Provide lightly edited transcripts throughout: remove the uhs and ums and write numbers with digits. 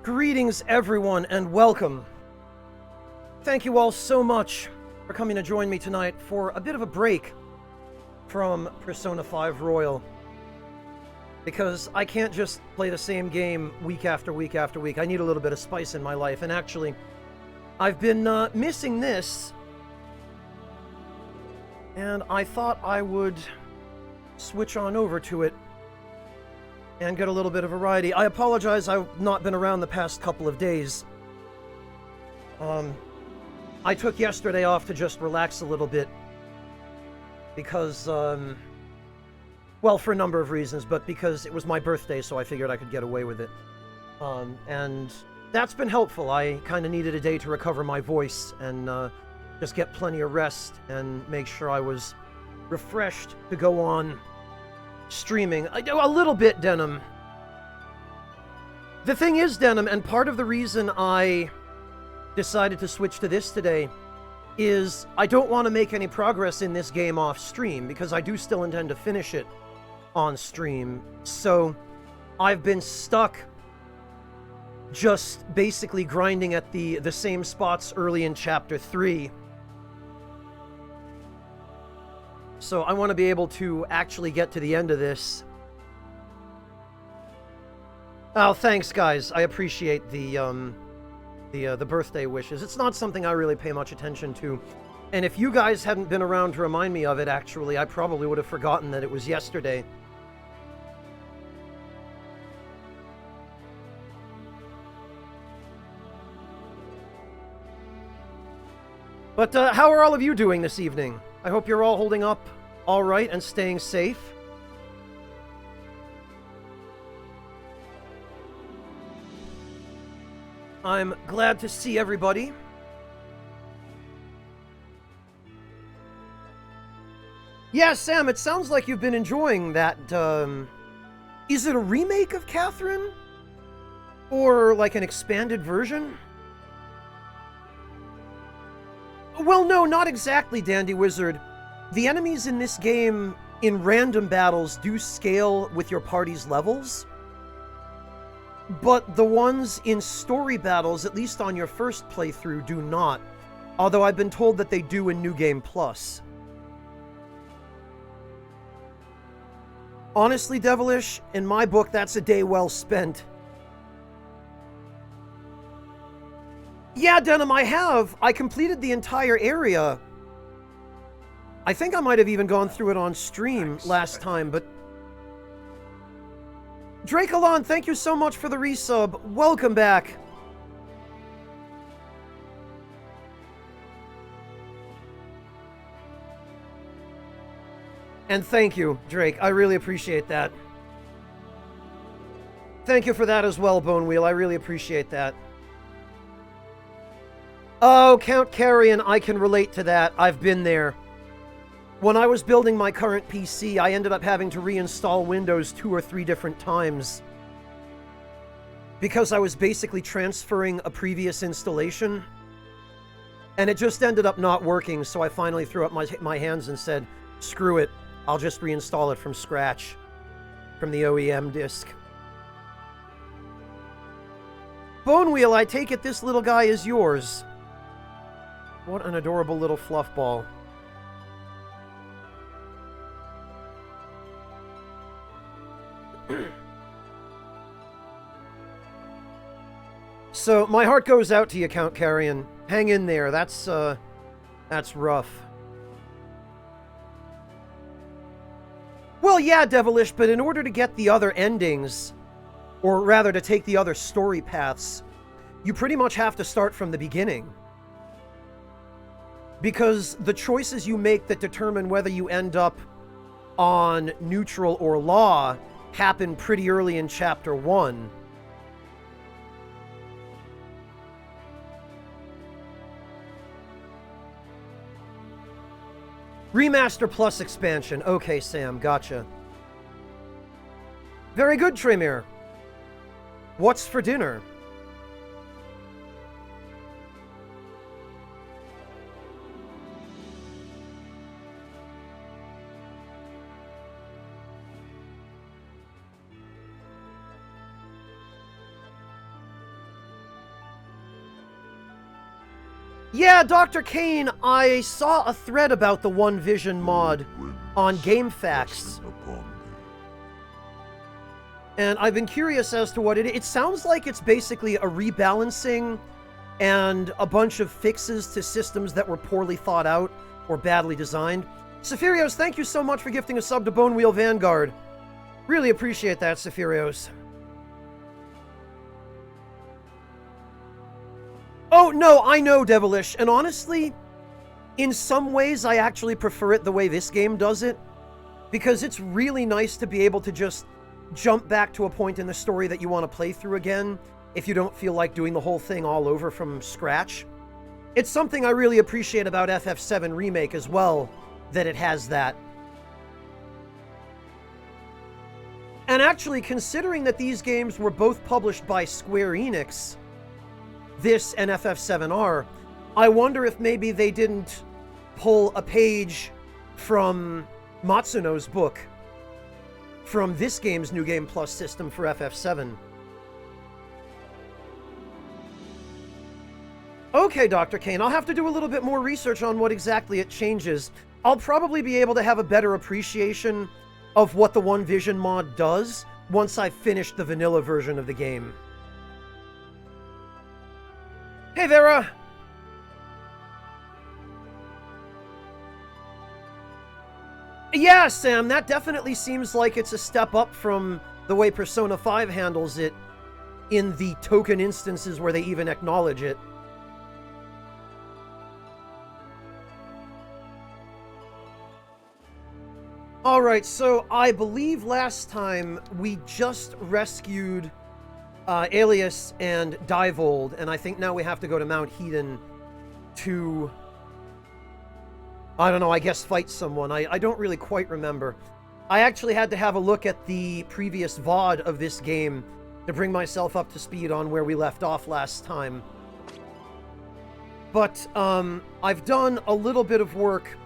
Greetings, everyone, and welcome. Thank you all so much for coming to join me tonight for a bit of a break from Persona 5 Royal. Because I can't just play the same game week after week after week. I need a little bit of spice in my life, and actually, I've been missing this, and I thought I would switch on over to it and get a little bit of variety. I apologize, I've not been around the past couple of days. I took yesterday off to just relax a little bit because, well, for a number of reasons, but because it was my birthday, so I figured I could get away with it. And that's been helpful. I kind of needed a day to recover my voice and just get plenty of rest and make sure I was refreshed to go on streaming. A little bit, Denim. The thing is, Denim, and part of the reason I decided to switch to this today is I don't want to make any progress in this game off stream, because I do still intend to finish it on stream. So I've been stuck just basically grinding at the same spots early in Chapter 3. So I want to be able to actually get to the end of this. Oh, thanks, guys. I appreciate the birthday wishes. It's not something I really pay much attention to. And if you guys hadn't been around to remind me of it, actually, I probably would have forgotten that it was yesterday. But how are all of you doing this evening? I hope you're all holding up all right and staying safe. I'm glad to see everybody. Yeah, Sam, it sounds like you've been enjoying that, is it a remake of Catherine? Or like an expanded version? Well, no, not exactly, Dandy Wizard. The enemies in this game, in random battles, do scale with your party's levels. But the ones in story battles, at least on your first playthrough, do not. Although I've been told that they do in New Game Plus. Honestly, Devilish, in my book, that's a day well spent. Yeah, Denim, I have. I completed the entire area. I think I might have even gone through it on stream last time, but... Dracolon, thank you so much for the resub. Welcome back. And thank you, Drake. I really appreciate that. Thank you for that as well, Bonewheel. I really appreciate that. Oh, Count Carrion, I can relate to that. I've been there. When I was building my current PC, I ended up having to reinstall Windows 2 or 3 different times. Because I was basically transferring a previous installation. And it just ended up not working, so I finally threw up my hands and said, screw it, I'll just reinstall it from scratch. From the OEM disk. Bonewheel, I take it this little guy is yours. What an adorable little fluff ball. So, my heart goes out to you, Count Carrion. Hang in there, that's rough. Well, yeah, Devilish, but in order to get the other endings, or rather to take the other story paths, you pretty much have to start from the beginning. Because the choices you make that determine whether you end up on neutral or law happen pretty early in Chapter 1. Remaster plus expansion. Okay, Sam, gotcha. Very good, Tremere. What's for dinner? Yeah, Dr. Kane, I saw a thread about the One Vision mod on GameFAQs. And I've been curious as to what it is. It sounds like it's basically a rebalancing and a bunch of fixes to systems that were poorly thought out or badly designed. Sephirios, thank you so much for gifting a sub to Bonewheel Vanguard. Really appreciate that, Sephirios. Oh, no, I know, Devilish. And honestly, in some ways, I actually prefer it the way this game does it. Because it's really nice to be able to just jump back to a point in the story that you want to play through again if you don't feel like doing the whole thing all over from scratch. It's something I really appreciate about FF7 Remake as well, that it has that. And actually, considering that these games were both published by Square Enix, this and FF7R, I wonder if maybe they didn't pull a page from Matsuno's book from this game's New Game Plus system for FF7. Okay, Dr. Kane, I'll have to do a little bit more research on what exactly it changes. I'll probably be able to have a better appreciation of what the One Vision mod does once I've finished the vanilla version of the game. Hey, Vera! Yeah, Sam, that definitely seems like it's a step up from the way Persona 5 handles it in the token instances where they even acknowledge it. Alright, so I believe last time we just rescued Alias and Divold, and I think now we have to go to Mount Hedon to, I don't know, I guess fight someone. I don't really quite remember. I actually had to have a look at the previous VOD of this game to bring myself up to speed on where we left off last time. But I've done a little bit of work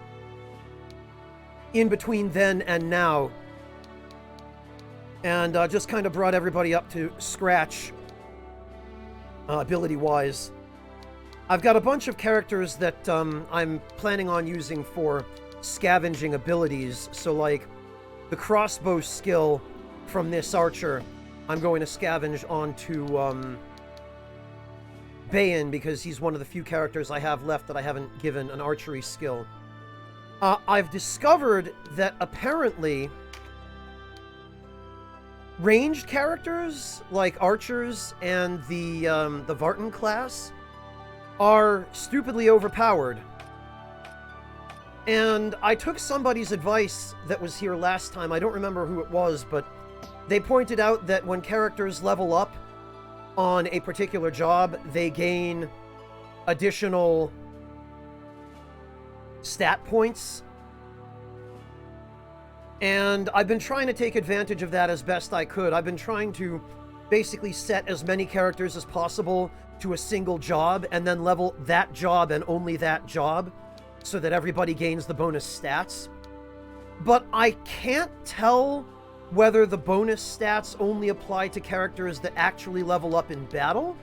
in between then and now, and just kind of brought everybody up to scratch ability-wise. I've got a bunch of characters that I'm planning on using for scavenging abilities. So, like, the crossbow skill from this archer, I'm going to scavenge onto Bayan, because he's one of the few characters I have left that I haven't given an archery skill. I've discovered that apparently ranged characters, like archers and the Vartan class, are stupidly overpowered. And I took somebody's advice that was here last time. I don't remember who it was, but they pointed out that when characters level up on a particular job, they gain additional stat points. And I've been trying to take advantage of that as best I could. I've been trying to basically set as many characters as possible to a single job, and then level that job and only that job, so that everybody gains the bonus stats. But I can't tell whether the bonus stats only apply to characters that actually level up in battle,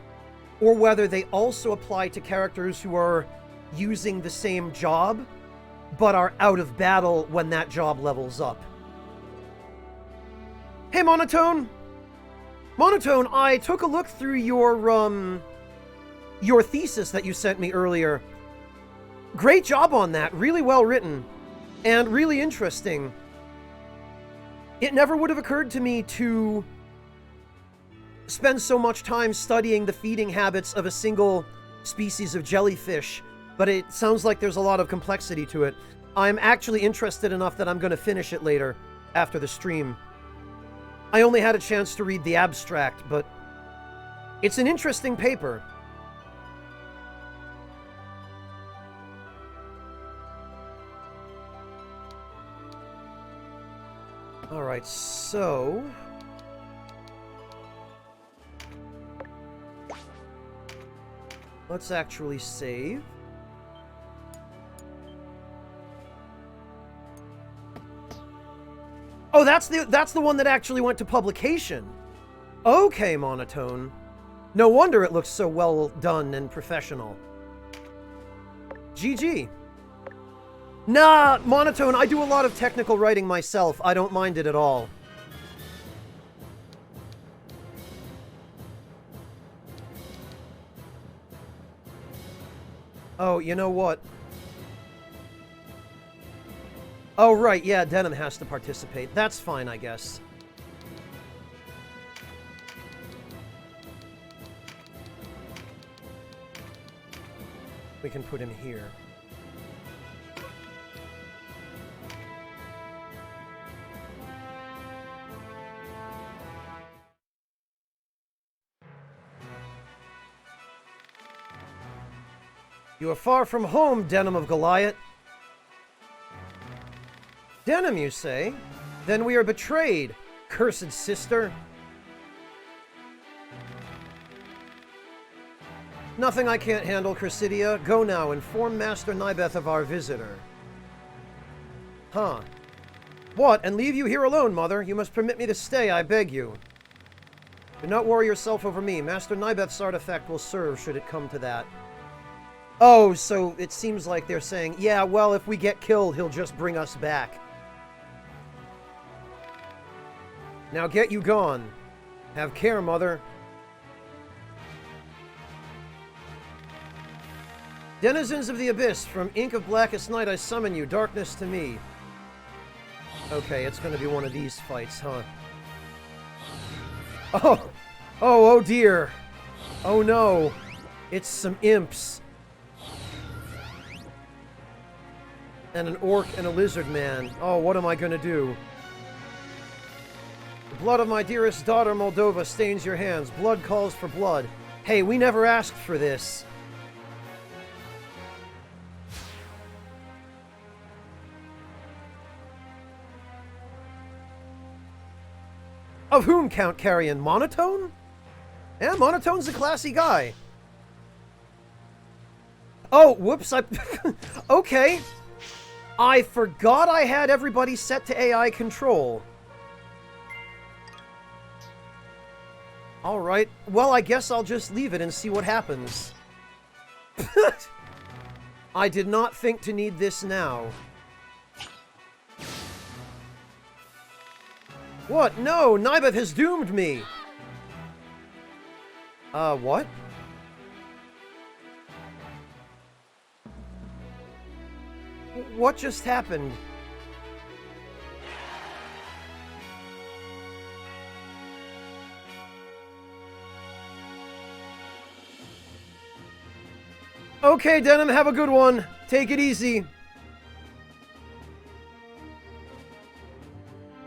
or whether they also apply to characters who are using the same job, but are out of battle when that job levels up. Hey, Monotone! Monotone, I took a look through your thesis that you sent me earlier. Great job on that. Really well written. And really interesting. It never would have occurred to me to spend so much time studying the feeding habits of a single species of jellyfish, but it sounds like there's a lot of complexity to it. I'm actually interested enough that I'm going to finish it later, after the stream. I only had a chance to read the abstract, but it's an interesting paper. Alright, so let's actually save. Oh, that's the one that actually went to publication. Okay, Monotone. No wonder it looks so well done and professional. GG. Nah, Monotone, I do a lot of technical writing myself. I don't mind it at all. Oh, you know what? Oh, right, yeah, Denim has to participate. That's fine, I guess. We can put him here. You are far from home, Denim of Goliath. Denim, you say? Then we are betrayed, cursed sister. Nothing I can't handle, Chrysidia. Go now, inform Master Nybeth of our visitor. Huh. What, and leave you here alone, Mother? You must permit me to stay, I beg you. Do not worry yourself over me. Master Nybeth's artifact will serve should it come to that. Oh, so it seems like they're saying, yeah, well, if we get killed, he'll just bring us back. Now get you gone. Have care, Mother. Denizens of the Abyss, from ink of blackest night I summon you, darkness to me. Okay, it's gonna be one of these fights, huh? Oh dear. Oh no. It's some imps. And an orc and a lizard man. Oh, what am I gonna do? The blood of my dearest daughter Moldova stains your hands. Blood calls for blood. Hey, we never asked for this. Of whom, Count Carrion? Monotone? Yeah, Monotone's a classy guy. Oh, whoops, okay. I forgot I had everybody set to AI control. Alright, well, I guess I'll just leave it and see what happens. I did not think to need this now. What? No! Nybeth has doomed me! What? What just happened? Okay, Denim, have a good one. Take it easy.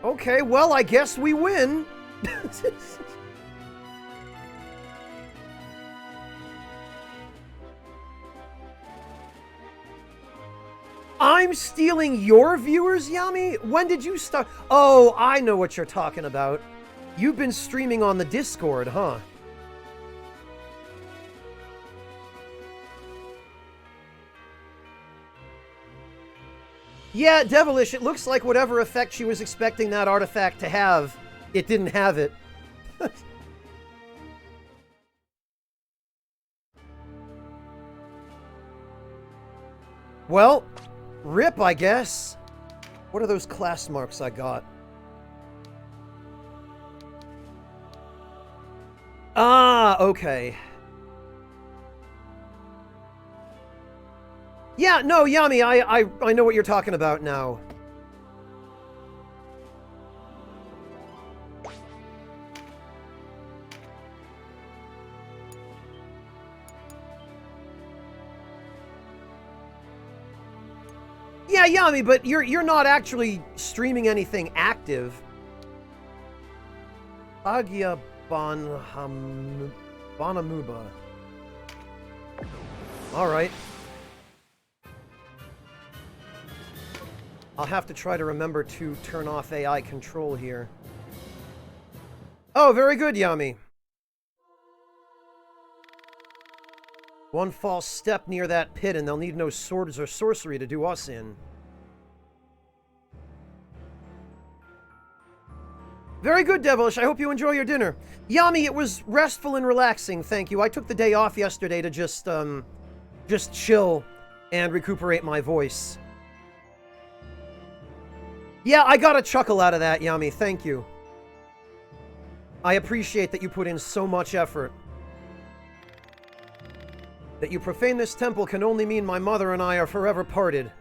Okay, well, I guess we win. I'm stealing your viewers, Yami? When did you start? Oh, I know what you're talking about. You've been streaming on the Discord, huh? Yeah, Devilish, it looks like whatever effect she was expecting that artifact to have, it didn't have it. Well, rip, I guess. What are those class marks I got? Ah, okay. Yeah, no, Yami, I know what you're talking about now. Yeah, Yami, but you're not actually streaming anything active. Agia Banamuba. Alright. I'll have to try to remember to turn off AI control here. Oh, very good, Yami. One false step near that pit and they'll need no swords or sorcery to do us in. Very good, Devilish. I hope you enjoy your dinner. Yami, it was restful and relaxing, thank you. I took the day off yesterday to just chill. and recuperate my voice. Yeah, I got a chuckle out of that, Yami. Thank you. I appreciate that you put in so much effort. That you profane this temple can only mean my mother and I are forever parted.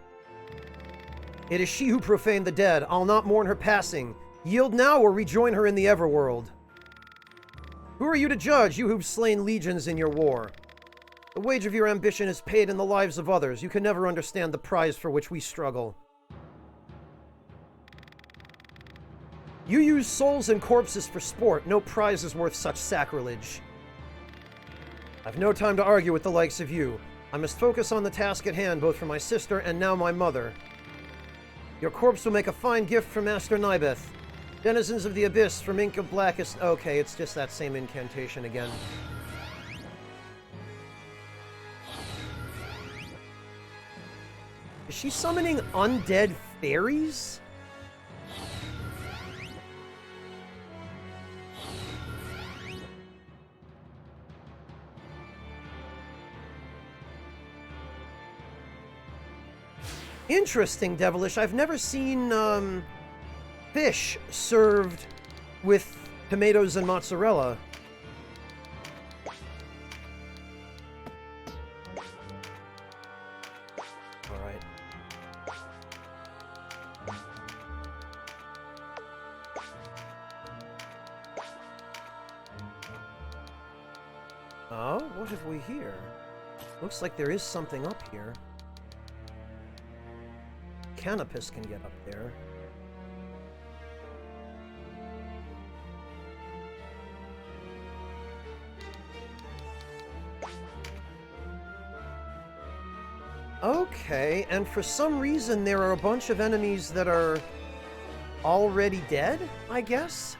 It is she who profaned the dead. I'll not mourn her passing. Yield now or rejoin her in the Everworld. Who are you to judge, you who've slain legions in your war? The wage of your ambition is paid in the lives of others. You can never understand the prize for which we struggle. You use souls and corpses for sport. No prize is worth such sacrilege. I've no time to argue with the likes of you. I must focus on the task at hand, both for my sister and now my mother. Your corpse will make a fine gift for Master Nibeth. Denizens of the Abyss, from ink of blackest... Okay, it's just that same incantation again. Is she summoning undead fairies? Interesting, Devilish. I've never seen, fish served with tomatoes and mozzarella. Alright. Oh, what have we here? Looks like there is something up here. Canopus can get up there. Okay, and for some reason there are a bunch of enemies that are already dead, I guess?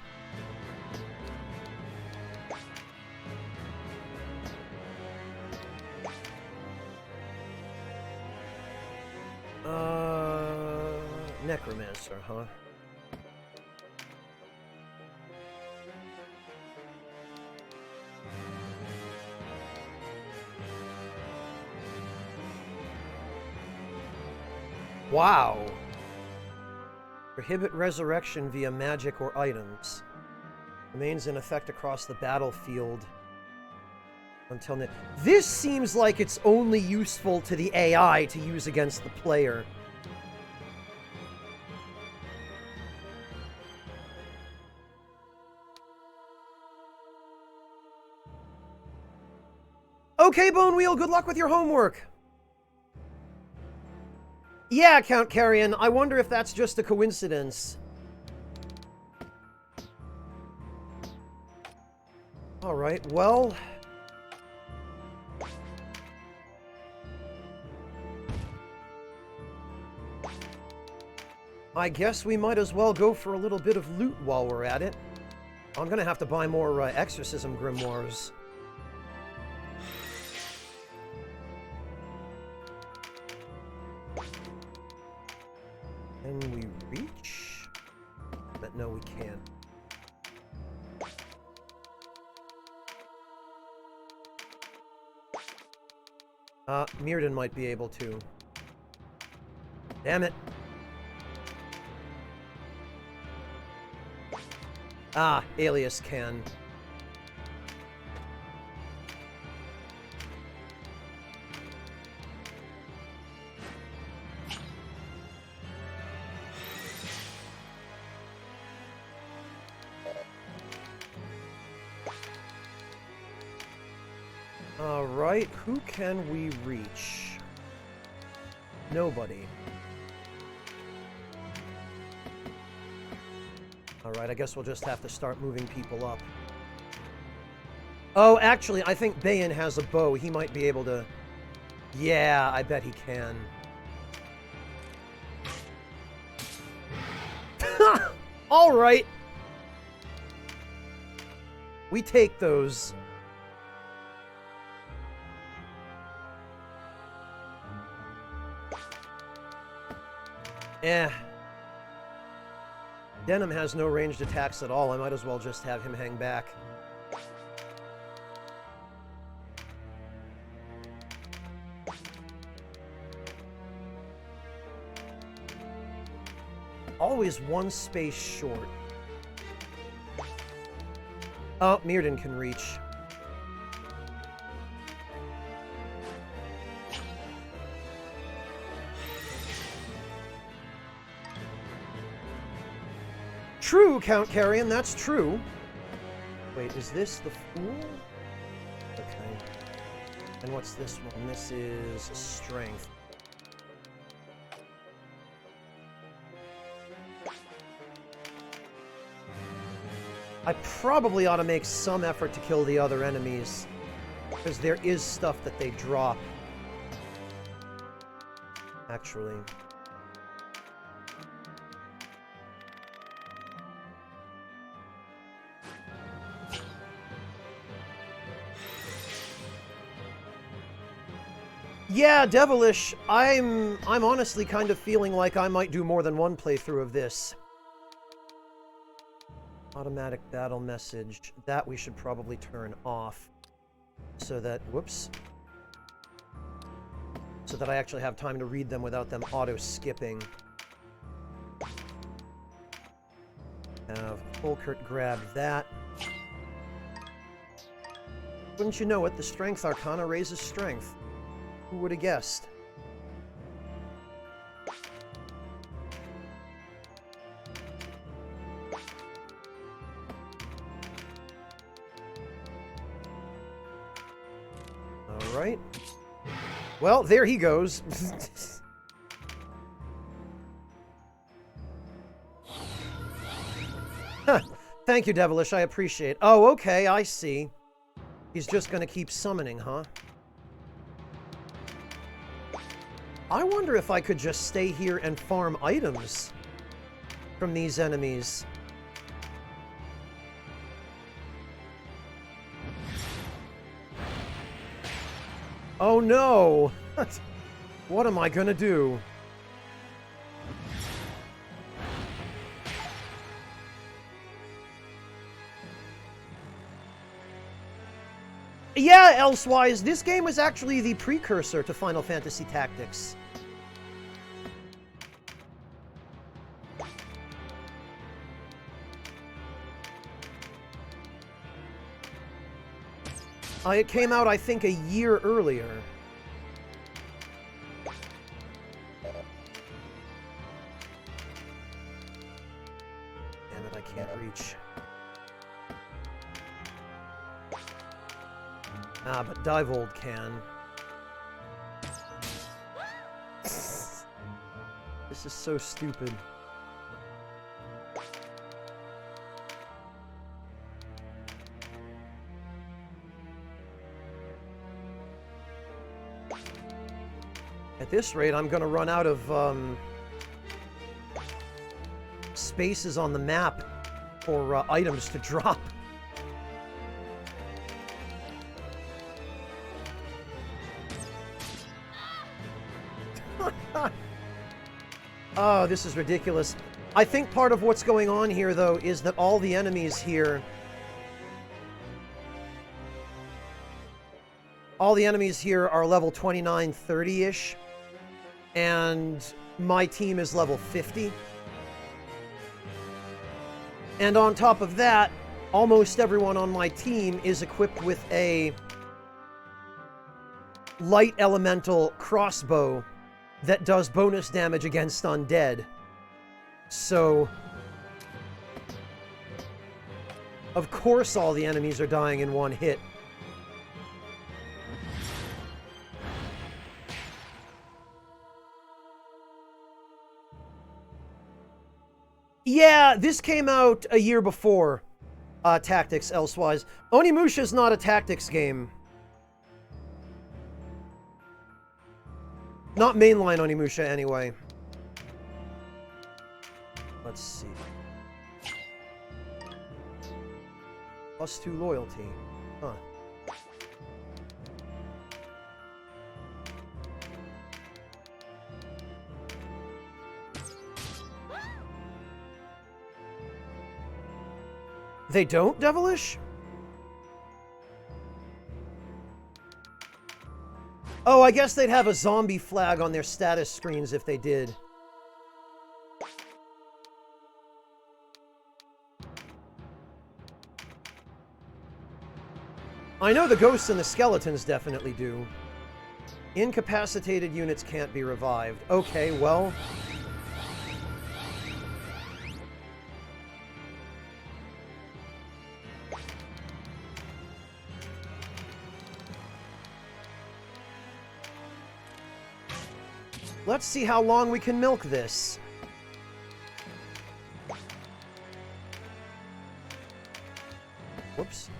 Necromancer, huh? Wow. Prohibit resurrection via magic or items. Remains in effect across the battlefield until now. This seems like it's only useful to the AI to use against the player. Okay, Bone Wheel, good luck with your homework. Yeah, Count Carrion, I wonder if that's just a coincidence. Alright, well... I guess we might as well go for a little bit of loot while we're at it. I'm gonna have to buy more exorcism grimoires. Can we reach? But no, we can't. Mirrodin might be able to. Damn it. Ah, Alias can. Alright, who can we reach? Nobody. Alright, I guess we'll just have to start moving people up. Oh, actually, I think Bayan has a bow. He might be able to... Yeah, I bet he can. Alright! We take those. Eh. Denim has no ranged attacks at all. I might as well just have him hang back. always one space short. Oh, Mirrodin can reach. True, Count Carrion, that's true. Wait, is this the Fool? Okay. And what's this one? This is Strength. I probably ought to make some effort to kill the other enemies, because there is stuff that they drop. Actually. Yeah, Devilish, I'm honestly kind of feeling like I might do more than one playthrough of this. Automatic battle message. That we should probably turn off. So that, whoops. So that I actually have time to read them without them auto-skipping. Have Volkert grab that. Wouldn't you know it, the Strength Arcana raises strength. Who would have guessed? All right. Well, there he goes. Thank you, Devilish. I appreciate it. Oh, okay, I see. He's just going to keep summoning, huh? I wonder if I could just stay here and farm items from these enemies. Oh no! What am I gonna do? Yeah, Elsewise, this game was actually the precursor to Final Fantasy Tactics. It came out, I think, a year earlier. Damn it, I can't reach. Ah, but Divold can. This is so stupid. At this rate, I'm going to run out of spaces on the map for items to drop. Oh, this is ridiculous. I think part of what's going on here, though, is that all the enemies here... All the enemies here are level 29, 30-ish. And my team is level 50. And on top of that, almost everyone on my team is equipped with a light elemental crossbow that does bonus damage against undead. So, of course all the enemies are dying in one hit. Yeah, this came out a year before Tactics, Elsewise. Onimusha's not a tactics game. Not mainline Onimusha, anyway. Let's see. +2 loyalty. Huh. They don't, Devilish? Oh, I guess they'd have a zombie flag on their status screens if they did. I know the ghosts and the skeletons definitely do. Incapacitated units can't be revived. Okay, well... let's see how long we can milk this. Whoops.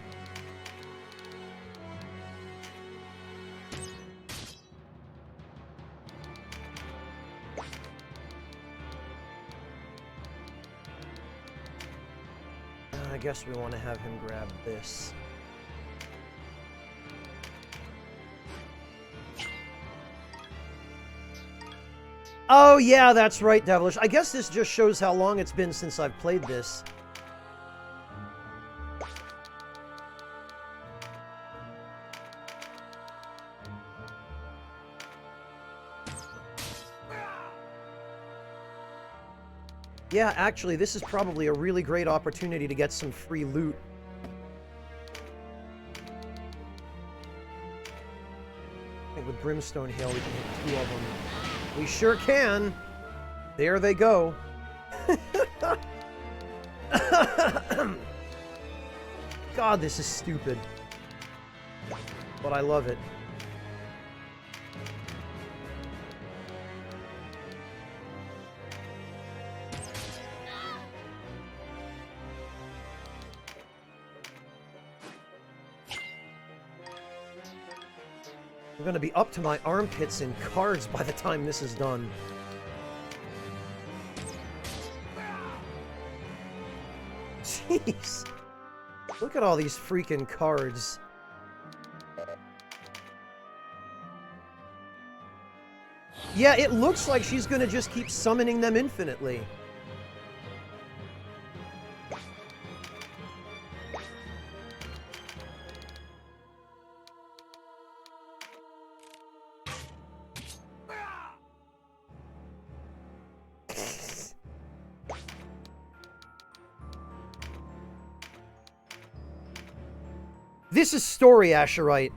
I guess we want to have him grab this. Oh, yeah, that's right, Devilish. I guess this just shows how long it's been since I've played this. Yeah, actually, this is probably a really great opportunity to get some free loot. I think with Brimstone Hail, we can hit 2 of them. We sure can! There they go. God, this is stupid. But I love it. I'm gonna be up to my armpits in cards by the time this is done. Jeez! Look at all these freaking cards. Yeah, it looks like she's gonna just keep summoning them infinitely. This is story Asherite,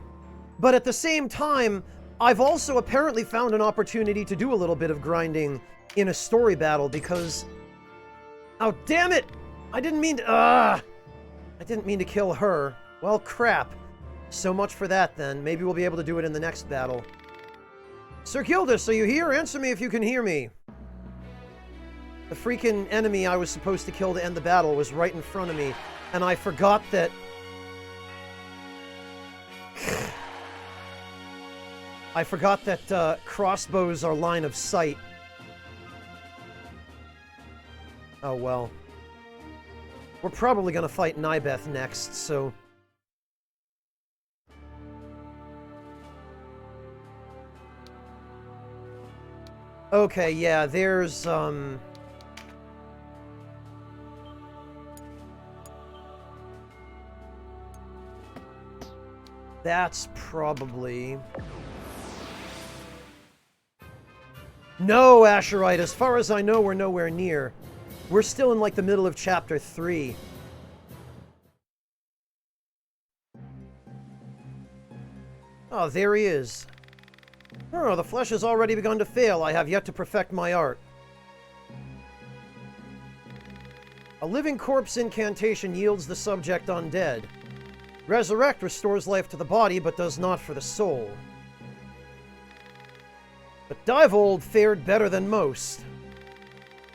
but at the same time, I've also apparently found an opportunity to do a little bit of grinding in a story battle because... oh, damn it! I didn't mean to... I didn't mean to kill her. Well, crap. So much for that, then. Maybe we'll be able to do it in the next battle. Sir Gildas, are you here? Answer me if you can hear me. The freaking enemy I was supposed to kill to end the battle was right in front of me, and I forgot that... I forgot that crossbows are line of sight. Oh well. We're probably gonna fight Nybeth next, so... okay, yeah, there's, that's probably... no, Asherite, as far as I know, we're nowhere near. We're still in, like, the middle of Chapter 3. Oh, there he is. Oh, the flesh has already begun to fail. I have yet to perfect my art. A living corpse incantation yields the subject undead. Resurrect restores life to the body, but does not for the soul. But Divold fared better than most.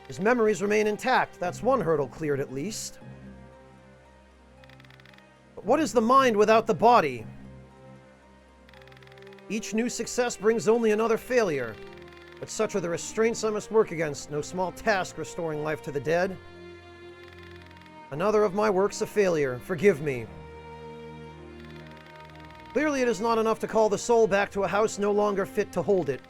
His memories remain intact. That's one hurdle cleared at least. But what is the mind without the body? Each new success brings only another failure. But such are the restraints I must work against. No small task restoring life to the dead. Another of my works a failure. Forgive me. Clearly it is not enough to call the soul back to a house no longer fit to hold it.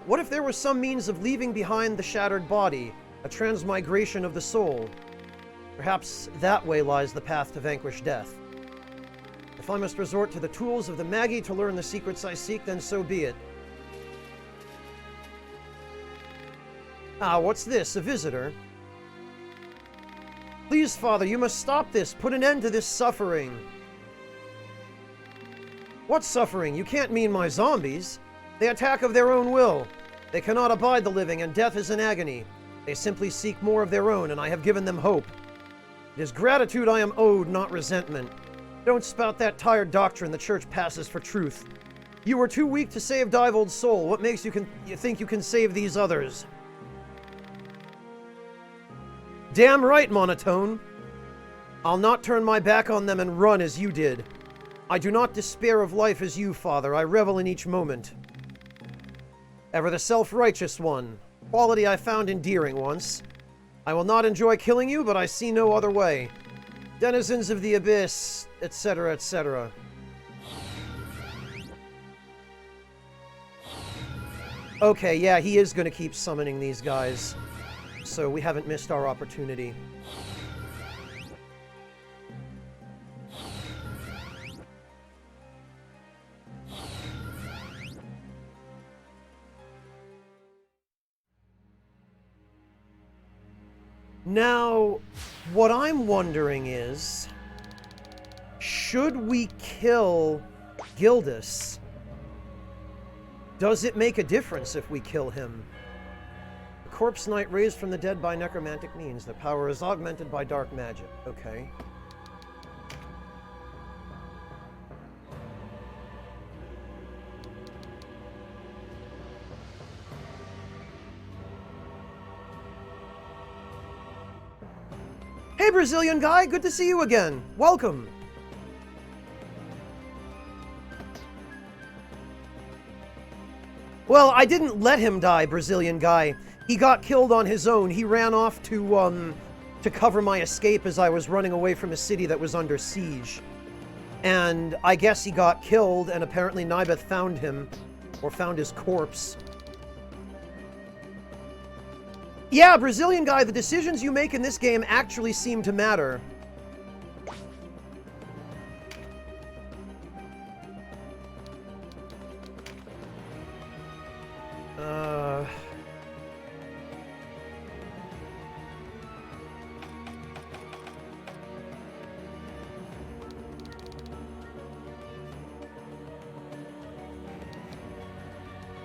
What if there was some means of leaving behind the shattered body, a transmigration of the soul? Perhaps that way lies the path to vanquish death. If I must resort to the tools of the Magi to learn the secrets I seek, then so be it. Ah, what's this? A visitor? Please, Father, you must stop this. Put an end to this suffering. What suffering? You can't mean my zombies. They attack of their own will. They cannot abide the living, and death is an agony. They simply seek more of their own, and I have given them hope. It is gratitude I am owed, not resentment. Don't spout that tired doctrine the church passes for truth. You were too weak to save Divold's soul. What makes you think you can save these others? Damn right, Monotone. I'll not turn my back on them and run as you did. I do not despair of life as you, Father. I revel in each moment. Ever the self-righteous one. Quality I found endearing once. I will not enjoy killing you, but I see no other way. Denizens of the abyss, etc., etc. Okay, yeah, he is going to keep summoning these guys. So we haven't missed our opportunity. Now, what I'm wondering is, should we kill Gildas? Does it make a difference if we kill him? The corpse knight raised from the dead by necromantic means. Their power is augmented by dark magic. Okay. Hey, Brazilian guy, good to see you again. Welcome. Well, I didn't let him die, Brazilian guy. He got killed on his own. He ran off to cover my escape as I was running away from a city that was under siege. And I guess he got killed, and apparently Nibeth found him, or found his corpse. Yeah, Brazilian guy, the decisions you make in this game actually seem to matter.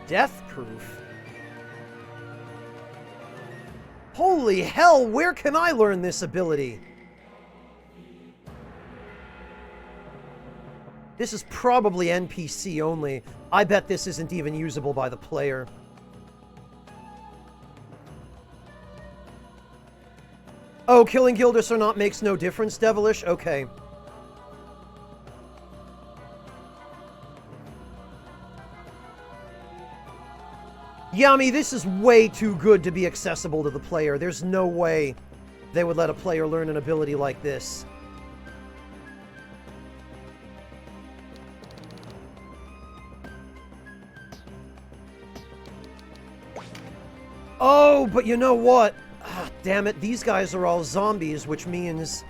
Death proof? Holy hell, where can I learn this ability? This is probably NPC only. I bet this isn't even usable by the player. Oh, killing Gildas or not makes no difference, Devilish? Okay. Yami, this is way too good to be accessible to the player. There's no way they would let a player learn an ability like this. Oh, but you know what? Ah, damn it, these guys are all zombies, which means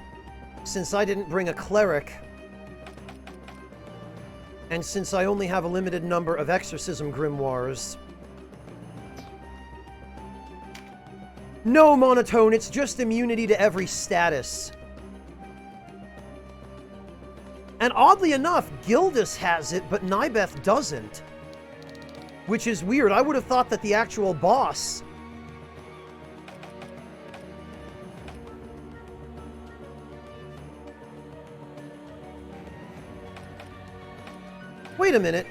since I didn't bring a cleric, and since I only have a limited number of exorcism grimoires... No, Monotone, it's just immunity to every status. And oddly enough, Gildas has it, but Nibeth doesn't. Which is weird. I would have thought that the actual boss... Wait a minute.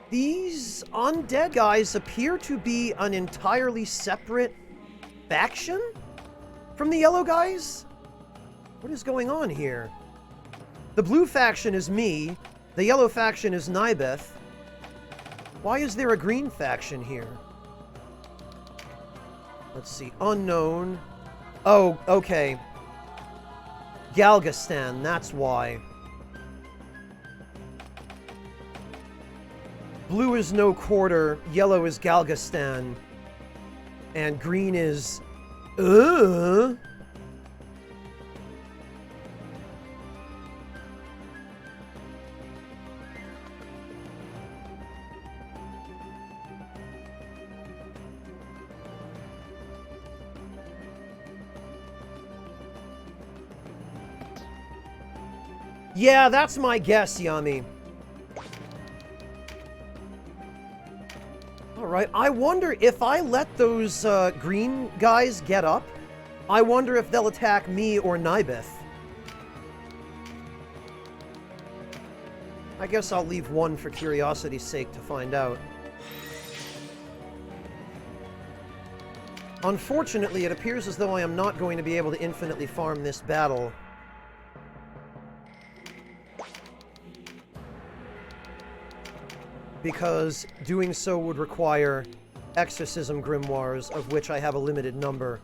These undead guys appear to be an entirely separate faction from the yellow guys? What is going on here? The blue faction is me. The yellow faction is Nibeth. Why is there a green faction here? Let's see. Unknown. Oh, okay. Galgastan, that's why. Blue is no quarter, yellow is Galgastan, and green is... Yeah, that's my guess, Yami. Alright, I wonder if I let those green guys get up, I wonder if they'll attack me or Nibeth. I guess I'll leave one for curiosity's sake to find out. Unfortunately, it appears as though I am not going to be able to infinitely farm this battle. Because doing so would require exorcism grimoires, of which I have a limited number.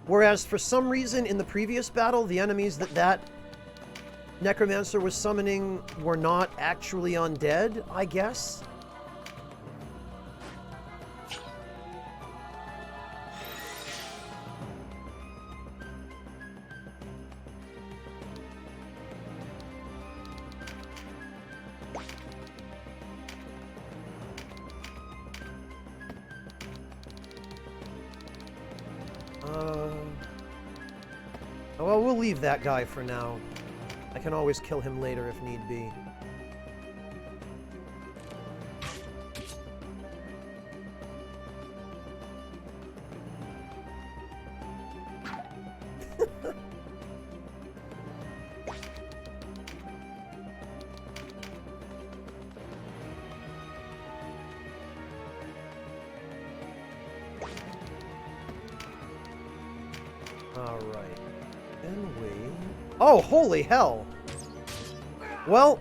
Whereas, for some reason, in the previous battle, the enemies that necromancer was summoning were not actually undead, I guess? Well, we'll leave that guy for now. I can always kill him later if need be. Alright. Then we... Oh, holy hell! Well...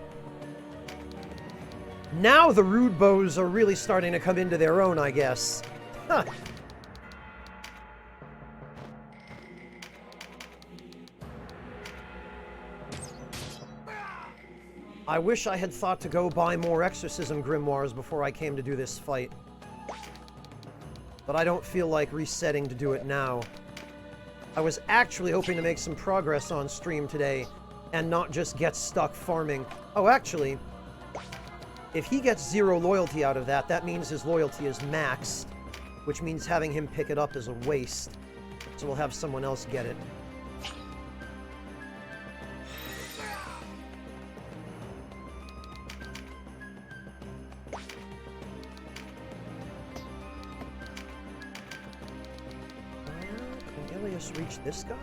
now the rude bows are really starting to come into their own, I guess. Huh. I wish I had thought to go buy more exorcism grimoires before I came to do this fight. But I don't feel like resetting to do it now. I was actually hoping to make some progress on stream today and not just get stuck farming. Oh, actually, if he gets 0 loyalty out of that, that means his loyalty is maxed, which means having him pick it up is a waste. So we'll have someone else get it. Reach this guy?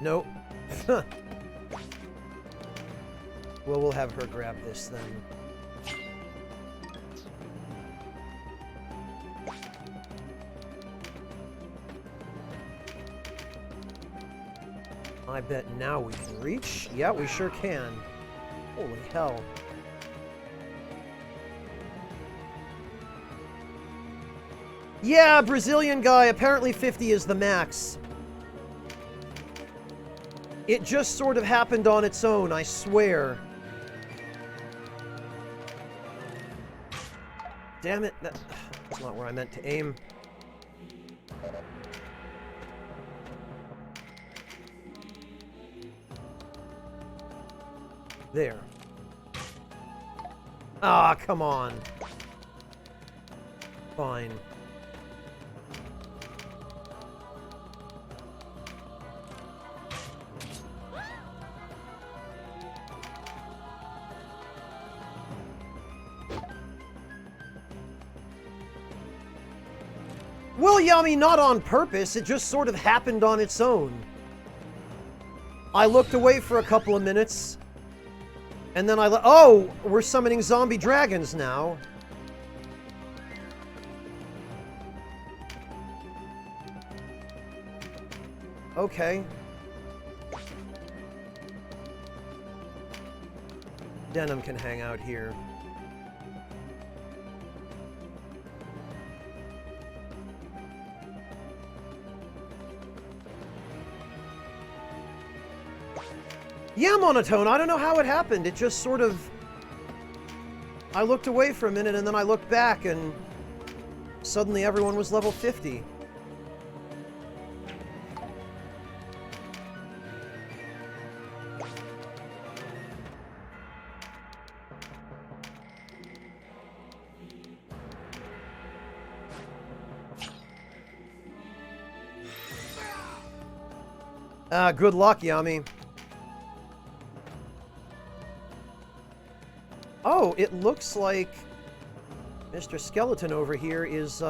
Nope. Well, we'll have her grab this then. I bet now we can reach. Yeah, we sure can. Holy hell. Yeah, Brazilian guy. Apparently 50 is the max. It just sort of happened on its own, I swear. Damn it. That's not where I meant to aim. There. Ah, come on. Fine. Well, Yami, not on purpose. It just sort of happened on its own. I looked away for a couple of minutes, and then oh, we're summoning zombie dragons now. Okay. Denim can hang out here. Yeah, Monotone, I don't know how it happened. It just sort of... I looked away for a minute, and then I looked back, and suddenly everyone was level 50. Good luck, Yami. Oh, it looks like Mr. Skeleton over here is,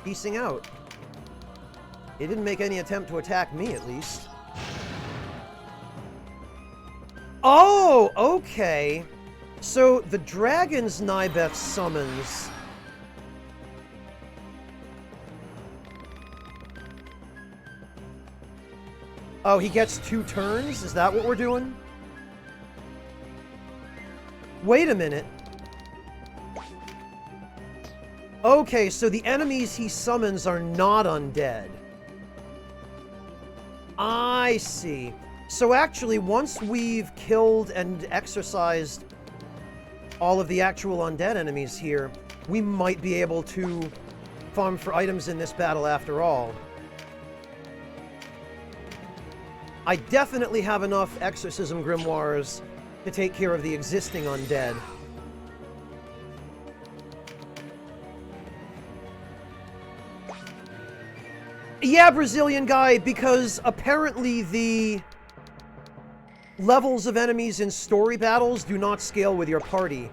peacing out. He didn't make any attempt to attack me, at least. Oh, okay. So, the Dragon's Nibeth summons... Oh, he gets 2 turns? Is that what we're doing? Wait a minute. Okay, so the enemies he summons are not undead. I see. So actually, once we've killed and exorcised all of the actual undead enemies here, we might be able to farm for items in this battle after all. I definitely have enough exorcism grimoires to take care of the existing undead. Yeah, Brazilian guy, because apparently the levels of enemies in story battles do not scale with your party.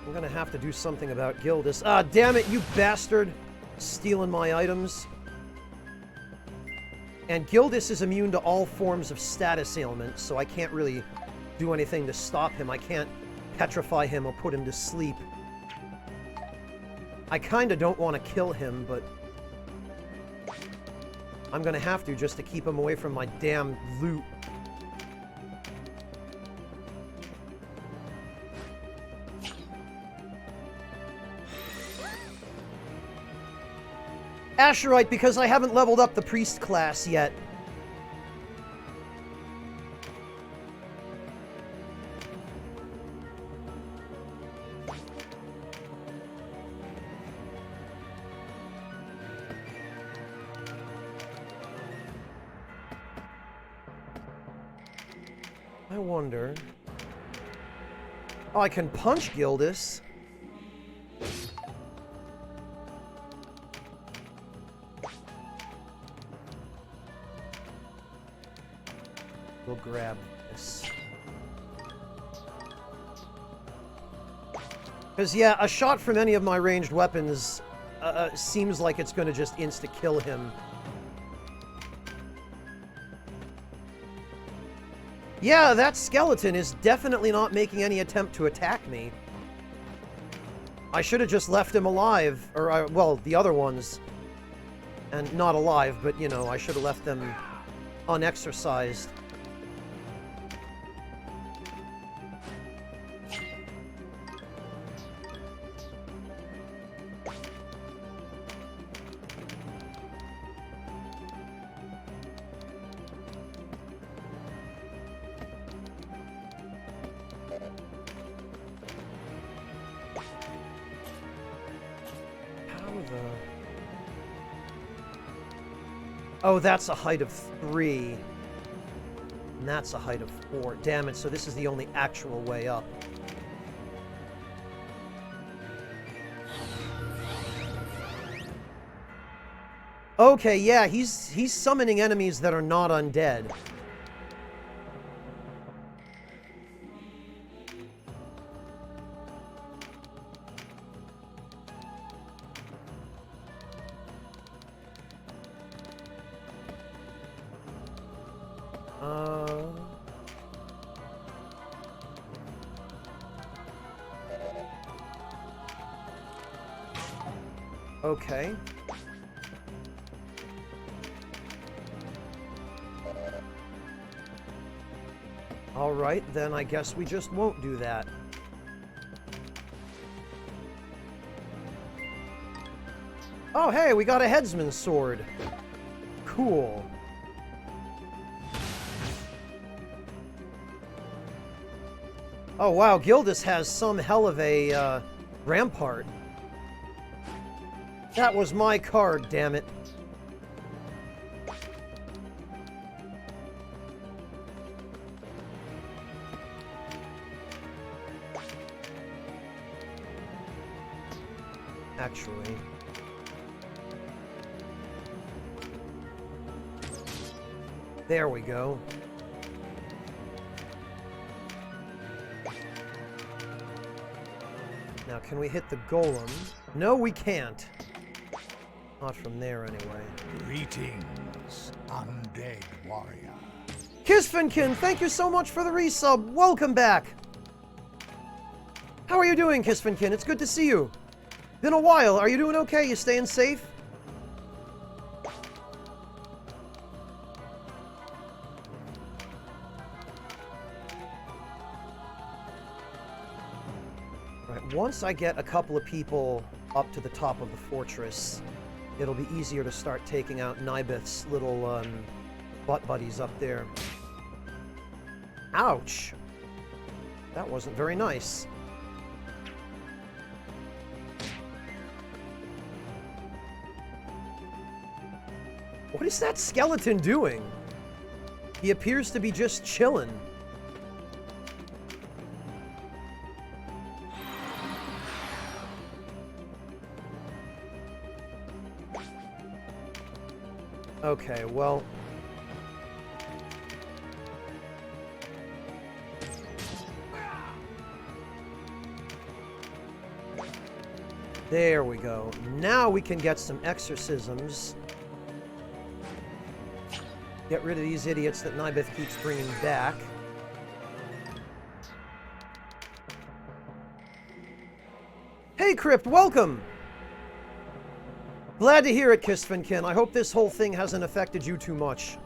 I'm gonna have to do something about Gildas. Ah, damn it, you bastard! Stealing my items. And Gildas is immune to all forms of status ailments, so I can't really do anything to stop him. I can't petrify him or put him to sleep. I kinda don't want to kill him, but I'm gonna have to just to keep him away from my damn loot. Asherite, because I haven't leveled up the priest class yet. I wonder... Oh, I can punch Gildas. We'll grab this. Because, yeah, a shot from any of my ranged weapons seems like it's going to just insta-kill him. Yeah, that skeleton is definitely not making any attempt to attack me. I should have just left him alive. Or, well, the other ones. And not alive, but, you know, I should have left them unexorcised. Oh, that's a height of 3. And that's a height of 4. Damn it, so this is the only actual way up. Okay, yeah, he's summoning enemies that are not undead. Okay. Alright, then I guess we just won't do that. Oh, hey, we got a headsman's sword. Cool. Oh, wow, Gildas has some hell of a, rampart. That was my card, damn it. Actually... There we go. Now, can we hit the golem? No, we can't. Not from there, anyway. Greetings, undead warrior. Kisfinkin, thank you so much for the resub. Welcome back. How are you doing, Kisfinkin? It's good to see you. Been a while. Are you doing okay? You staying safe? Once I get a couple of people up to the top of the fortress, it'll be easier to start taking out Nibeth's little butt buddies up there. Ouch! That wasn't very nice. What is that skeleton doing? He appears to be just chilling. Okay, well... There we go. Now we can get some exorcisms. Get rid of these idiots that Nibeth keeps bringing back. Hey, Crypt, welcome! Glad to hear it, Kisfinkin. I hope this whole thing hasn't affected you too much.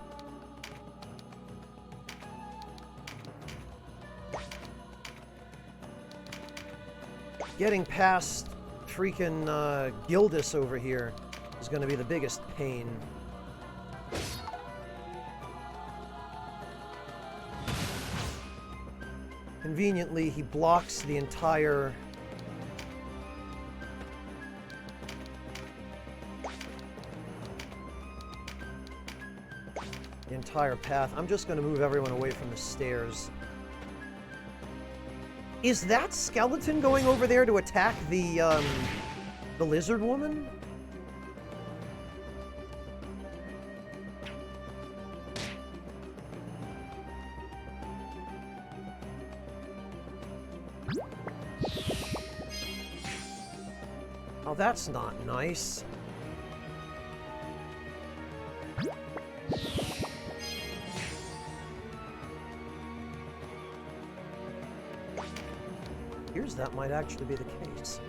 Getting past freaking Gildas over here is going to be the biggest pain. Conveniently, he blocks the entire... path. I'm just going to move everyone away from the stairs. Is that skeleton going over there to attack the lizard woman? Oh, that's not nice. Here's that might actually be the case.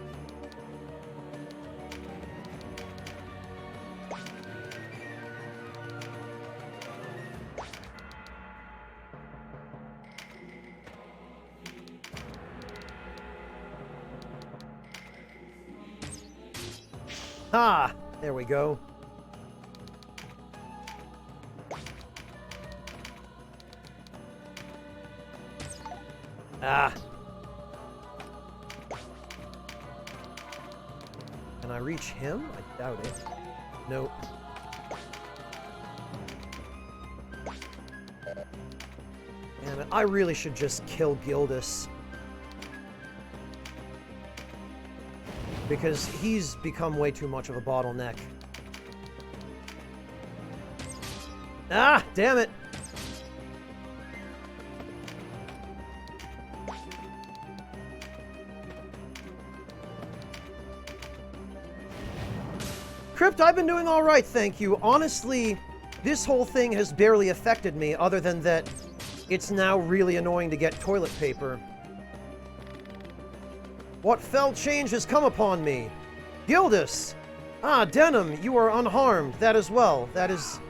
Ah! There we go. Ah! Can I reach him? I doubt it. Nope. Damn it, I really should just kill Gildas. Because he's become way too much of a bottleneck. Ah, damn it! Crypt, I've been doing all right, thank you. Honestly, this whole thing has barely affected me, other than that it's now really annoying to get toilet paper. What fell change has come upon me? Gildas! Ah, Denim, you are unharmed. That as well. That is...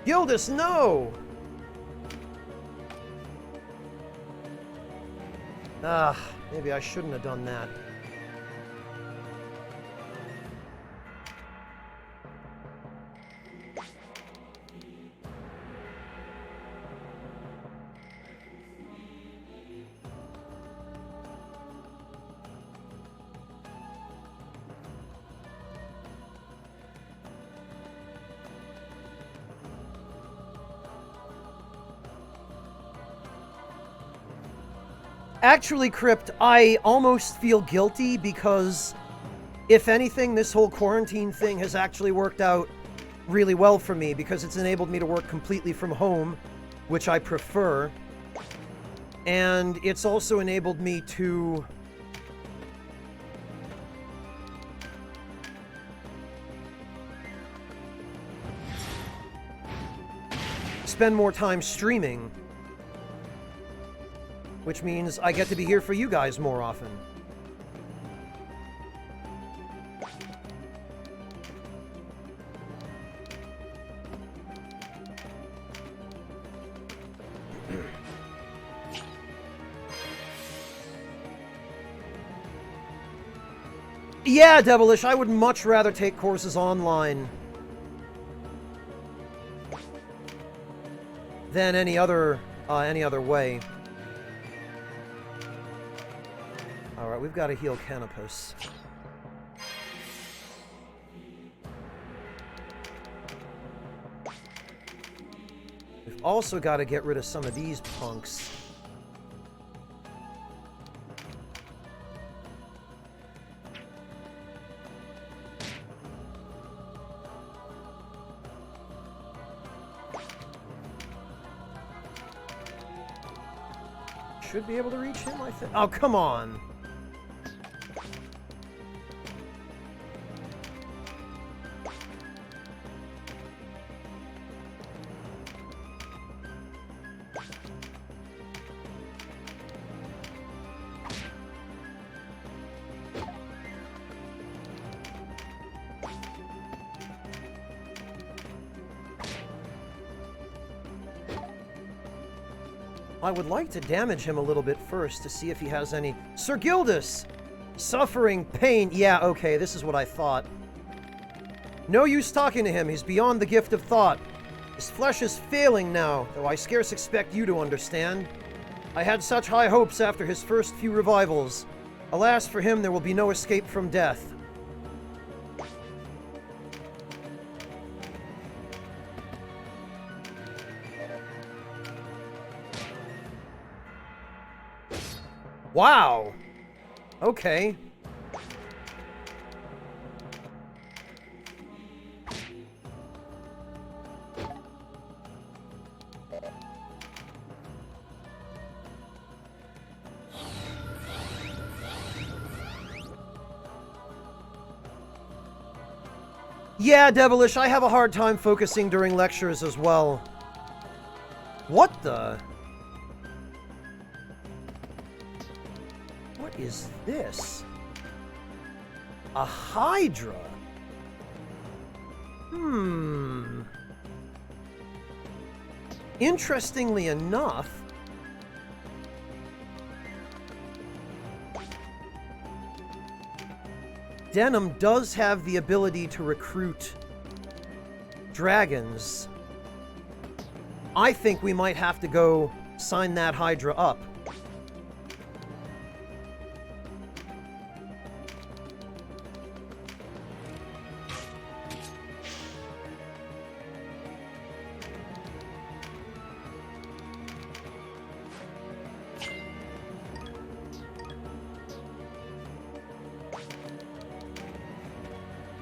Gildas, no! Ah, maybe I shouldn't have done that. Actually, Crypt, I almost feel guilty because, if anything, this whole quarantine thing has actually worked out really well for me because it's enabled me to work completely from home, which I prefer. And it's also enabled me to spend more time streaming, which means I get to be here for you guys more often. Yeah, Devilish, I would much rather take courses online than any other way. Alright, we've got to heal Canopus. We've also got to get rid of some of these punks. Should be able to reach him, I think. Oh, come on. I would like to damage him a little bit first to see if he has any... Sir Gildas! Suffering pain. Yeah, okay, this is what I thought. No use talking to him. He's beyond the gift of thought. His flesh is failing now, though I scarce expect you to understand. I had such high hopes after his first few revivals. Alas, for him, there will be no escape from death. Wow! Okay. Yeah, Devilish, I have a hard time focusing during lectures as well. What the... What is this? A Hydra? Interestingly enough, Denim does have the ability to recruit dragons. I think we might have to go sign that Hydra up.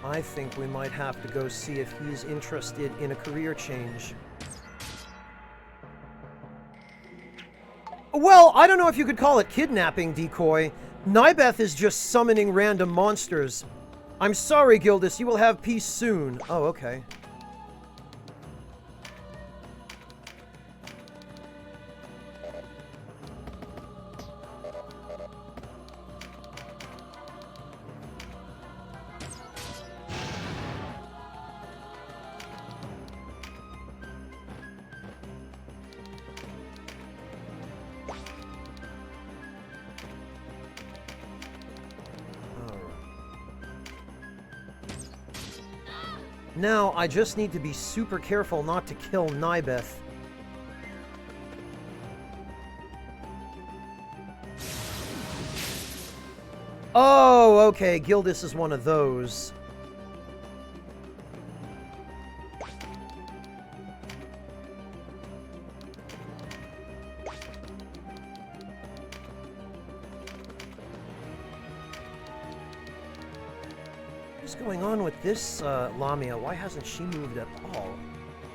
I think we might have to go see if he's interested in a career change. Well, I don't know if you could call it kidnapping, Decoy. Nybeth is just summoning random monsters. I'm sorry, Gildas, you will have peace soon. Oh, okay. Now, I just need to be super careful not to kill Nybeth. Oh, okay, Gildas is one of those. What's going on with this Lamia? Why hasn't she moved at all?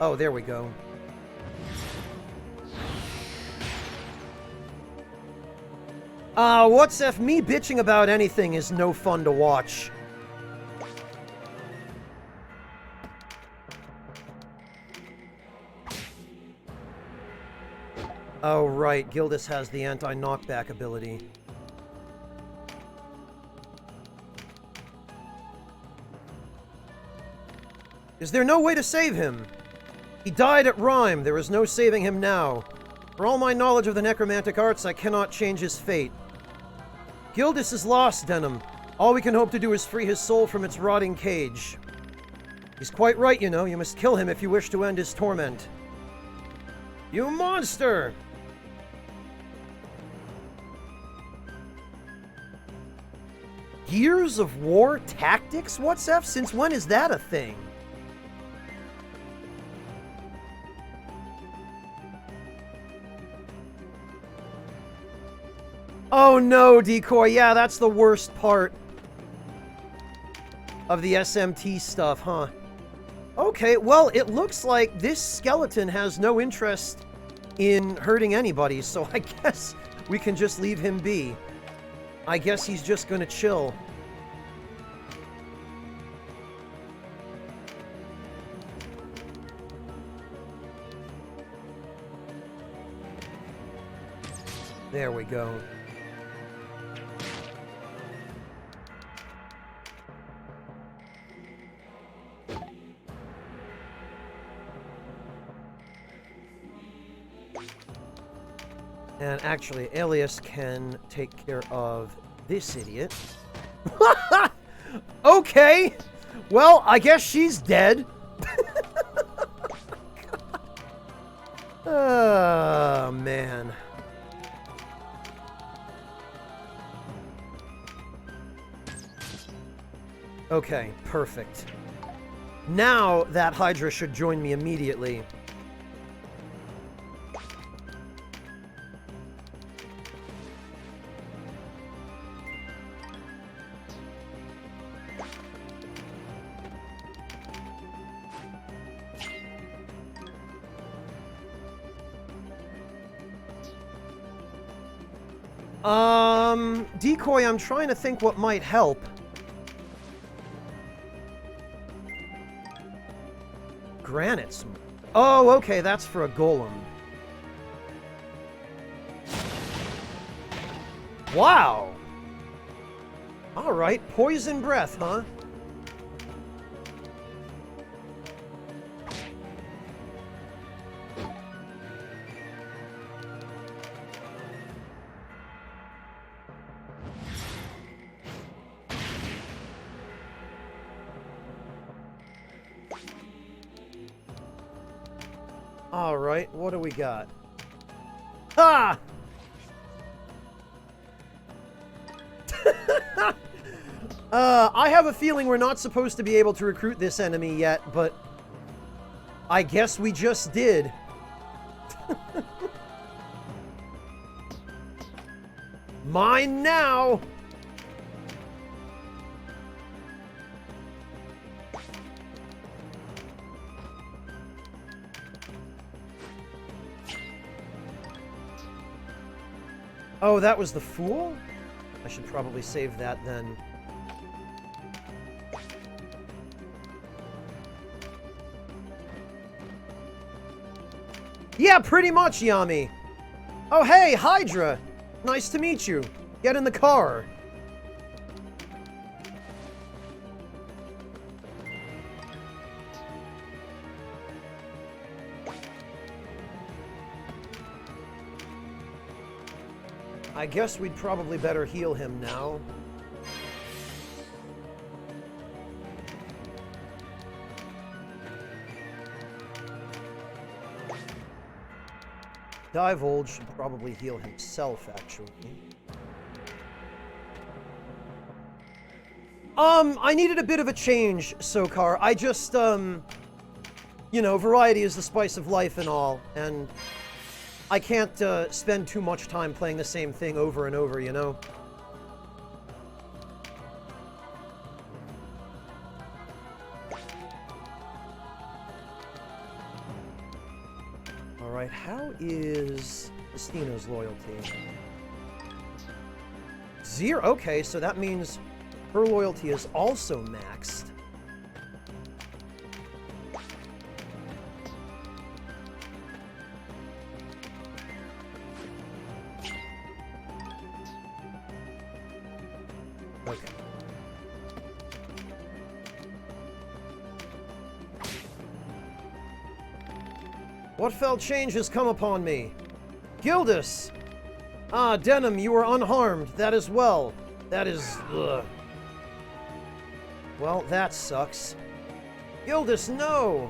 Oh, there we go. What's if me bitching about anything is no fun to watch? Oh, right. Gildas has the anti-knockback ability. Is there no way to save him? He died at Rhyme. There is no saving him now. For all my knowledge of the necromantic arts, I cannot change his fate. Gildas is lost, Denim. All we can hope to do is free his soul from its rotting cage. He's quite right, you know. You must kill him if you wish to end his torment. You monster! Gears of War Tactics? What's F? Since when is that a thing? Oh no, Decoy. Yeah, that's the worst part of the SMT stuff, huh? Okay, well, it looks like this skeleton has no interest in hurting anybody, so I guess we can just leave him be. I guess he's just gonna chill. There we go. And actually, Alias can take care of this idiot. Okay! Well, I guess she's dead. Oh, man. Okay, perfect. Now that Hydra should join me immediately. Decoy, I'm trying to think what might help. Granite. Oh, okay, that's for a golem. Wow! Alright, poison breath, huh? Alright, what do we got? Ha! I have a feeling we're not supposed to be able to recruit this enemy yet, but I guess we just did. Mine now! Oh, that was the Fool? I should probably save that then. Yeah, pretty much, Yami. Oh, hey, Hydra. Nice to meet you. Get in the car. I guess we'd probably better heal him now. Divold should probably heal himself, actually. I needed a bit of a change, Sokar. I just, you know, variety is the spice of life and all, and I can't spend too much time playing the same thing over and over, you know? Alright, how is Estina's loyalty? 0. Okay, so that means her loyalty is also maxed. Okay. What fell change has come upon me? Gildas! Ah, Denim, you are unharmed. That is well. That is... ugh. Well, that sucks. Gildas, no!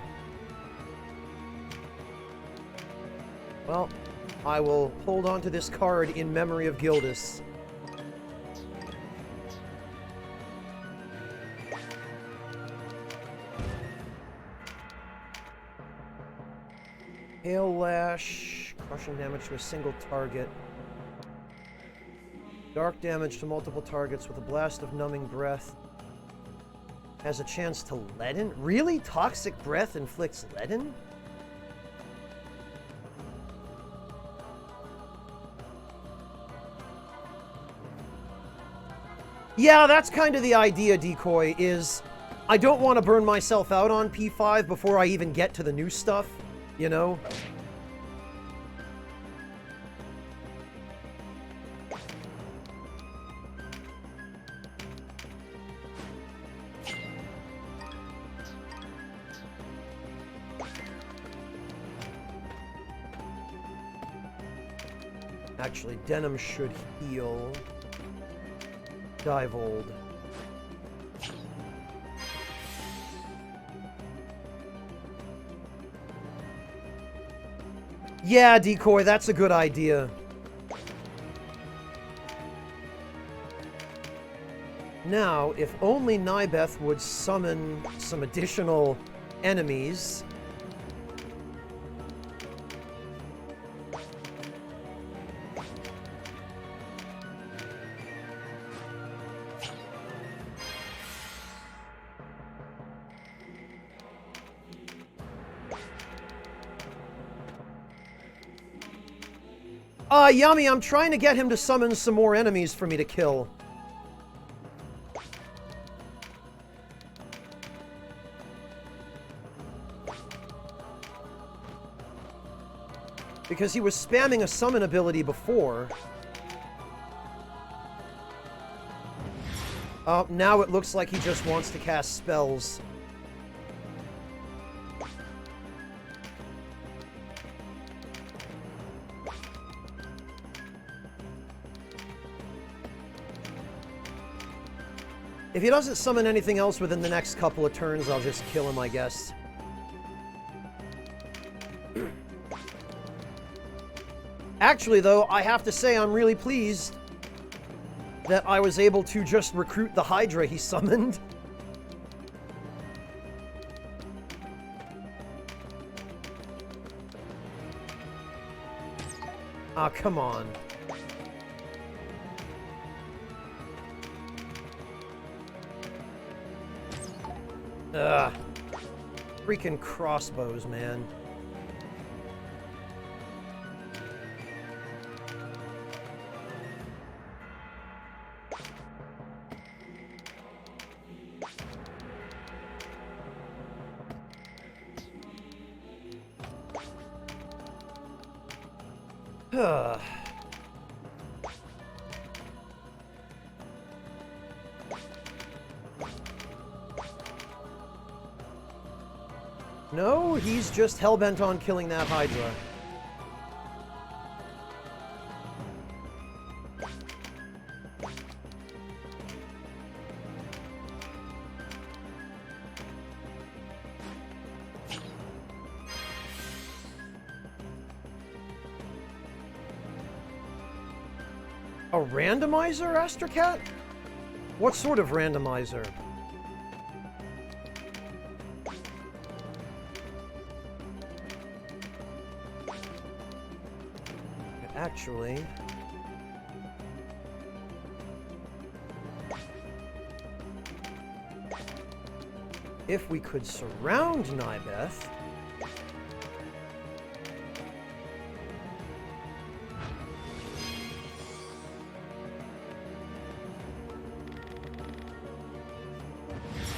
Well, I will hold on to this card in memory of Gildas. Hail Lash, crushing damage to a single target. Dark damage to multiple targets with a blast of numbing breath. Has a chance to leaden? Really? Toxic breath inflicts leaden? Yeah, that's kind of the idea, Decoy, is I don't want to burn myself out on P5 before I even get to the new stuff, you know? Actually, Denim should heal. Divold. Yeah, Decoy, that's a good idea. Now, if only Nybeth would summon some additional enemies... Yami, I'm trying to get him to summon some more enemies for me to kill. Because he was spamming a summon ability before. Now it looks like he just wants to cast spells. If he doesn't summon anything else within the next couple of turns, I'll just kill him, I guess. Actually, though, I have to say I'm really pleased that I was able to just recruit the Hydra he summoned. Ah, come on. Ugh. Freaking crossbows, man. Ugh. No, he's just hellbent on killing that Hydra. A randomizer, Astrocat? What sort of randomizer? Actually... if we could surround Nybeth...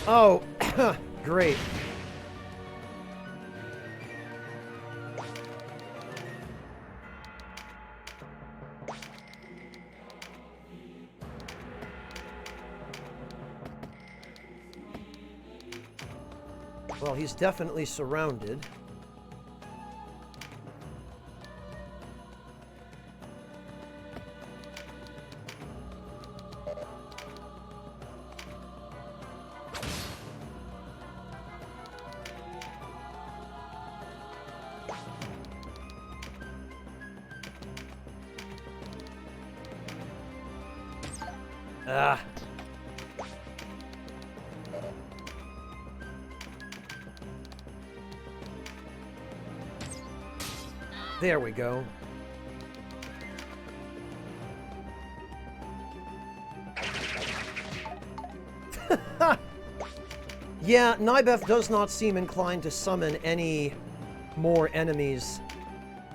Oh, great. Well, he's definitely surrounded. Ah. There we go. Yeah, Nybeth does not seem inclined to summon any more enemies,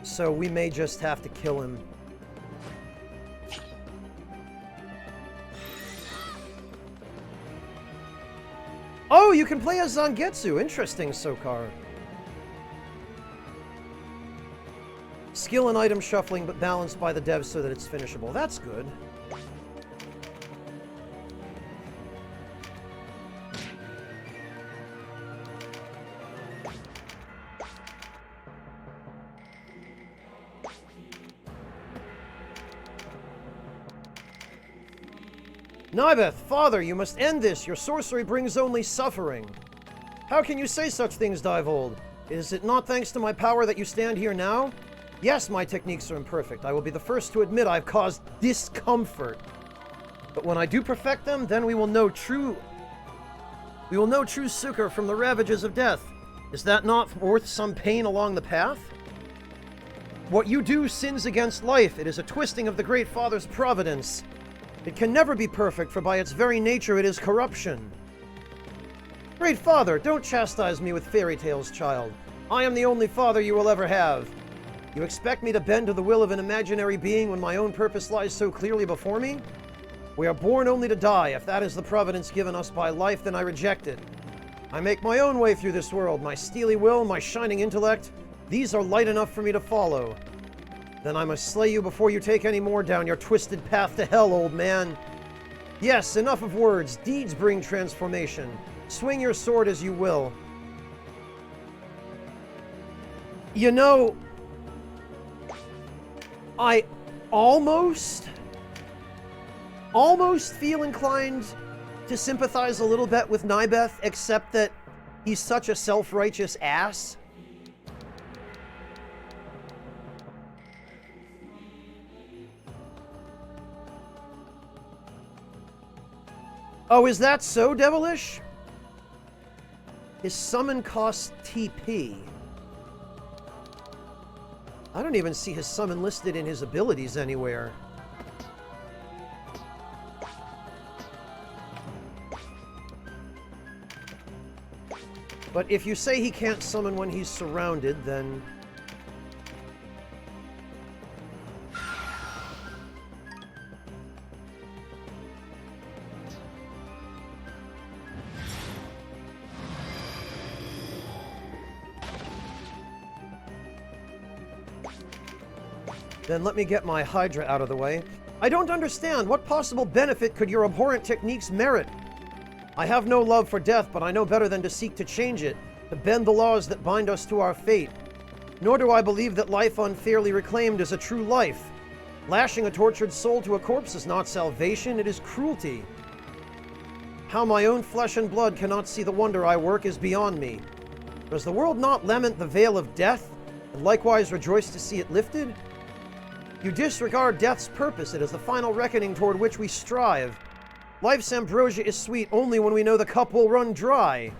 so we may just have to kill him. Oh, you can play as Zangetsu. Interesting, Sokar. Skill and item shuffling, but balanced by the devs so that it's finishable. That's good. Nybeth, father, you must end this. Your sorcery brings only suffering. How can you say such things, Divold? Is it not thanks to my power that you stand here now? Yes, my techniques are imperfect. I will be the first to admit I've caused discomfort. But when I do perfect them, then we will know true succor from the ravages of death. Is that not worth some pain along the path? What you do sins against life. It is a twisting of the Great Father's providence. It can never be perfect, for by its very nature it is corruption. Great Father, don't chastise me with fairy tales, child. I am the only father you will ever have. You expect me to bend to the will of an imaginary being when my own purpose lies so clearly before me? We are born only to die. If that is the providence given us by life, then I reject it. I make my own way through this world. My steely will, my shining intellect, these are light enough for me to follow. Then I must slay you before you take any more down your twisted path to hell, old man. Yes, enough of words. Deeds bring transformation. Swing your sword as you will. You know, I almost feel inclined to sympathize a little bit with Nybeth, except that he's such a self-righteous ass. Oh, is that so, Devilish? His summon costs TP. I don't even see his summon listed in his abilities anywhere. But if you say he can't summon when he's surrounded, then... Then let me get my Hydra out of the way. I don't understand. What possible benefit could your abhorrent techniques merit? I have no love for death, but I know better than to seek to change it, to bend the laws that bind us to our fate. Nor do I believe that life unfairly reclaimed is a true life. Lashing a tortured soul to a corpse is not salvation, it is cruelty. How my own flesh and blood cannot see the wonder I work is beyond me. Does the world not lament the veil of death, and likewise rejoice to see it lifted? You disregard death's purpose. It is the final reckoning toward which we strive. Life's ambrosia is sweet only when we know the cup will run dry.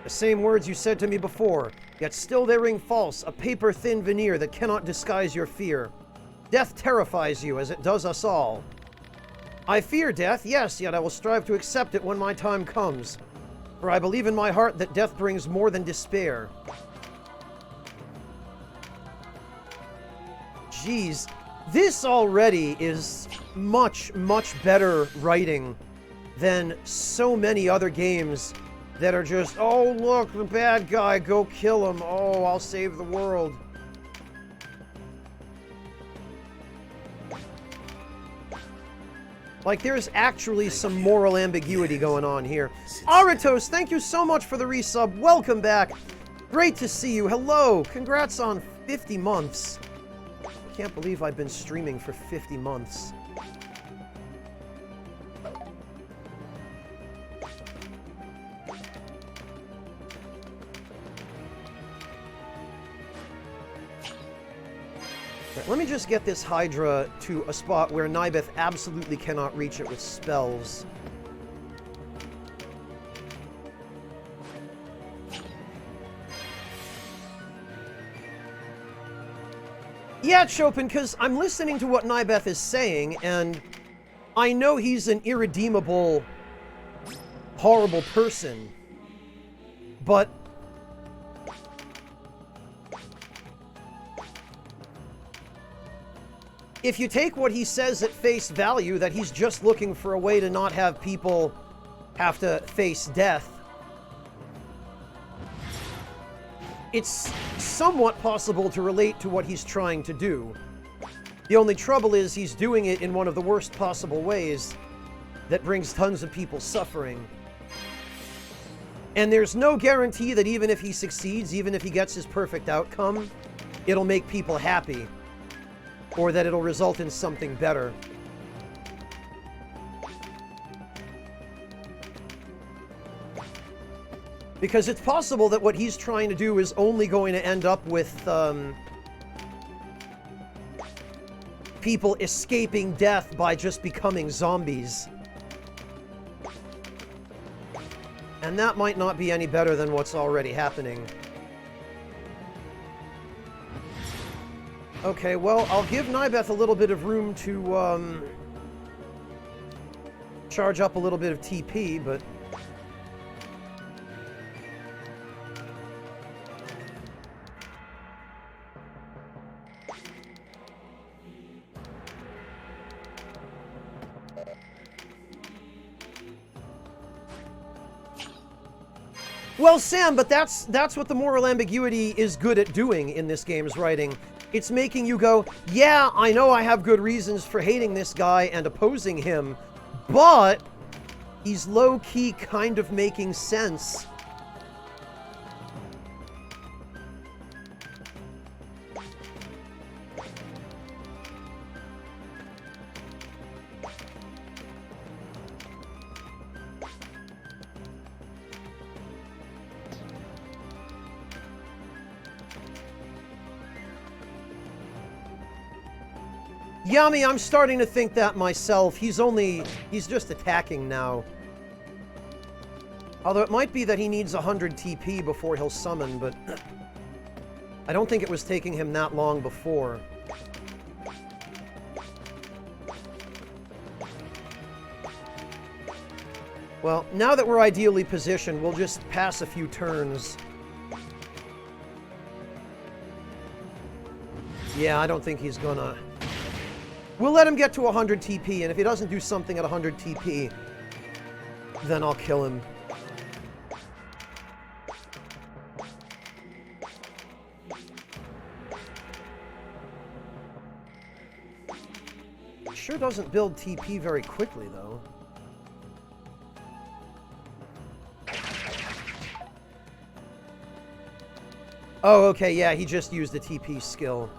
The same words you said to me before, yet still they ring false, a paper-thin veneer that cannot disguise your fear. Death terrifies you, as it does us all. I fear death, yes, yet I will strive to accept it when my time comes. For I believe in my heart that death brings more than despair. Jeez, this already is much, much better writing than so many other games that are just, oh, look, the bad guy, go kill him. Oh, I'll save the world. Like, there's actually some moral ambiguity going on here. Aratos, thank you so much for the resub. Welcome back. Great to see you. Hello. Congrats on 50 months. I can't believe I've been streaming for 50 months. Let me just get this Hydra to a spot where Nibeth absolutely cannot reach it with spells. Yeah, Chopin, because I'm listening to what Nibeth is saying, and I know he's an irredeemable, horrible person, but if you take what he says at face value, that he's just looking for a way to not have people have to face death, it's somewhat possible to relate to what he's trying to do. The only trouble is he's doing it in one of the worst possible ways that brings tons of people suffering. And there's no guarantee that even if he succeeds, even if he gets his perfect outcome, it'll make people happy, or that it'll result in something better. Because it's possible that what he's trying to do is only going to end up with people escaping death by just becoming zombies. And that might not be any better than what's already happening. Okay, well, I'll give Nibeth a little bit of room to charge up a little bit of TP, but well, Sam, but that's what the moral ambiguity is good at doing in this game's writing. It's making you go, yeah, I know I have good reasons for hating this guy and opposing him, but he's low-key kind of making sense. Yami, I'm starting to think that myself. He's just attacking now. Although it might be that he needs 100 TP before he'll summon, but I don't think it was taking him that long before. Well, now that we're ideally positioned, we'll just pass a few turns. Yeah, I don't think he's gonna... We'll let him get to 100 TP, and if he doesn't do something at 100 TP, then I'll kill him. Sure doesn't build TP very quickly, though. Oh, okay, yeah, he just used the TP skill.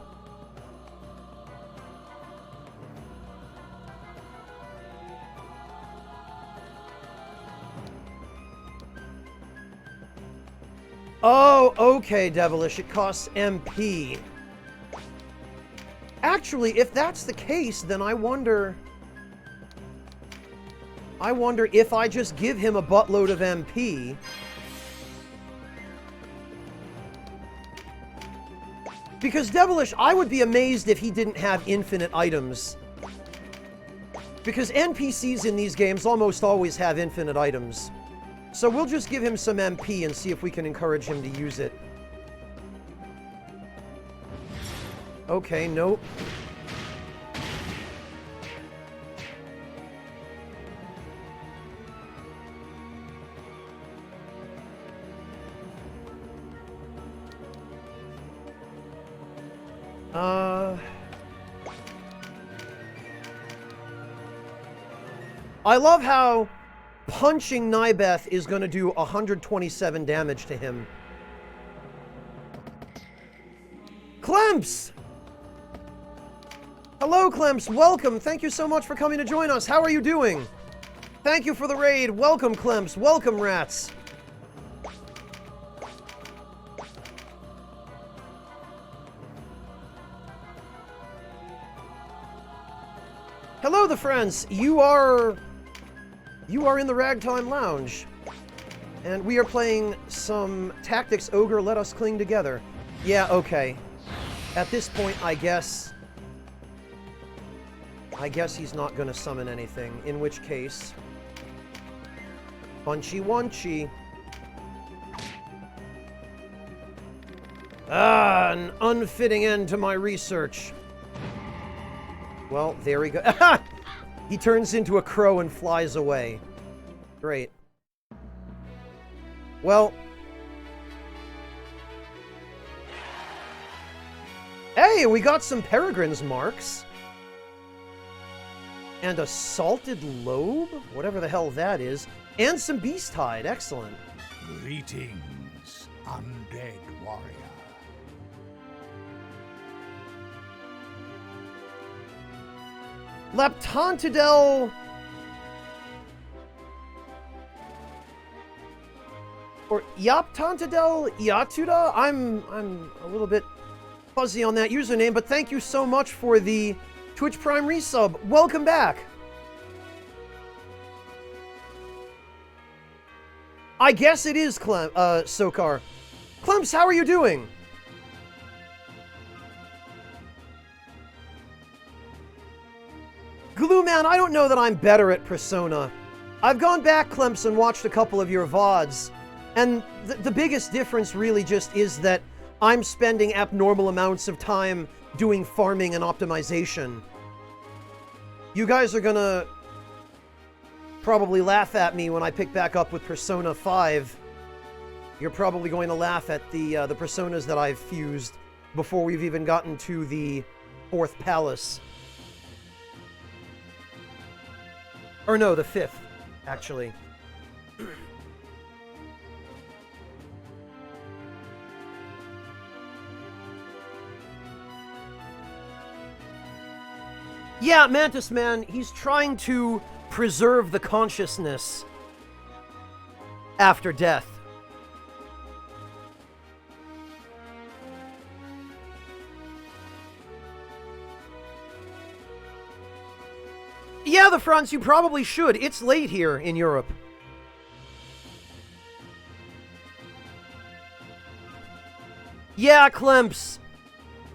Oh, okay, Devilish, it costs MP. Actually, if that's the case, then I wonder if I just give him a buttload of MP. Because Devilish, I would be amazed if he didn't have infinite items. Because NPCs in these games almost always have infinite items. So we'll just give him some MP and see if we can encourage him to use it. Okay, nope. I love how punching Nybeth is going to do 127 damage to him. Clemps! Hello, Clemps. Welcome. Thank you so much for coming to join us. How are you doing? Thank you for the raid. Welcome, Clemps. Welcome, rats. Hello, the friends. You are in the Ragtime Lounge, and we are playing some Tactics Ogre. Let us cling together. Yeah, okay. At this point, I guess he's not going to summon anything, in which case... Punchy Wunchy. Ah, an unfitting end to my research. Well, there we go. He turns into a crow and flies away. Great. Well... Hey, we got some Peregrine's marks. And a salted lobe? Whatever the hell that is. And some beast hide. Excellent. Greetings, undead warrior. Laptontidel... Or Yaptontidel Yatuda? I'm a little bit fuzzy on that username, but thank you so much for the Twitch Prime resub. Welcome back. I guess it is Sokar. Clemps, how are you doing? Glue Man, I don't know that I'm better at Persona. I've gone back, Clemps, and watched a couple of your VODs, and the biggest difference really just is that I'm spending abnormal amounts of time doing farming and optimization. You guys are gonna probably laugh at me when I pick back up with Persona 5. You're probably going to laugh at the personas that I've fused before we've even gotten to the 4th palace. Or no, the 5th, actually. Yeah, Mantis Man, he's trying to preserve the consciousness after death. Yeah, the fronts, you probably should. It's late here in Europe. Yeah, Clemps.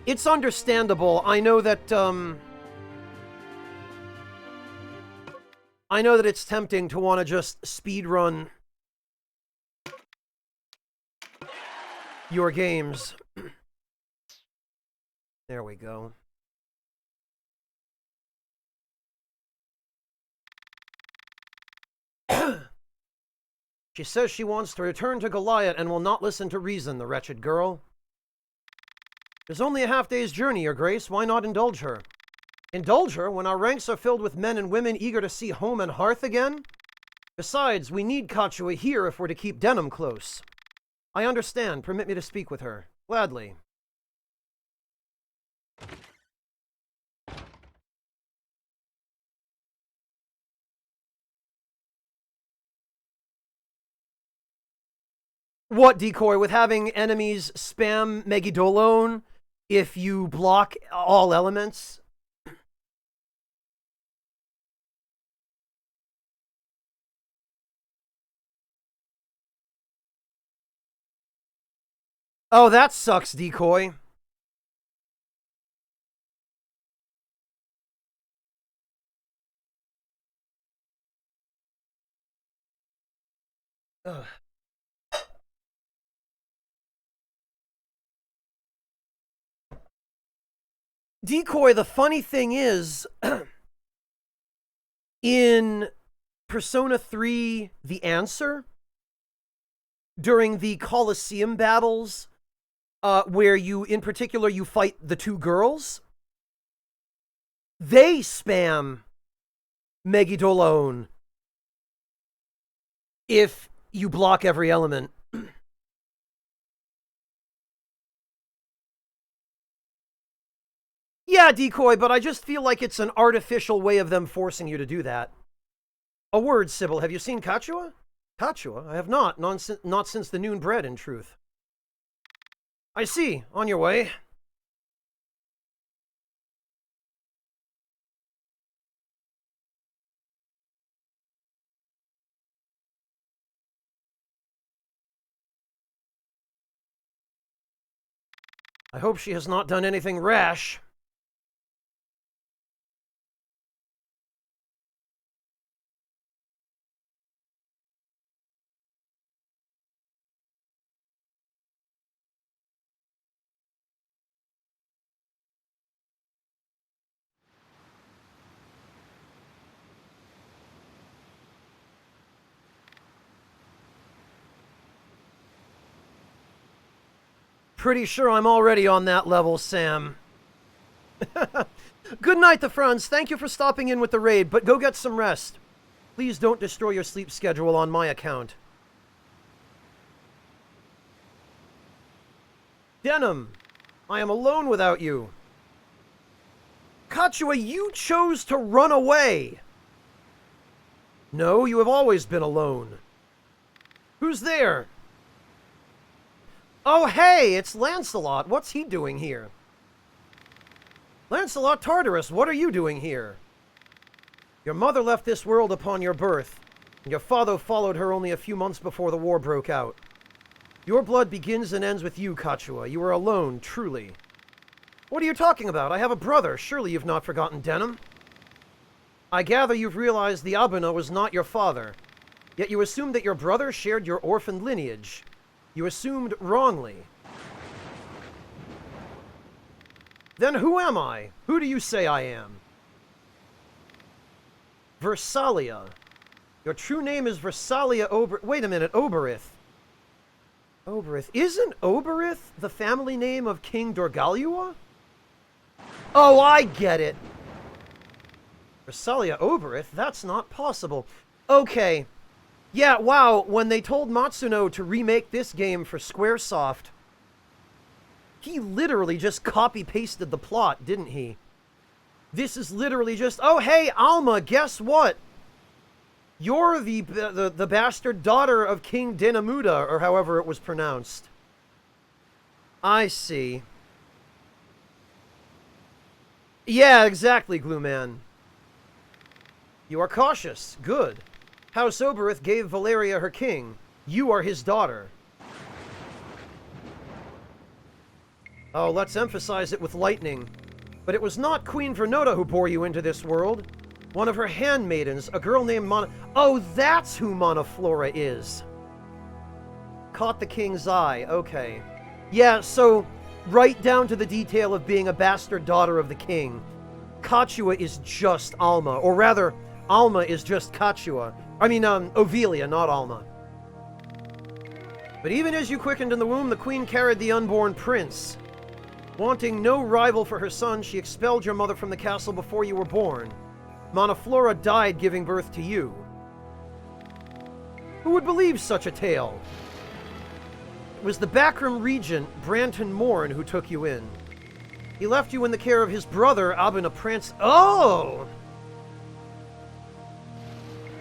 It's understandable. I know that it's tempting to want to just speedrun your games. There we go. She says she wants to return to Goliath and will not listen to reason, the wretched girl. There's only a half-day's journey, Your Grace. Why not indulge her? Indulge her when our ranks are filled with men and women eager to see home and hearth again? Besides, we need Kachua here if we're to keep Denim close. I understand. Permit me to speak with her. Gladly. What, Decoy? With having enemies spam Megidolone if you block all elements? Oh, that sucks, Decoy. Ugh. Decoy, the funny thing is, in Persona 3 The Answer, during the Colosseum battles, where you, in particular, you fight the two girls. They spam Megidolone if you block every element. Yeah, Decoy, but I just feel like it's an artificial way of them forcing you to do that. A word, Sybil. Have you seen Kachua? Kachua? I have not. Not since the noon bread, in truth. I see. On your way. I hope she has not done anything rash. Pretty sure I'm already on that level, Sam. Good night, the Franz. Thank you for stopping in with the raid, but go get some rest. Please don't destroy your sleep schedule on my account. Denim, I am alone without you. Kachua, you chose to run away. No, you have always been alone. Who's there? Oh, hey, it's Lancelot. What's he doing here? Lancelot Tartarus, what are you doing here? Your mother left this world upon your birth, and your father followed her only a few months before the war broke out. Your blood begins and ends with you, Kachua. You are alone, truly. What are you talking about? I have a brother. Surely you've not forgotten Denim. I gather you've realized the Abuna was not your father, yet you assumed that your brother shared your orphan lineage. You assumed wrongly. Then who am I? Who do you say I am? Versalia. Your true name is Versalia Wait a minute, Oberith. Oberith. Isn't Oberith the family name of King Dorgalua? Oh, I get it. Versalia Oberith? That's not possible. Okay. Yeah, wow, when they told Matsuno to remake this game for Squaresoft, he literally just copy-pasted the plot, didn't he? This is literally just, oh, hey, Alma, guess what? You're the bastard daughter of King Denamuda, or however it was pronounced. I see. Yeah, exactly, Glueman. You are cautious. Good. House Oberith gave Valeria her king. You are his daughter. Oh, let's emphasize it with lightning. But it was not Queen Vernota who bore you into this world. One of her handmaidens, a girl named Oh, that's who Monoflora is. Caught the king's eye. Okay. Yeah, so right down to the detail of being a bastard daughter of the king. Kachua is just Alma. Or rather, Alma is just Kachua. I mean, Ovelia, not Alma. But even as you quickened in the womb, the queen carried the unborn prince. Wanting no rival for her son, she expelled your mother from the castle before you were born. Monoflora died giving birth to you. Who would believe such a tale? It was the backroom regent, Branton Morn, who took you in. He left you in the care of his brother, Abuna Prince. Oh!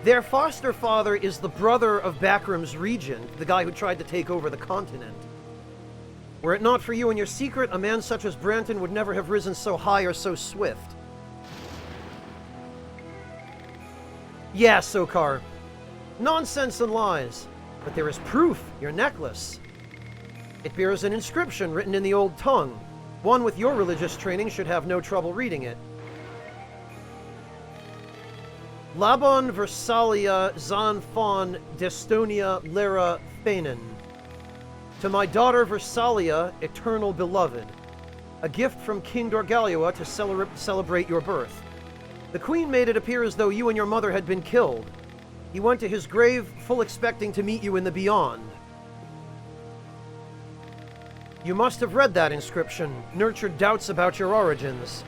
Their foster father is the brother of Backroom's regent, the guy who tried to take over the continent. Were it not for you and your secret, a man such as Branton would never have risen so high or so swift. Yeah, Sokar. Nonsense and lies. But there is proof, your necklace. It bears an inscription written in the old tongue. One with your religious training should have no trouble reading it. Labon Versalia Zanfon Destonia Lera Phanon. To my daughter Versalia, eternal beloved. A gift from King Dorgalua to celebrate your birth. The queen made it appear as though you and your mother had been killed. He went to his grave, full expecting to meet you in the beyond. You must have read that inscription, nurtured doubts about your origins.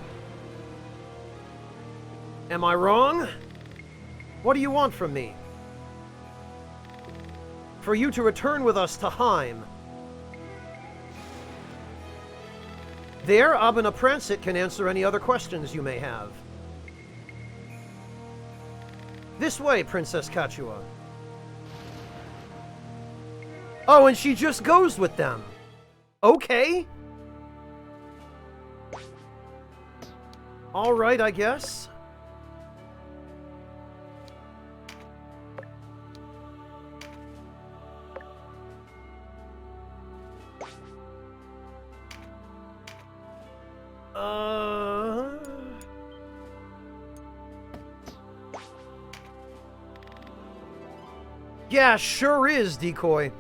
Am I wrong? What do you want from me? For you to return with us to Heim. There, Abana Prancet can answer any other questions you may have. This way, Princess Kachua. Oh, and she just goes with them. Okay. All right, I guess. Yeah, sure is, Decoy.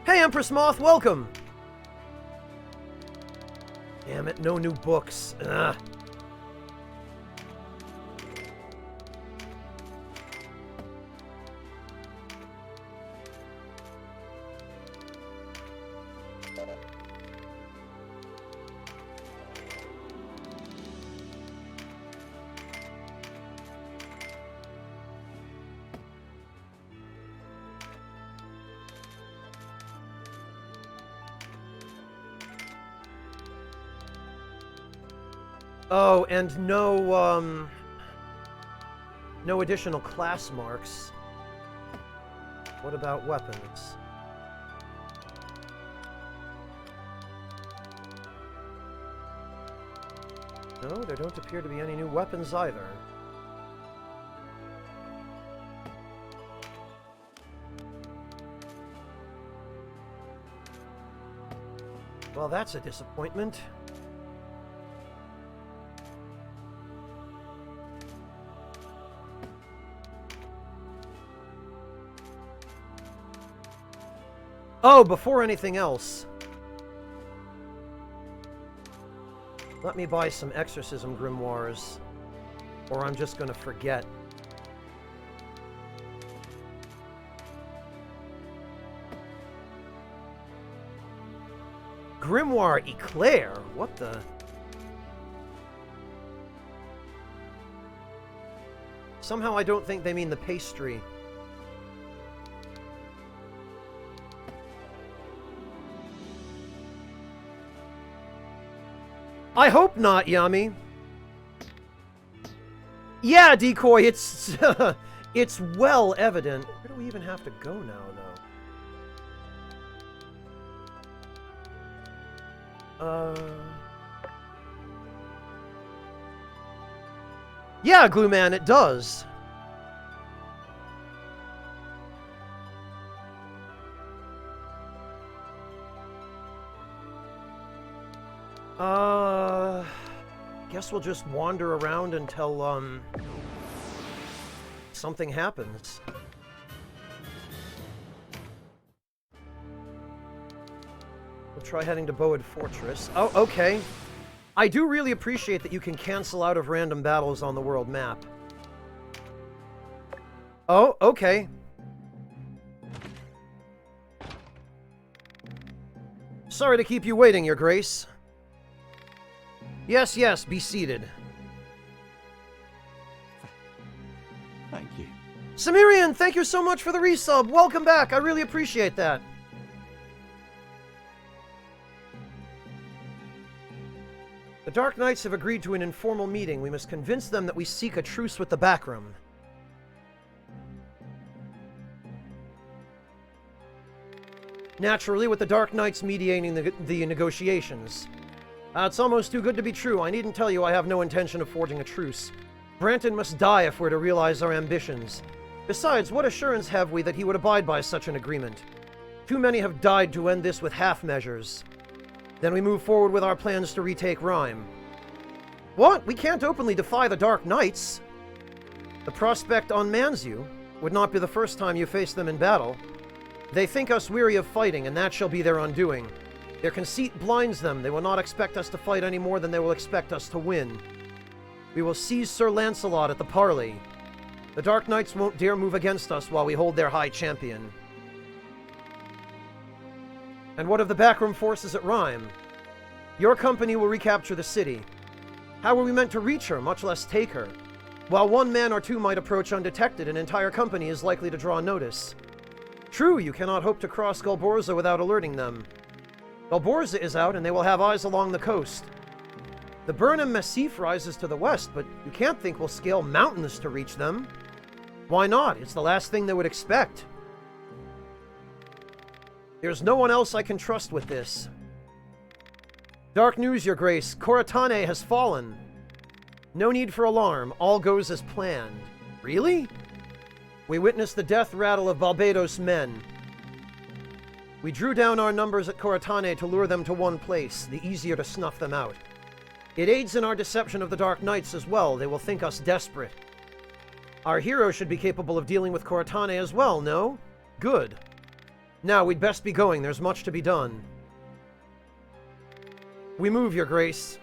Hey, Empress Moth, welcome! Damn it, no new books. Ugh. Oh, and no additional class marks. What about weapons? No, there don't appear to be any new weapons either. Well, that's a disappointment. Oh, before anything else, let me buy some exorcism grimoires, or I'm just gonna forget. Grimoire Eclair? What the? Somehow I don't think they mean the pastry. I hope not, Yami. Yeah, Decoy, it's it's well evident. Where do we even have to go now, though? Yeah, Glueman, it does. Guess we'll just wander around until, something happens. We'll try heading to Boad Fortress. Oh, okay. I do really appreciate that you can cancel out of random battles on the world map. Oh, okay. Sorry to keep you waiting, Your Grace. Yes, yes, be seated. Thank you. Samirian, thank you so much for the resub. Welcome back. I really appreciate that. The Dark Knights have agreed to an informal meeting. We must convince them that we seek a truce with the Backroom. Naturally, with the Dark Knights mediating the negotiations. It's almost too good to be true. I needn't tell you I have no intention of forging a truce. Branton must die if we're to realize our ambitions. Besides, what assurance have we that he would abide by such an agreement? Too many have died to end this with half measures. Then we move forward with our plans to retake Rhyme. What? We can't openly defy the Dark Knights. The prospect unmans you. Would not be the first time you face them in battle. They think us weary of fighting, and that shall be their undoing. Their conceit blinds them. They will not expect us to fight any more than they will expect us to win. We will seize Sir Lancelot at the parley. The Dark Knights won't dare move against us while we hold their high champion. And what of the backroom forces at Rhyme? Your company will recapture the city. How are we meant to reach her, much less take her? While one man or two might approach undetected, an entire company is likely to draw notice. True, you cannot hope to cross Gulborza without alerting them. Gulborza is out, and they will have eyes along the coast. The Burnham Massif rises to the west, but you can't think we'll scale mountains to reach them. Why not? It's the last thing they would expect. There's no one else I can trust with this. Dark news, Your Grace. Koratane has fallen. No need for alarm. All goes as planned. Really? We witnessed the death rattle of Balbados' men. We drew down our numbers at Koratane to lure them to one place, the easier to snuff them out. It aids in our deception of the Dark Knights as well. They will think us desperate. Our hero should be capable of dealing with Koratane as well, no? Good. Now, we'd best be going. There's much to be done. We move, Your Grace.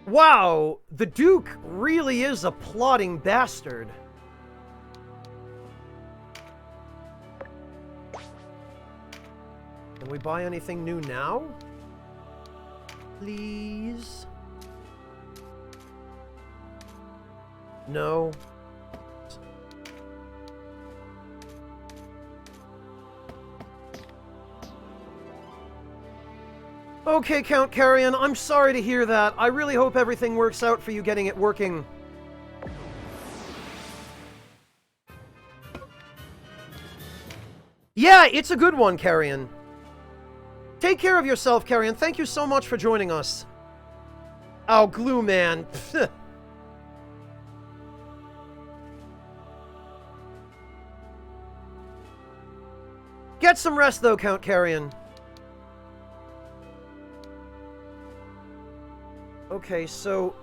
Wow! The Duke really is a plotting bastard. Can we buy anything new now? Please? No. Okay, Count Carrion, I'm sorry to hear that. I really hope everything works out for you getting it working. Yeah, it's a good one, Carrion. Take care of yourself, Carrion. Thank you so much for joining us. Oh, Glue Man. Get some rest, though, Count Carrion. Okay, so...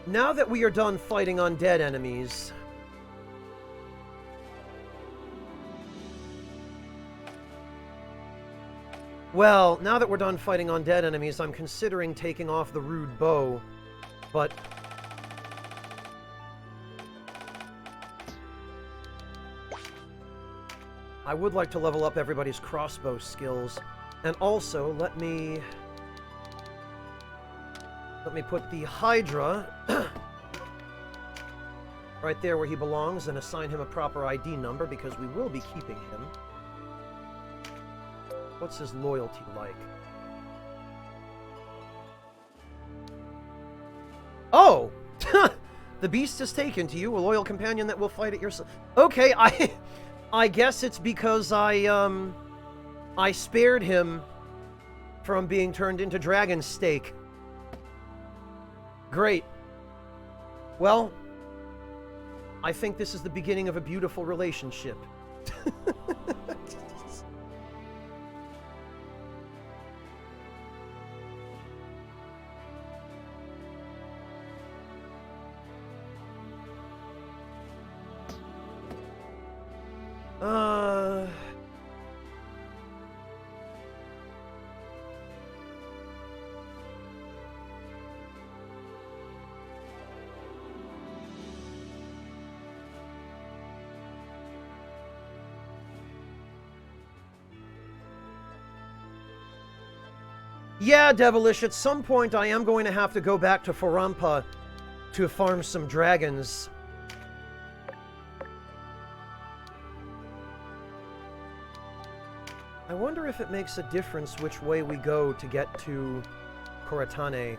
now that we are done fighting undead enemies... Well, now that we're done fighting undead enemies, I'm considering taking off the rude bow, but... I would like to level up everybody's crossbow skills, and also, let me put the Hydra right there where he belongs and assign him a proper ID number, because we will be keeping him. What's his loyalty like? Oh! The beast has taken to you, a loyal companion that will fight at your side. Okay, I guess it's because I spared him from being turned into dragon steak. Great. Well, I think this is the beginning of a beautiful relationship. Yeah, Devilish, at some point I am going to have to go back to Forampa to farm some dragons. I wonder if it makes a difference which way we go to get to Koratane.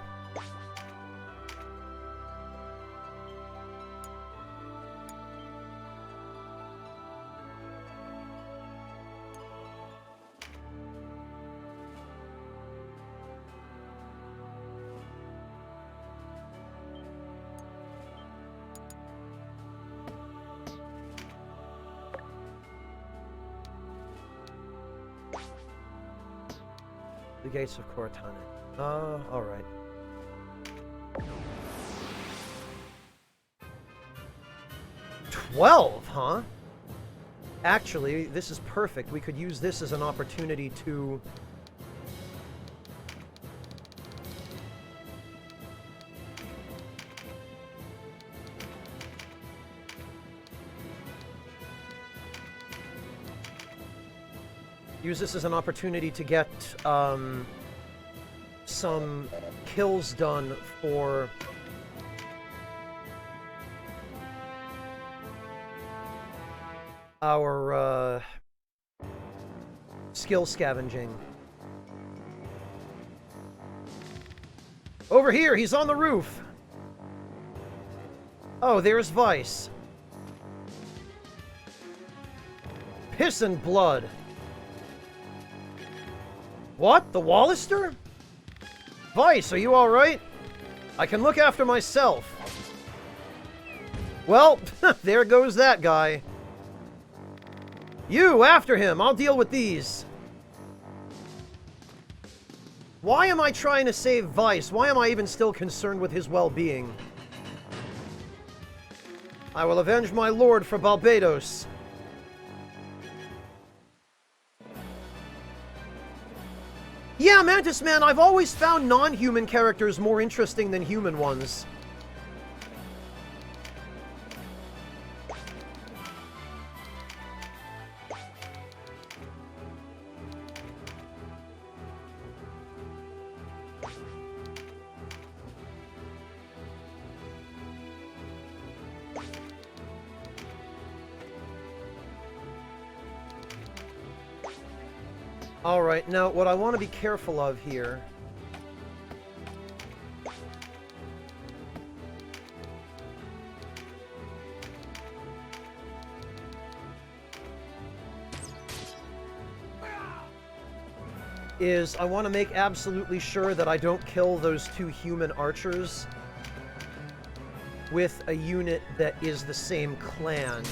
The gates of Koratane. Alright. 12, huh? Actually, this is perfect. We could use this as an opportunity to... use this as an opportunity to get, some kills done for... our, skill scavenging. Over here! He's on the roof! Oh, there's Vice. Piss and blood. What? The Wallister? Vice, are you alright? I can look after myself. Well, there goes that guy. You, after him! I'll deal with these. Why am I trying to save Vice? Why am I even still concerned with his well-being? I will avenge my lord for Barbados. Yeah, Mantis Man, I've always found non-human characters more interesting than human ones. Alright, now what I want to be careful of here is I want to make absolutely sure that I don't kill those two human archers with a unit that is the same clan.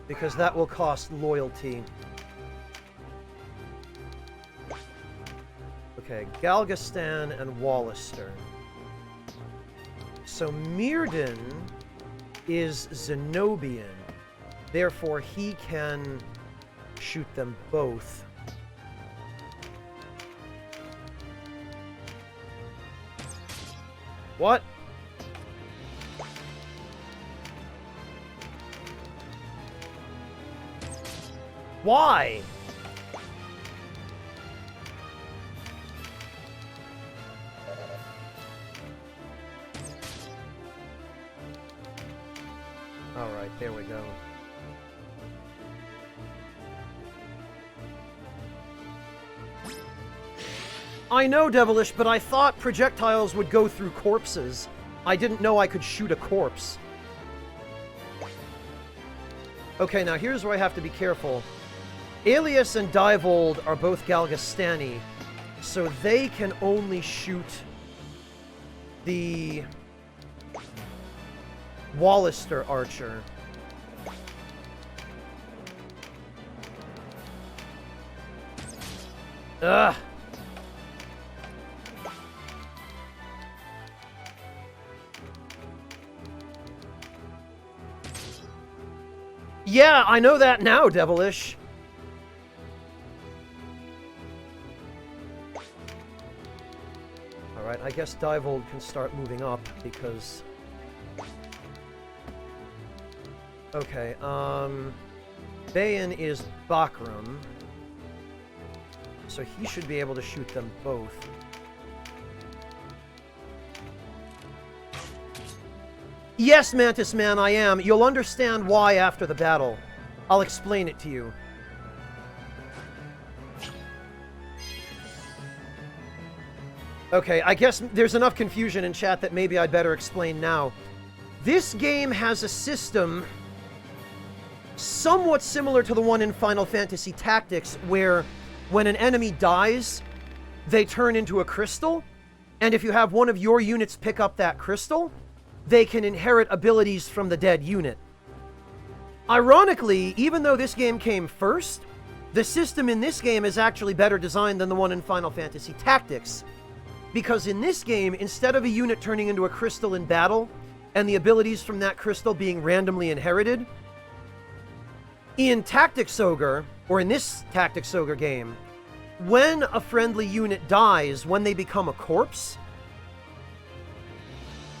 Because that will cost loyalty. Okay, Galgastan and Wallister. So Mirden is Zenobian. Therefore, he can shoot them both. What? Why? All right, there we go. I know, Devilish, but I thought projectiles would go through corpses. I didn't know I could shoot a corpse. Okay, now here's where I have to be careful. Alias and Divold are both Galgastani, so they can only shoot the Wallister archer. Ugh! Yeah, I know that now, Devilish. Alright, I guess Divold can start moving up, because... Okay, Bayan is Bakram. So he should be able to shoot them both. Yes, Mantis Man, I am. You'll understand why after the battle. I'll explain it to you. Okay, I guess there's enough confusion in chat that maybe I'd better explain now. This game has a system somewhat similar to the one in Final Fantasy Tactics, where when an enemy dies, they turn into a crystal. And if you have one of your units pick up that crystal, they can inherit abilities from the dead unit. Ironically, even though this game came first, the system in this game is actually better designed than the one in Final Fantasy Tactics. Because in this game, instead of a unit turning into a crystal in battle, and the abilities from that crystal being randomly inherited, in Tactics Ogre, or in this Tactics Ogre game, when a friendly unit dies, when they become a corpse,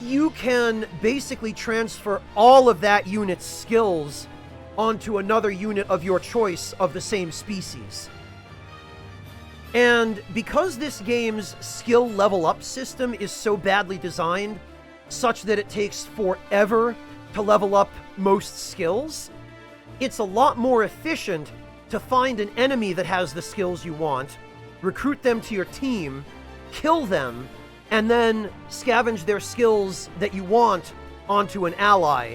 you can basically transfer all of that unit's skills onto another unit of your choice of the same species. And because this game's skill level up system is so badly designed, such that it takes forever to level up most skills, it's a lot more efficient to find an enemy that has the skills you want, recruit them to your team, kill them, and then scavenge their skills that you want onto an ally.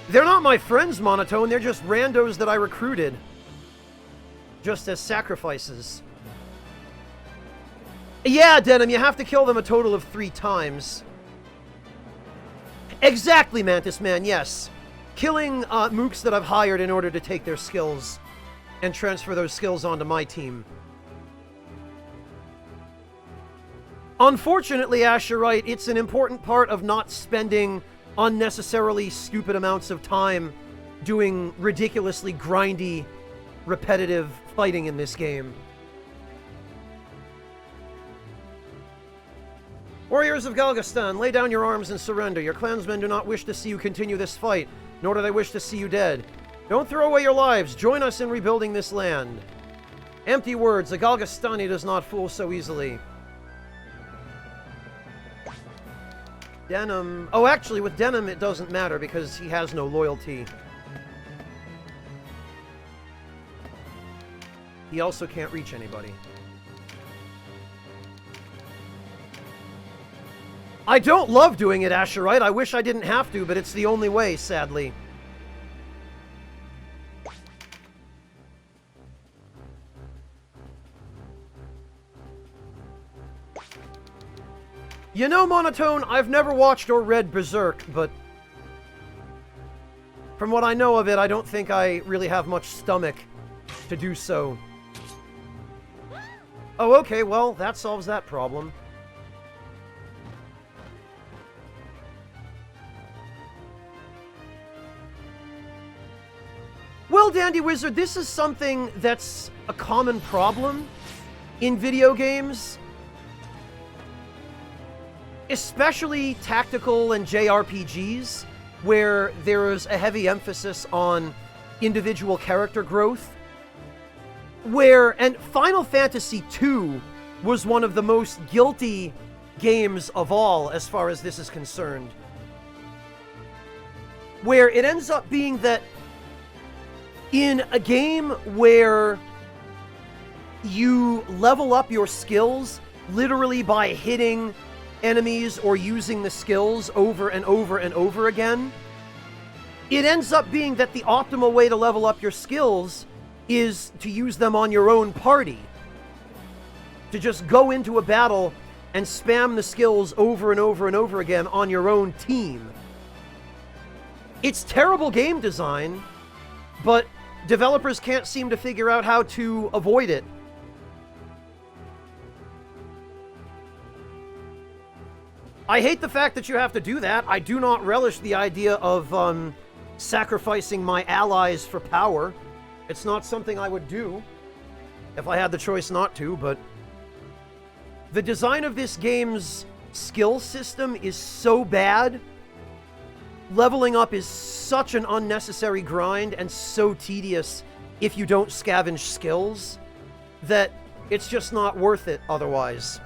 They're not my friends, Monotone, they're just randos that I recruited. Just as sacrifices. Yeah, Denim, you have to kill them a total of 3 times. Exactly, Mantis Man, yes. Killing mooks that I've hired in order to take their skills and transfer those skills onto my team. Unfortunately, Ash, you're right, it's an important part of not spending unnecessarily stupid amounts of time doing ridiculously grindy, repetitive fighting in this game. Warriors of Galgastan, lay down your arms and surrender. Your clansmen do not wish to see you continue this fight, nor do they wish to see you dead. Don't throw away your lives. Join us in rebuilding this land. Empty words. A Galgastani does not fool so easily. Denim... Oh, actually, with Denim, it doesn't matter because he has no loyalty. He also can't reach anybody. I don't love doing it, Asherite. I wish I didn't have to, but it's the only way, sadly. You know, Monotone, I've never watched or read Berserk, but from what I know of it, I don't think I really have much stomach to do so. Oh, okay, well, that solves that problem. Well, Dandy Wizard, this is something that's a common problem in video games. Especially tactical and JRPGs, where there is a heavy emphasis on individual character growth. And Final Fantasy II was one of the most guilty games of all, as far as this is concerned. Where it ends up being that in a game where you level up your skills literally by hitting enemies or using the skills over and over and over again, it ends up being that the optimal way to level up your skills is to use them on your own party. To just go into a battle and spam the skills over and over and over again on your own team. It's terrible game design, but developers can't seem to figure out how to avoid it. I hate the fact that you have to do that. I do not relish the idea of sacrificing my allies for power. It's not something I would do if I had the choice not to, but the design of this game's skill system is so bad. Leveling up is such an unnecessary grind and so tedious if you don't scavenge skills that it's just not worth it otherwise.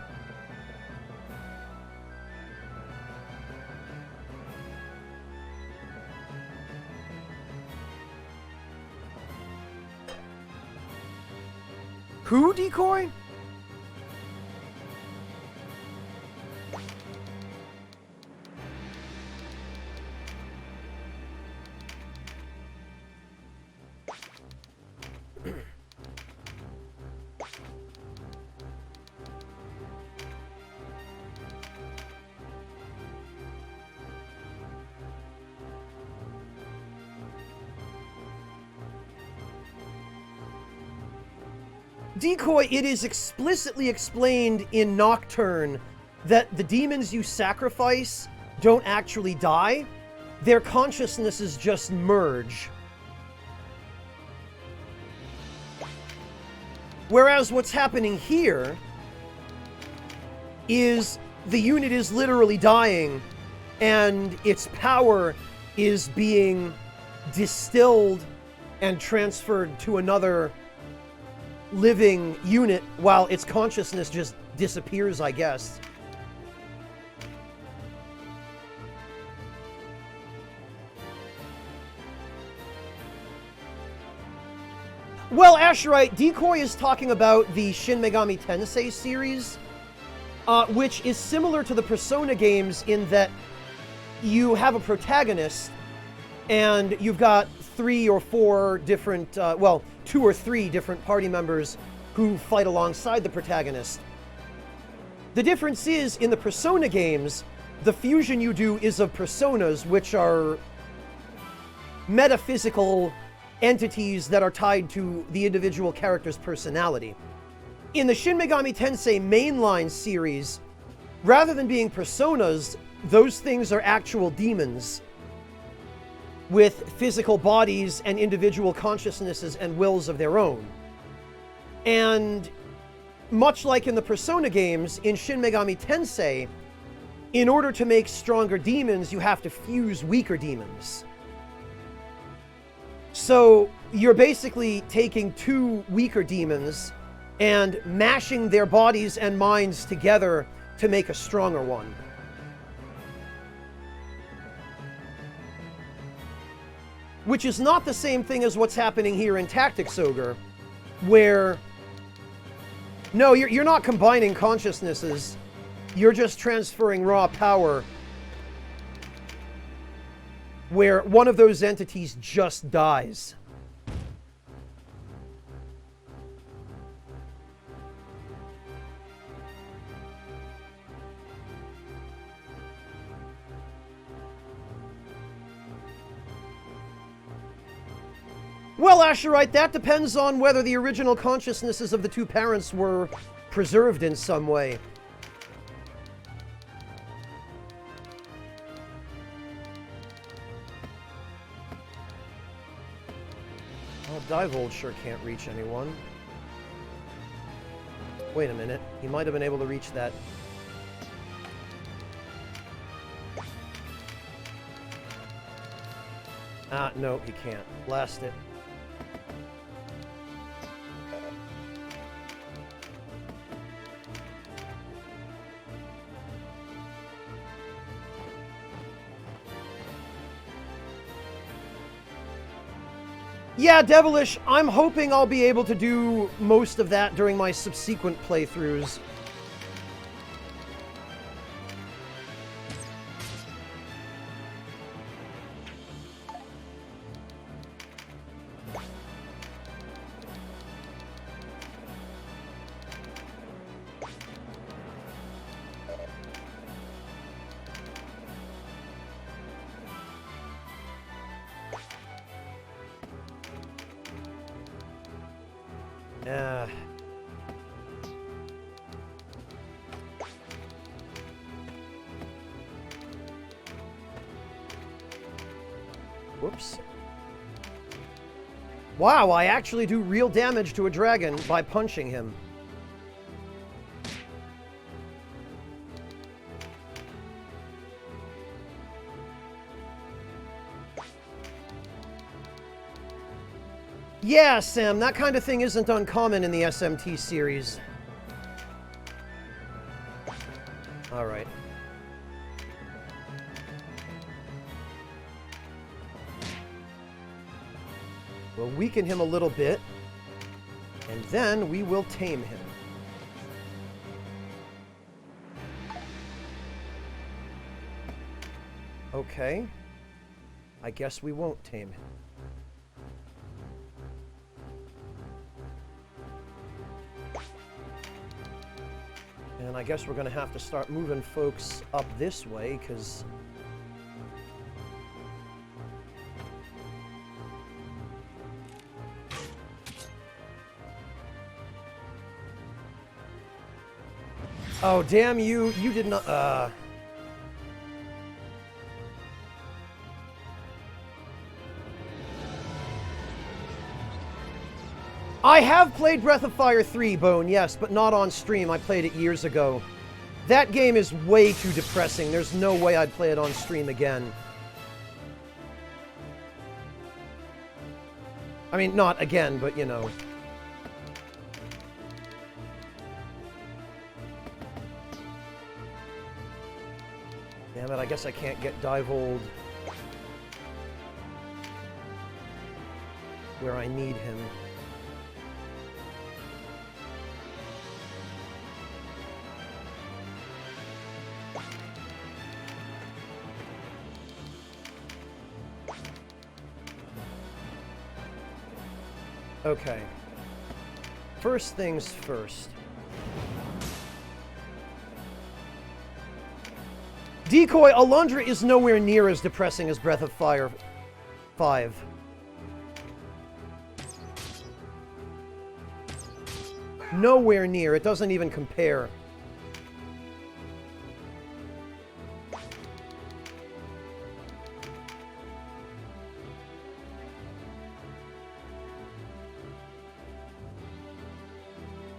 Who, Decoy? Decoy, it is explicitly explained in Nocturne that the demons you sacrifice don't actually die. Their consciousnesses just merge. Whereas what's happening here is the unit is literally dying and its power is being distilled and transferred to another living unit while its consciousness just disappears, I guess. Well, Asherite, Decoy is talking about the Shin Megami Tensei series, which is similar to the Persona games in that you have a protagonist and you've got 3 or 4 different, well, 2 or 3 different party members who fight alongside the protagonist. The difference is, in the Persona games, the fusion you do is of personas, which are metaphysical entities that are tied to the individual character's personality. In the Shin Megami Tensei mainline series, rather than being personas, those things are actual demons with physical bodies and individual consciousnesses and wills of their own. And much like in the Persona games, in Shin Megami Tensei, in order to make stronger demons, you have to fuse weaker demons. So you're basically taking 2 weaker demons and mashing their bodies and minds together to make a stronger one. Which is not the same thing as what's happening here in Tactics Ogre, where... No, you're not combining consciousnesses. You're just transferring raw power, where one of those entities just dies. Well, Asherite, that depends on whether the original consciousnesses of the 2 parents were preserved in some way. Well, Divold sure can't reach anyone. Wait a minute. He might have been able to reach that. Ah, no, he can't. Blast it. Yeah, Devilish, I'm hoping I'll be able to do most of that during my subsequent playthroughs. Whoops. Wow, I actually do real damage to a dragon by punching him. Yeah, Sam, that kind of thing isn't uncommon in the SMT series. Alright. We'll weaken him a little bit, and then we will tame him. Okay. I guess we won't tame him. And I guess we're going to have to start moving folks up this way, because... Oh, damn you. You did not... I have played Breath of Fire 3, Bone, yes, but not on stream. I played it years ago. That game is way too depressing. There's no way I'd play it on stream again. I mean, not again, but, you know. Damn it, I guess I can't get Divold where I need him. Okay. First things first. Decoy, Alundra is nowhere near as depressing as Breath of Fire 5. Nowhere near. It doesn't even compare.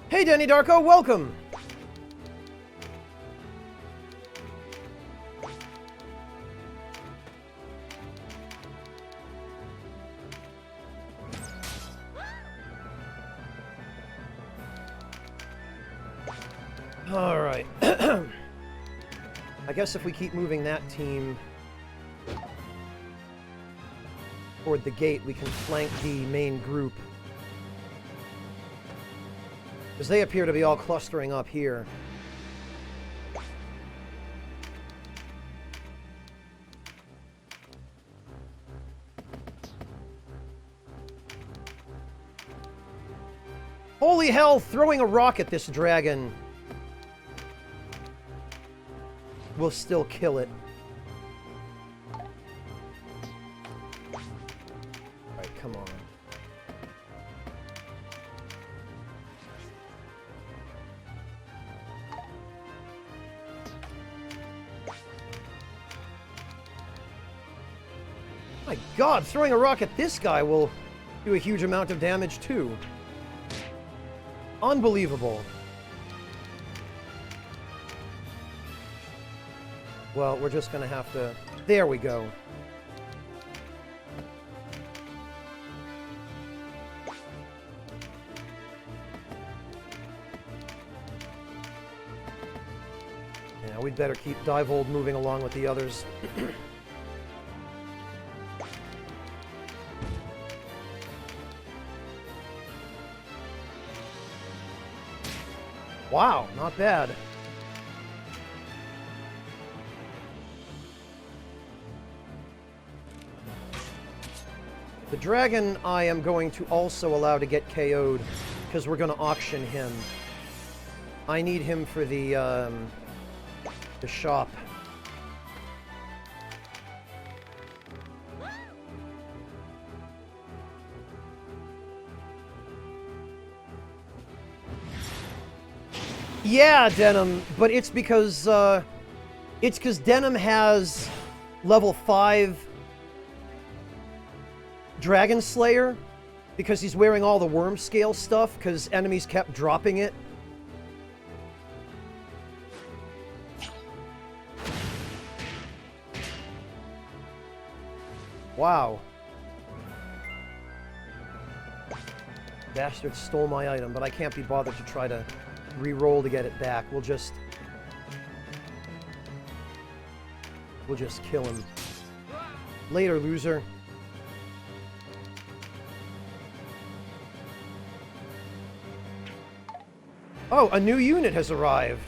Hey, Denny Darko, welcome! Alright. I guess if we keep moving that team toward the gate, we can flank the main group. Because they appear to be all clustering up here. Holy hell, throwing a rock at this dragon will still kill it. Alright, come on. My god, throwing a rock at this guy will do a huge amount of damage too. Unbelievable. Well, we're just gonna have to... There we go. Yeah, we'd better keep Divold moving along with the others. Wow, not bad. The dragon I am going to also allow to get KO'd because we're going to auction him. I need him for the shop. Yeah, Denim, but it's because Denim has level 5 Dragon Slayer because he's wearing all the worm scale stuff because enemies kept dropping it. Wow. Bastard stole my item, but I can't be bothered to try to re-roll to get it back. We'll just kill him. Later, loser. Oh, a new unit has arrived.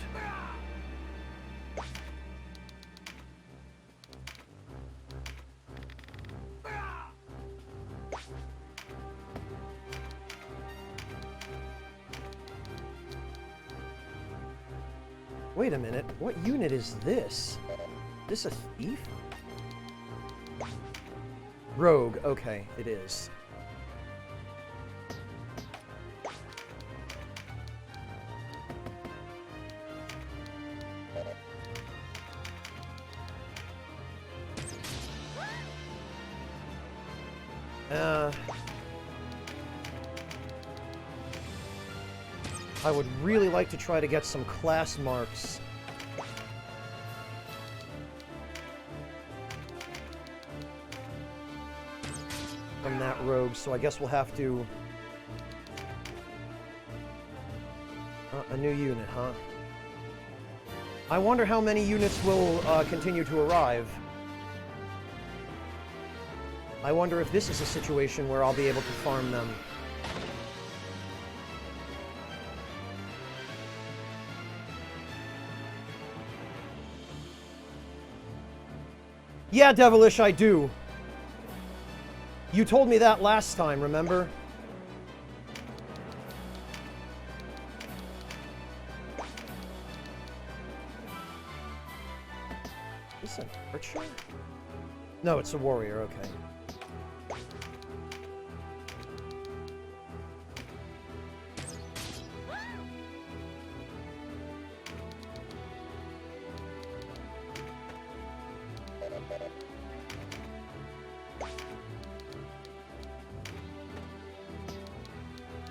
Wait a minute, what unit is this? Is this a thief? Rogue, okay, it is. I would really like to try to get some class marks. From that rogue, so I guess we'll have to... a new unit, huh? I wonder how many units will continue to arrive. I wonder if this is a situation where I'll be able to farm them. Yeah, Devilish, I do. You told me that last time, remember? Is this an archer? No, it's a warrior, okay.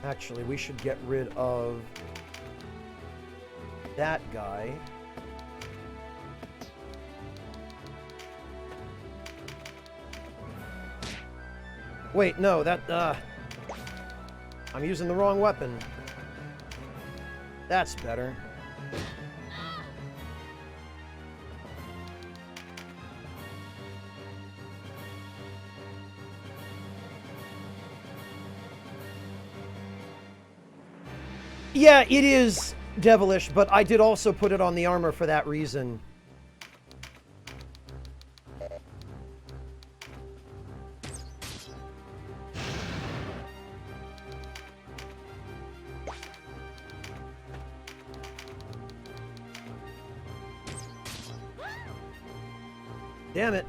Actually, we should get rid of that guy. Wait, no, that, I'm using the wrong weapon. That's better. Yeah, it is devilish, but I did also put it on the armor for that reason. Damn it.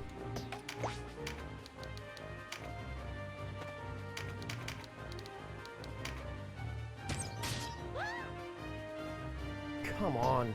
Come on.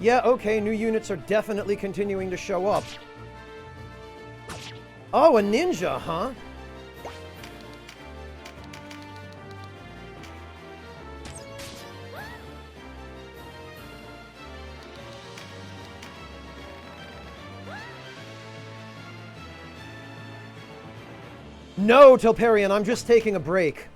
Yeah, okay, new units are definitely continuing to show up. Oh, a ninja, huh? No, Telperion, I'm just taking a break.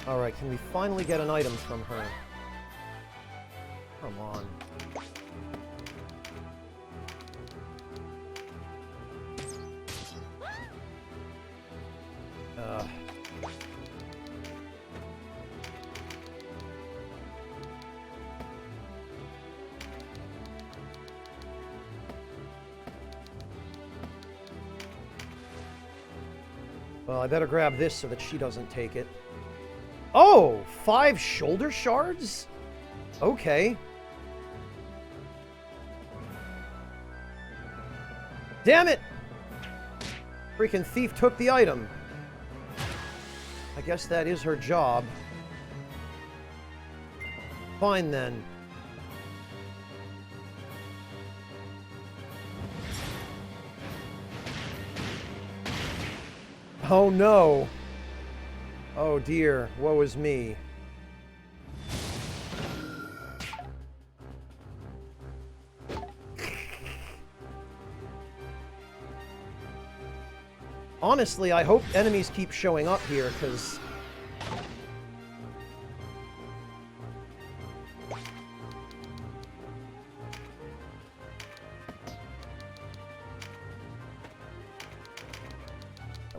Alright, can we finally get an item from her? Come on. Well, I better grab this so that she doesn't take it. Oh! 5 shoulder shards? Okay. Damn it! Freaking thief took the item. I guess that is her job. Fine then. Oh no! Oh dear, woe is me. Honestly, I hope enemies keep showing up here, because...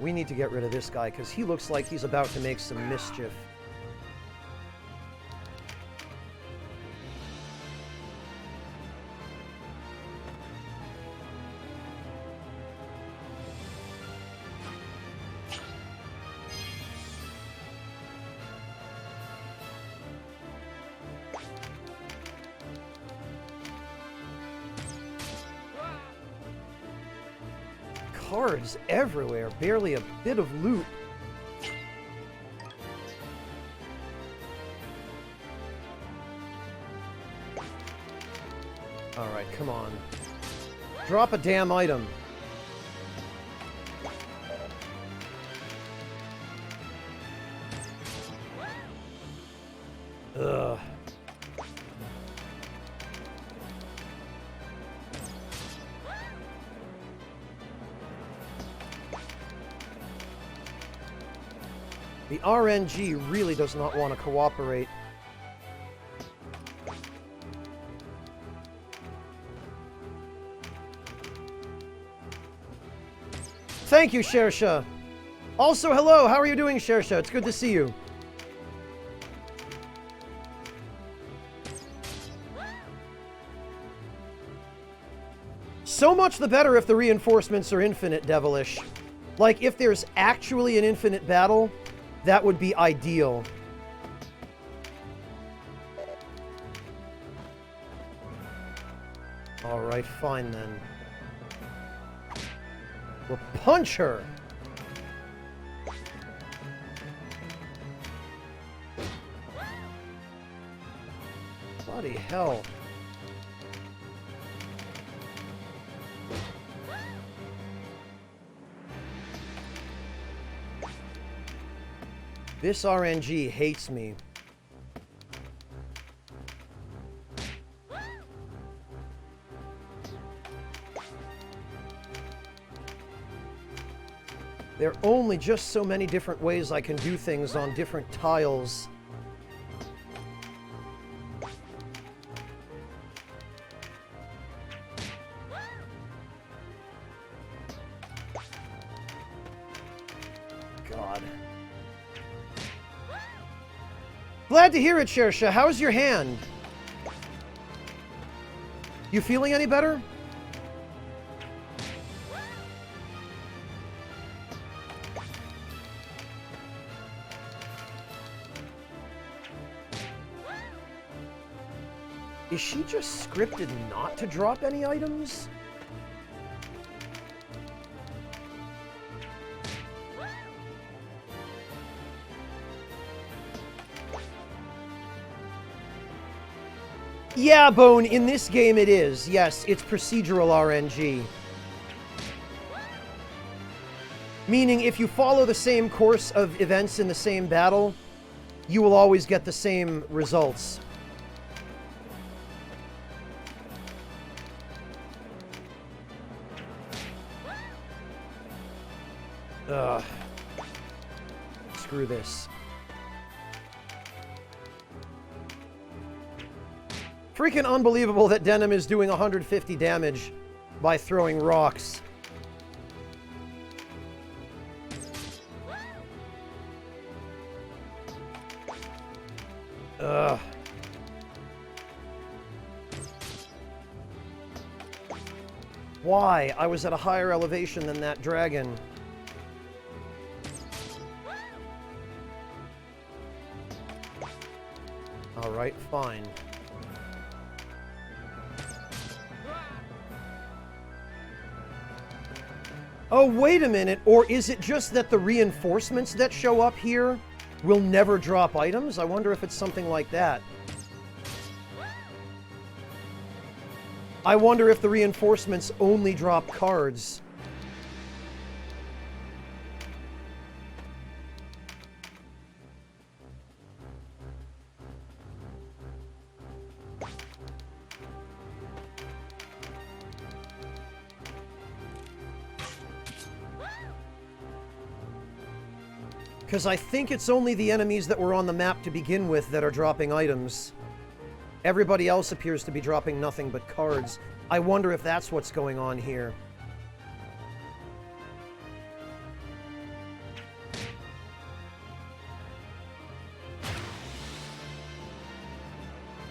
we need to get rid of this guy, because he looks like he's about to make some mischief. cards everywhere, barely a bit of loot. Alright, come on. Drop a damn item. Ugh. The RNG really does not want to cooperate. Thank you, Shersha. Also, hello. How are you doing, Shersha? It's good to see you. So much the better if the reinforcements are infinite, Devilish. Like, if there's actually an infinite battle, that would be ideal. Alright, fine then. We'll punch her! Bloody hell. This RNG hates me. There are only just so many different ways I can do things on different tiles. God. Glad to hear it, Shersha. How's your hand? You feeling any better? Is she just scripted not to drop any items? Yeah, Bone, in this game it is. Yes, it's procedural RNG. Meaning, if you follow the same course of events in the same battle, you will always get the same results. Ugh. Screw this. Freaking unbelievable that Denim is doing 150 damage by throwing rocks. Ugh. Why? I was at a higher elevation than that dragon. Alright, fine. Oh, wait a minute. Or is it just that the reinforcements that show up here will never drop items? I wonder if it's something like that. I wonder if the reinforcements only drop cards. Because I think it's only the enemies that were on the map to begin with that are dropping items. Everybody else appears to be dropping nothing but cards. I wonder if that's what's going on here.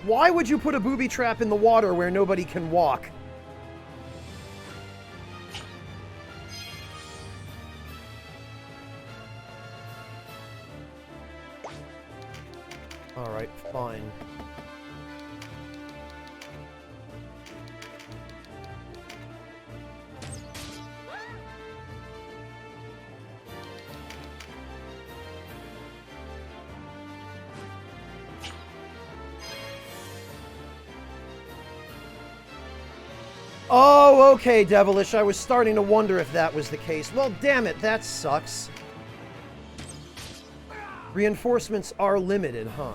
Why would you put a booby trap in the water where nobody can walk? Alright, fine. Oh, okay, Devilish. I was starting to wonder if that was the case. Well, damn it, that sucks. Reinforcements are limited, huh?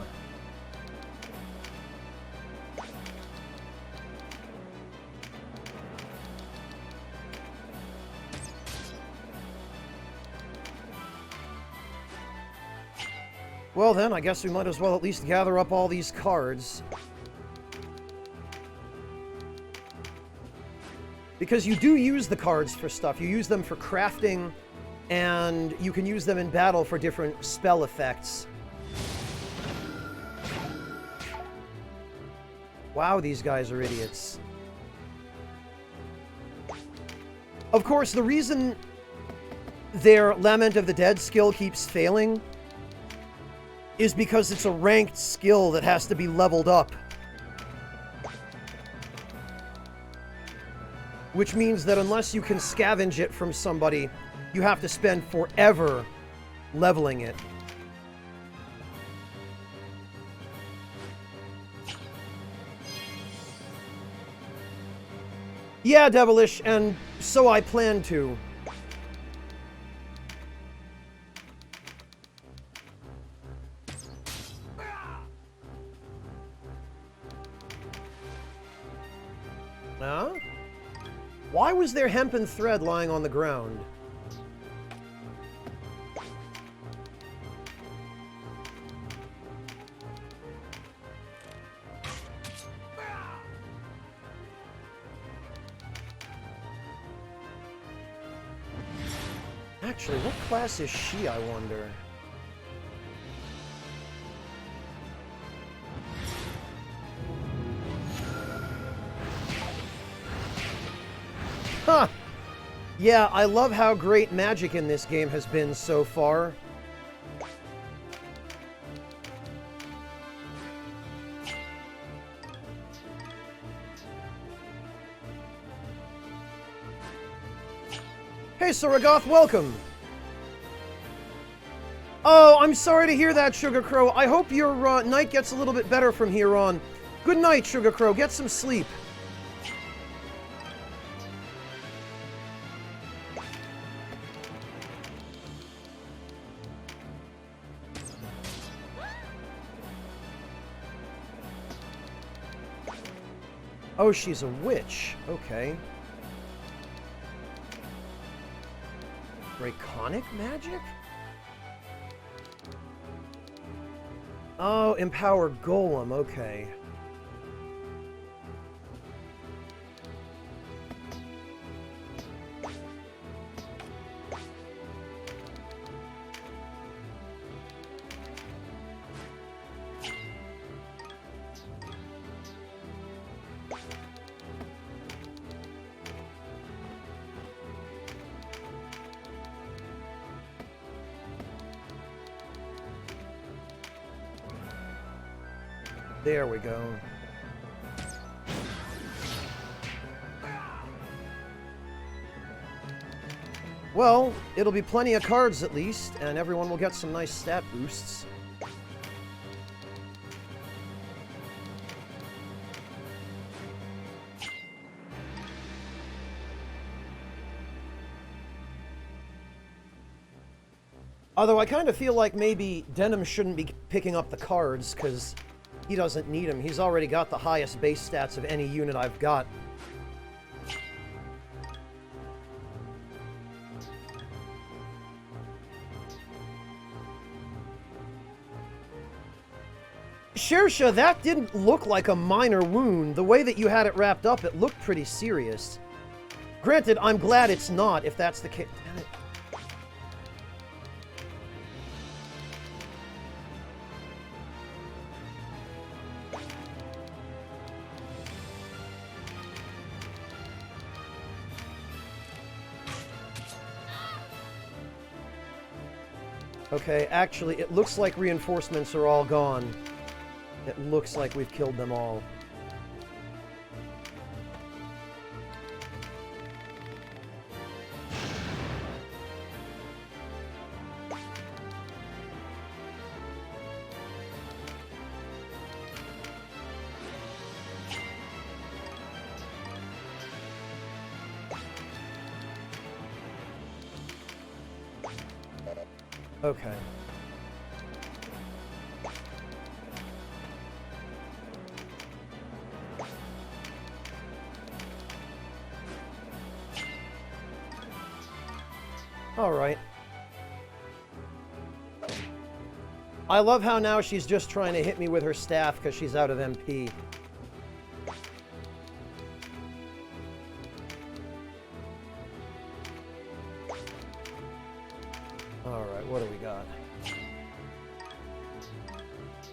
Well then, I guess we might as well at least gather up all these cards. Because you do use the cards for stuff. You use them for crafting, and you can use them in battle for different spell effects. Wow, these guys are idiots. Of course, the reason their Lament of the Dead skill keeps failing is because it's a ranked skill that has to be leveled up. Which means that unless you can scavenge it from somebody, you have to spend forever leveling it. Yeah, Devilish, and so I plan to. Huh? Why was there hempen thread lying on the ground? Actually, what class is she, I wonder? Huh! Yeah, I love how great magic in this game has been so far. Hey, Saragoth, welcome! Oh, I'm sorry to hear that, Sugar Crow. I hope your night gets a little bit better from here on. Good night, Sugar Crow. Get some sleep. Oh, she's a witch. Okay. Draconic magic? Oh, empower Golem. Okay. There we go. Well, it'll be plenty of cards at least, and everyone will get some nice stat boosts. Although I kind of feel like maybe Denim shouldn't be picking up the cards, because he doesn't need them. He's already got the highest base stats of any unit I've got. Shersha, that didn't look like a minor wound. The way that you had it wrapped up, it looked pretty serious. Granted, I'm glad it's not, if that's the case. Damn it. Okay, actually, it looks like reinforcements are all gone. It looks like we've killed them all. Okay. All right. I love how now she's just trying to hit me with her staff because she's out of MP. Alright, what do we got?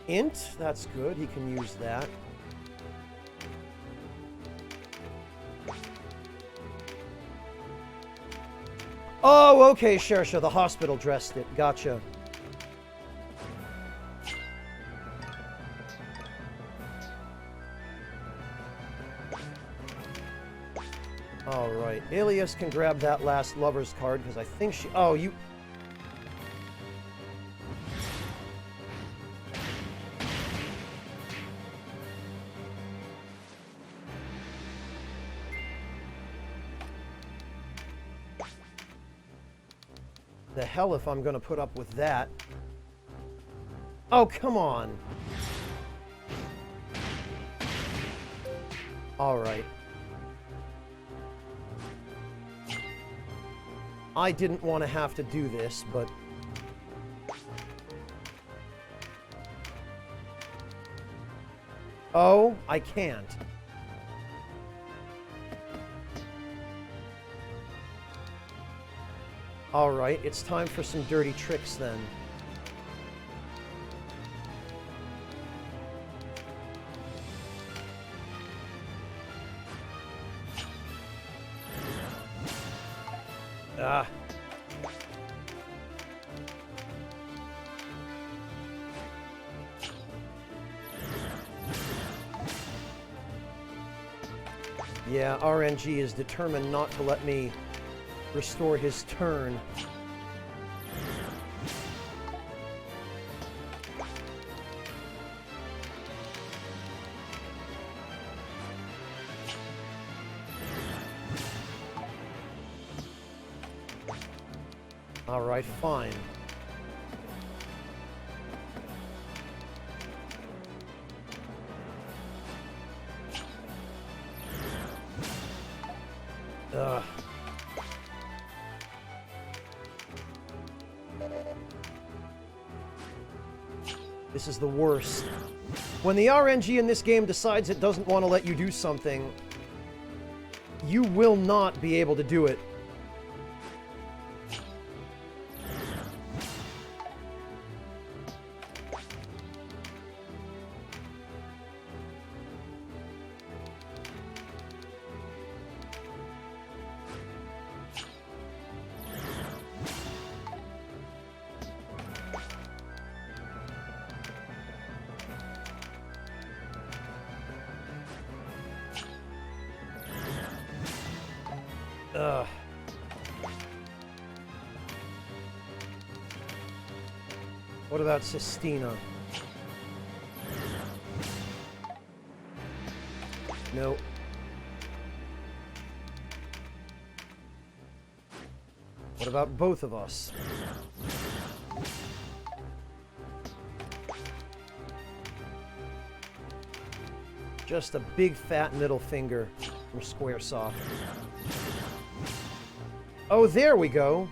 Int, that's good. He can use that. Oh, okay, sure. The hospital dressed it. Gotcha. Alright, Alias can grab that last lover's card, because I think she... Oh, you... The hell if I'm gonna put up with that. Oh, come on! Alright. I didn't want to have to do this, but... Oh, I can't. Alright, it's time for some dirty tricks then. Ah. Yeah, RNG is determined not to let me restore his turn. All right, fine. Ugh. This is the worst. When the RNG in this game decides it doesn't want to let you do something, you will not be able to do it. Ugh. What about Sistina? Nope. What about both of us? Just a big fat middle finger from Squaresoft. Oh, there we go.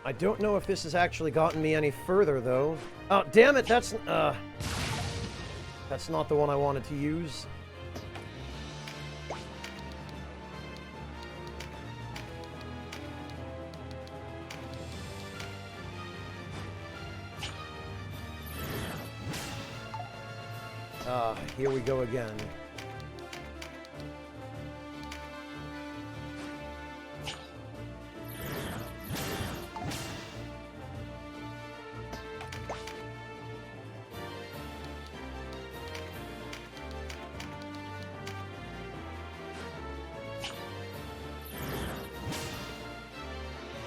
I don't know if this has actually gotten me any further, though. Oh, damn it, that's not the one I wanted to use. Here we go again.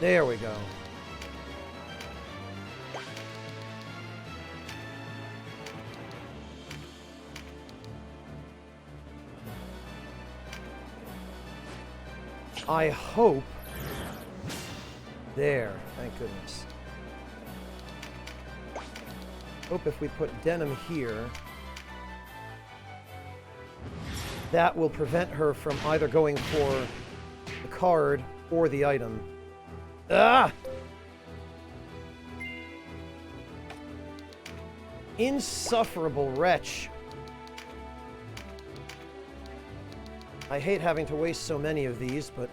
There we go. I hope... There, thank goodness. Hope if we put denim here, that will prevent her from either going for the card or the item. Ah! Insufferable wretch. I hate having to waste so many of these, but...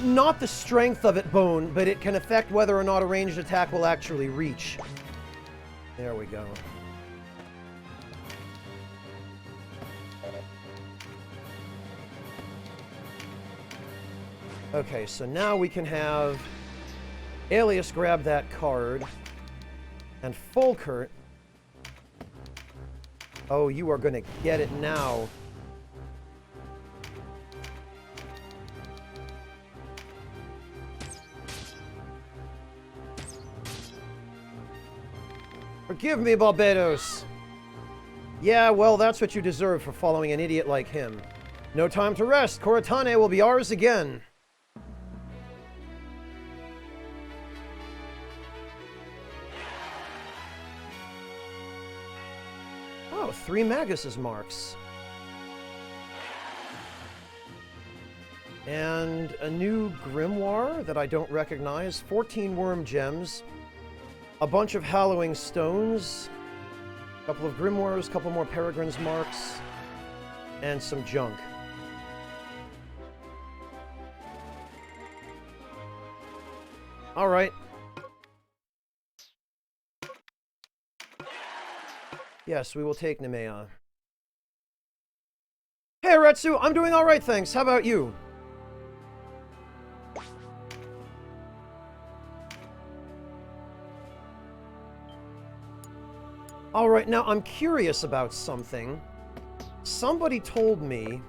Not the strength of it, Bone, but it can affect whether or not a ranged attack will actually reach. There we go. Okay, so now we can have Alias grab that card, and Folkert... Oh, you are going to get it now. Forgive me, Barbados! Yeah, well, that's what you deserve for following an idiot like him. No time to rest. Koratane will be ours again. Oh, 3 Magus' marks. And a new grimoire that I don't recognize. 14 worm gems. A bunch of hallowing stones. A couple of grimoires, a couple more Peregrine's marks. And some junk. Alright. Yes, we will take Nemea. Hey, Retsu! I'm doing alright, thanks. How about you? Alright, now I'm curious about something. Somebody told me...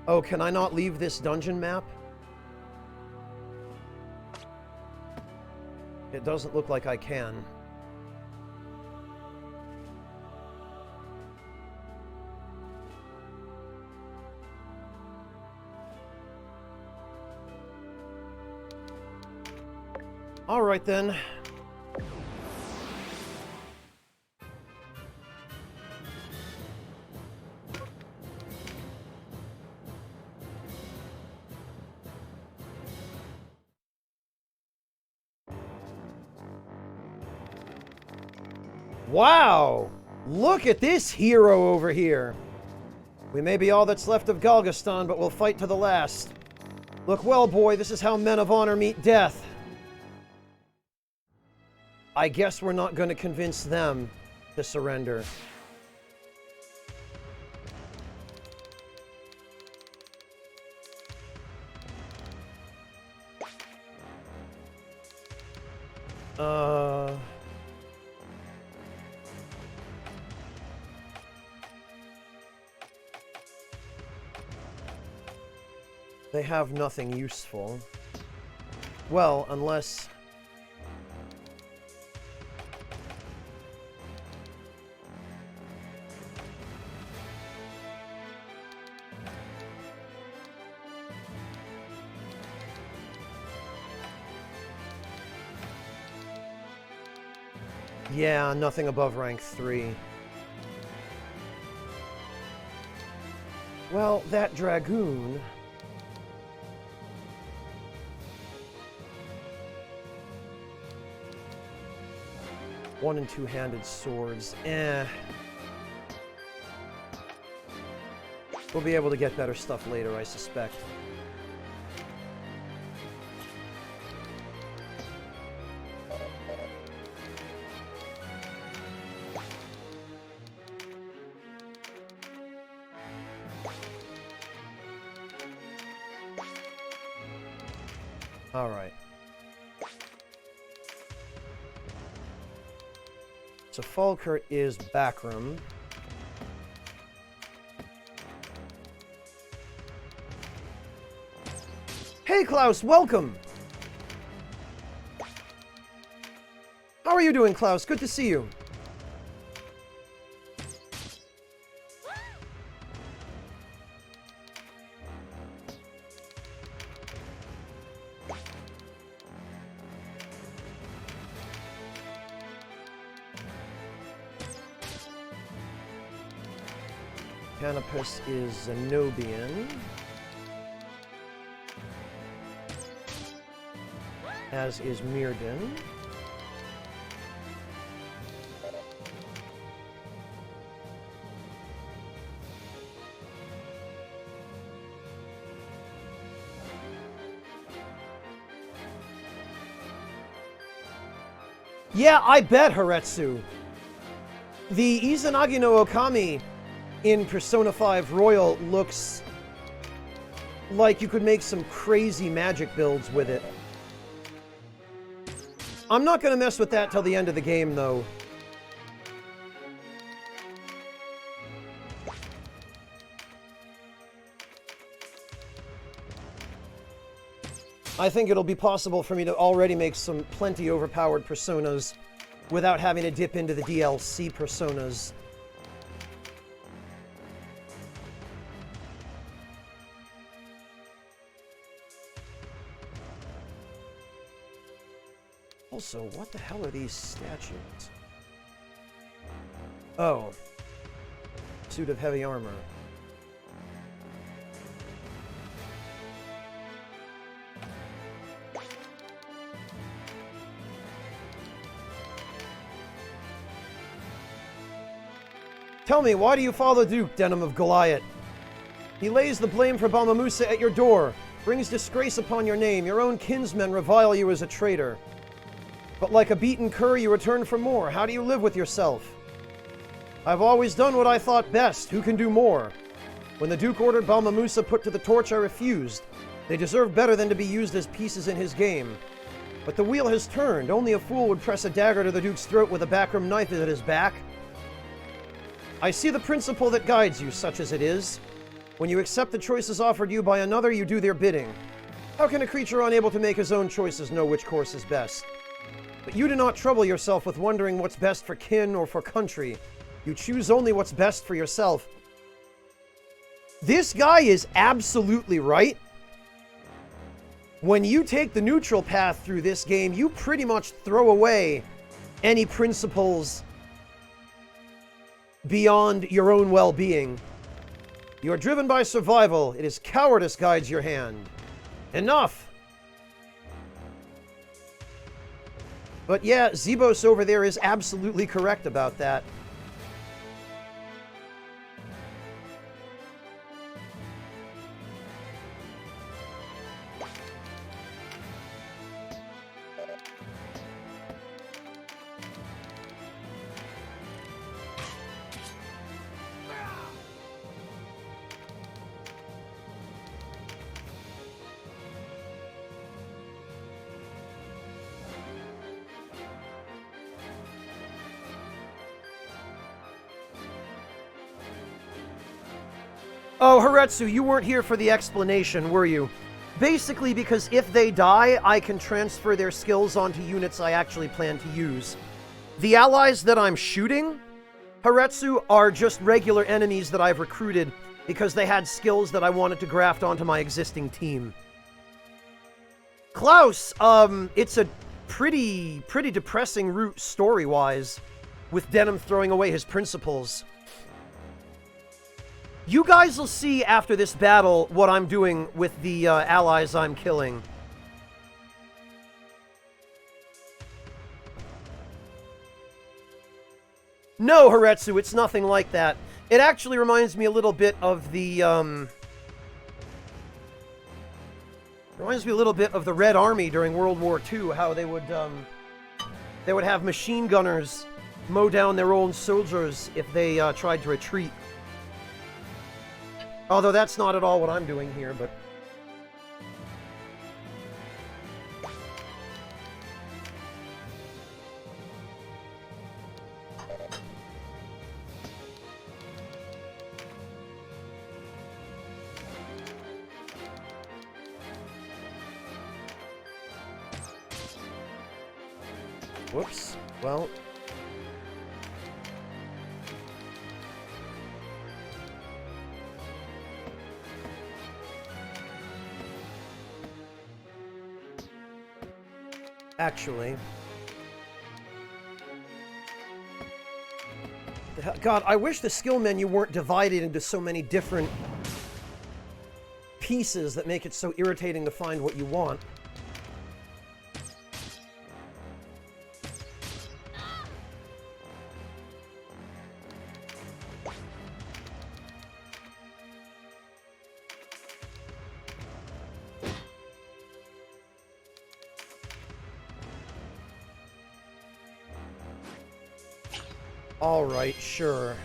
Oh, can I not leave this dungeon map? It doesn't look like I can. All right, then. Wow! Look at this hero over here! We may be all that's left of Galgastan, but we'll fight to the last. Look well, boy, this is how men of honor meet death. I guess we're not going to convince them to surrender. They have nothing useful. Well, unless... Yeah, nothing above rank 3. Well, that Dragoon... One- and two-handed swords. Eh. We'll be able to get better stuff later, I suspect. All right. so Falkert is backroom. Hey Klaus, welcome! How are you doing, Klaus? Good to see you. Canopus is Zenobian. As is Mirden. Yeah, I bet, Haretsu. The Izanagi no Okami in Persona 5 Royal looks like you could make some crazy magic builds with it. I'm not going to mess with that till the end of the game, though. I think it'll be possible for me to already make some plenty overpowered personas without having to dip into the DLC personas. Also, what the hell are these statues? Oh. Suit of heavy armor. Tell me, why do you follow Duke, Denim of Goliath? He lays the blame for Balmamusa at your door, brings disgrace upon your name, your own kinsmen revile you as a traitor. But like a beaten cur, you return for more. How do you live with yourself? I've always done what I thought best. Who can do more? When the Duke ordered Balmamusa put to the torch, I refused. They deserve better than to be used as pieces in his game. But the wheel has turned. Only a fool would press a dagger to the Duke's throat with a backroom knife at his back. I see the principle that guides you, such as it is. When you accept the choices offered you by another, you do their bidding. How can a creature unable to make his own choices know which course is best? But you do not trouble yourself with wondering what's best for kin or for country. You choose only what's best for yourself. This guy is absolutely right. When you take the neutral path through this game, you pretty much throw away any principles beyond your own well-being. You are driven by survival. It is cowardice guides your hand. Enough! But yeah, Zebos over there is absolutely correct about that. Oh, Haretsu, you weren't here for the explanation, were you? Basically, because if they die, I can transfer their skills onto units I actually plan to use. The allies that I'm shooting, Haretsu, are just regular enemies that I've recruited because they had skills that I wanted to graft onto my existing team. Klaus, it's a pretty depressing route story-wise, with Denim throwing away his principles. You guys will see after this battle what I'm doing with the allies I'm killing. No, Haretsu, it's nothing like that. It actually reminds me a little bit of the, reminds me a little bit of the Red Army during World War II, how they would have machine gunners mow down their own soldiers if they tried to retreat. Although that's not at all what I'm doing here, but... Whoops. Well... Actually... God, I wish the skill menu weren't divided into so many different pieces that make it so irritating to find what you want. All right, sure.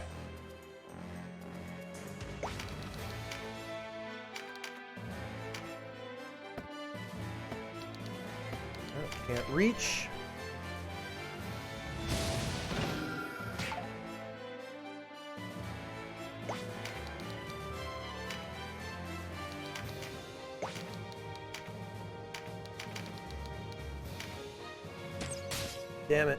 Can't reach. Damn it.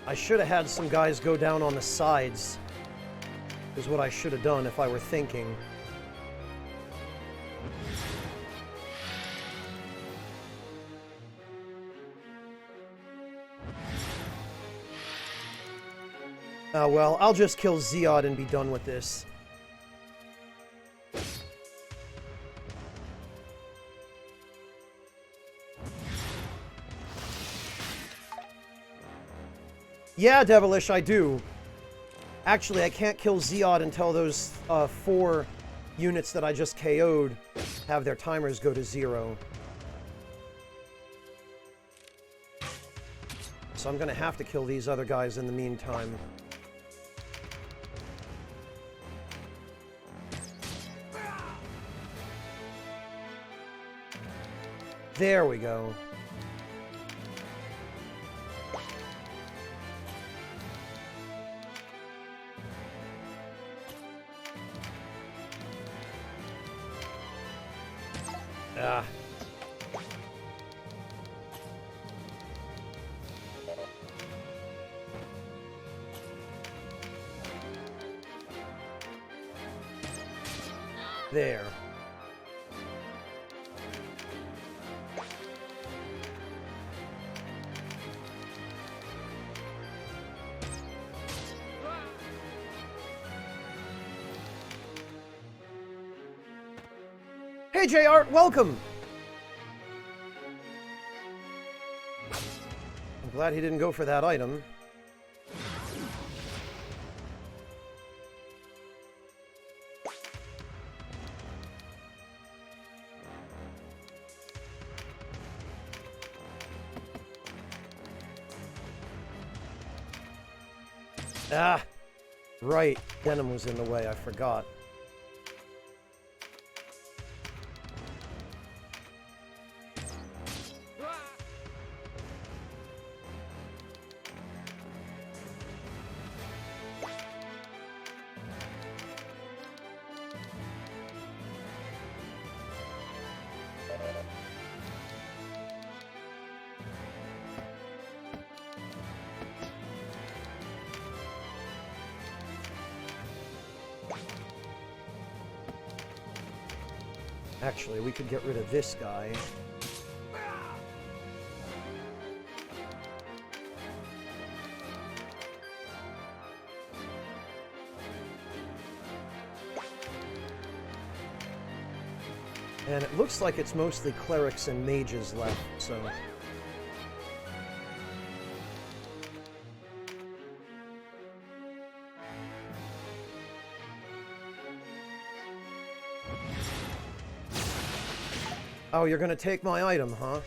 I should have had some guys go down on the sides, is what I should have done if I were thinking. Oh well, I'll just kill Zeod and be done with this. Yeah, Devilish, I do. Actually, I can't kill Zeod until those 4 units that I just KO'd have their timers go to 0. So I'm gonna have to kill these other guys in the meantime. There we go. Ah. There. Hey, JR, welcome! I'm glad he didn't go for that item. Ah! Right, Denim was in the way, I forgot. Actually, we could get rid of this guy. And it looks like it's mostly clerics and mages left, so... Oh, you're gonna take my item, huh?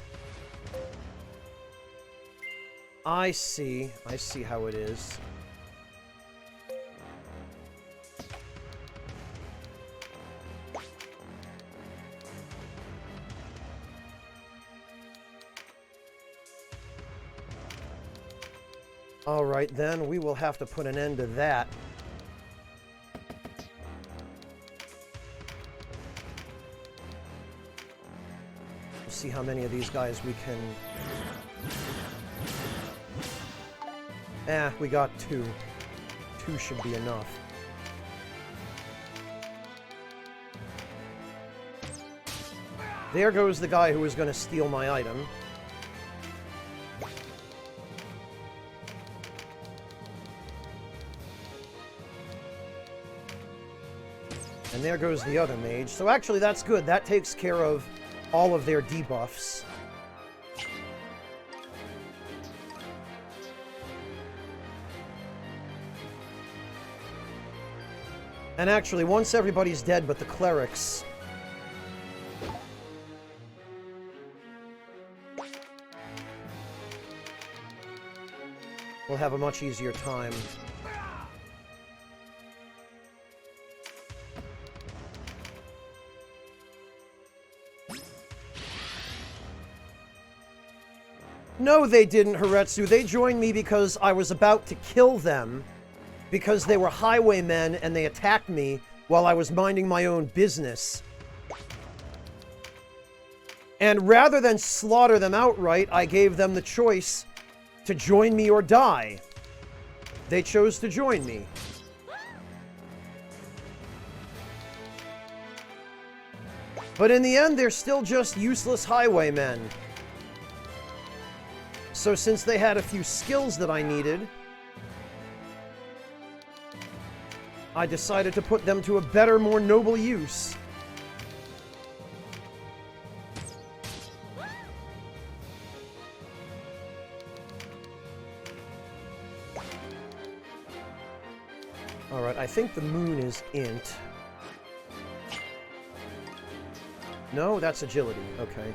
I see how it is. Alright then, we will have to put an end to that. see how many of these guys we can... we got 2. 2 should be enough. There goes the guy who was going to steal my item. And there goes the other mage. So actually that's good. That takes care of all of their debuffs. And actually, once everybody's dead but the clerics... we'll have a much easier time. No, they didn't, Haretsu. They joined me because I was about to kill them, because they were highwaymen and they attacked me while I was minding my own business. And rather than slaughter them outright, I gave them the choice to join me or die. They chose to join me. But in the end, they're still just useless highwaymen. So since they had a few skills that I needed, I decided to put them to a better, more noble use. Alright, I think the moon is int. No, that's agility. Okay.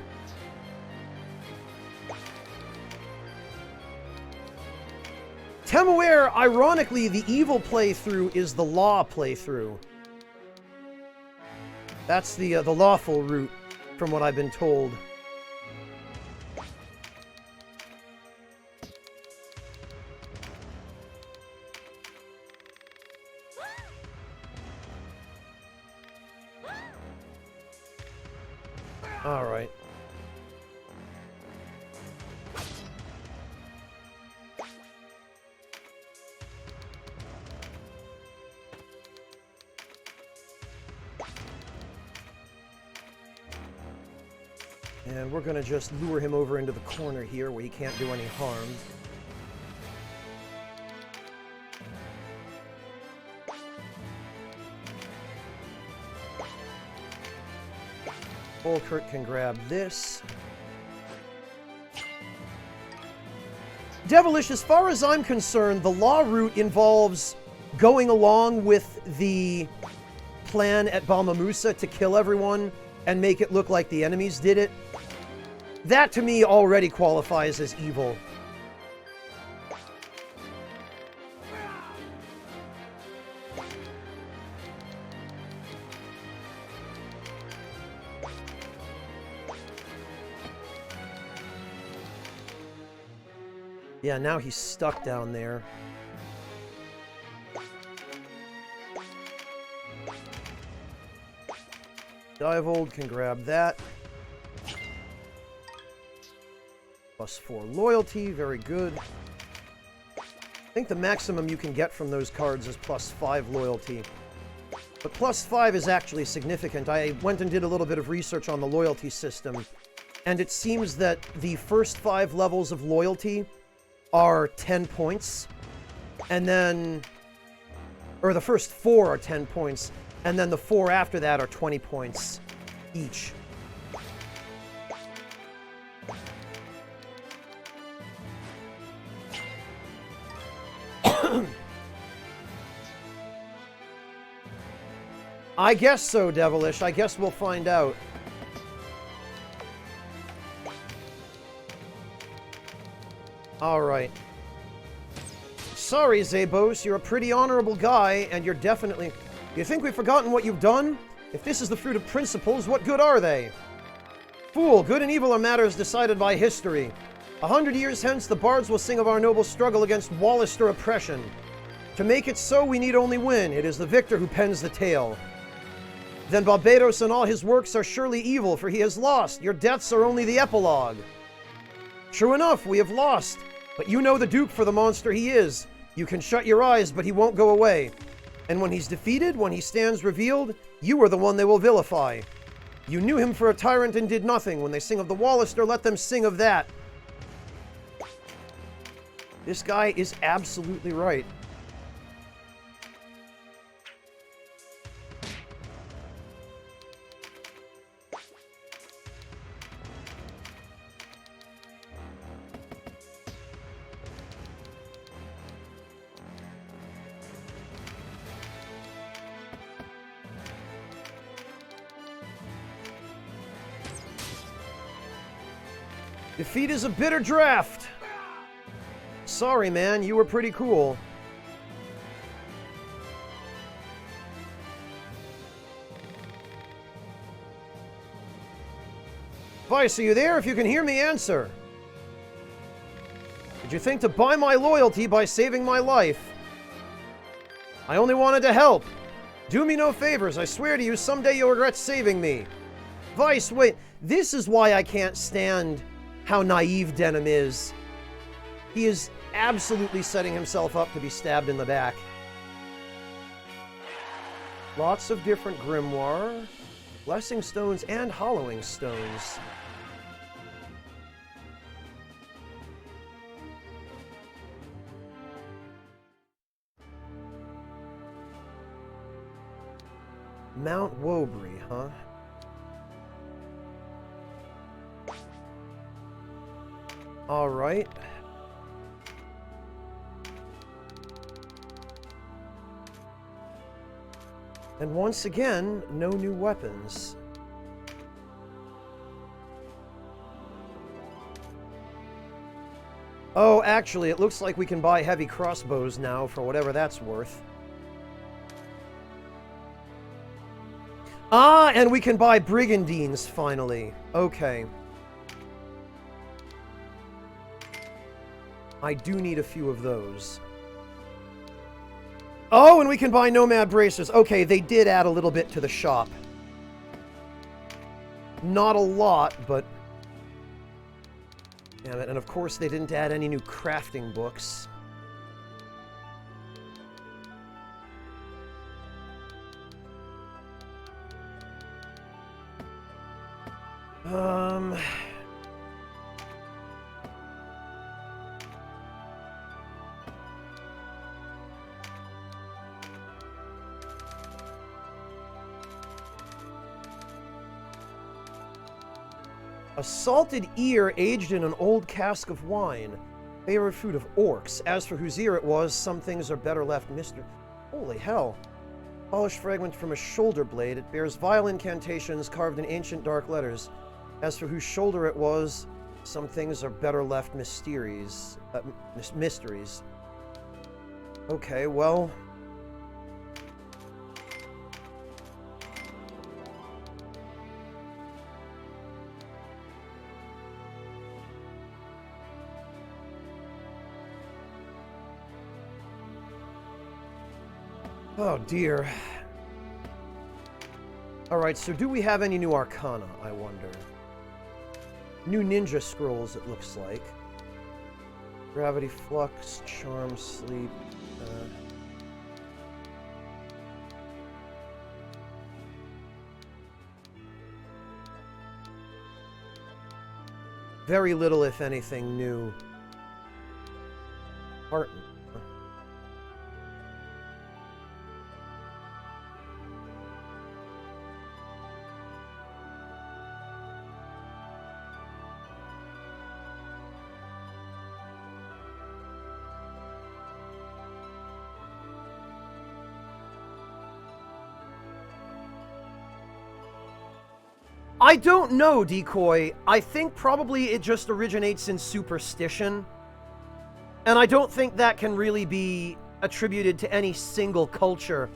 Temuer, ironically, the evil playthrough is the law playthrough. That's the lawful route, from what I've been told. All right. And we're going to just lure him over into the corner here where he can't do any harm. Volkert can grab this. Devilish, as far as I'm concerned, the law route involves going along with the plan at Balmamusa to kill everyone and make it look like the enemies did it. That, to me, already qualifies as evil. Yeah, now he's stuck down there. Diavold can grab that. +4 loyalty, very good. I think the maximum you can get from those cards is +5 loyalty. But +5 is actually significant. I went and did a little bit of research on the loyalty system, and it seems that the first 5 levels of loyalty are 10 points, and then... or the first 4 are 10 points, and then the 4 after that are 20 points each. I guess so, Devilish. I guess we'll find out. Alright. Sorry, Zabos. You're a pretty honorable guy, and you're definitely... You think we've forgotten what you've done? If this is the fruit of principles, what good are they? Fool, good and evil are matters decided by history. 100 years hence, the bards will sing of our noble struggle against Wallister oppression. To make it so, we need only win. It is the victor who pens the tale. Then Barbados and all his works are surely evil, for he has lost. Your deaths are only the epilogue. True enough, we have lost. But you know the Duke for the monster he is. You can shut your eyes, but he won't go away. And when he's defeated, when he stands revealed, you are the one they will vilify. You knew him for a tyrant and did nothing. When they sing of the Wallister, let them sing of that. This guy is absolutely right. Defeat is a bitter draft. Sorry, man, you were pretty cool. Vice, are you there? If you can hear me, answer. Did you think to buy my loyalty by saving my life? I only wanted to help. Do me no favors. I swear to you, someday you'll regret saving me. Vice, wait. This is why I can't stand how naive Denim is. He is absolutely setting himself up to be stabbed in the back. Lots of different grimoire, blessing stones, and hollowing stones. Mount Wobury, huh? All right. And once again, no new weapons. Oh, actually, it looks like we can buy heavy crossbows now for whatever that's worth. Ah, and we can buy brigandines, finally. Okay. I do need a few of those. Oh, and we can buy nomad bracers. Okay, they did add a little bit to the shop. Not a lot, but... Damn it, and of course they didn't add any new crafting books. A salted ear aged in an old cask of wine. Favorite food of orcs. As for whose ear it was, some things are better left mystery. Holy hell. Polished fragment from a shoulder blade. It bears vile incantations carved in ancient dark letters. As for whose shoulder it was, some things are better left mysteries. Mysteries. Okay, well... Oh, dear. Alright, so do we have any new arcana, I wonder? New ninja scrolls, it looks like. Gravity Flux, Charm, Sleep... Very little, if anything, new. Heart. I don't know, Decoy. I think probably it just originates in superstition. And I don't think that can really be attributed to any single culture.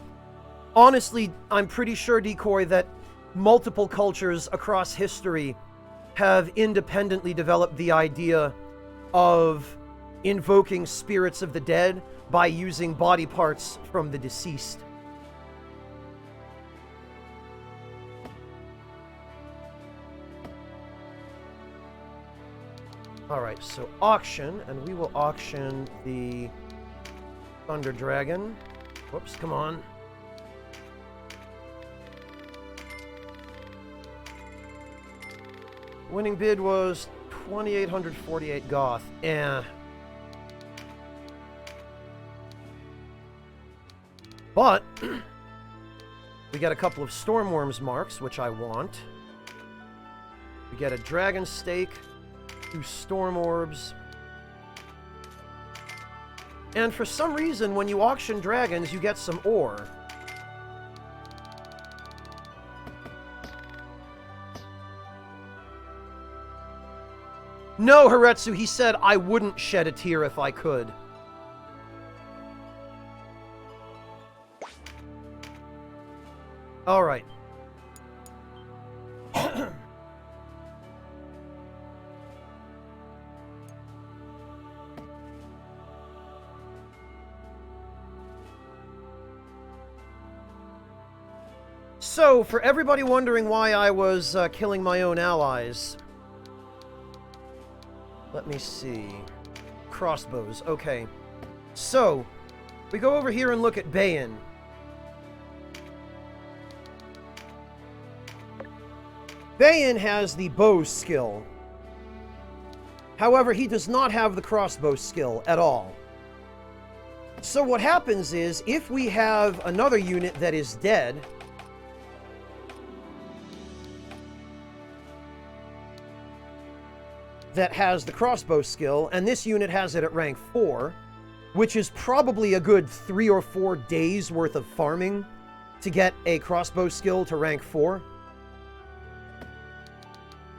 Honestly, I'm pretty sure, Decoy, that multiple cultures across history have independently developed the idea of invoking spirits of the dead by using body parts from the deceased. Alright, so auction, and we will auction the Thunder Dragon. Whoops, come on. Winning bid was 2,848 goth. But we get a couple of Stormworms marks, which I want. We get a Dragon Stake, 2 Storm Orbs. And for some reason, when you auction dragons, you get some ore. No, Haretsu, he said I wouldn't shed a tear if I could. All right. So, for everybody wondering why I was killing my own allies, let me see. Crossbows. Okay. So, we go over here and look at Bayan. Bayan has the bow skill. However, he does not have the crossbow skill at all. So what happens is, if we have another unit that is dead, that has the crossbow skill, and this unit has it at rank 4, which is probably a good 3 or 4 days worth of farming to get a crossbow skill to rank 4.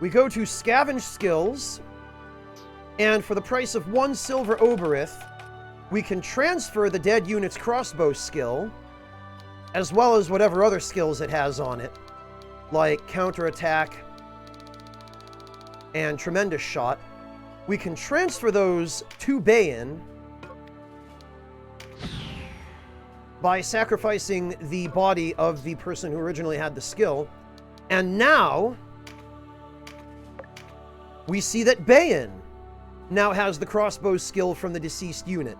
We go to Scavenge Skills, and for the price of 1 silver oberith, we can transfer the dead unit's crossbow skill, as well as whatever other skills it has on it, like counterattack and tremendous shot. We can transfer those to Bayan by sacrificing the body of the person who originally had the skill. And now we see that Bayan now has the crossbow skill from the deceased unit.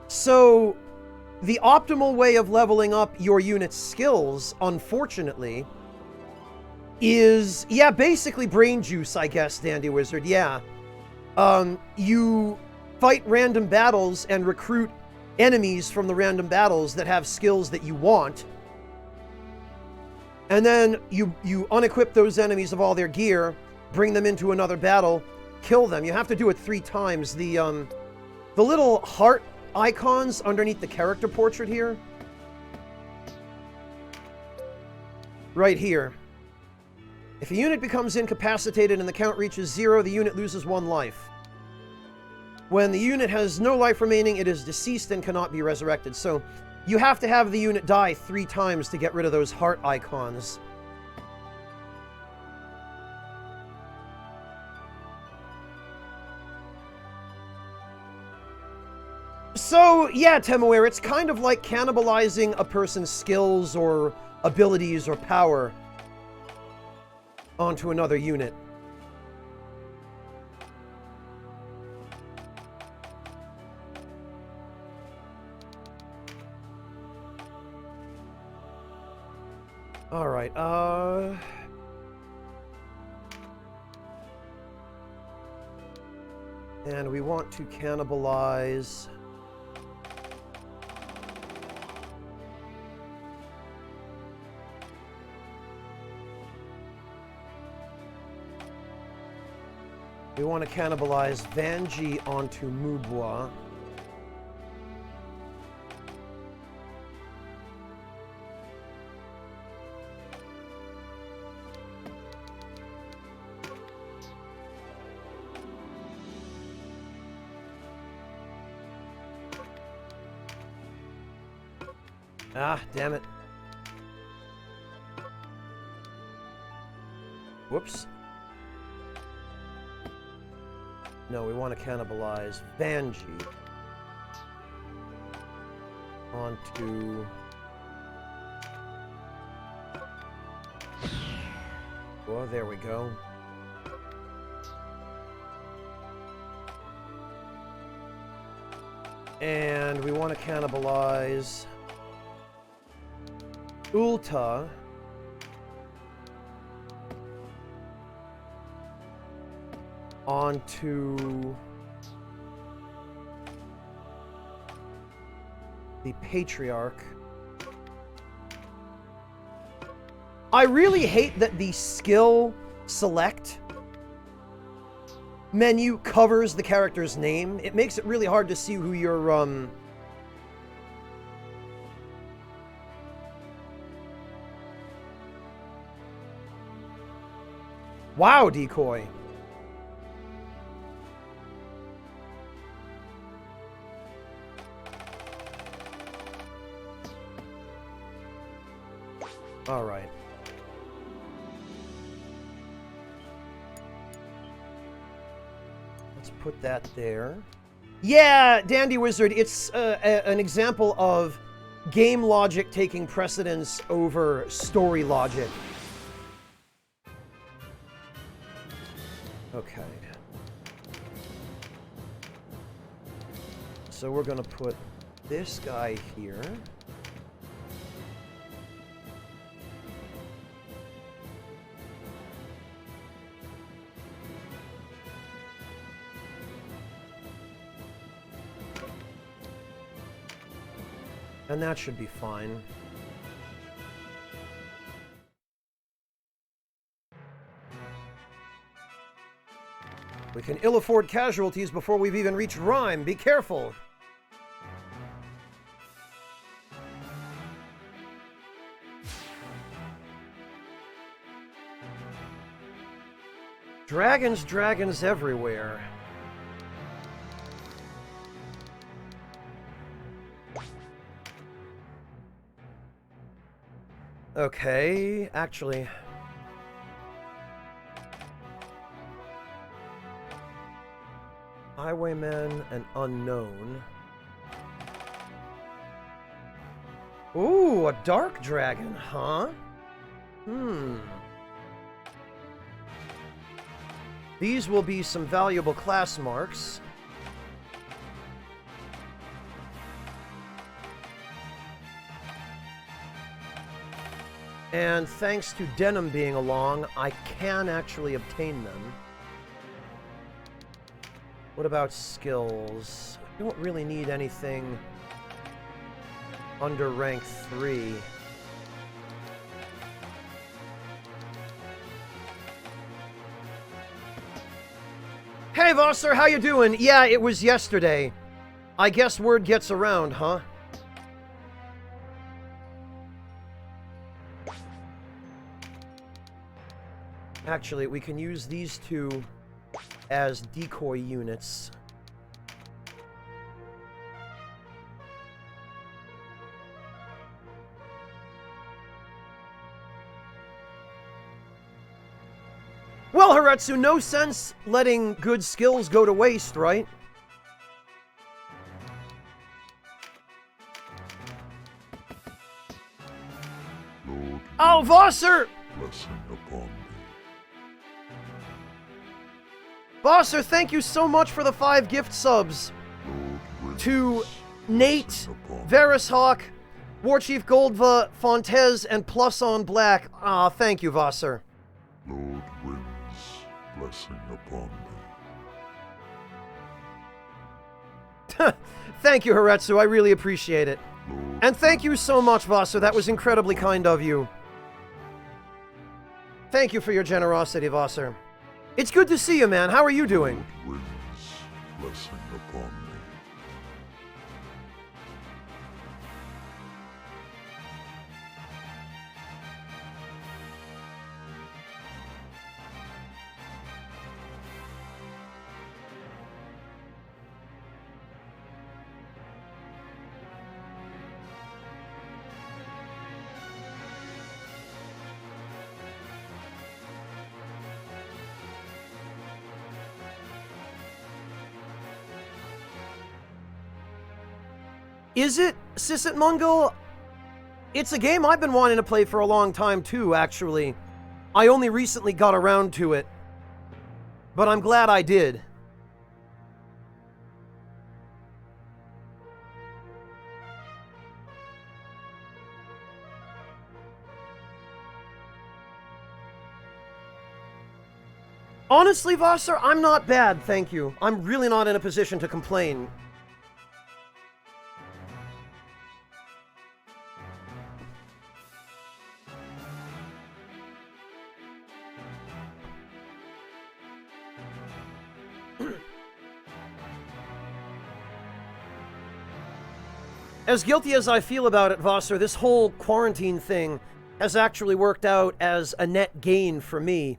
So the optimal way of leveling up your unit's skills, unfortunately, is, yeah, basically brain juice, I guess, Dandy Wizard, yeah. You fight random battles and recruit enemies from the random battles that have skills that you want. And then you unequip those enemies of all their gear, bring them into another battle, kill them. You have to do it 3 times. The little heart icons underneath the character portrait here. Right here. If a unit becomes incapacitated and the count reaches 0, the unit loses 1 life. When the unit has no life remaining, it is deceased and cannot be resurrected. So you have to have the unit die 3 times to get rid of those heart icons. So, yeah, Temuer, it's kind of like cannibalizing a person's skills or abilities or power onto another unit. All right, and we want to cannibalize Vanji onto Mubwa. Ah, damn it. Whoops. No, we want to cannibalize Vanji onto... Oh, there we go. And we want to cannibalize Ulta. Onto the Patriarch. I really hate that the skill select menu covers the character's name. It makes it really hard to see who you're, Wow, Decoy. All right. Let's put that there. Yeah, Dandy Wizard, it's an example of game logic taking precedence over story logic. Okay. So we're going to put this guy here. And that should be fine. We can ill afford casualties before we've even reached rhyme. Be careful. Dragons, dragons everywhere. Okay, actually... Highwayman and Unknown. Ooh, a dark dragon, huh? These will be some valuable class marks. And thanks to Denim being along, I can actually obtain them. What about skills? I don't really need anything under rank 3. Hey, Vosser, how you doing? Yeah, it was yesterday. I guess word gets around, huh? Actually, we can use these two as decoy units. Well, Haretsu, no sense letting good skills go to waste, right? Lord, Oh, Vosser! blessing upon thee. Vosser, thank you so much for the 5 gift subs. Lord, To Nate, blessing upon Varishawk, Warchief Goldva, Fontez, and Plus on Black. Ah, thank you, Vosser. Lord Winds, blessing upon thee. Thank you, Haretsu. I really appreciate it. Lord And thank you so much, Vosser. That was incredibly kind of you. Thank you for your generosity, Vosser. It's good to see you, man. How are you doing? Lord Winds, blessing upon thee. Is it Sisset Mongol? It's a game I've been wanting to play for a long time, too, actually. I only recently got around to it. But I'm glad I did. Honestly, Vasser, I'm not bad, thank you. I'm really not in a position to complain. As guilty as I feel about it, Vasser, this whole quarantine thing has actually worked out as a net gain for me.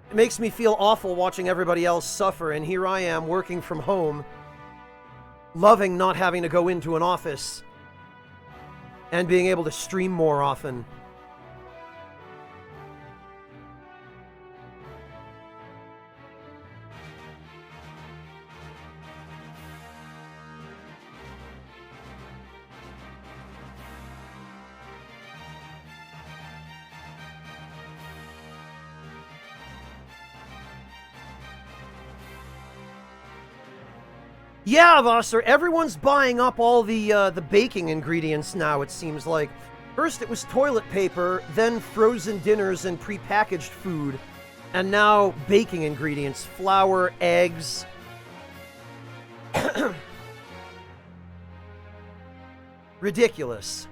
It makes me feel awful watching everybody else suffer, and here I am working from home, loving not having to go into an office, and being able to stream more often. Yeah, Vasser, everyone's buying up all the baking ingredients now, it seems like. First it was toilet paper, then frozen dinners and prepackaged food, and now baking ingredients, flour, eggs. Ridiculous.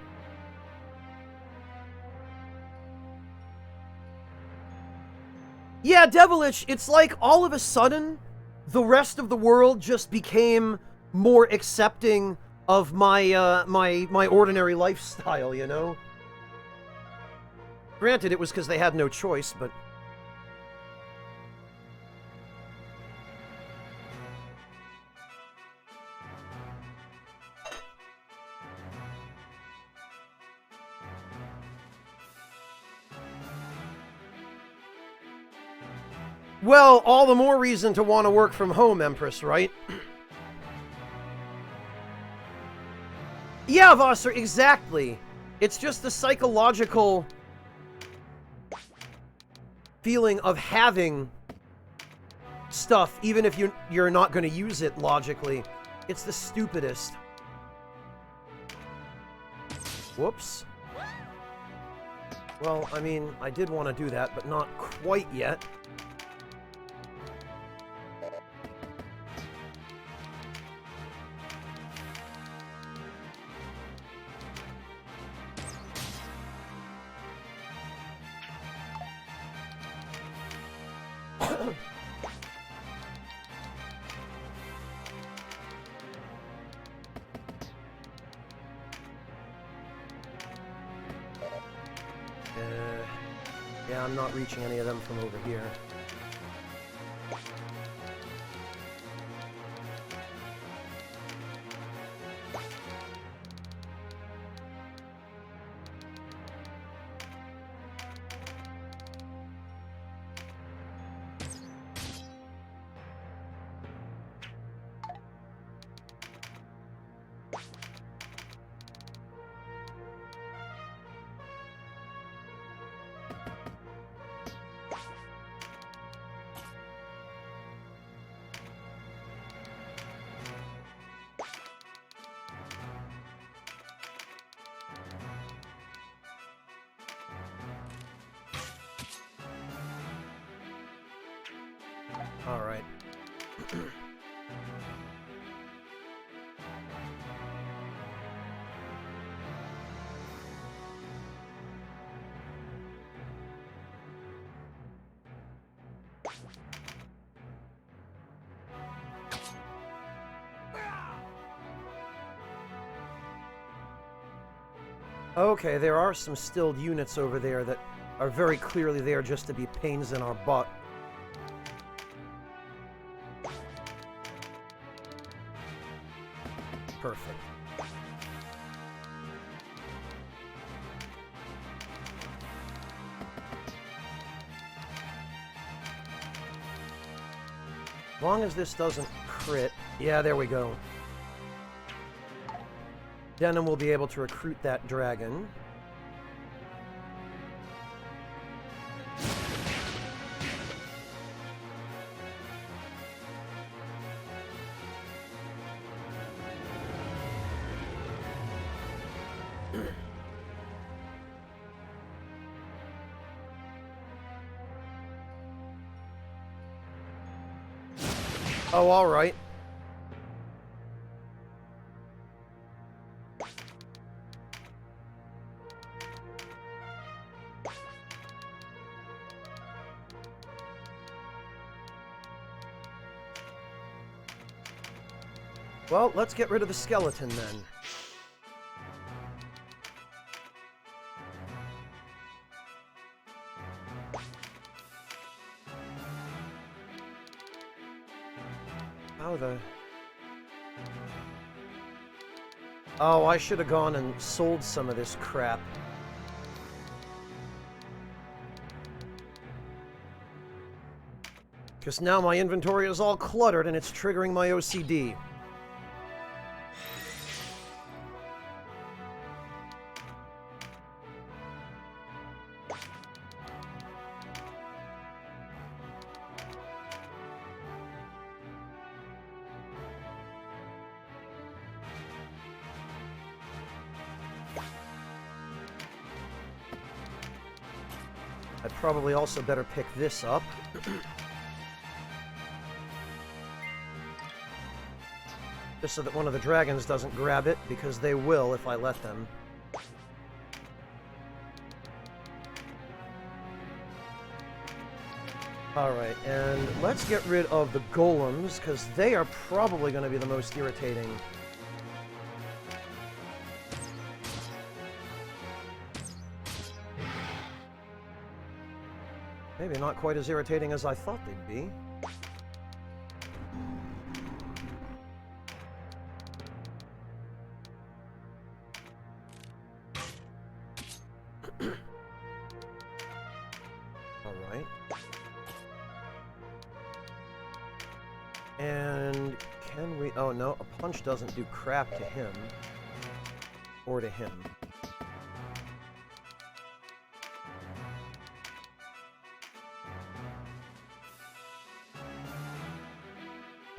Yeah, Devilish, it's like all of a sudden the rest of the world just became more accepting of my my ordinary lifestyle, you know? Granted, it was because they had no choice, but... Well, all the more reason to want to work from home, Empress, right? Yeah, Vasser, exactly. It's just the psychological feeling of having stuff, even if you're not going to use it logically. It's the stupidest. Whoops. Well, I mean, I did want to do that, but not quite yet. Yeah, I'm not reaching any of them from over here. All right. Okay, there are some stilled units over there that are very clearly there just to be pains in our butt. Perfect. As long as this doesn't crit... Yeah, there we go. Then we'll be able to recruit that dragon. Oh, alright. Well, let's get rid of the skeleton then. How the... Oh, I should have gone and sold some of this crap. Because now my inventory is all cluttered and it's triggering my OCD. I'd probably also better pick this up. Just so that one of the dragons doesn't grab it, because they will if I let them. Alright, and let's get rid of the golems, because they are probably going to be the most irritating. Maybe not quite as irritating as I thought they'd be. Alright. And can we... Oh, no, a punch doesn't do crap to him. Or to him.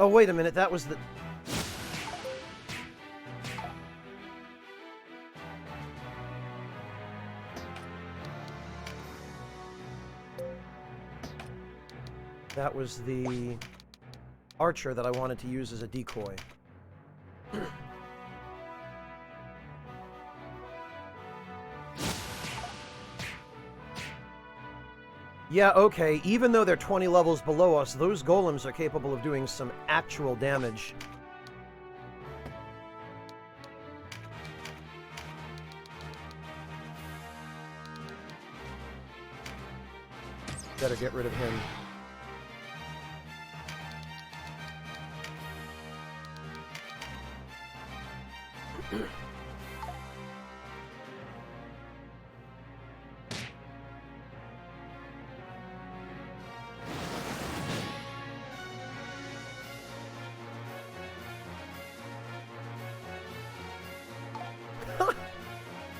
Oh, wait a minute, that was the... That was the archer that I wanted to use as a decoy. Yeah, okay, even though they're 20 levels below us, those golems are capable of doing some actual damage. Better get rid of him.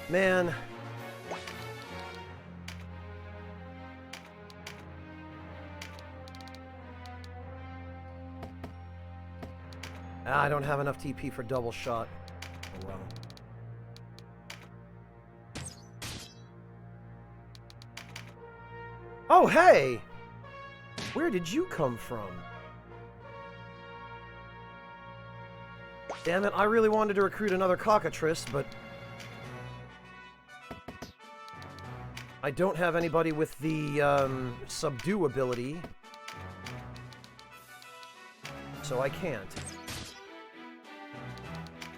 Man. I don't have enough TP for double shot. Oh well. Oh, hey! Where did you come from? Damn it, I really wanted to recruit another cockatrice, but... I don't have anybody with the, subdue ability. So I can't.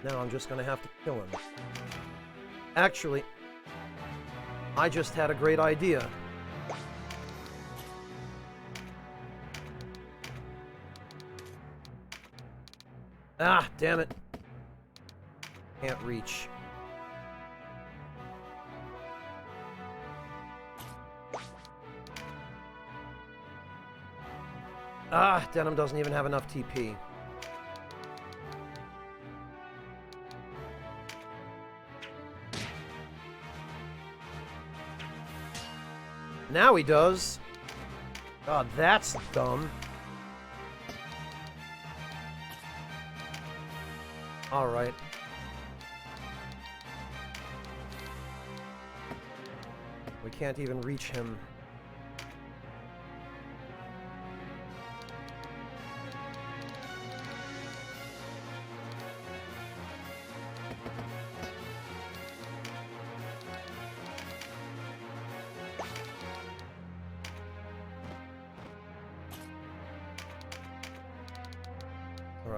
Now I'm just gonna have to kill him. Actually, I just had a great idea. Ah, damn it. Can't reach. Ah, Denim doesn't even have enough TP. Now he does. God, that's dumb. Alright. We can't even reach him.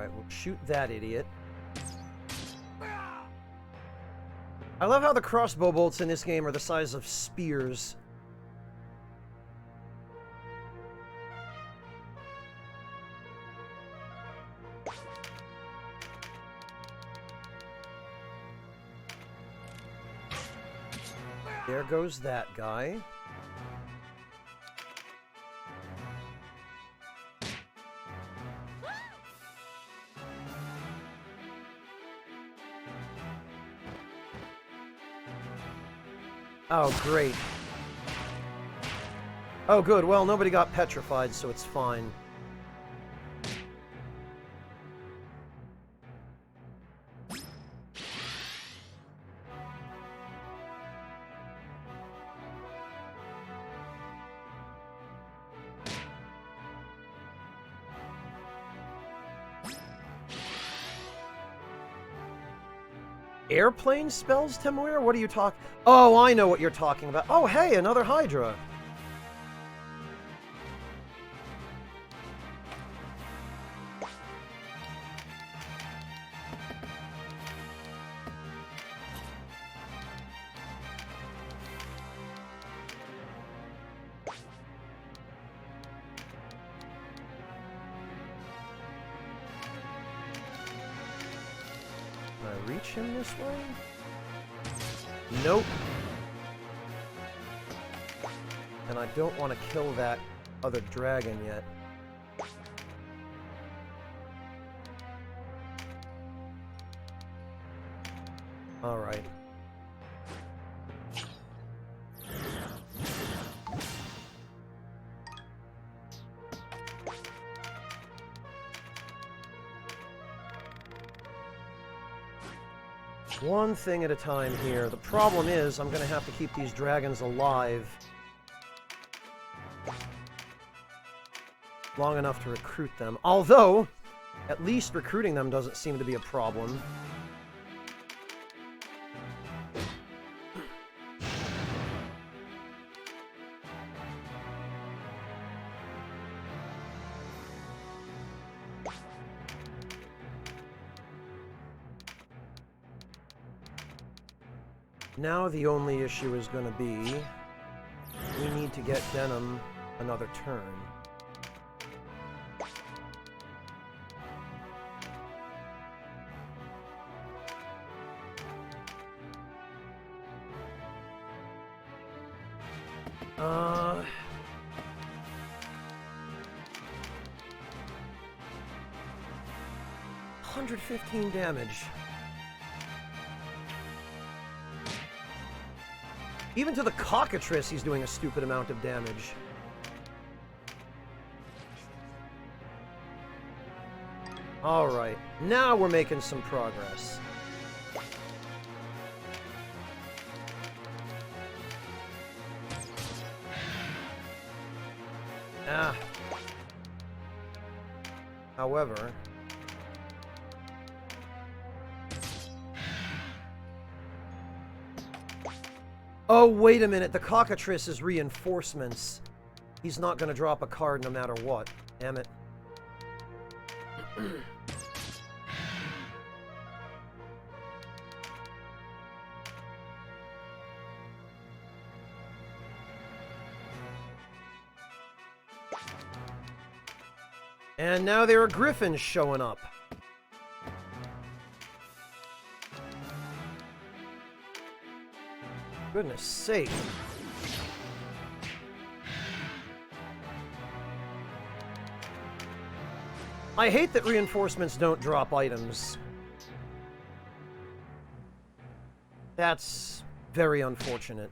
Alright, we'll shoot that idiot. I love how the crossbow bolts in this game are the size of spears. There goes that guy. Oh, great. Oh, good. Well, nobody got petrified, so it's fine. Airplane spells, Temuera? What are you talking? Oh, I know what you're talking about. Oh, hey, another Hydra. Reach him this way? Nope. And I don't want to kill that other dragon yet. Alright. One thing at a time here. The problem is I'm going to have to keep these dragons alive long enough to recruit them. Although, at least recruiting them doesn't seem to be a problem. Now the only issue is going to be we need to get Denim another turn. Uh... 115 damage. Even to the cockatrice, he's doing a stupid amount of damage. Alright, now we're making some progress. Ah. However... Oh, wait a minute. The cockatrice is reinforcements. He's not going to drop a card no matter what. Damn it. And now there are griffins showing up. Goodness sake. I hate that reinforcements don't drop items. That's very unfortunate.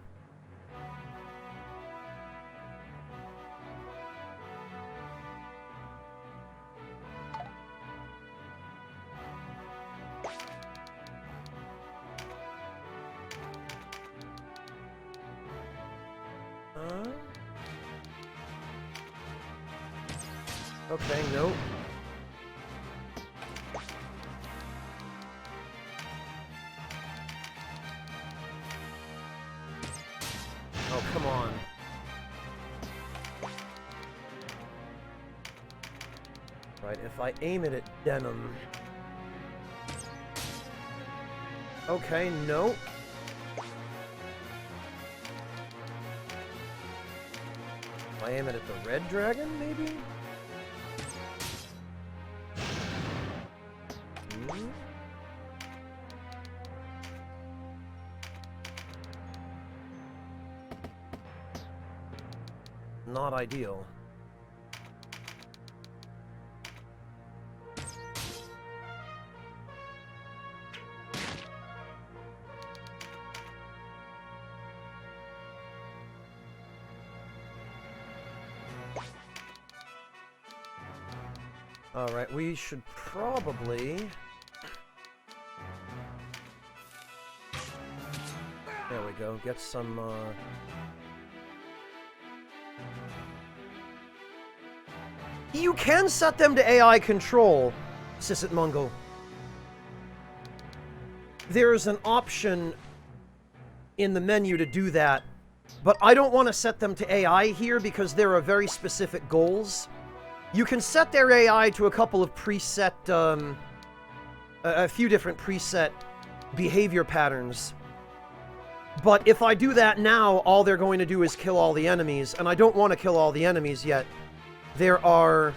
Okay, nope. Oh, come on. Right, if I aim it at Denim... Okay, no. If I aim it at the red dragon, maybe? Hmm? Not ideal. Alright, we should probably... There we go, get some, You can set them to AI control, Sisset Mungo. There's an option in the menu to do that, but I don't want to set them to AI here because there are very specific goals. You can set their AI to a couple of preset, a few different preset behavior patterns. But if I do that now, all they're going to do is kill all the enemies, and I don't want to kill all the enemies yet. There are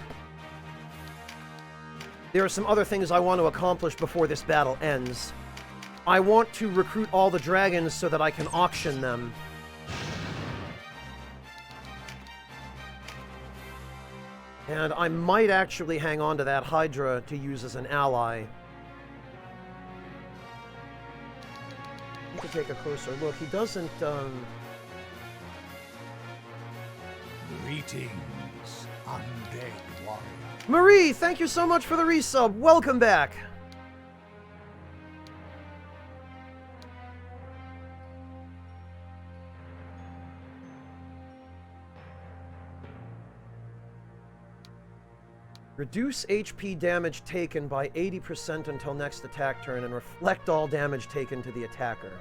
some other things I want to accomplish before this battle ends. I want to recruit all the dragons so that I can auction them. And I might actually hang on to that Hydra to use as an ally. To take a closer look, he doesn't, Greetings, undead warrior. Marie, thank you so much for the resub. Welcome back. Reduce HP damage taken by 80% until next attack turn and reflect all damage taken to the attacker.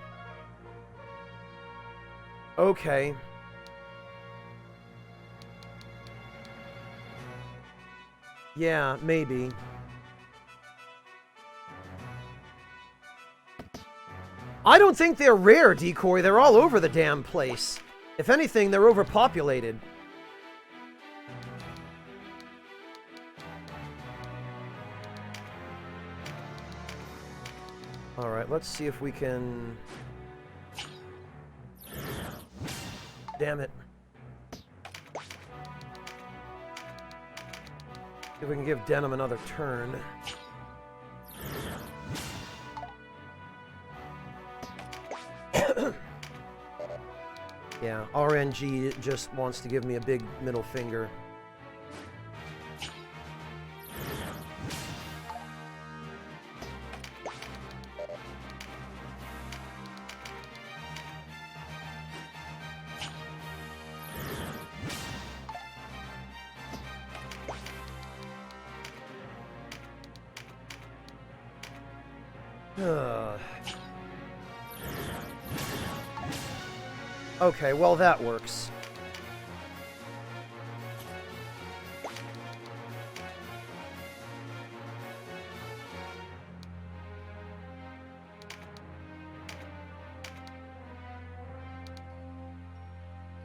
Okay. Yeah, maybe. I don't think they're rare, Decoy. They're all over the damn place. If anything, they're overpopulated. Alright, let's see if we can... Damn it. If we can give Denim another turn. Yeah, RNG just wants to give me a big middle finger. Okay, well that works.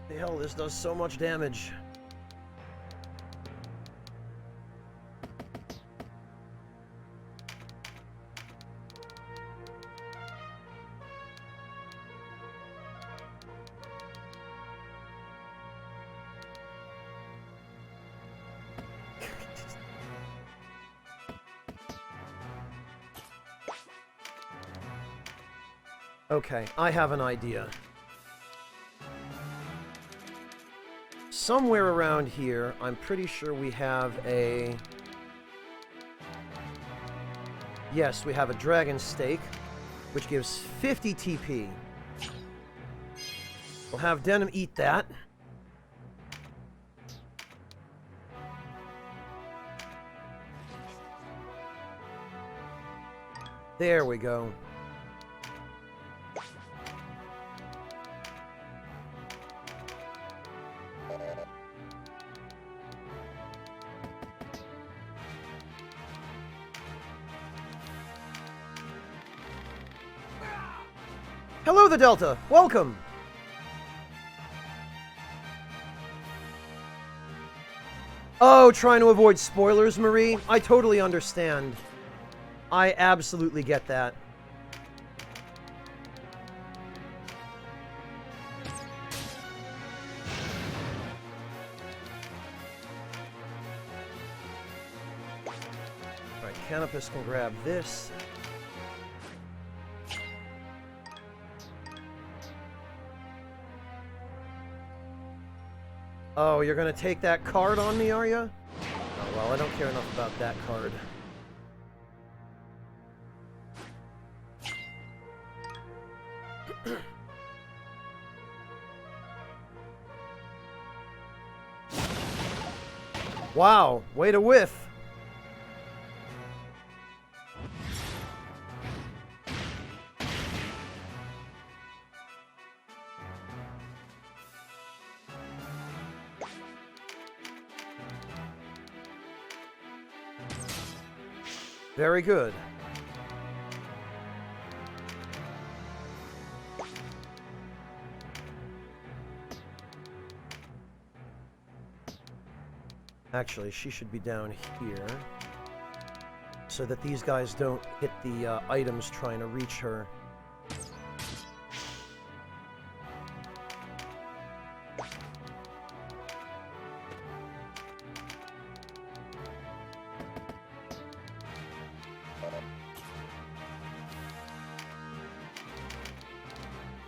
The hell, this does so much damage. Okay, I have an idea. Somewhere around here, I'm pretty sure we have a... Yes, we have a dragon stake, which gives 50 TP. We'll have Denim eat that. There we go. Hello, the Delta. Welcome. Oh, trying to avoid spoilers, Marie. I totally understand. I absolutely get that. Alright, Canopus can grab this. Oh, you're gonna take that card on me, are you? Oh, well, I don't care enough about that card. Wow, way to whiff. Very good. Actually, she should be down here so that these guys don't hit the items trying to reach her.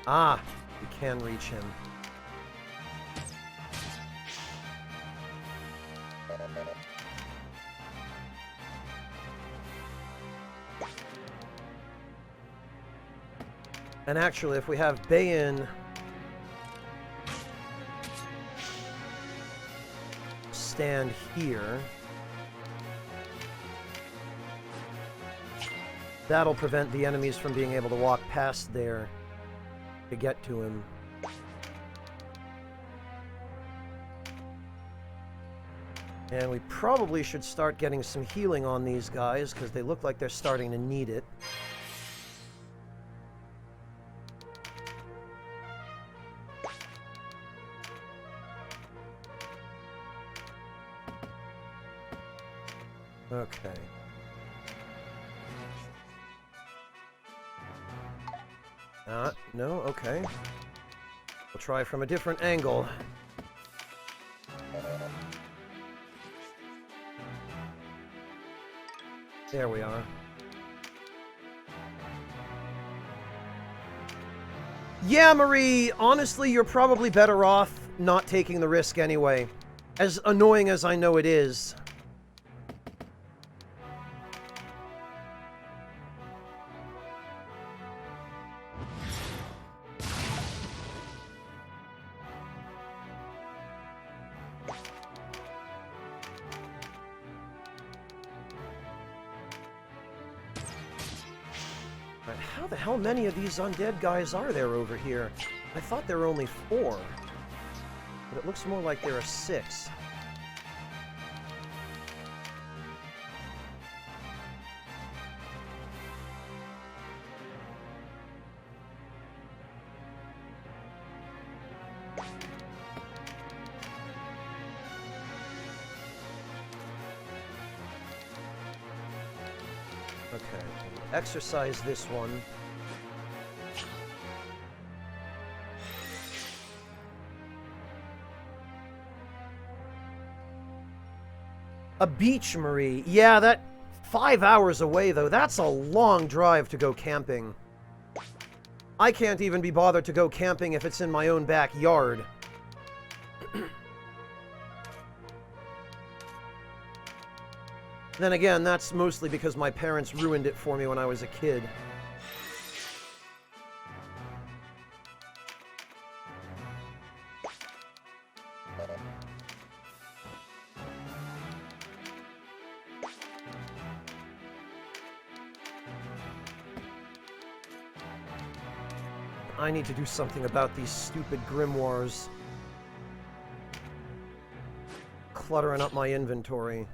Ah, we can reach him. And actually, if we have Bayan stand here, that'll prevent the enemies from being able to walk past there to get to him. And we probably should start getting some healing on these guys, because they look like they're starting to need it. Okay. No, okay. We'll try from a different angle. There we are. Yeah, Marie, honestly, you're probably better off not taking the risk anyway. As annoying as I know it is. How the hell many of these undead guys are there over here? I thought there were only 4. But it looks more like there are 6. Okay, exercise this one. A beach, Marie. Yeah, that 5 hours away, though. That's a long drive to go camping. I can't even be bothered to go camping if it's in my own backyard. Then again, that's mostly because my parents ruined it for me when I was a kid. I need to do something about these stupid grimoires. Cluttering up my inventory.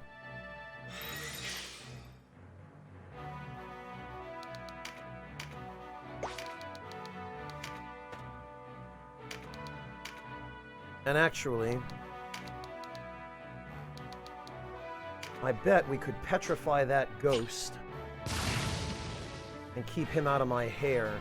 And actually, I bet we could petrify that ghost and keep him out of my hair.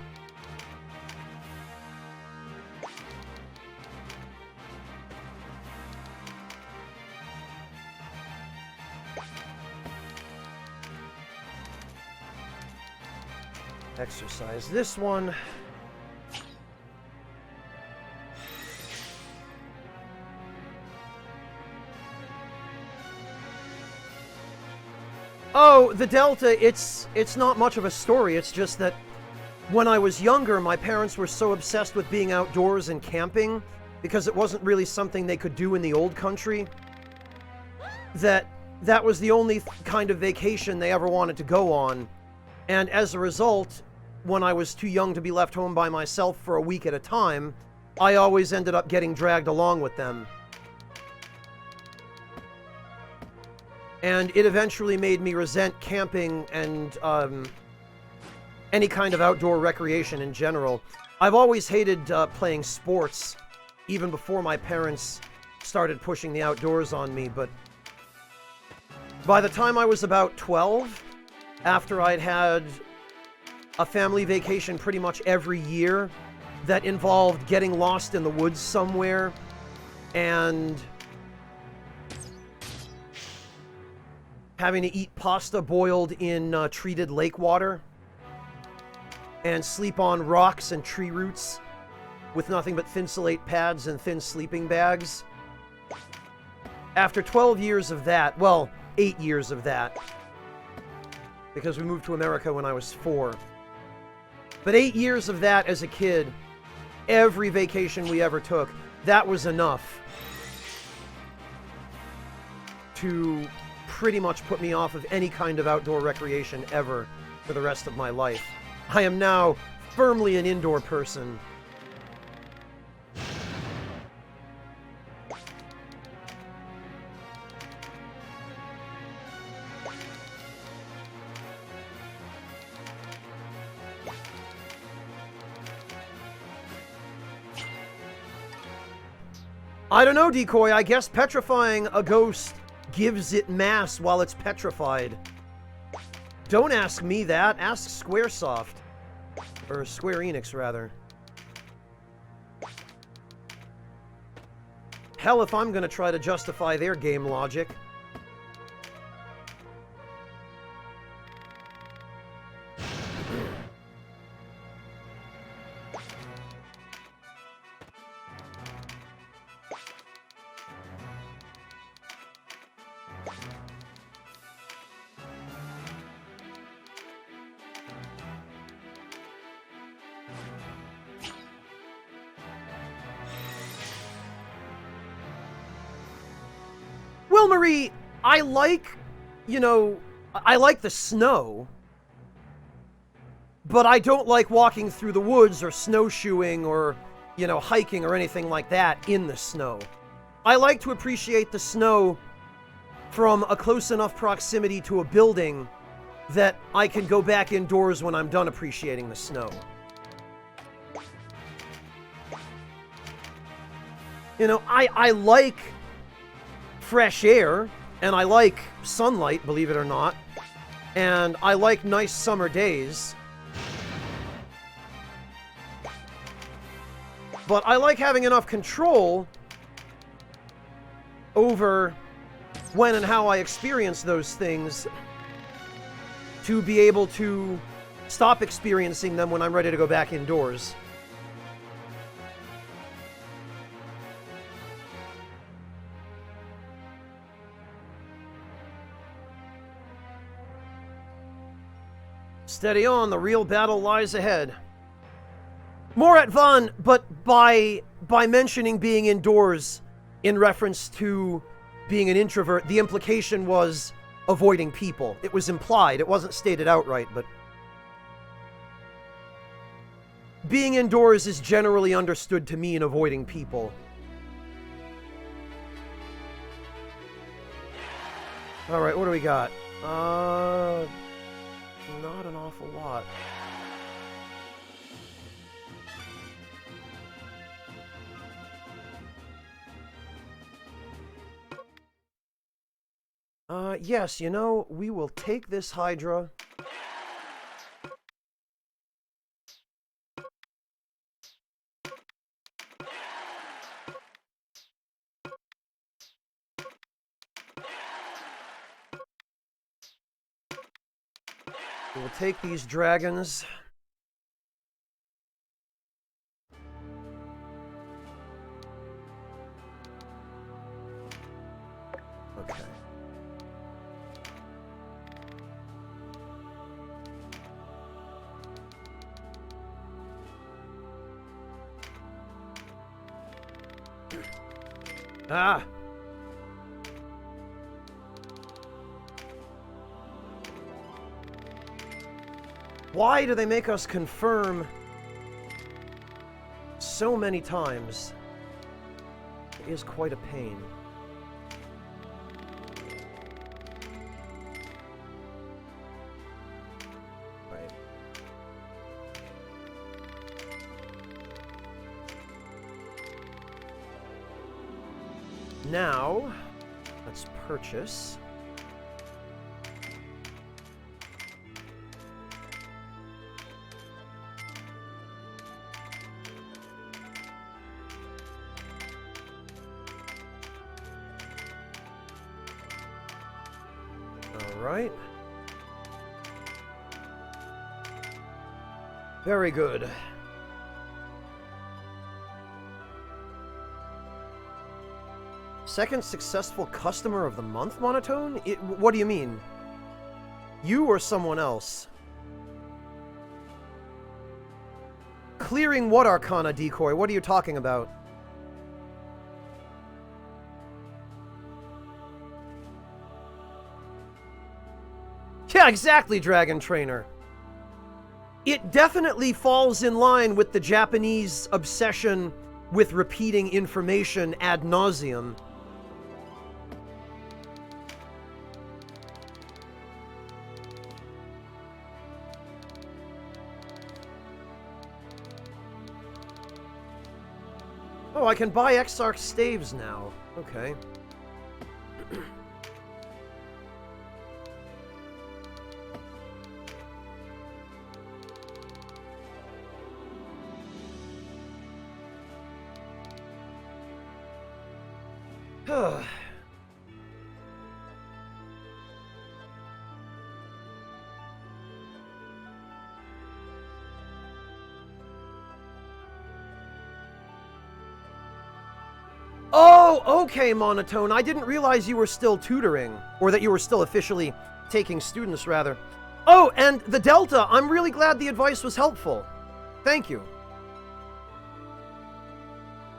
Exercise this one. Oh, the Delta, it's not much of a story. It's just that when I was younger, my parents were so obsessed with being outdoors and camping, because it wasn't really something they could do in the old country, that was the only kind of vacation they ever wanted to go on. And as a result, when I was too young to be left home by myself for a week at a time, I always ended up getting dragged along with them. And it eventually made me resent camping and any kind of outdoor recreation in general. I've always hated playing sports, even before my parents started pushing the outdoors on me, but by the time I was about 12, after I'd had a family vacation pretty much every year that involved getting lost in the woods somewhere and having to eat pasta boiled in treated lake water and sleep on rocks and tree roots with nothing but thinsulate pads and thin sleeping bags. After 12 years of that, well, 8 years of that, because we moved to America when I was 4. But 8 years of that as a kid, every vacation we ever took, that was enough to pretty much put me off of any kind of outdoor recreation ever for the rest of my life. I am now firmly an indoor person. I don't know, Decoy. I guess petrifying a ghost gives it mass while it's petrified. Don't ask me that. Ask Squaresoft. Or Square Enix, rather. Hell, if I'm gonna try to justify their game logic. Well, Marie, I like, I like the snow, but I don't like walking through the woods or snowshoeing or, hiking or anything like that in the snow. I like to appreciate the snow from a close enough proximity to a building that I can go back indoors when I'm done appreciating the snow. I like fresh air, and I like sunlight, believe it or not, and I like nice summer days. But I like having enough control over when and how I experience those things to be able to stop experiencing them when I'm ready to go back indoors. Steady on, the real battle lies ahead. Morat Von, but by mentioning being indoors in reference to being an introvert, the implication was avoiding people. It was implied. It wasn't stated outright, but being indoors is generally understood to mean avoiding people. Alright, what do we got? Not an awful lot. Yes, you know, we will take this Hydra. We will take these dragons. Okay. Ah! Why do they make us confirm so many times? It is quite a pain. Right. Now, let's purchase. Right. Very good. Second successful customer of the month, Monotone? What do you mean? You or someone else? Clearing what Arcana, Decoy? What are you talking about? Yeah, exactly, Dragon Trainer. It definitely falls in line with the Japanese obsession with repeating information ad nauseum. Oh, I can buy Exarch staves now. Okay. Oh, okay, Monotone. I didn't realize you were still tutoring, or that you were still officially taking students, rather. Oh, and the Delta, I'm really glad the advice was helpful. Thank you.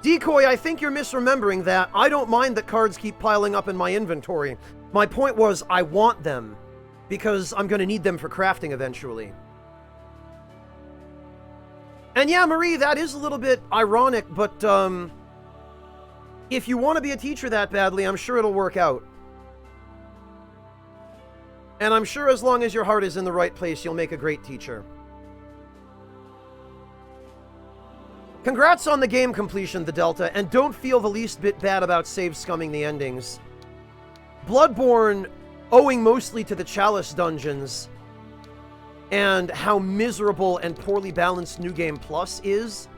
Decoy, I think you're misremembering that. I don't mind that cards keep piling up in my inventory. My point was, I want them, because I'm going to need them for crafting eventually. And yeah, Marie, that is a little bit ironic, but, if you want to be a teacher that badly, I'm sure it'll work out. And I'm sure as long as your heart is in the right place, you'll make a great teacher. Congrats on the game completion, the Delta, and don't feel the least bit bad about save scumming the endings. Bloodborne, owing mostly to the Chalice dungeons, and how miserable and poorly balanced New Game Plus is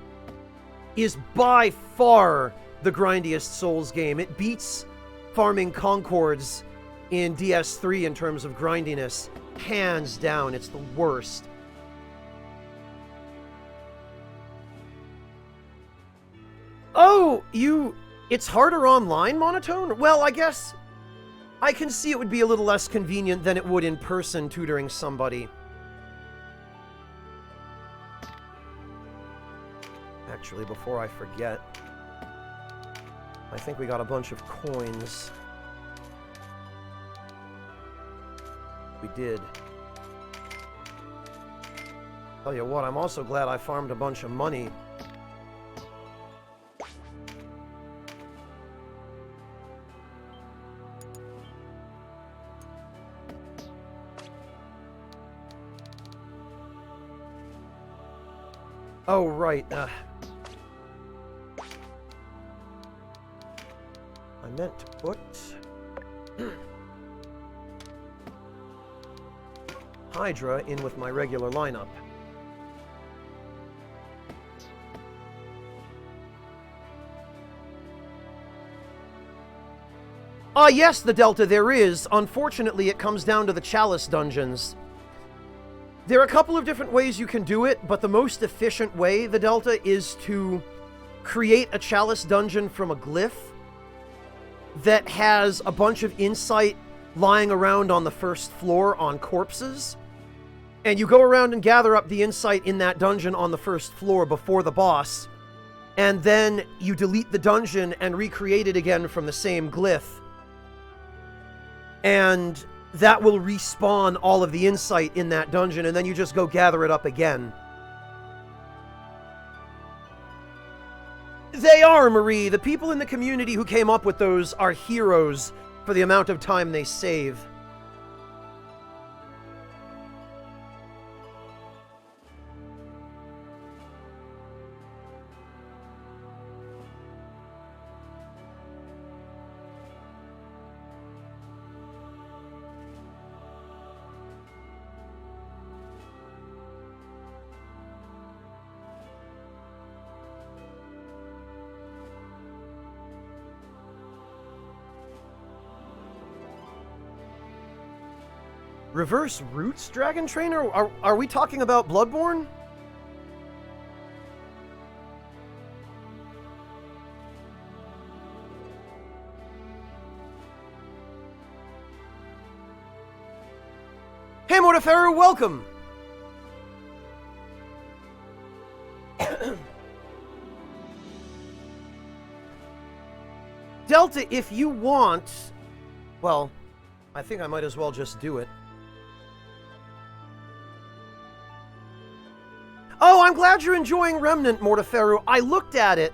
by far the grindiest Souls game. It beats farming Concords in DS3 in terms of grindiness. Hands down, it's the worst. Oh, it's harder online, Monotone? Well, I guess I can see it would be a little less convenient than it would in person tutoring somebody. Actually, before I forget, I think we got a bunch of coins. We did. Tell you what, I'm also glad I farmed a bunch of money. Oh, right. I meant to put... Hydra in with my regular lineup. Ah, yes, the Delta, there is. Unfortunately, it comes down to the Chalice dungeons. There are a couple of different ways you can do it, but the most efficient way, the Delta, is to create a Chalice dungeon from a glyph that has a bunch of insight lying around on the first floor on corpses. And you go around and gather up the insight in that dungeon on the first floor before the boss. And then you delete the dungeon and recreate it again from the same glyph. And that will respawn all of the insight in that dungeon, and then you just go gather it up again. They are, Marie. The people in the community who came up with those are heroes for the amount of time they save. Reverse Roots Dragon Trainer? Are we talking about Bloodborne? Hey, Mortiferu, welcome! Delta, if you want... Well, I think I might as well just do it. Oh, I'm glad you're enjoying Remnant, Mortiferu. I looked at it,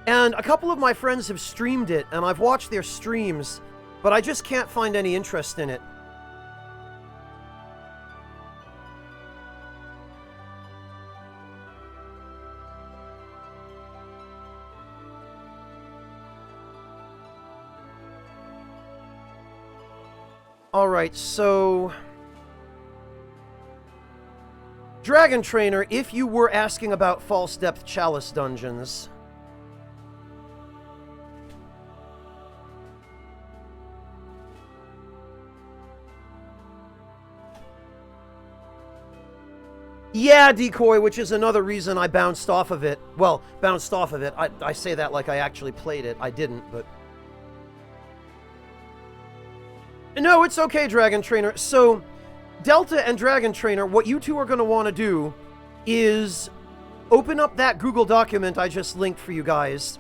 and a couple of my friends have streamed it, and I've watched their streams, but I just can't find any interest in it. Alright, so... Dragon Trainer, if you were asking about False Depth Chalice dungeons... Yeah, Decoy, which is another reason I bounced off of it. Well, bounced off of it. I say that like I actually played it. I didn't, but... No, it's okay, Dragon Trainer. So... Delta and Dragon Trainer, what you two are going to want to do is open up that Google document I just linked for you guys.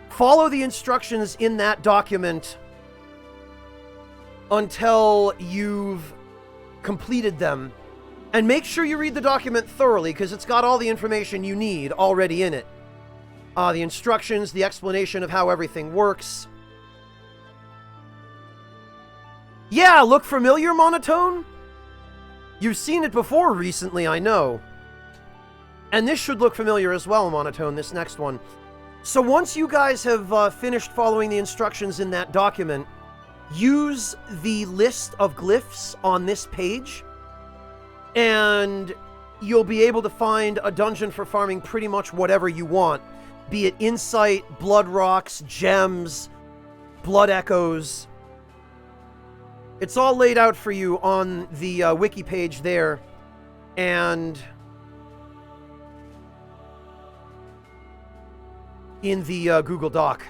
Follow the instructions in that document until you've completed them. And make sure you read the document thoroughly, because it's got all the information you need already in it. The instructions, the explanation of how everything works. Yeah, look familiar, Monotone? You've seen it before recently, I know. And this should look familiar as well, Monotone, this next one. So once you guys have finished following the instructions in that document, use the list of glyphs on this page, and you'll be able to find a dungeon for farming pretty much whatever you want. Be it insight, blood rocks, gems, blood echoes... It's all laid out for you on the wiki page there, and in the Google Doc.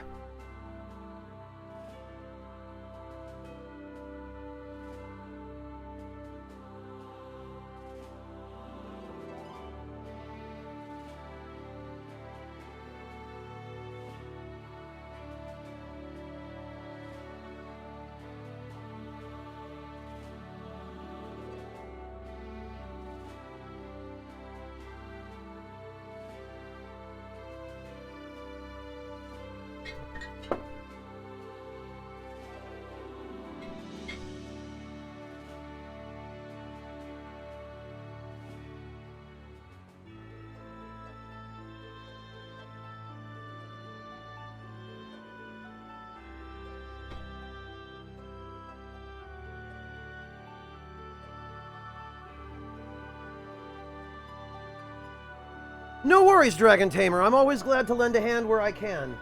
No worries, Dragon Tamer. I'm always glad to lend a hand where I can.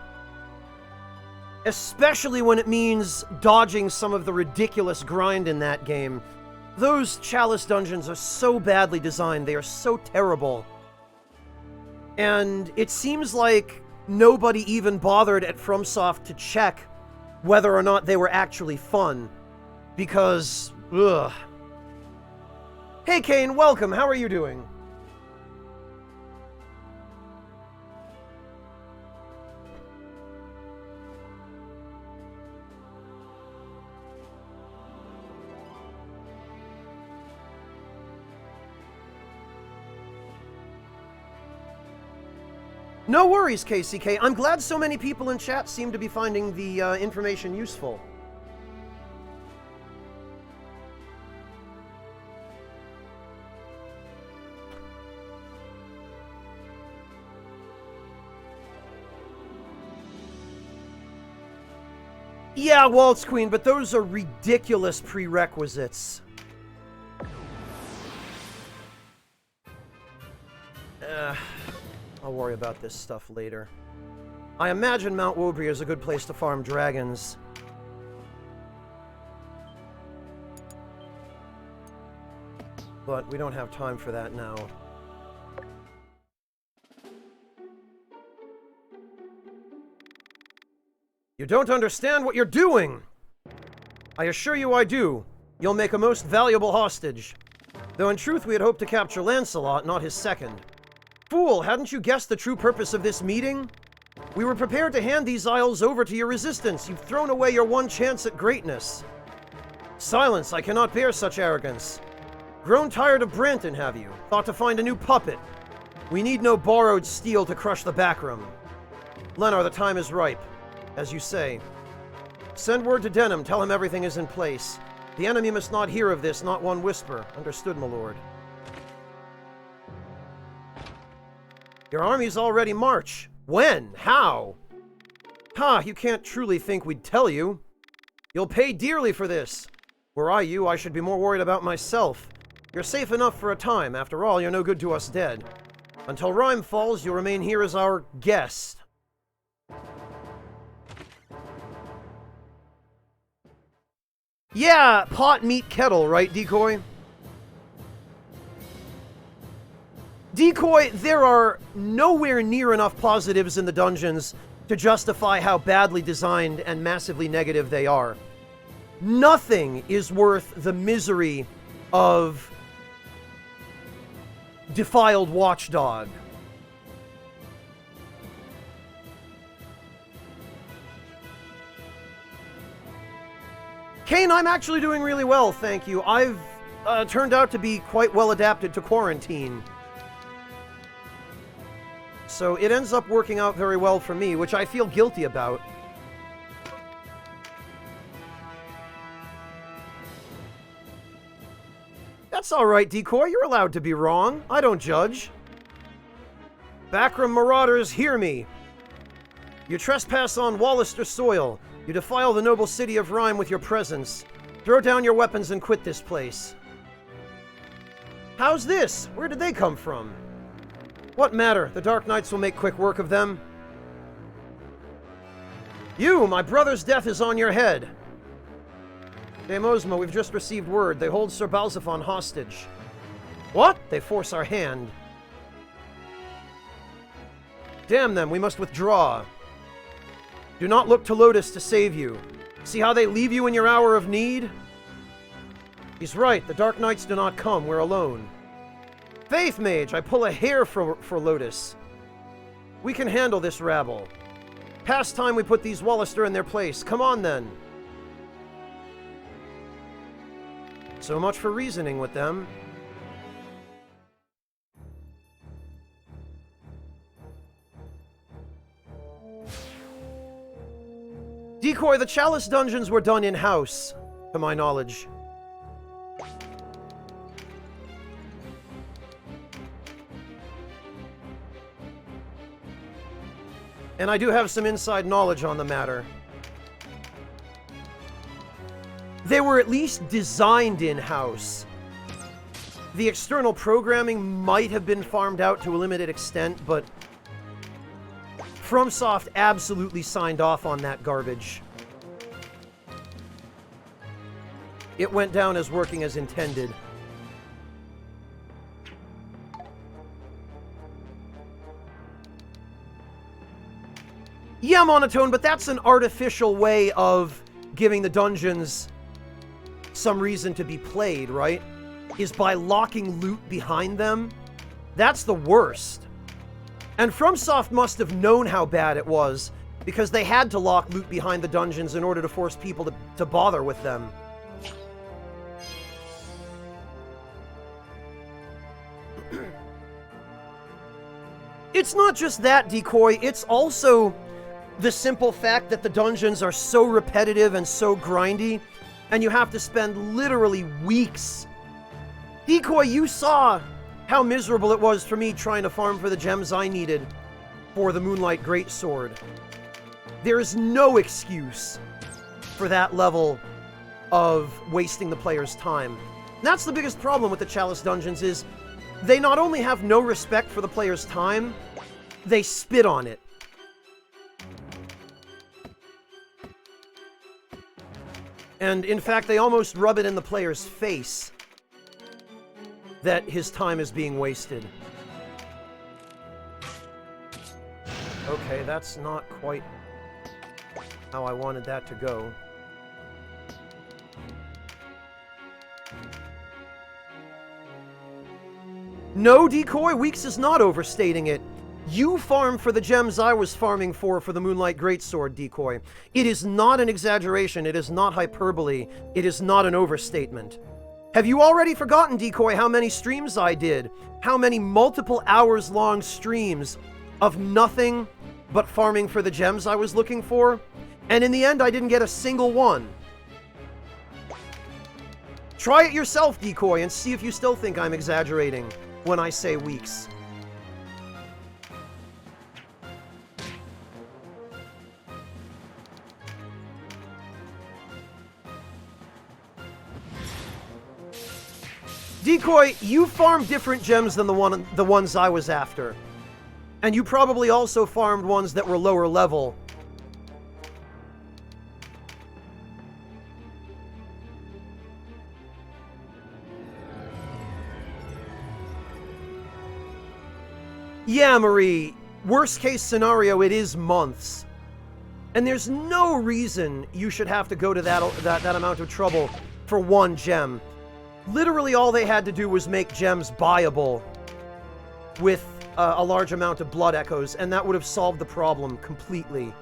Especially when it means dodging some of the ridiculous grind in that game. Those Chalice dungeons are so badly designed. They are so terrible. And it seems like nobody even bothered at FromSoft to check whether or not they were actually fun. Because, ugh. Hey Kane, welcome. How are you doing? No worries, KCK. I'm glad so many people in chat seem to be finding the information useful. Yeah, Waltz Queen, but those are ridiculous prerequisites. I'll worry about this stuff later. I imagine Mount Ogre is a good place to farm dragons. But we don't have time for that now. You don't understand what you're doing! I assure you I do. You'll make a most valuable hostage. Though in truth we had hoped to capture Lancelot, not his second. Fool, hadn't you guessed the true purpose of this meeting? We were prepared to hand these isles over to your resistance. You've thrown away your one chance at greatness. Silence, I cannot bear such arrogance. Grown tired of Branton, have you? Thought to find a new puppet? We need no borrowed steel to crush the backroom. Lennar, the time is ripe. As you say. Send word to Denham, tell him everything is in place. The enemy must not hear of this, not one whisper. Understood, my lord. Your armies already march. When? How? Ha, you can't truly think we'd tell you. You'll pay dearly for this. Were I you, I should be more worried about myself. You're safe enough for a time. After all, you're no good to us dead. Until Rime falls, you'll remain here as our guest. Yeah, pot, meat, kettle, right, Decoy? Decoy, there are nowhere near enough positives in the dungeons to justify how badly designed and massively negative they are. Nothing is worth the misery of Defiled Watchdog. Kane, I'm actually doing really well, thank you. I've turned out to be quite well adapted to quarantine. So it ends up working out very well for me, which I feel guilty about. That's alright, Decoy. You're allowed to be wrong. I don't judge. Backroom marauders, hear me. You trespass on Wallister soil. You defile the noble city of Rime with your presence. Throw down your weapons and quit this place. How's this? Where did they come from? What matter? The Dark Knights will make quick work of them. You, my brother's death is on your head. Dame Ozma, we've just received word. They hold Sir Balzaphon hostage. What? They force our hand. Damn them, we must withdraw. Do not look to Lotus to save you. See how they leave you in your hour of need? He's right, the Dark Knights do not come, we're alone. Faith Mage, I pull a hair for Lotus. We can handle this rabble. Past time we put these Wallister in their place. Come on then. So much for reasoning with them. Decoy, the Chalice dungeons were done in-house, to my knowledge. And I do have some inside knowledge on the matter. They were at least designed in-house. The external programming might have been farmed out to a limited extent, but FromSoft absolutely signed off on that garbage. It went down as working as intended. Yeah, Monotone, but that's an artificial way of giving the dungeons some reason to be played, right? Is by locking loot behind them. That's the worst. And FromSoft must have known how bad it was, because they had to lock loot behind the dungeons in order to force people to bother with them. It's not just that, Decoy, it's also the simple fact that the dungeons are so repetitive and so grindy, and you have to spend literally weeks. Decoy, you saw how miserable it was for me trying to farm for the gems I needed for the Moonlight Greatsword. There is no excuse for that level of wasting the player's time. That's the biggest problem with the Chalice dungeons is they not only have no respect for the player's time, they spit on it. And in fact, they almost rub it in the player's face that his time is being wasted. Okay, that's not quite how I wanted that to go. No, Decoy, weeks is not overstating it. You farm for the gems I was farming for the Moonlight Greatsword, Decoy. It is not an exaggeration, it is not hyperbole, it is not an overstatement. Have you already forgotten, Decoy, how many streams I did? How many multiple hours long streams of nothing but farming for the gems I was looking for? And in the end, I didn't get a single one. Try it yourself, Decoy, and see if you still think I'm exaggerating when I say weeks. Decoy, you farmed different gems than the ones I was after. And you probably also farmed ones that were lower level. Yeah, Marie. Worst case scenario, it is months. And there's no reason you should have to go to that amount of trouble for one gem. Literally all they had to do was make gems buyable with a large amount of blood echoes, and that would have solved the problem completely.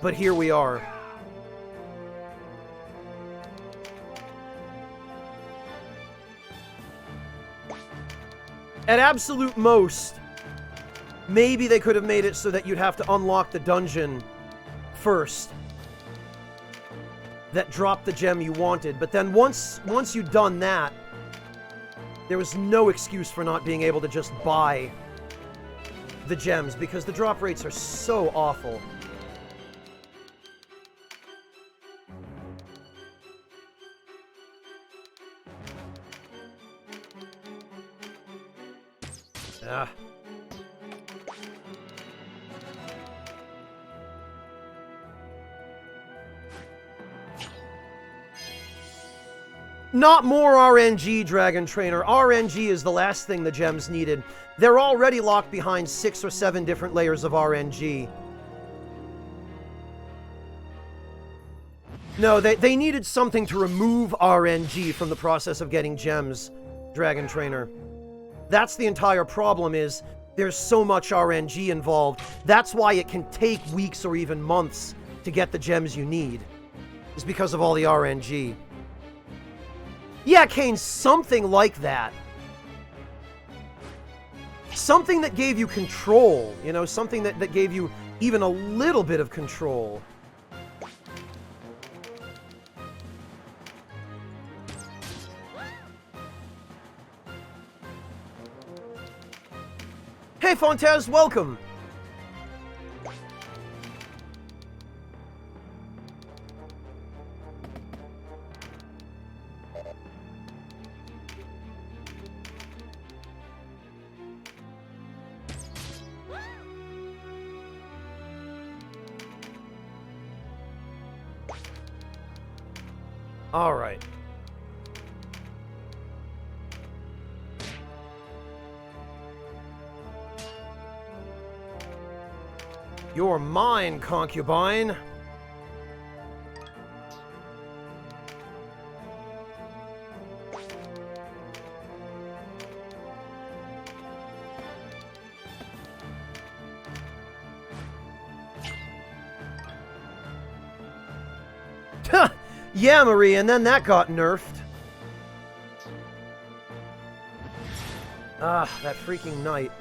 But here we are. At absolute most, maybe they could have made it so that you'd have to unlock the dungeon first that dropped the gem you wanted. But then once you'd done that, there was no excuse for not being able to just buy the gems, because the drop rates are so awful. Ah. Not more RNG, Dragon Trainer. RNG is the last thing the gems needed. They're already locked behind 6 or 7 different layers of RNG. No, they needed something to remove RNG from the process of getting gems, Dragon Trainer. That's the entire problem, is there's so much RNG involved. That's why it can take weeks or even months to get the gems you need. It's because of all the RNG. Yeah, Kane, something like that. Something that gave you control, you know, something that gave you even a little bit of control. Hey, Fontez, welcome! All right. You're mine, concubine. Yeah, Marie, and then that got nerfed. Ah, that freaking knight.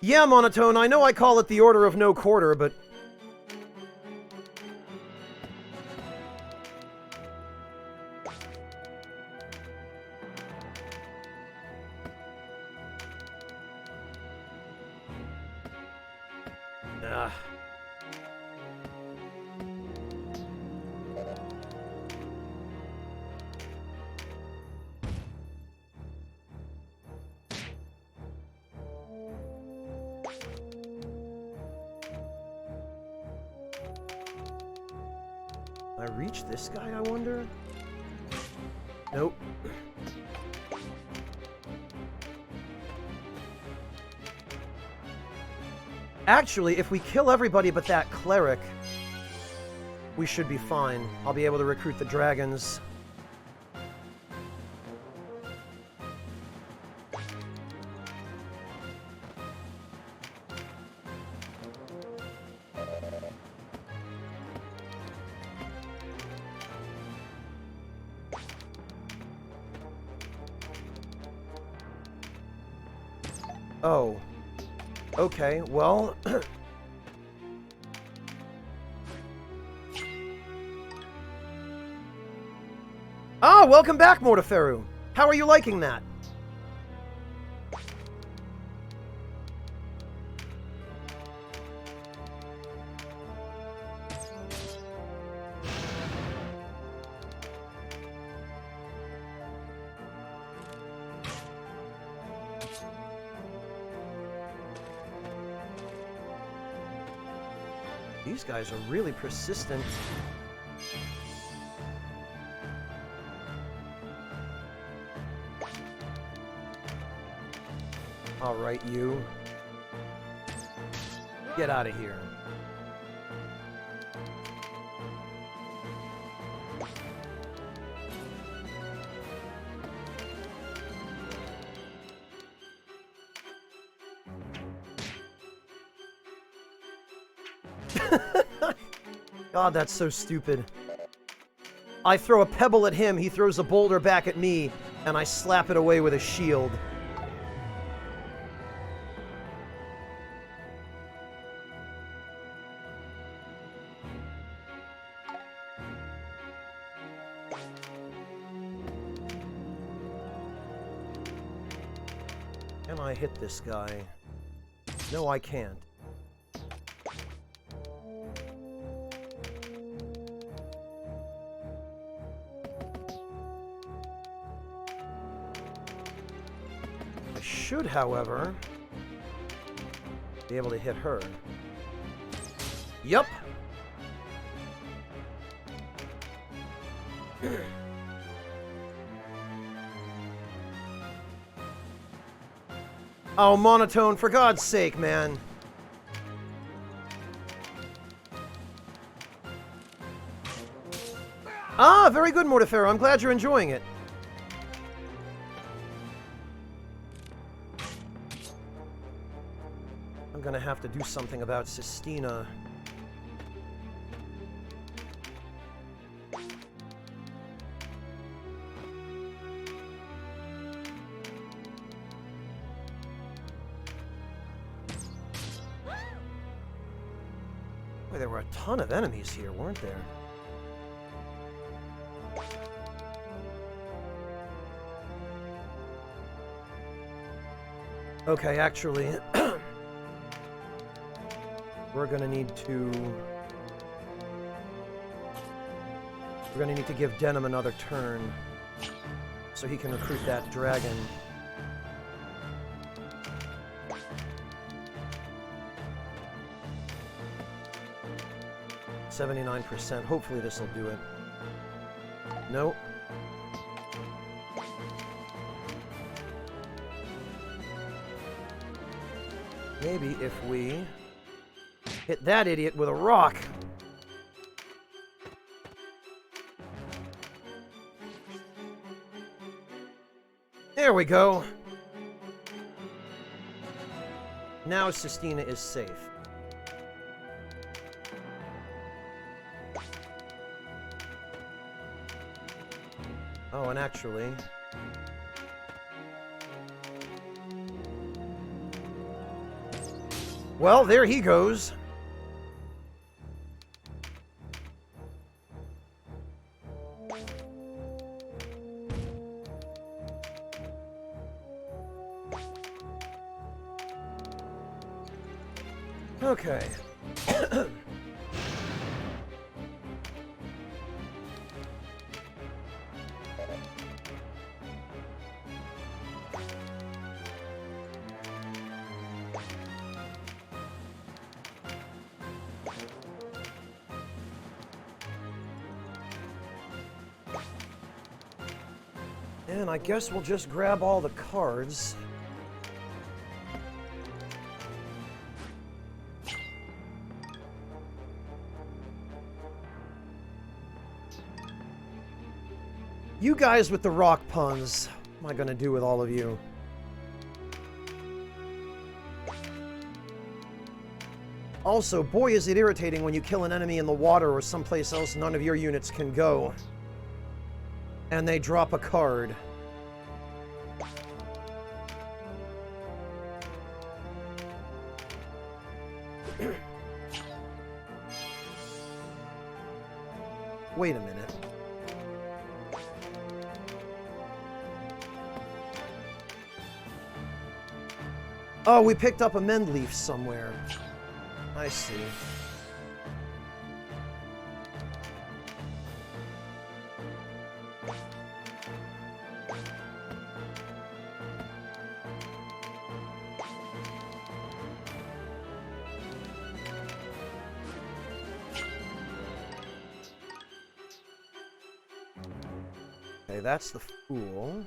Yeah, Monotone, I know I call it the Order of No Quarter, but... Ah. I reach this guy, I wonder? Nope. Actually, if we kill everybody but that cleric, we should be fine. I'll be able to recruit the dragons. Oh. Okay, well... Ah, welcome back, Morteferu. How are you liking that? These guys are really persistent. All right, you. Get out of here. God, that's so stupid. I throw a pebble at him, he throws a boulder back at me, and I slap it away with a shield. Can I hit this guy? No, I can't. Should, however, be able to hit her. Yup. Oh, Monotone, for God's sake, man. Ah, very good, Morteferu. I'm glad you're enjoying it. I'm gonna have to do something about Sistina. Boy, there were a ton of enemies here, weren't there? Okay, actually, we're gonna need to We're gonna need to give Denim another turn so he can recruit that dragon. %. Hopefully this will do it. Nope. Maybe if we hit that idiot with a rock. There we go. Now Sistina is safe. Oh, and actually... Well, there he goes. Okay. And I guess we'll just grab all the cards. You guys with the rock puns. What am I gonna do with all of you? Also, boy is it irritating when you kill an enemy in the water or someplace else none of your units can go. And they drop a card. Wait a minute. Oh, we picked up a mend leaf somewhere. I see. Okay, that's the fool.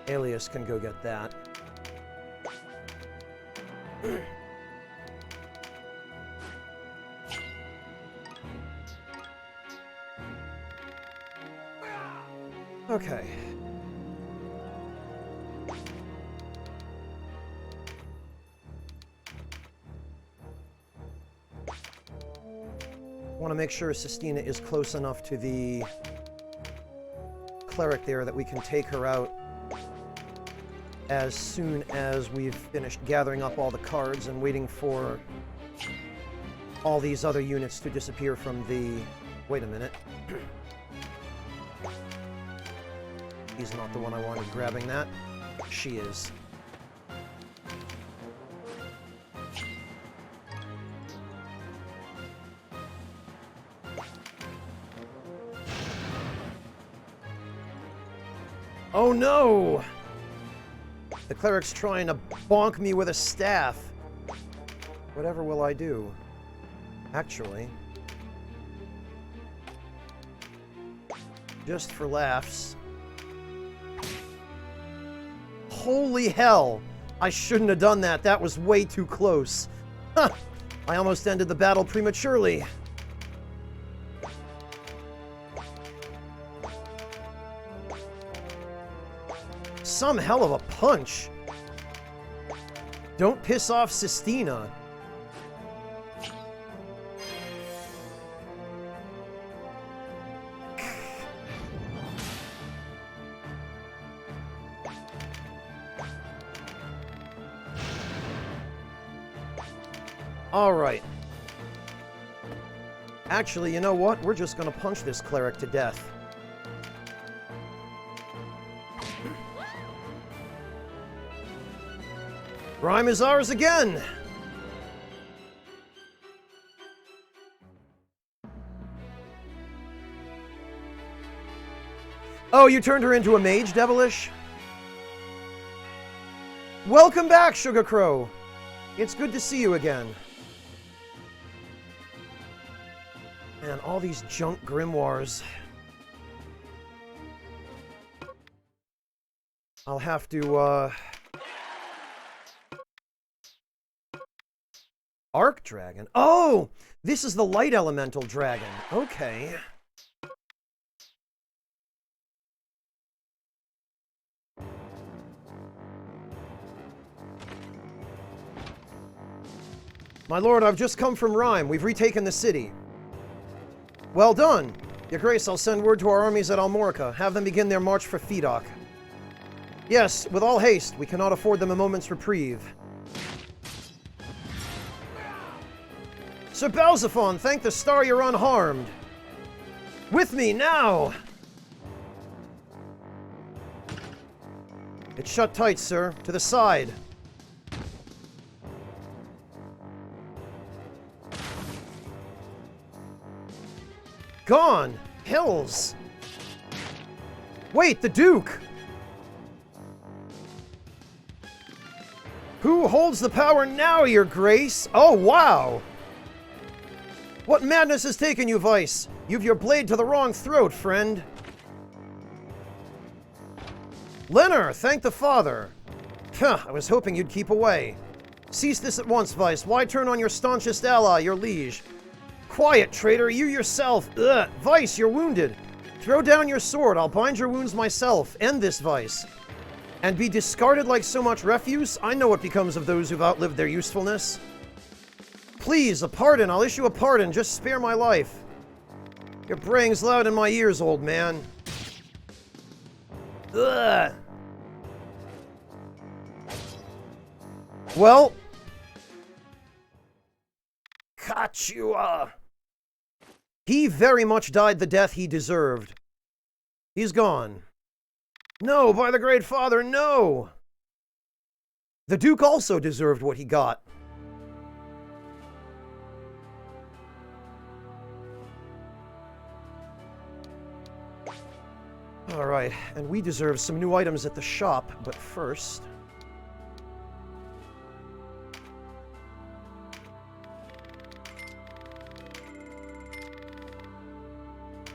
Alias can go get that. Okay. Want to make sure Sistina is close enough to the cleric there that we can take her out as soon as we've finished gathering up all the cards and waiting for all these other units to disappear from the... Wait a minute. He's not the one I wanted grabbing that. She is. Oh no! The cleric's trying to bonk me with a staff. Whatever will I do? Actually, just for laughs. Holy hell! I shouldn't have done that. That was way too close. Huh! I almost ended the battle prematurely. Some hell of a punch. Don't piss off Sistina. All right. Actually, you know what? We're just gonna punch this cleric to death. Rhyme is ours again! Oh, you turned her into a mage, Devilish? Welcome back, Sugar Crow! It's good to see you again. Man, all these junk grimoires. I'll have to, Arc Dragon. Oh! This is the Light Elemental Dragon. Okay. My lord, I've just come from Rhyme. We've retaken the city. Well done. Your Grace, I'll send word to our armies at Almorica. Have them begin their march for Fedoc. Yes, with all haste. We cannot afford them a moment's reprieve. Sir Balzaphon, thank the star you're unharmed. With me, now! It's shut tight, sir. To the side. Gone! Hills! Wait, the Duke! Who holds the power now, Your Grace? Oh, wow! What madness has taken you, Vice? You've your blade to the wrong throat, friend. Lenner, thank the Father. I was hoping you'd keep away. Cease this at once, Vice. Why turn on your staunchest ally, your liege? Quiet, traitor, you yourself. Ugh. Vice, you're wounded. Throw down your sword. I'll bind your wounds myself. End this, Vice. And be discarded like so much refuse? I know what becomes of those who've outlived their usefulness. Please, a pardon. I'll issue a pardon. Just spare my life. Your braying's loud in my ears, old man. Ugh. Well. Kachua. He very much died the death he deserved. He's gone. No, by the Great Father, no! The Duke also deserved what he got. Alright, and we deserve some new items at the shop, but first...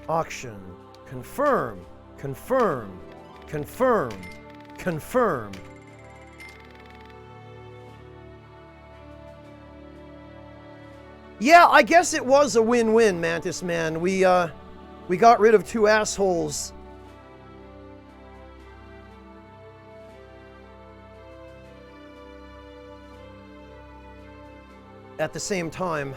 Auction. Confirm. Confirm. Confirm. Confirm. Yeah, I guess it was a win-win, Mantis Man. We got rid of two assholes. At the same time.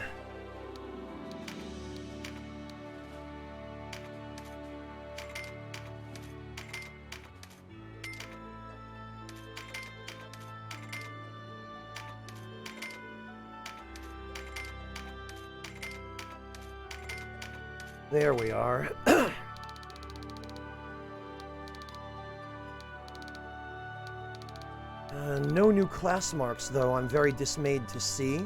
There we are. No new class marks, though. I'm very dismayed to see.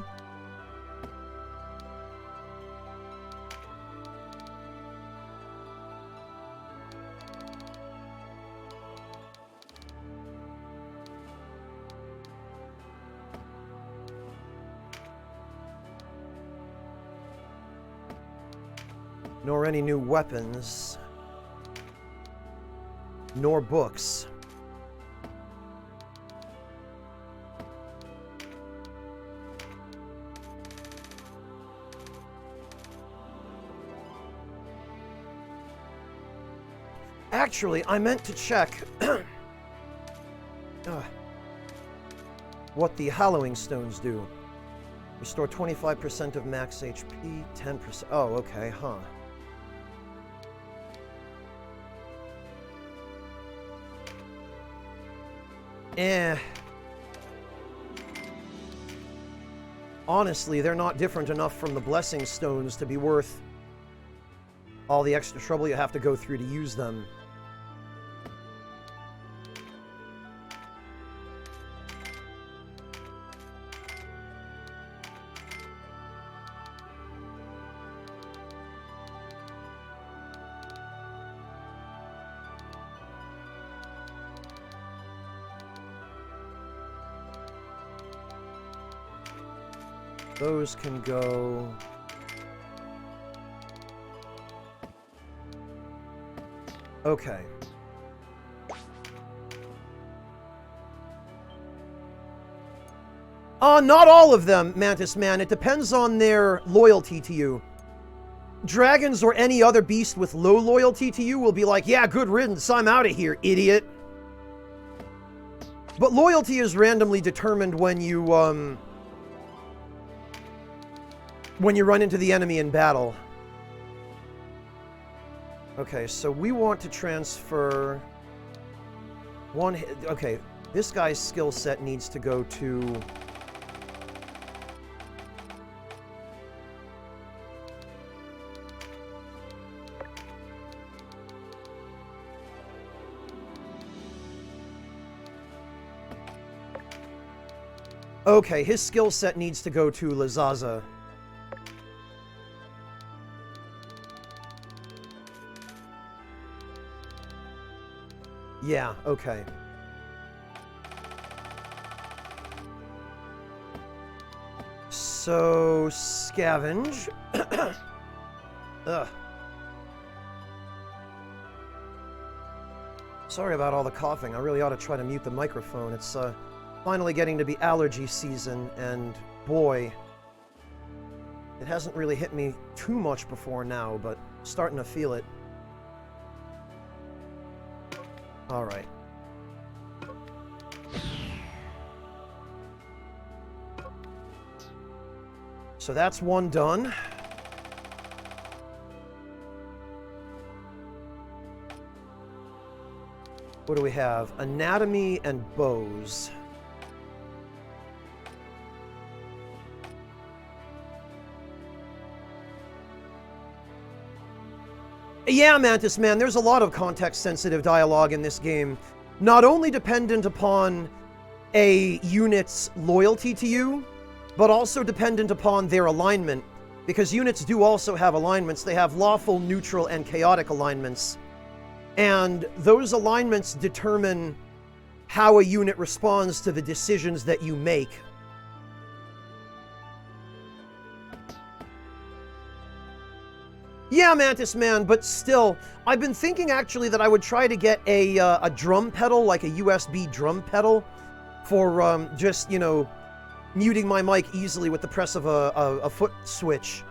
Nor any new weapons. Nor books. Actually, I meant to check what the Hallowing Stones do. Restore 25% of max HP, 10%. Oh, okay, huh. Honestly, they're not different enough from the Blessing Stones to be worth all the extra trouble you have to go through to use them. Those can go... Okay. Not all of them, Mantis Man. It depends on their loyalty to you. Dragons or any other beast with low loyalty to you will be like, yeah, good riddance, I'm out of here, idiot. But loyalty is randomly determined when you run into the enemy in battle. Okay, so we want to transfer one... Okay, this guy's skill set needs to go to... Okay, his skill set needs to go to Lazaza. Yeah, okay. So, scavenge. Ugh. Sorry about all the coughing. I really ought to try to mute the microphone. It's, finally getting to be allergy season, and boy, it hasn't really hit me too much before now, but starting to feel it. All right. So that's one done. What do we have? Anatomy and bows. Yeah, Mantis Man, there's a lot of context-sensitive dialogue in this game. Not only dependent upon a unit's loyalty to you, but also dependent upon their alignment. Because units do also have alignments. They have lawful, neutral, and chaotic alignments. And those alignments determine how a unit responds to the decisions that you make. Yeah, Mantis Man, but still, I've been thinking actually that I would try to get a drum pedal, like a USB drum pedal, for just, you know, muting my mic easily with the press of a foot switch,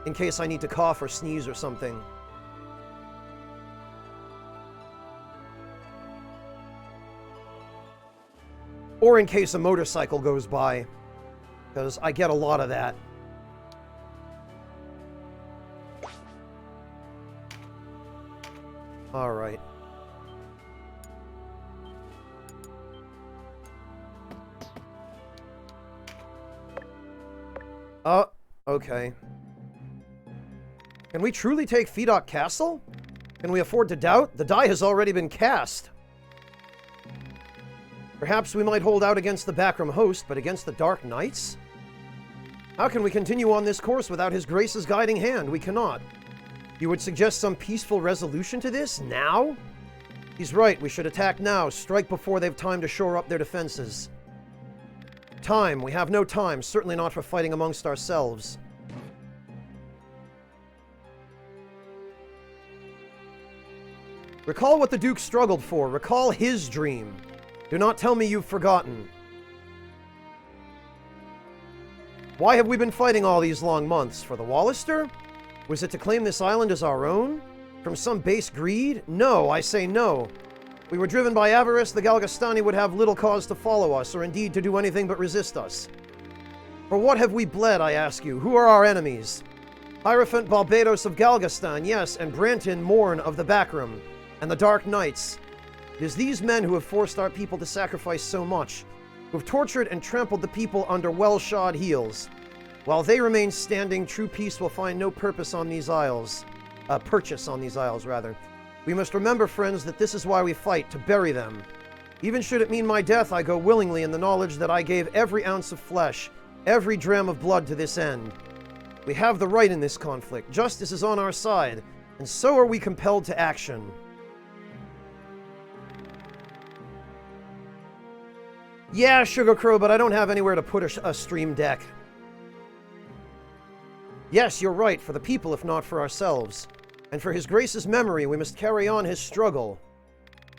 in case I need to cough or sneeze or something. Or in case a motorcycle goes by, because I get a lot of that. All right. Oh, okay. Can we truly take Fedoc Castle? Can we afford to doubt? The die has already been cast. Perhaps we might hold out against the backroom host, but against the Dark Knights? How can we continue on this course without His Grace's guiding hand? We cannot. You would suggest some peaceful resolution to this? Now? He's right, we should attack now, strike before they've time to shore up their defenses. Time, we have no time, certainly not for fighting amongst ourselves. Recall what the Duke struggled for, recall his dream. Do not tell me you've forgotten. Why have we been fighting all these long months? For the Wallister? Was it to claim this island as our own? From some base greed? No, I say no. We were driven by avarice, the Galgastani would have little cause to follow us, or indeed to do anything but resist us. For what have we bled, I ask you? Who are our enemies? Hierophant Balbados of Galgastan, yes, and Branton Morn of the Backroom, and the Dark Knights. It is these men who have forced our people to sacrifice so much, who have tortured and trampled the people under well-shod heels. While they remain standing, true peace will find no purpose on these isles. Purchase on these isles, rather. We must remember, friends, that this is why we fight, to bury them. Even should it mean my death, I go willingly in the knowledge that I gave every ounce of flesh, every dram of blood to this end. We have the right in this conflict. Justice is on our side, and so are we compelled to action. Yeah, Sugar Crow, but I don't have anywhere to put a stream deck. Yes, you're right, for the people if not for ourselves. And for his grace's memory, we must carry on his struggle.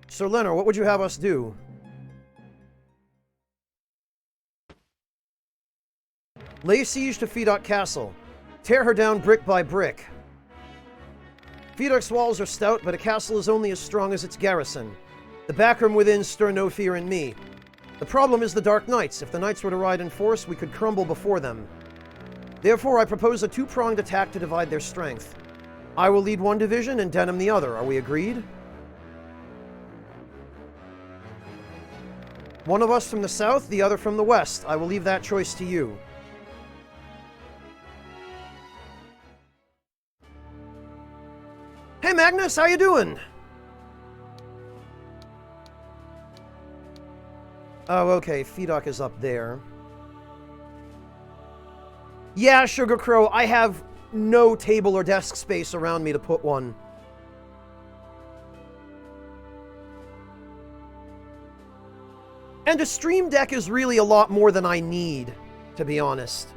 Sir Leonard, what would you have us do? Lay siege to Fedoc Castle. Tear her down brick by brick. Fedoc's walls are stout, but a castle is only as strong as its garrison. The backroom within stir no fear in me. The problem is the Dark Knights. If the Knights were to ride in force, we could crumble before them. Therefore, I propose a two-pronged attack to divide their strength. I will lead one division and Denham the other. Are we agreed? One of us from the south, the other from the west. I will leave that choice to you. Hey Magnus, how you doing? Oh, okay, Fedoc is up there. Yeah, Sugar Crow, I have no table or desk space around me to put one. And a stream deck is really a lot more than I need, to be honest.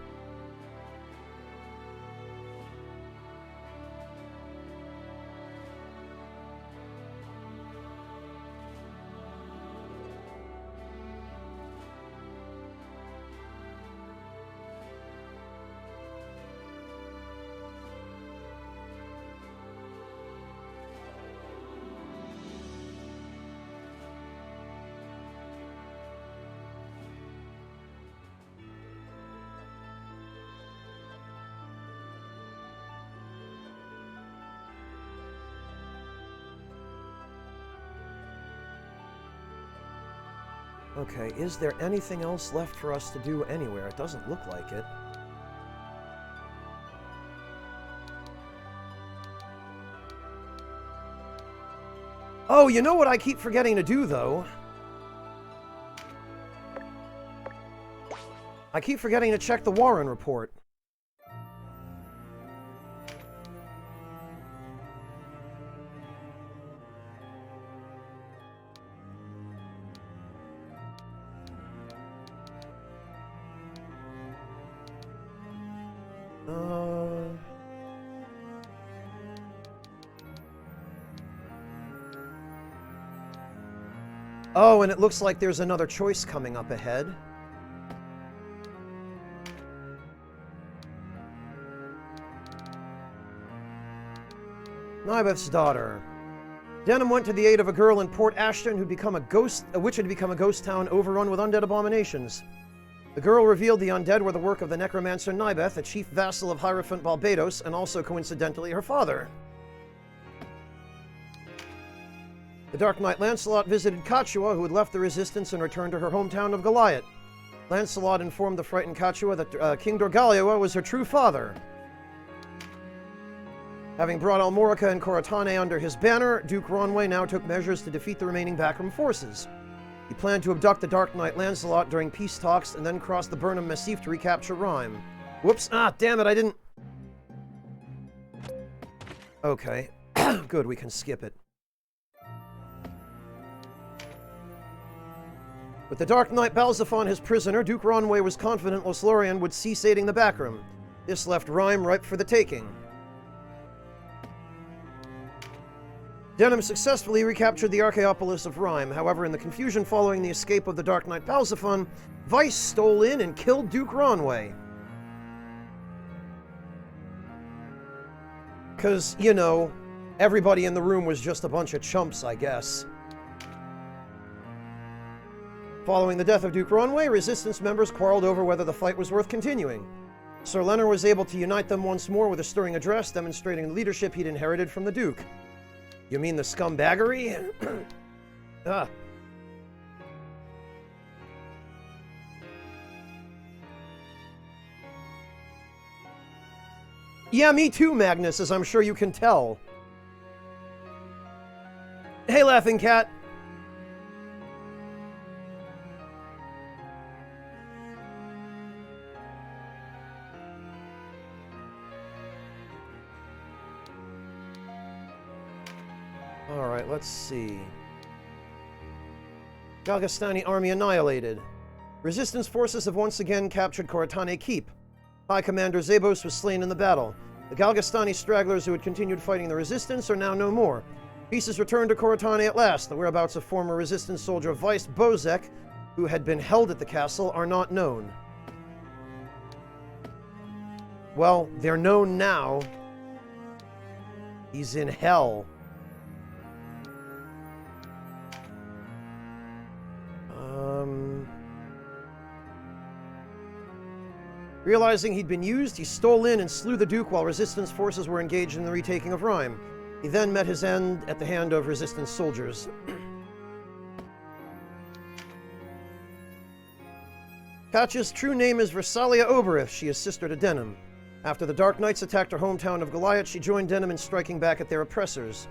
Okay, is there anything else left for us to do anywhere? It doesn't look like it. Oh, you know what I keep forgetting to do, though? I keep forgetting to check the Warren report. Oh, and it looks like there's another choice coming up ahead. Nibeth's daughter. Denham went to the aid of a girl in Port Ashton who'd become which had become a ghost town overrun with undead abominations. The girl revealed the undead were the work of the necromancer Nibeth, a chief vassal of Hierophant Balbados, and also coincidentally her father. The Dark Knight Lancelot visited Cachua, who had left the Resistance and returned to her hometown of Goliath. Lancelot informed the frightened Cachua that King Dorgalioa was her true father. Having brought Almorica and Coratane under his banner, Duke Ronway now took measures to defeat the remaining backroom forces. He planned to abduct the Dark Knight Lancelot during peace talks and then cross the Burnham Massif to recapture Rhyme. Whoops! Ah, damn it, I didn't... Okay. Good, we can skip it. With the Dark Knight Balzaphon his prisoner, Duke Ronway was confident Loslorian would cease aiding the backroom. This left Rhyme ripe for the taking. Denham successfully recaptured the Archaeopolis of Rhyme. However, in the confusion following the escape of the Dark Knight Balzaphon, Vice stole in and killed Duke Ronway. Because, you know, everybody in the room was just a bunch of chumps, I guess. Following the death of Duke Ronway, Resistance members quarreled over whether the fight was worth continuing. Sir Leonard was able to unite them once more with a stirring address demonstrating the leadership he'd inherited from the Duke. You mean the scumbaggery? Ah. Yeah, me too, Magnus, as I'm sure you can tell. Hey, Laughing Cat. Alright, let's see. Galgastani army annihilated. Resistance forces have once again captured Coratane Keep. High Commander Zabos was slain in the battle. The Galgastani stragglers who had continued fighting the Resistance are now no more. Pieces returned to Corotane at last. The whereabouts of former Resistance soldier Vice Bozek, who had been held at the castle, are not known. Well, they're known now. He's in hell. Realizing he'd been used, he stole in and slew the Duke while Resistance forces were engaged in the retaking of Rhyme. He then met his end at the hand of Resistance soldiers. Katja's true name is Versalia Oberith. She is sister to Denim. After the Dark Knights attacked her hometown of Goliath, she joined Denim in striking back at their oppressors.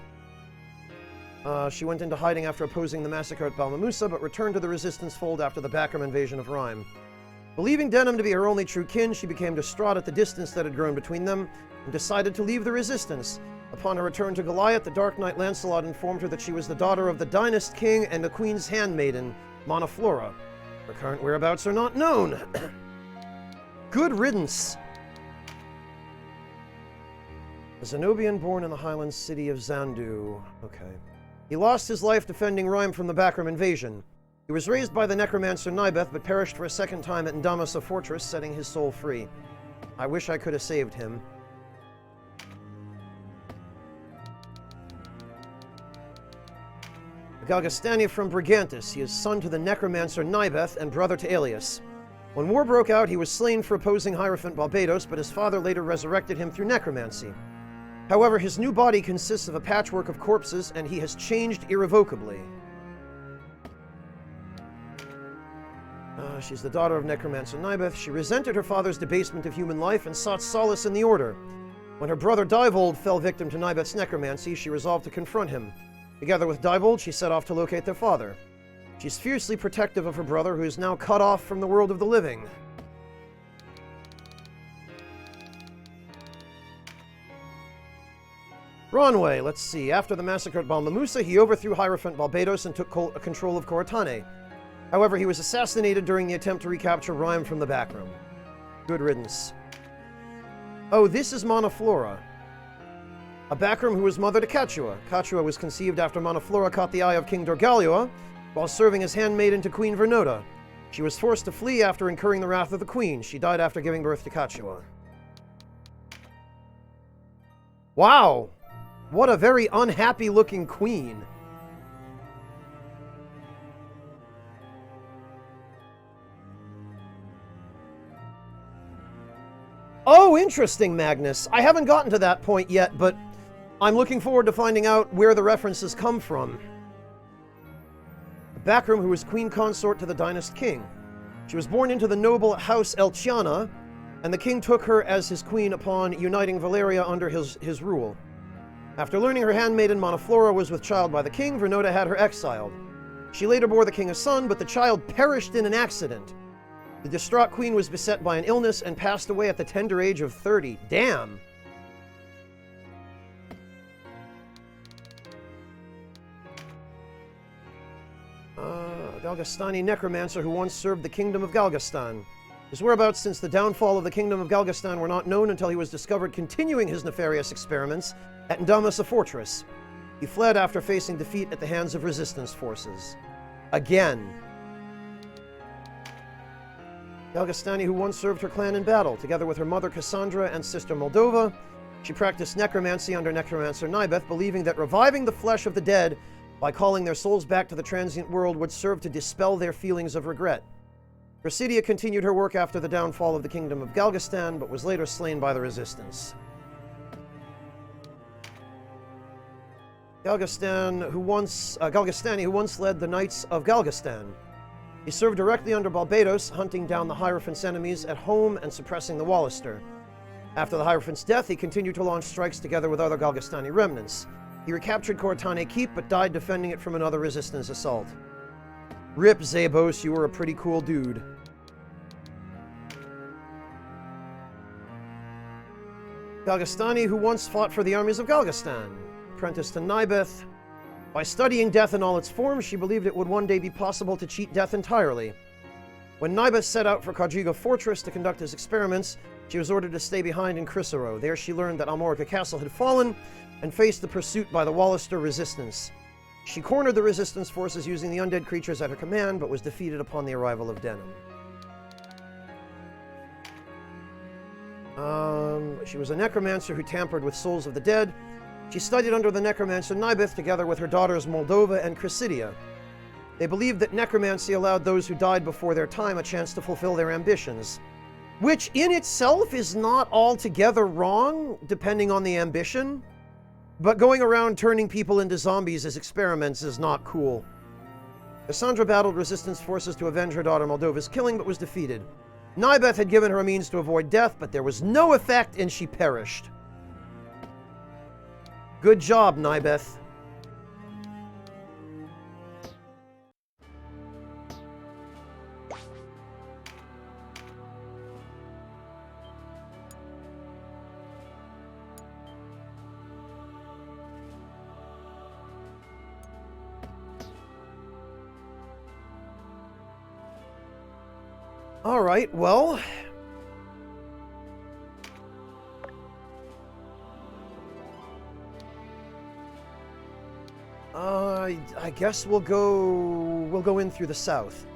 She went into hiding after opposing the massacre at Balmamusa, but returned to the Resistance fold after the Bakram invasion of Rhyme. Believing Denim to be her only true kin, she became distraught at the distance that had grown between them, and decided to leave the Resistance. Upon her return to Goliath, the Dark Knight Lancelot informed her that she was the daughter of the Dynast King and the Queen's handmaiden, Monoflora. Her current whereabouts are not known. Good riddance. A Zenobian born in the Highland city of Zandu. Okay. He lost his life defending Rhyme from the Bakram invasion. He was raised by the necromancer Nibeth, but perished for a second time at Ndamasa Fortress, setting his soul free. I wish I could have saved him. A Galgastani from Brigantis. He is son to the necromancer Nibeth and brother to Alias. When war broke out, he was slain for opposing Hierophant Balbados, but his father later resurrected him through necromancy. However, his new body consists of a patchwork of corpses, and he has changed irrevocably. She's the daughter of Necromancer Nibeth. She resented her father's debasement of human life and sought solace in the Order. When her brother Divold fell victim to Nibeth's necromancy, she resolved to confront him. Together with Divold, she set off to locate their father. She's fiercely protective of her brother, who is now cut off from the world of the living. Ronway, let's see. After the massacre at Balmamusa, he overthrew Hierophant Balbados and took control of Corotane. However, he was assassinated during the attempt to recapture Rhyme from the Bakram. Good riddance. Oh, this is Monoflora. A Bakram who was mother to Katua. Katua was conceived after Monoflora caught the eye of King Dorgalua while serving as handmaiden to Queen Vernota. She was forced to flee after incurring the wrath of the Queen. She died after giving birth to Katua. Wow! What a very unhappy-looking queen. Oh, interesting, Magnus. I haven't gotten to that point yet, but I'm looking forward to finding out where the references come from. Bakram, who was queen consort to the Dynast King. She was born into the noble House Elchiana, and the king took her as his queen upon uniting Valeria under his rule. After learning her handmaiden Monoflora was with child by the king, Vernota had her exiled. She later bore the king a son, but the child perished in an accident. The distraught queen was beset by an illness and passed away at the tender age of 30. Damn! Galgastani necromancer who once served the kingdom of Galgastan. His whereabouts since the downfall of the kingdom of Galgastan were not known until he was discovered continuing his nefarious experiments at Ndamasa Fortress. He fled after facing defeat at the hands of resistance forces. Again. Galgastani who once served her clan in battle. Together with her mother Cassandra and sister Moldova, she practiced necromancy under Necromancer Nibeth, believing that reviving the flesh of the dead by calling their souls back to the transient world would serve to dispel their feelings of regret. Gracidia continued her work after the downfall of the kingdom of Galgastan, but was later slain by the resistance. Galgastani who once led the Knights of Galgastan. He served directly under Balbados, hunting down the Hierophant's enemies at home and suppressing the Wallister. After the Hierophant's death, he continued to launch strikes together with other Galgastani remnants. He recaptured Corotane Keep, but died defending it from another resistance assault. Rip, Zabos, you were a pretty cool dude. Galgastani who once fought for the armies of Galgastan. Apprentice to Nibeth. By studying death in all its forms, she believed it would one day be possible to cheat death entirely. When Nibeth set out for Kadriga Fortress to conduct his experiments, She was ordered to stay behind in Chrysero. There she learned that Almorica Castle had fallen and faced the pursuit by the Wallister resistance. She cornered the resistance forces using the undead creatures at her command, but was defeated upon the arrival of Denham. She was a necromancer who tampered with souls of the dead. She studied under the necromancer Nibeth together with her daughters Moldova and Chrysidia. They believed that necromancy allowed those who died before their time a chance to fulfill their ambitions, which in itself is not altogether wrong, depending on the ambition. But going around turning people into zombies as experiments is not cool. Cassandra battled resistance forces to avenge her daughter Moldova's killing, but was defeated. Nibeth had given her a means to avoid death, but there was no effect and she perished. Good job, Nibeth. All right, well, I guess we'll go in through the south.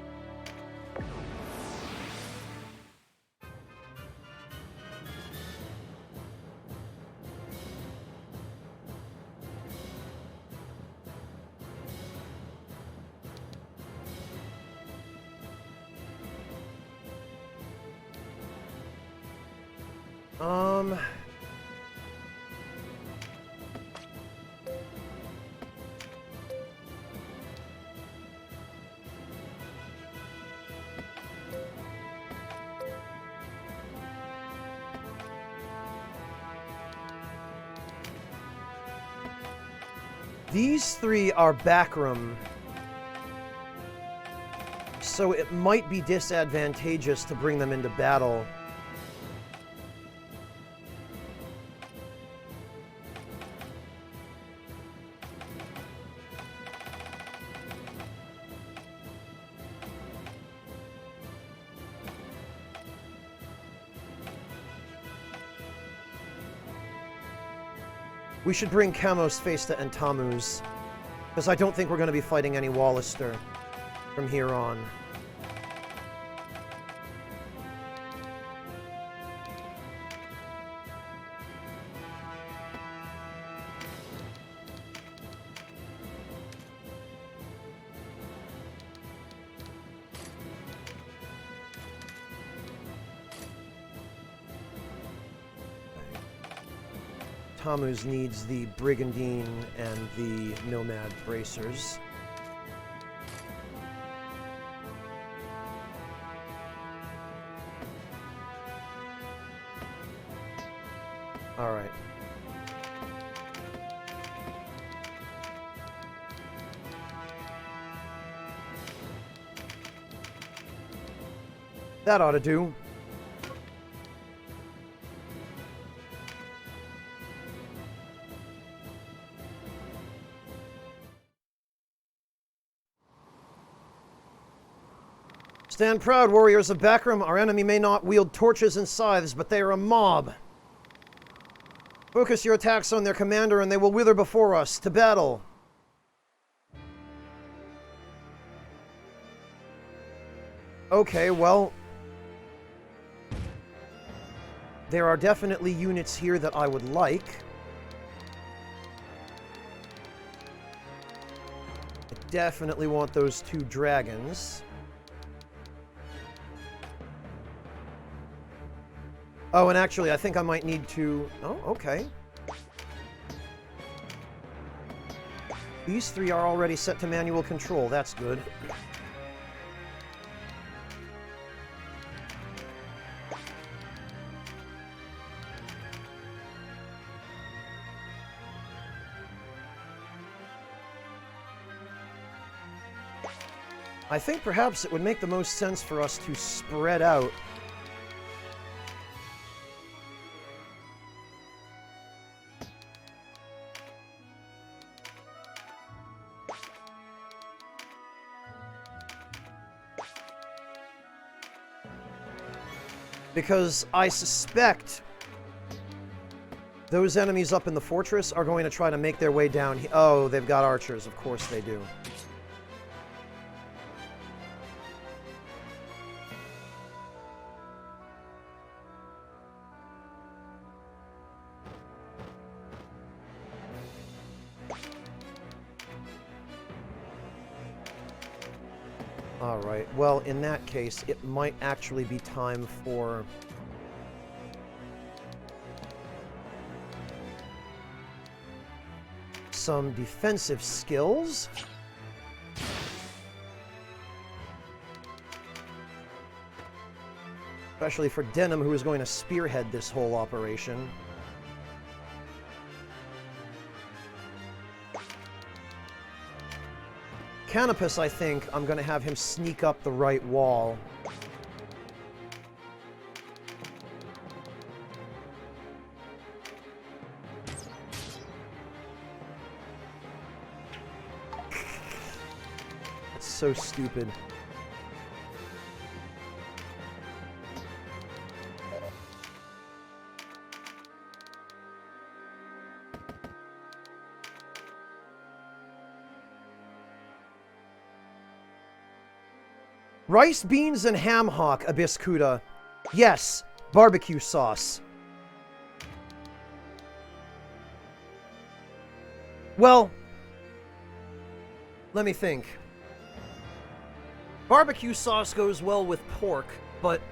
These three are backroom, so it might be disadvantageous to bring them into battle. We should bring Kamos Festa and Tammuz, because I don't think we're going to be fighting any Wallister from here on. Tammuz needs the Brigandine and the Nomad Bracers. All right. That ought to do. Stand proud, warriors of Bakram. Our enemy may not wield torches and scythes, but they are a mob. Focus your attacks on their commander, and they will wither before us. To battle. Okay, well, there are definitely units here that I would like. I definitely want those two dragons. Oh, and actually, I think I might need to... Oh, okay. These three are already set to manual control. That's good. I think perhaps it would make the most sense for us to spread out. Because I suspect those enemies up in the fortress are going to try to make their way down. Oh, they've got archers. Of course they do. Alright, well, in that case, it might actually be time for some defensive skills. Especially for Denim, who is going to spearhead this whole operation. Canopus, I think, I'm going to have him sneak up the right wall. That's so stupid. Rice, beans, and ham hock, Abyss Kuda. Yes, barbecue sauce. Well, let me think. Barbecue sauce goes well with pork, but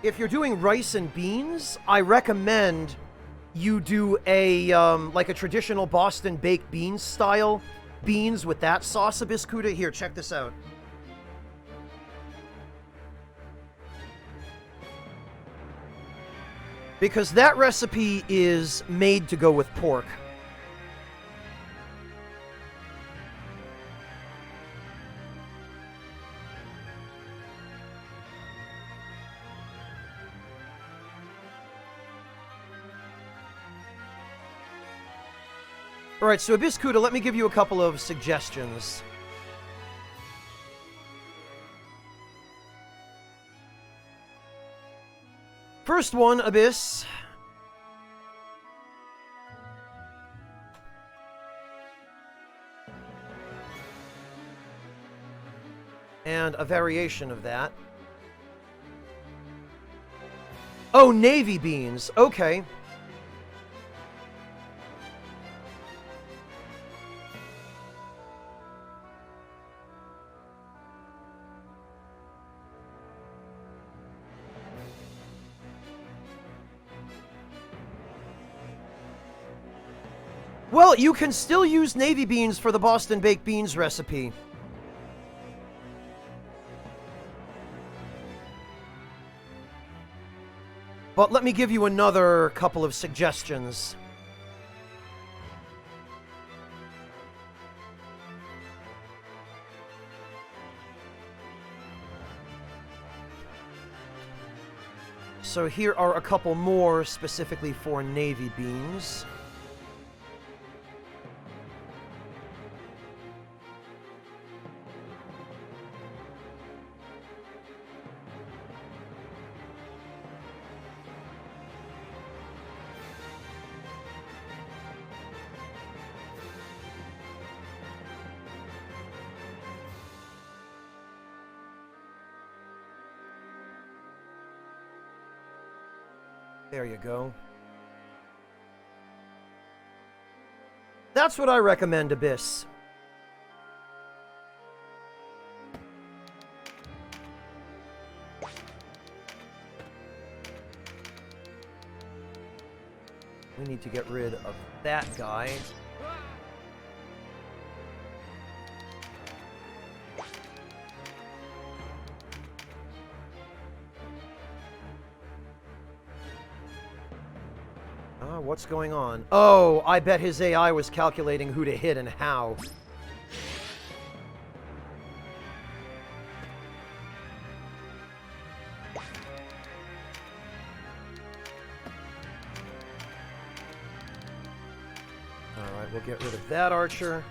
if you're doing rice and beans, I recommend you do a, like a traditional Boston baked beans style beans with that sauce, Abyss Kuda. Here, check this out. Because that recipe is made to go with pork. Alright, so Abyss Kuda, let me give you a couple of suggestions. First one, Abyss. And a variation of that. Oh, navy beans. Okay. Well, you can still use navy beans for the Boston baked beans recipe. But let me give you another couple of suggestions. So here are a couple more specifically for navy beans. There you go. That's what I recommend, Abyss. We need to get rid of that guy. What's going on? Oh, I bet his AI was calculating who to hit and how. Alright, we'll get rid of that archer.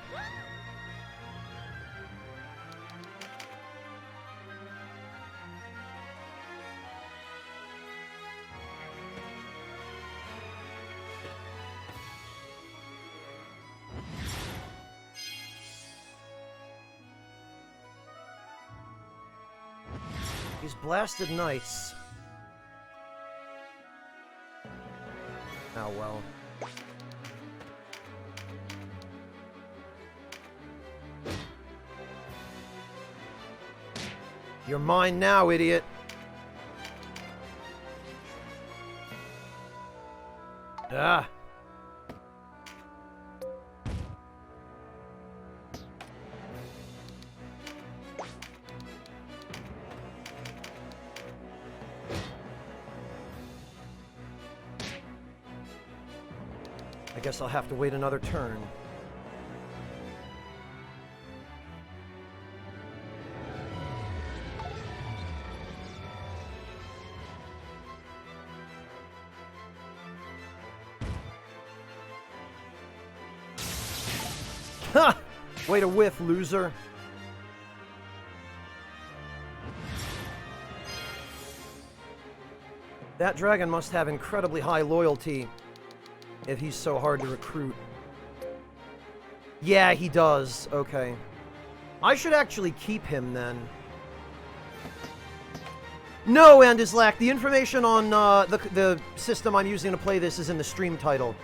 These blasted knights. Oh well. You're mine now, idiot. Ah. I guess I'll have to wait another turn. Ha! Way to whiff, loser. That dragon must have incredibly high loyalty if he's so hard to recruit. Yeah, he does. Okay. I should actually keep him then. No, Andislack, the information on the system I'm using to play this is in the stream title.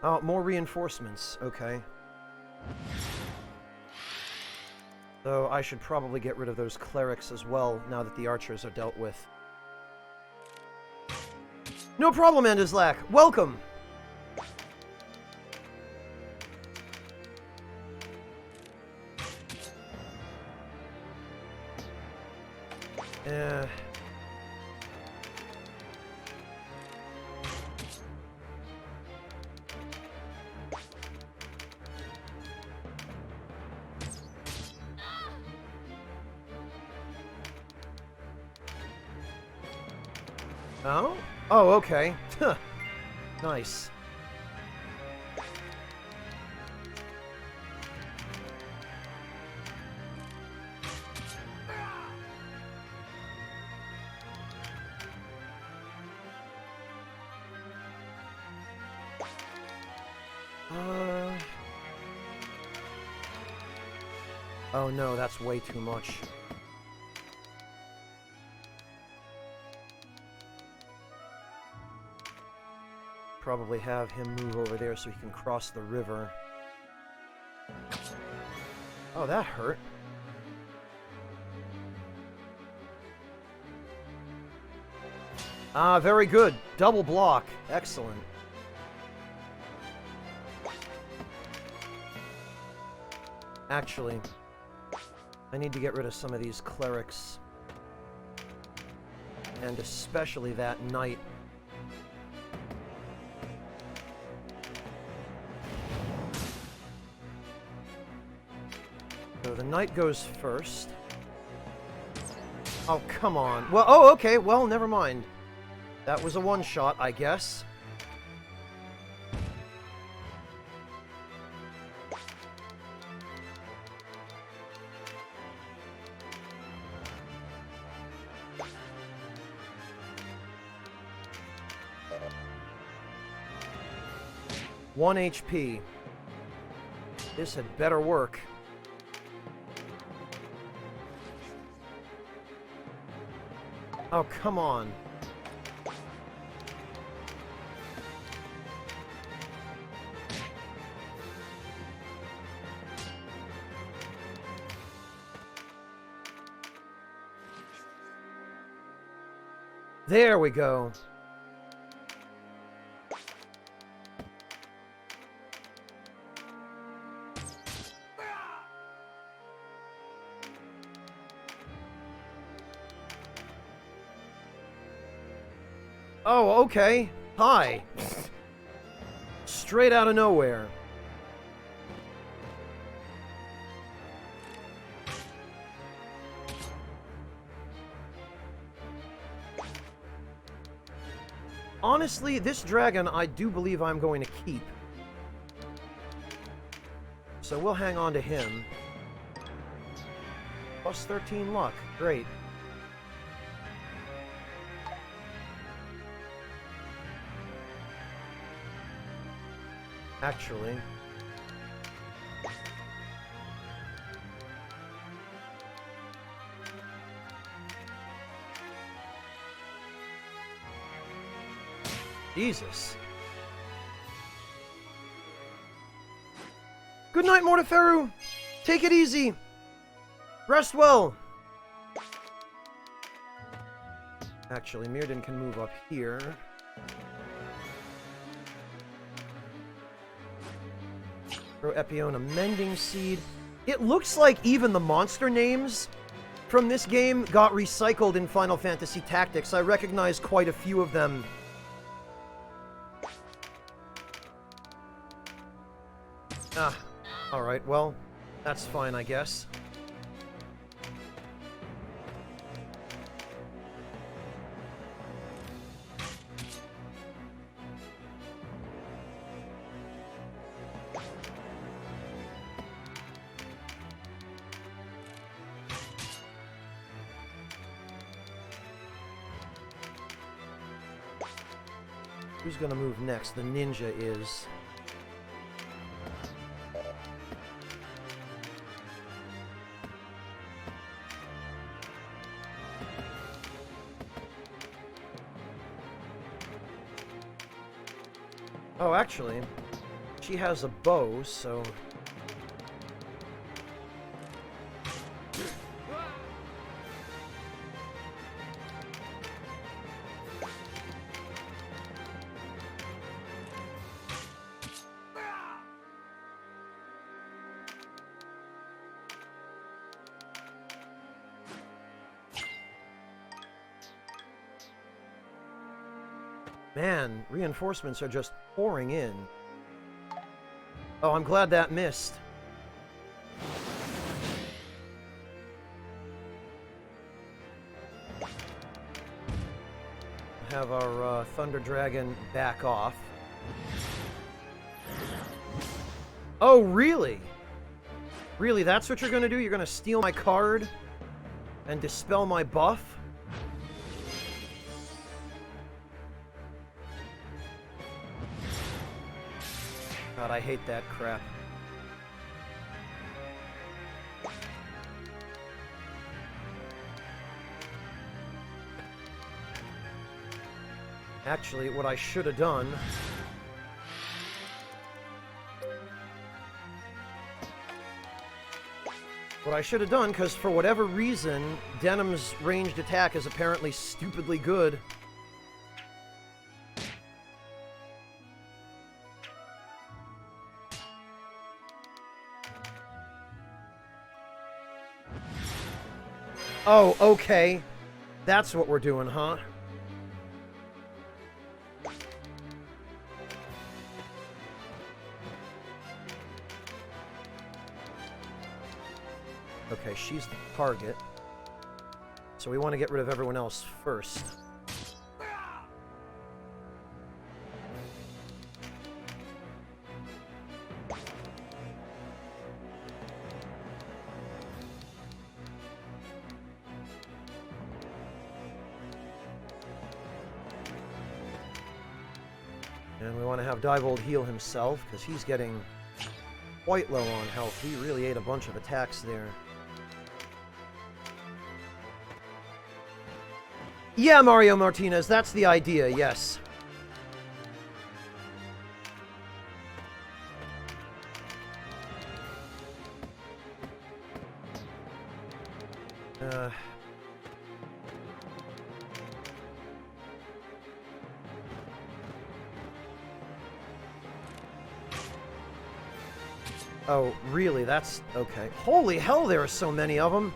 Oh, more reinforcements. Okay. So I should probably get rid of those clerics as well, now that the archers are dealt with. No problem, Andislack. Welcome! Oh? Oh, okay. Huh. Nice. Oh no, that's way too much. Probably have him move over there so he can cross the river. Oh, that hurt. Ah, very good. Double block. Excellent. Actually, I need to get rid of some of these clerics. And especially that knight. So the knight goes first. Oh, come on. Well, oh, okay. Well, never mind. That was a one-shot, I guess. One HP. This had better work. Oh, come on. There we go. Oh, okay. Hi. Straight out of nowhere. Honestly, this dragon I do believe I'm going to keep. So we'll hang on to him. Plus 13 luck. Great. Actually, Jesus. Good night, Mortiferu. Take it easy. Rest well. Actually, Mirrodin can move up here. Throw Epione a Mending Seed. It looks like even the monster names from this game got recycled in Final Fantasy Tactics. I recognize quite a few of them. Ah, alright, well, that's fine, I guess. Who's gonna move next? The ninja is. Oh, actually, she has a bow, so... Man, reinforcements are just pouring in. Oh, I'm glad that missed. Have our Thunder Dragon back off. Oh, really? Really, that's what you're gonna do? You're gonna steal my card and dispel my buff? God, I hate that crap. Actually, what I should have done... What I should have done, because for whatever reason, Denim's ranged attack is apparently stupidly good. Oh, okay. That's what we're doing, huh? Okay, she's the target. So we want to get rid of everyone else first. And we want to have Diebold heal himself, because he's getting quite low on health. He really ate a bunch of attacks there. Yeah, Mario Martinez, that's the idea, yes. Oh, really? That's... okay. Holy hell, there are so many of them!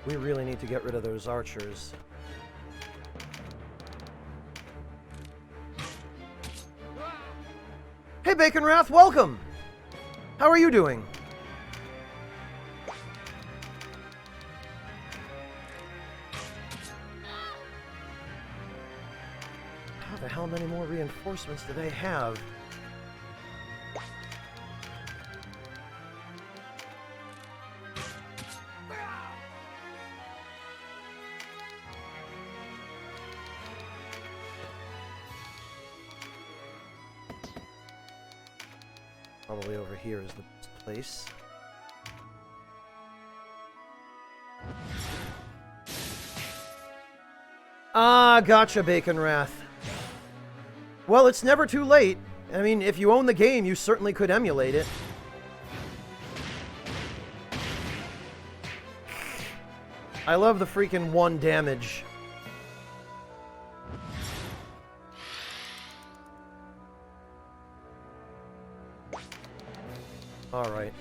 We really need to get rid of those archers. Hey, Bacon Wrath, welcome! How are you doing? How the hell many more reinforcements do they have? Probably over here is the best place. Ah, gotcha, Bacon Wrath. Well, it's never too late. I mean, if you own the game, you certainly could emulate it. I love the freaking 1 damage. Alright.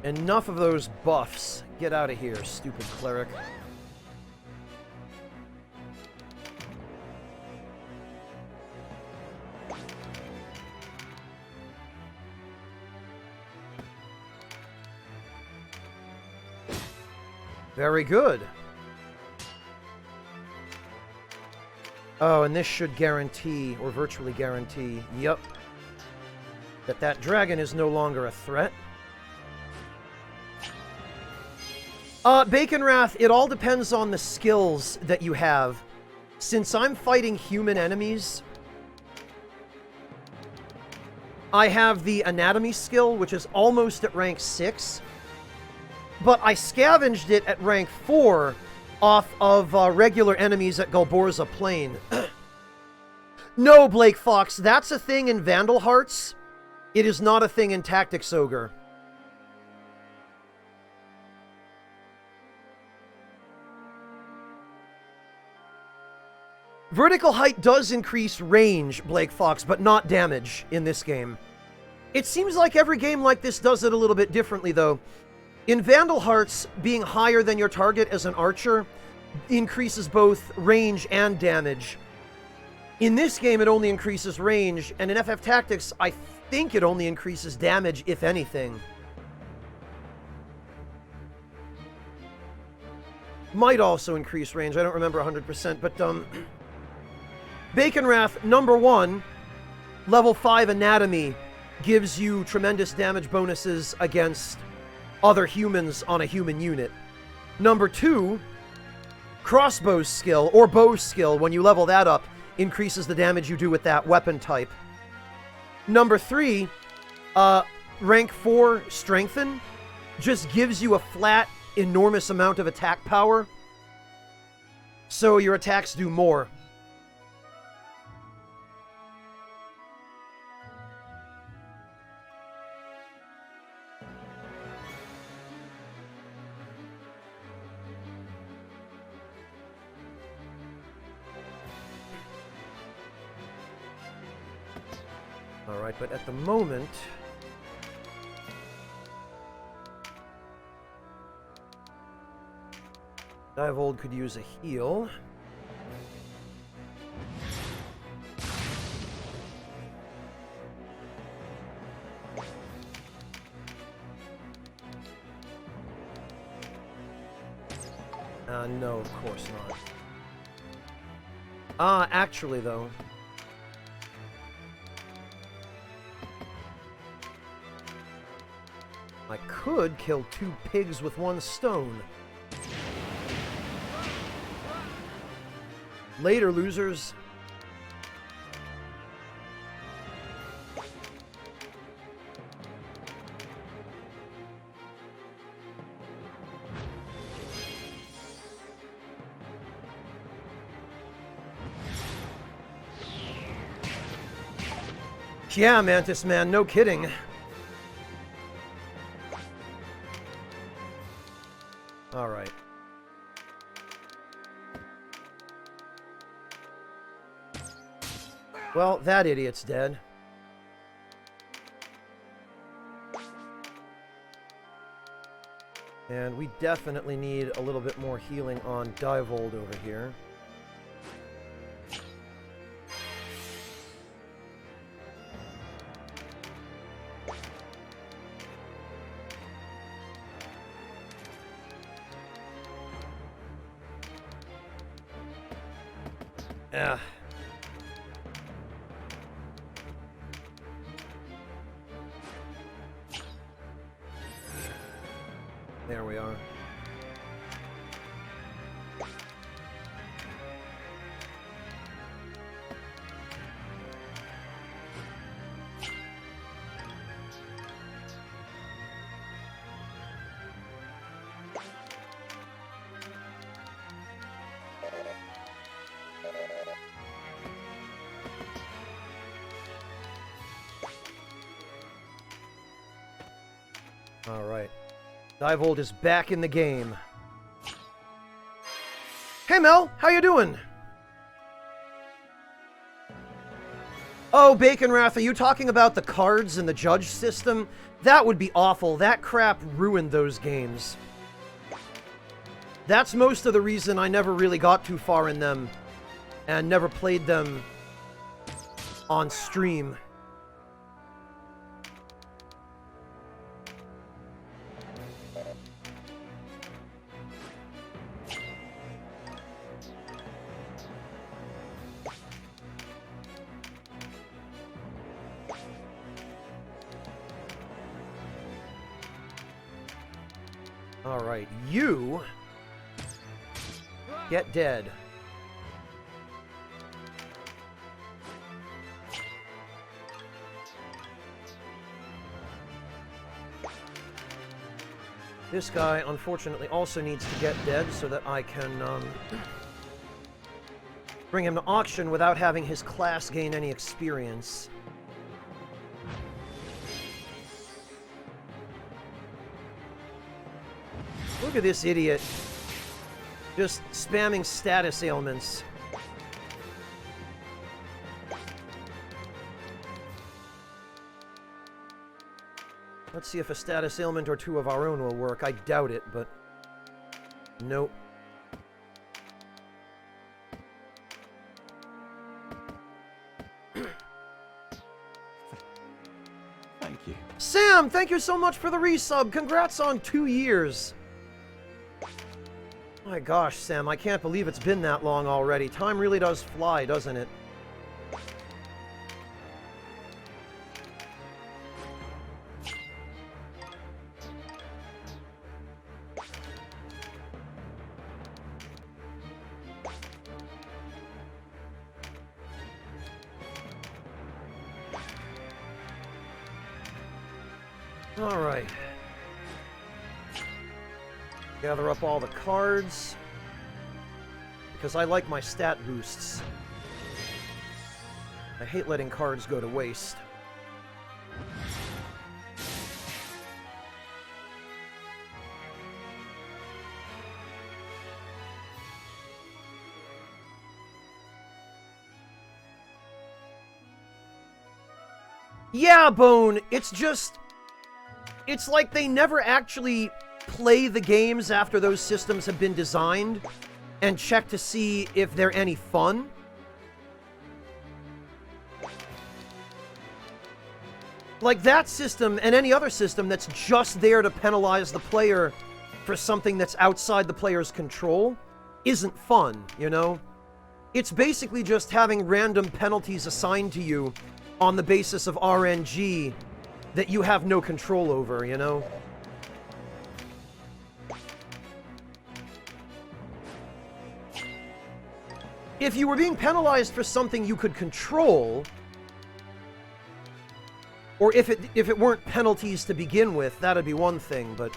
Enough of those buffs. Get out of here, stupid cleric. Very good. Oh, and this should guarantee, or virtually guarantee, yep, that dragon is no longer a threat. Bacon Wrath, it all depends on the skills that you have. Since I'm fighting human enemies, I have the anatomy skill, which is almost at rank 6. But I scavenged it at rank 4 off of regular enemies at Galborza Plain. No, Blake Fox, that's a thing in Vandal Hearts. It is not a thing in Tactics Ogre. Vertical height does increase range, Blake Fox, but not damage in this game. It seems like every game like this does it a little bit differently, though. In Vandal Hearts, being higher than your target as an archer increases both range and damage. In this game, it only increases range, and in FF Tactics, I think it only increases damage, if anything. Might also increase range, I don't remember 100%, but, Bacon Wrath, number 1, level 5 anatomy gives you tremendous damage bonuses against other humans on a human unit. Number 2, crossbow skill, or bow skill, when you level that up, increases the damage you do with that weapon type. Number 3, rank 4, strengthen, just gives you a flat, enormous amount of attack power, so your attacks do more. Alright, but at the moment, Diavold could use a heal. No, of course not. Actually, though. I could kill 2 pigs with 1 stone. Later, losers. Yeah, Mantis Man, no kidding. Alright. Well, that idiot's dead. And we definitely need a little bit more healing on Diavold over here. Yeah. There we are. All right. Divold is back in the game. Hey Mel, how you doing? Oh, Bacon Wrath, are you talking about the cards and the judge system? That would be awful. That crap ruined those games. That's most of the reason I never really got too far in them and never played them on stream. Alright, you get dead. This guy, unfortunately, also needs to get dead so that I can bring him to auction without having his class gain any experience. Look at this idiot. Just spamming status ailments. Let's see if a status ailment or two of our own will work. I doubt it, but... Nope. Thank you. Sam, thank you so much for the resub. Congrats on 2 years. My gosh, Sam, I can't believe it's been that long already. Time really does fly, doesn't it? All right. Gather up all the cards, because I like my stat boosts. I hate letting cards go to waste. Yeah, Bone, it's just... It's like they never actually play the games after those systems have been designed and check to see if they're any fun. Like that system and any other system that's just there to penalize the player for something that's outside the player's control isn't fun, you know? It's basically just having random penalties assigned to you on the basis of RNG that you have no control over, you know? If you were being penalized for something you could control, or if it weren't penalties to begin with, that'd be one thing, but...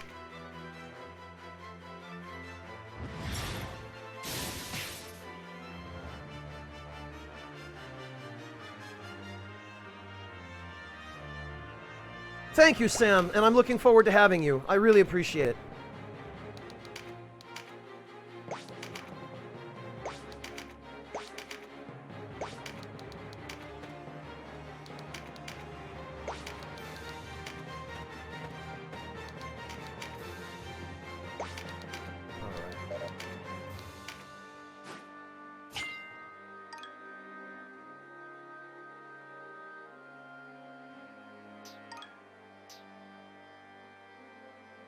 Thank you, Sam, and I'm looking forward to having you. I really appreciate it.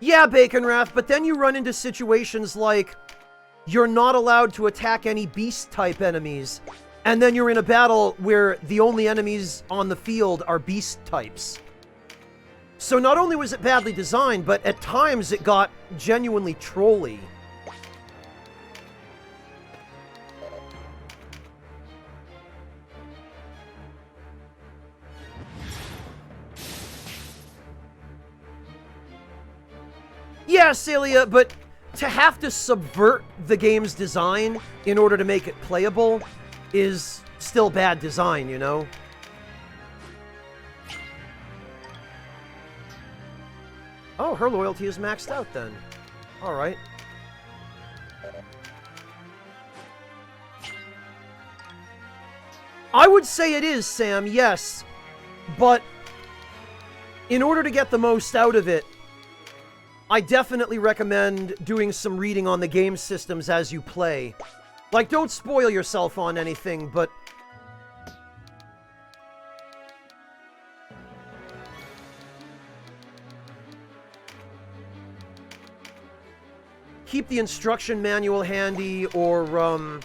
Yeah, Bacon Wrath, but then you run into situations like you're not allowed to attack any beast-type enemies And then you're in a battle where the only enemies on the field are beast types. So not only was it badly designed, but at times it got genuinely trolly. Yeah, Celia, but to have to subvert the game's design in order to make it playable is still bad design, you know? Oh, her loyalty is maxed out then. Alright. I would say it is, Sam, yes. But in order to get the most out of it, I definitely recommend doing some reading on the game systems as you play. Like, don't spoil yourself on anything, but keep the instruction manual handy, or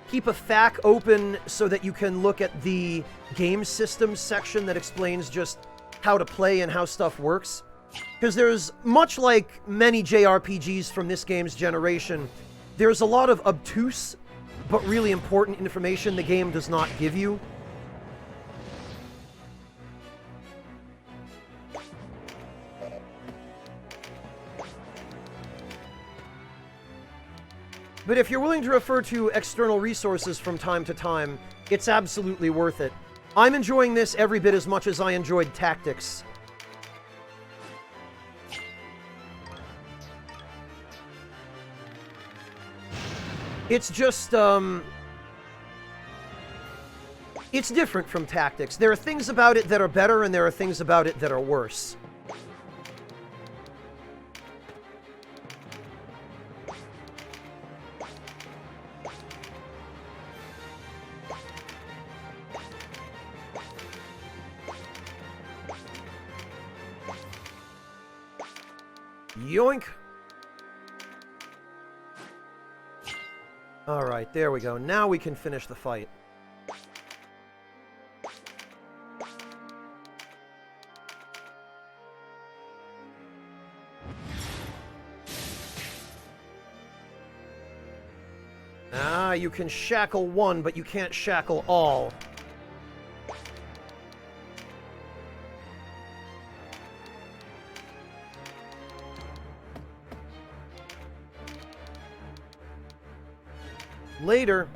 keep a FAQ open so that you can look at the game systems section that explains just how to play and how stuff works. Because there's, much like many JRPGs from this game's generation, there's a lot of obtuse but really important information the game does not give you. But if you're willing to refer to external resources from time to time, it's absolutely worth it. I'm enjoying this every bit as much as I enjoyed Tactics. It's just, it's different from Tactics. There are things about it that are better, and there are things about it that are worse. Yoink! Alright, there we go. Now we can finish the fight. Ah, you can shackle one, but you can't shackle all. Later.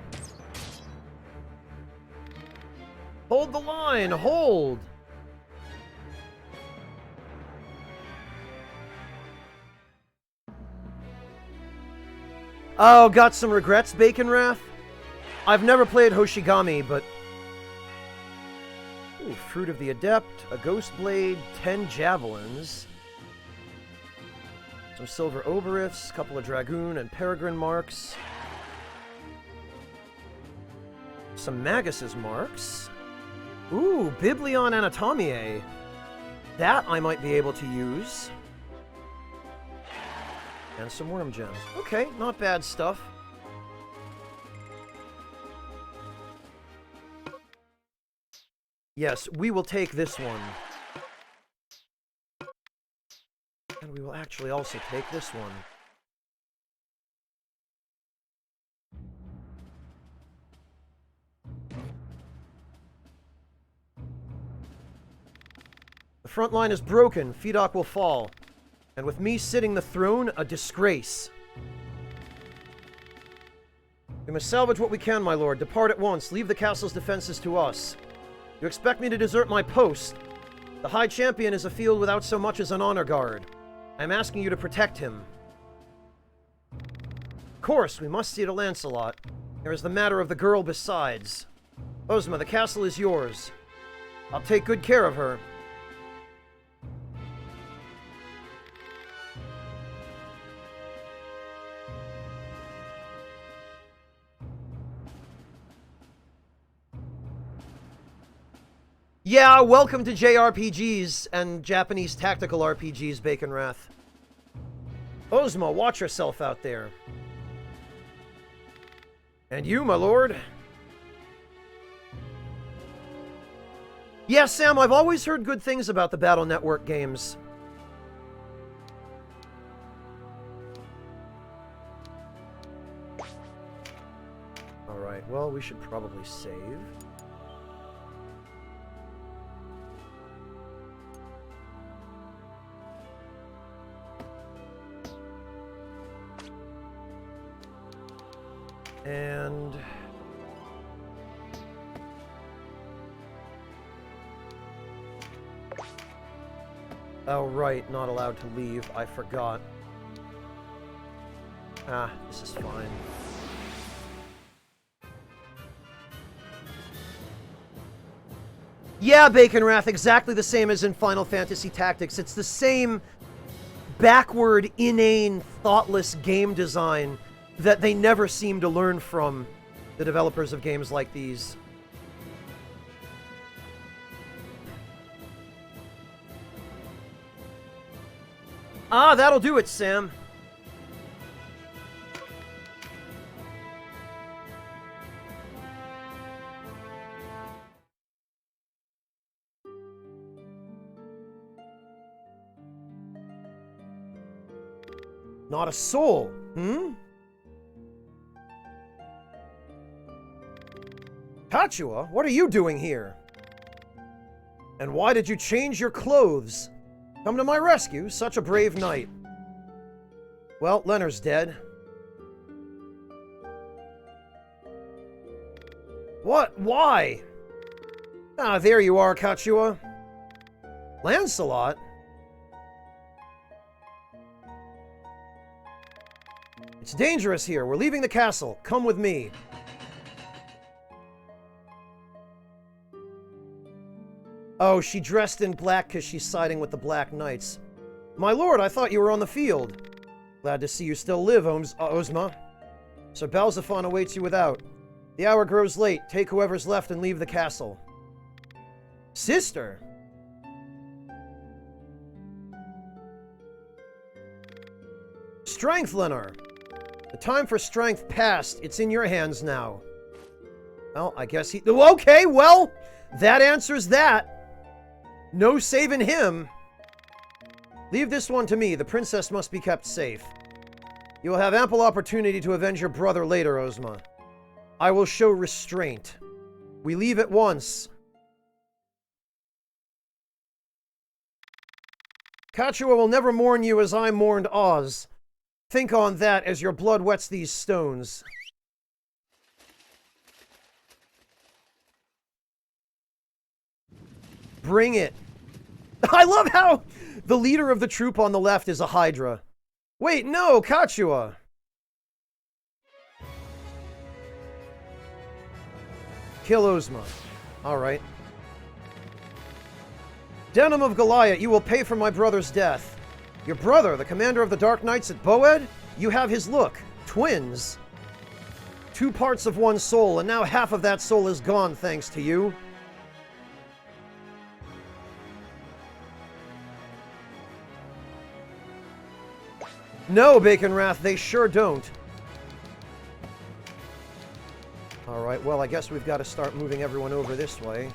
Hold the line! Hold! Oh, got some regrets, Bacon Wrath? I've never played Hoshigami, but... Ooh, Fruit of the Adept, a Ghost Blade, 10 Javelins, some Silver Oberiths, a couple of Dragoon and Peregrine Marks, some Magus's Marks. Ooh, Biblion Anatomiae. That I might be able to use. And some Worm Gems. Okay, not bad stuff. Yes, we will take this one. And we will actually also take this one. The front line is broken. Fedoc will fall. And with me sitting the throne, a disgrace. We must salvage what we can, my lord. Depart at once. Leave the castle's defenses to us. You expect me to desert my post? The High Champion is a field without so much as an honor guard. I am asking you to protect him. Of course, we must see to Lancelot. There is the matter of the girl besides. Ozma, the castle is yours. I'll take good care of her. Yeah, welcome to JRPGs and Japanese tactical RPGs, Bacon Wrath. Ozma, watch yourself out there. And you, my lord. Yeah, Sam, I've always heard good things about the Battle Network games. Alright, well, we should probably save. And... oh, right, not allowed to leave. I forgot. Ah, this is fine. Yeah, Bacon Wrath, exactly the same as in Final Fantasy Tactics. It's the same backward, inane, thoughtless game design that they never seem to learn from, the developers of games like these. Ah, that'll do it, Sam. Not a soul, hmm? Kachua, what are you doing here? And why did you change your clothes? Come to my rescue, such a brave knight. Well, Leonard's dead. What? Why? Ah, there you are, Kachua. Lancelot? It's dangerous here. We're leaving the castle. Come with me. Oh, she dressed in black because she's siding with the Black Knights. My lord, I thought you were on the field. Glad to see you still live, Ozma. Sir Balzaphon awaits you without. The hour grows late. Take whoever's left and leave the castle. Sister? Strength, Lenore. The time for strength passed. It's in your hands now. Well, I guess he... okay, well, that answers that. No saving him. Leave this one to me. The princess must be kept safe. You will have ample opportunity to avenge your brother later, Ozma. I will show restraint. We leave at once. Kachua will never mourn you as I mourned Oz. Think on that as your blood wets these stones. Bring it. I love how the leader of the troop on the left is a Hydra. Wait, no, Kachua. Kill Ozma. All right. Denim of Goliath, you will pay for my brother's death. Your brother, the commander of the Dark Knights at Boed? You have his look. Twins. 2 parts of one soul, and now half of that soul is gone thanks to you. No, Bacon Wrath, they sure don't. Alright, well, I guess we've got to start moving everyone over this way.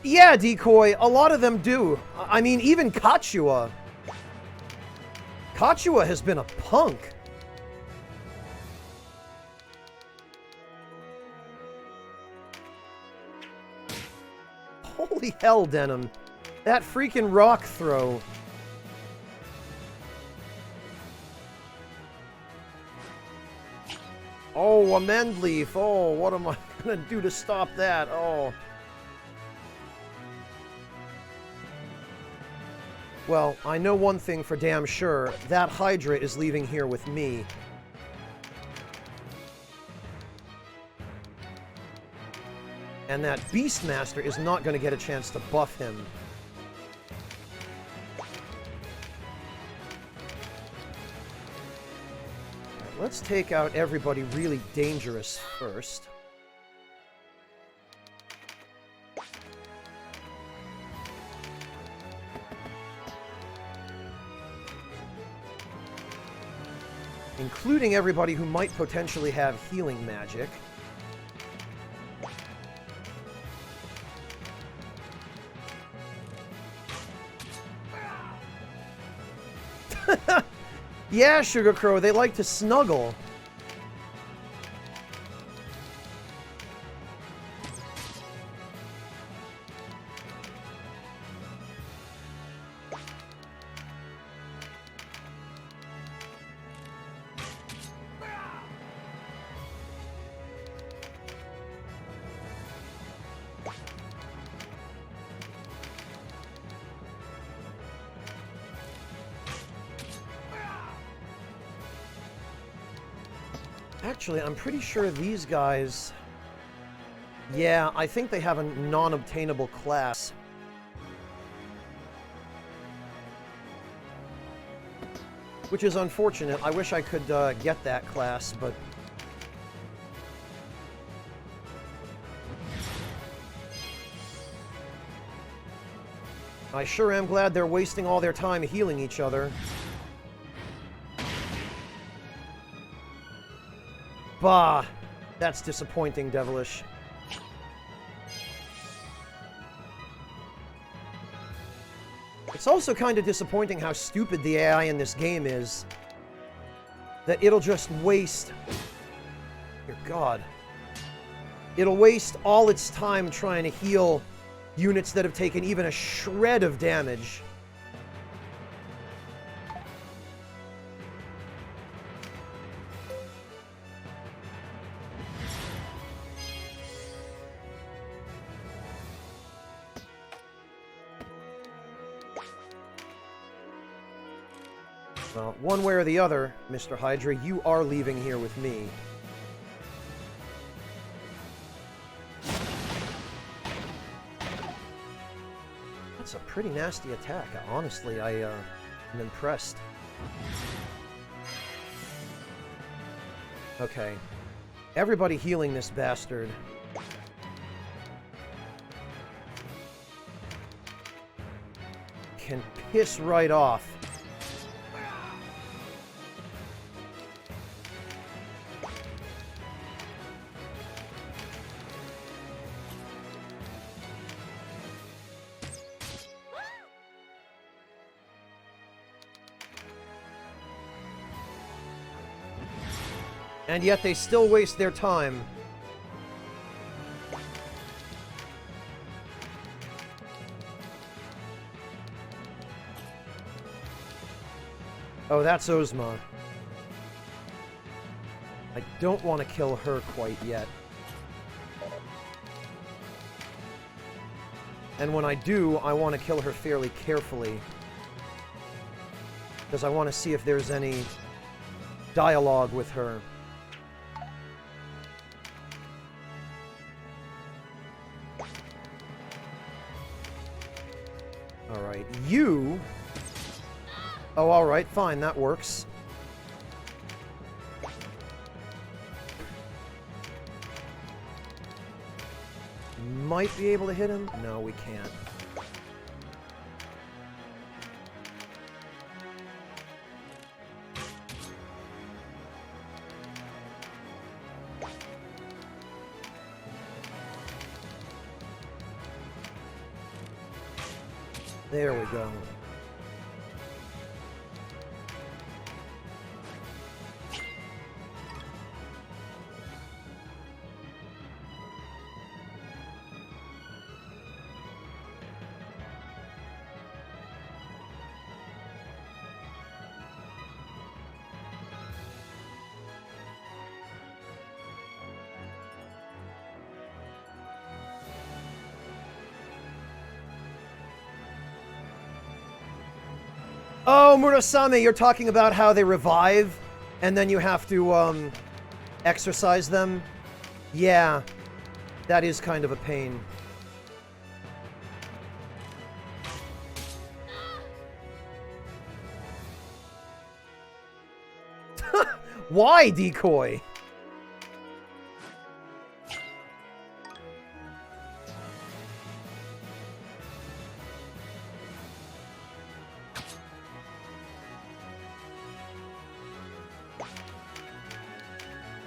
Yeah, Decoy, a lot of them do. I mean, even Kachua. Kachua has been a punk. Holy hell, Denim. That freaking rock throw. Oh, a mend leaf. Oh, what am I gonna do to stop that? Oh. Well, I know one thing for damn sure. That Hydra is leaving here with me. And that Beastmaster is not going to get a chance to buff him. Right, let's take out everybody really dangerous first. Including everybody who might potentially have healing magic. Yeah, Sugar Crow, they like to snuggle. Actually, I'm pretty sure these guys... Yeah, I think they have a non-obtainable class. Which is unfortunate. I wish I could get that class, but... I sure am glad they're wasting all their time healing each other. Bah! That's disappointing, Devilish. It's also kind of disappointing how stupid the AI in this game is. That it'll just waste... Dear God. It'll waste all its time trying to heal units that have taken even a shred of damage. Well, one way or the other, Mr. Hydra, you are leaving here with me. That's a pretty nasty attack. Honestly, I'm impressed. Okay. Everybody healing this bastard. Can piss right off. And yet they still waste their time. Oh, that's Ozma. I don't want to kill her quite yet. And when I do, I want to kill her fairly carefully. Because I want to see if there's any dialogue with her. Alright, you... Oh, alright, fine, that works. Might be able to hit him? No, we can't. There we go. Oh, Murasame, you're talking about how they revive, and then you have to, exercise them? Yeah. That is kind of a pain. Why, decoy?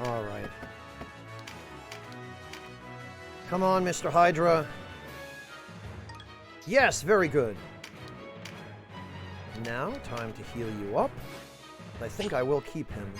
All right. Come on, Mr. Hydra. Yes, very good. Now, time to heal you up. I think I will keep him.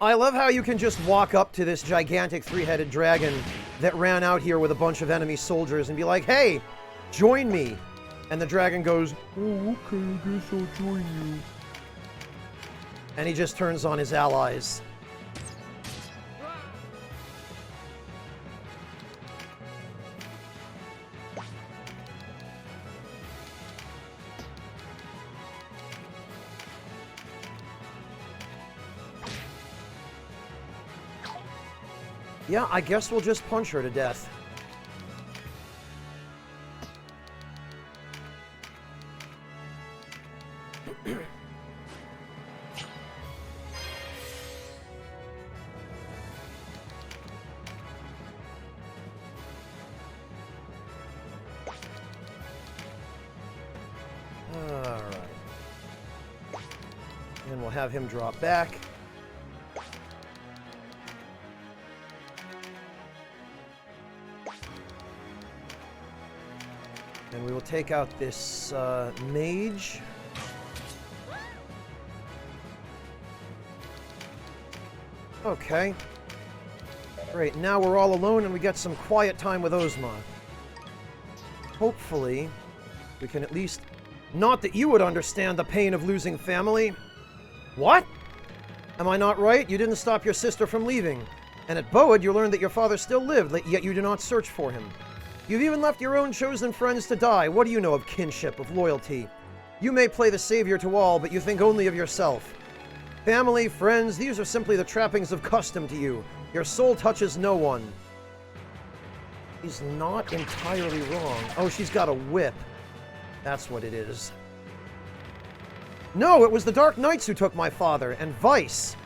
I love how you can just walk up to this gigantic three-headed dragon that ran out here with a bunch of enemy soldiers and be like, hey, join me. And the dragon goes, oh, okay, I guess I'll join you. And he just turns on his allies. Yeah, I guess we'll just punch her to death. Alright. And we'll have him drop back. And we will take out this mage. Okay. Great, now we're all alone and we get some quiet time with Ozma. Hopefully, we can at least... Not that you would understand the pain of losing family. What? Am I not right? You didn't stop your sister from leaving. And at Boad, you learned that your father still lived, yet you do not search for him. You've even left your own chosen friends to die. What do you know of kinship, of loyalty? You may play the savior to all, but you think only of yourself. Family, friends, these are simply the trappings of custom to you. Your soul touches no one. He's not entirely wrong. Oh, she's got a whip. That's what it is. No, it was the Dark Knights who took my father, and Vice.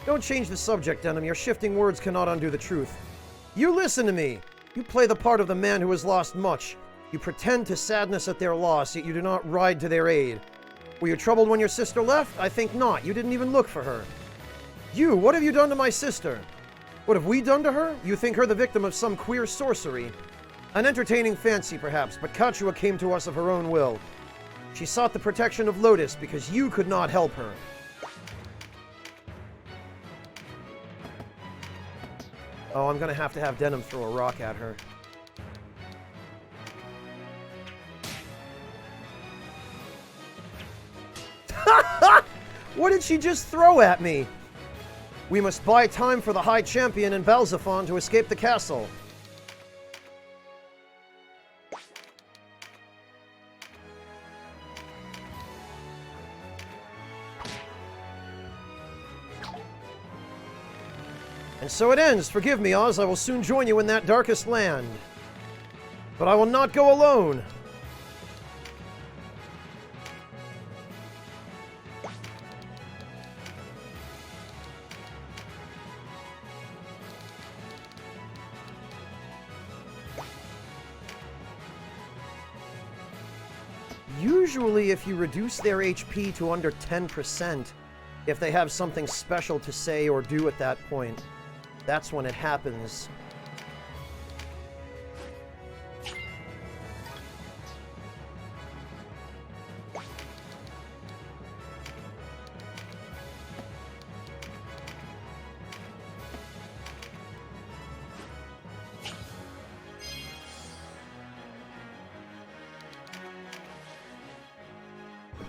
Don't change the subject, Denim. Your shifting words cannot undo the truth. You listen to me. You play the part of the man who has lost much. You pretend to sadness at their loss, yet you do not ride to their aid. Were you troubled when your sister left? I think not. You didn't even look for her. You, what have you done to my sister? What have we done to her? You think her the victim of some queer sorcery. An entertaining fancy, perhaps, but Kachua came to us of her own will. She sought the protection of Lotus because you could not help her. Oh, I'm gonna have to have Denim throw a rock at her. What did she just throw at me? We must buy time for the High Champion and Balzaphon to escape the castle. And so it ends. Forgive me, Oz. I will soon join you in that darkest land. But I will not go alone. Usually, if you reduce their HP to under 10%, if they have something special to say or do at that point, that's when it happens.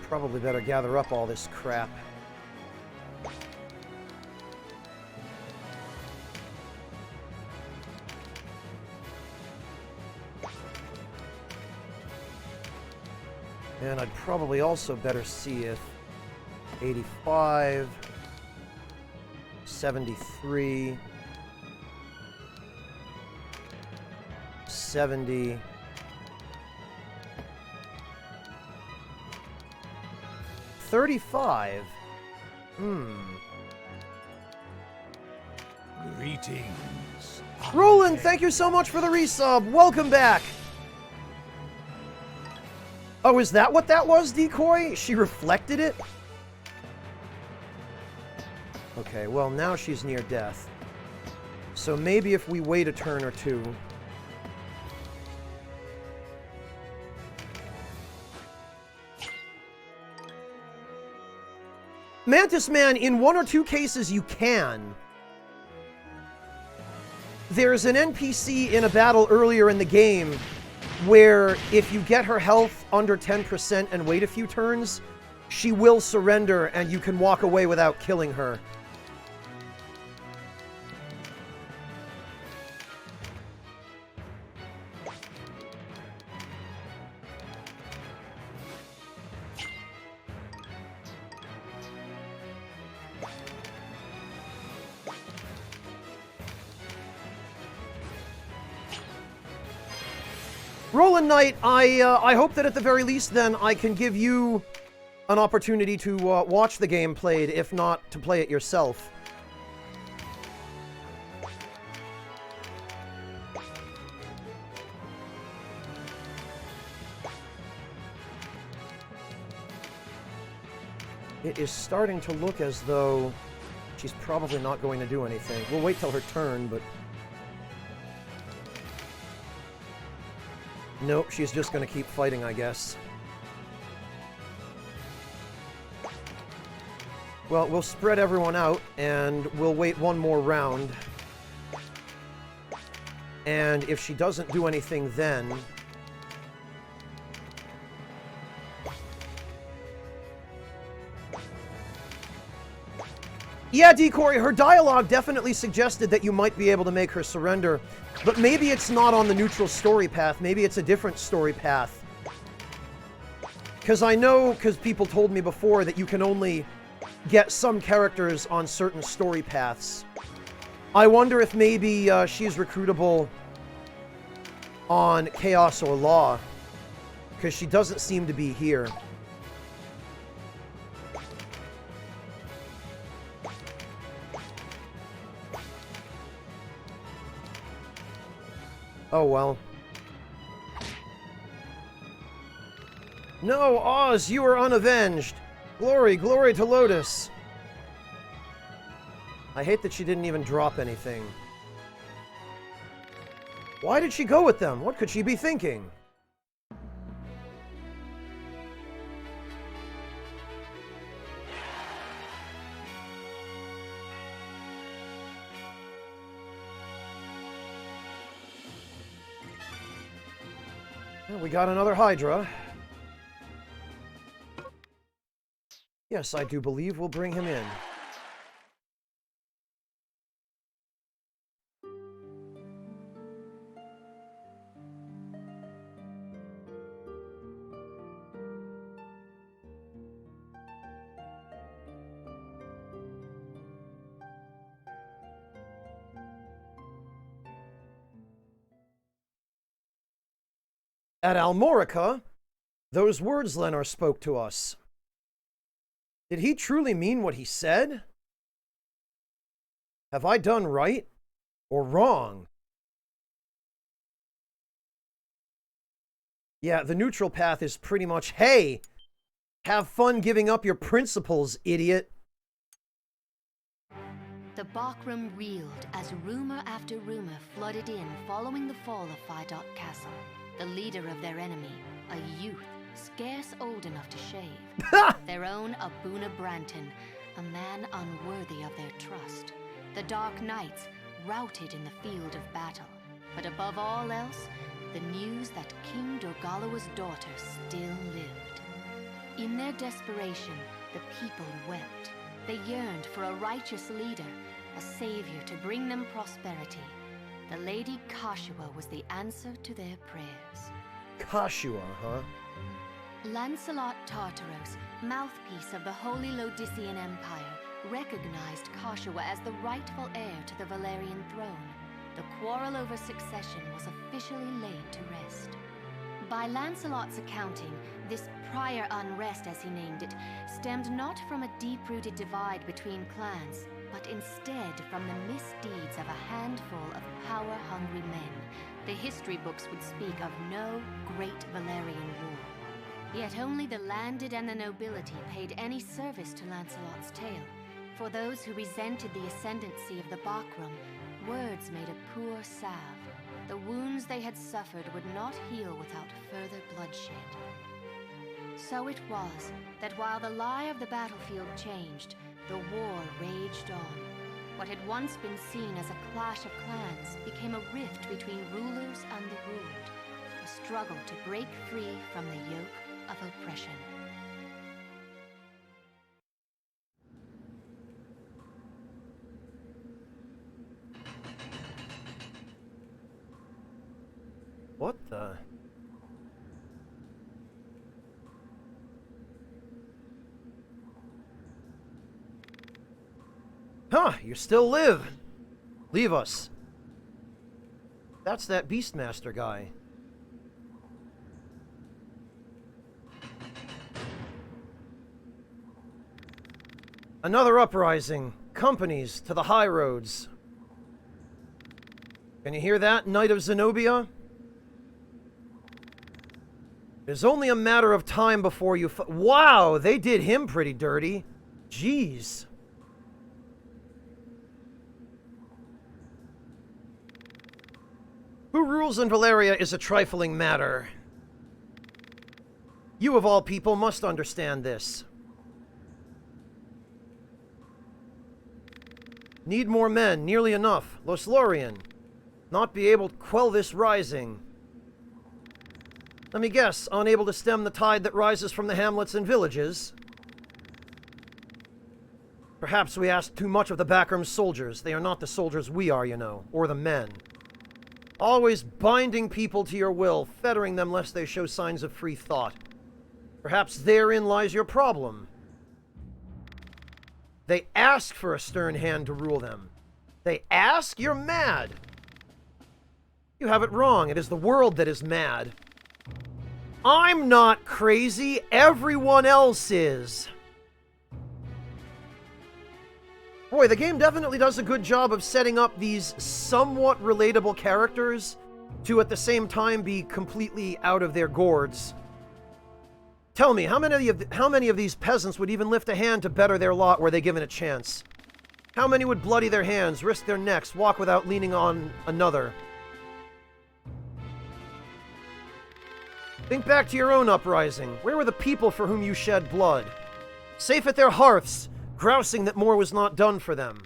Probably better gather up all this crap. And I'd probably also better see if 85, 73, 70, 35. Greetings. Roland, thank you so much for the resub. Welcome back. Oh, is that what that was, Decoy? She reflected it? Okay, well, now she's near death. So maybe if we wait a turn or two... Mantis Man, in one or two cases you can. There's an NPC in a battle earlier in the game where if you get her health under 10% and wait a few turns, she will surrender and you can walk away without killing her. Roland Knight, I hope that at the very least then I can give you an opportunity to watch the game played, if not to play it yourself. It is starting to look as though she's probably not going to do anything. We'll wait till her turn, but... Nope, she's just going to keep fighting, I guess. Well, we'll spread everyone out, and we'll wait one more round. And if she doesn't do anything then... Yeah, Decoy, her dialogue definitely suggested that you might be able to make her surrender. But maybe it's not on the neutral story path. Maybe it's a different story path. Because I know, because people told me before, that you can only get some characters on certain story paths. I wonder if maybe she's recruitable on Chaos or Law. Because she doesn't seem to be here. Oh, well. No, Oz, you are unavenged. Glory, glory to Lotus. I hate that she didn't even drop anything. Why did she go with them? What could she be thinking? Well, we got another Hydra. Yes, I do believe we'll bring him in. At Almorica, those words Lenor spoke to us. Did he truly mean what he said? Have I done right or wrong? Yeah, the neutral path is pretty much, hey, have fun giving up your principles, idiot. The Bachram reeled as rumor after rumor flooded in following the fall of Phi-Dot Castle. The leader of their enemy, a youth scarce old enough to shave. Their own Abuna Branton, a man unworthy of their trust. The Dark Knights routed in the field of battle. But above all else, the news that King Dorgalawa's daughter still lived. In their desperation, the people wept. They yearned for a righteous leader, a savior to bring them prosperity. The Lady Kashua was the answer to their prayers. Kashua, huh? Lancelot Tartaros, mouthpiece of the Holy Lodician Empire, recognized Kashua as the rightful heir to the Valerian throne. The quarrel over succession was officially laid to rest. By Lancelot's accounting, this prior unrest, as he named it, stemmed not from a deep-rooted divide between clans, but instead from the misdeeds of a handful of power-hungry men. The history books would speak of no great Valerian war. Yet only the landed and the nobility paid any service to Lancelot's tale. For those who resented the ascendancy of the Bakram, words made a poor salve. The wounds they had suffered would not heal without further bloodshed. So it was that while the lie of the battlefield changed, the war raged on. What had once been seen as a clash of clans became a rift between rulers and the ruled, a struggle to break free from the yoke of oppression. What the? Huh, you still live. Leave us. That's that Beastmaster guy. Another uprising. Companies to the high roads. Can you hear that, Knight of Zenobia? It's only a matter of time before you wow, they did him pretty dirty. Jeez. Who rules in Valeria is a trifling matter. You of all people must understand this. Need more men, nearly enough. Loslorian. Not be able to quell this rising. Let me guess, unable to stem the tide that rises from the hamlets and villages? Perhaps we ask too much of the Backroom soldiers. They are not the soldiers we are, you know, or the men. Always binding people to your will, fettering them lest they show signs of free thought. Perhaps therein lies your problem. They ask for a stern hand to rule them. They ask? You're mad. You have it wrong. It is the world that is mad. I'm not crazy. Everyone else is. Boy, the game definitely does a good job of setting up these somewhat relatable characters to at the same time be completely out of their gourds. Tell me, how many of these peasants would even lift a hand to better their lot were they given a chance? How many would bloody their hands, risk their necks, walk without leaning on another? Think back to your own uprising. Where were the people for whom you shed blood? Safe at their hearths, grousing that more was not done for them.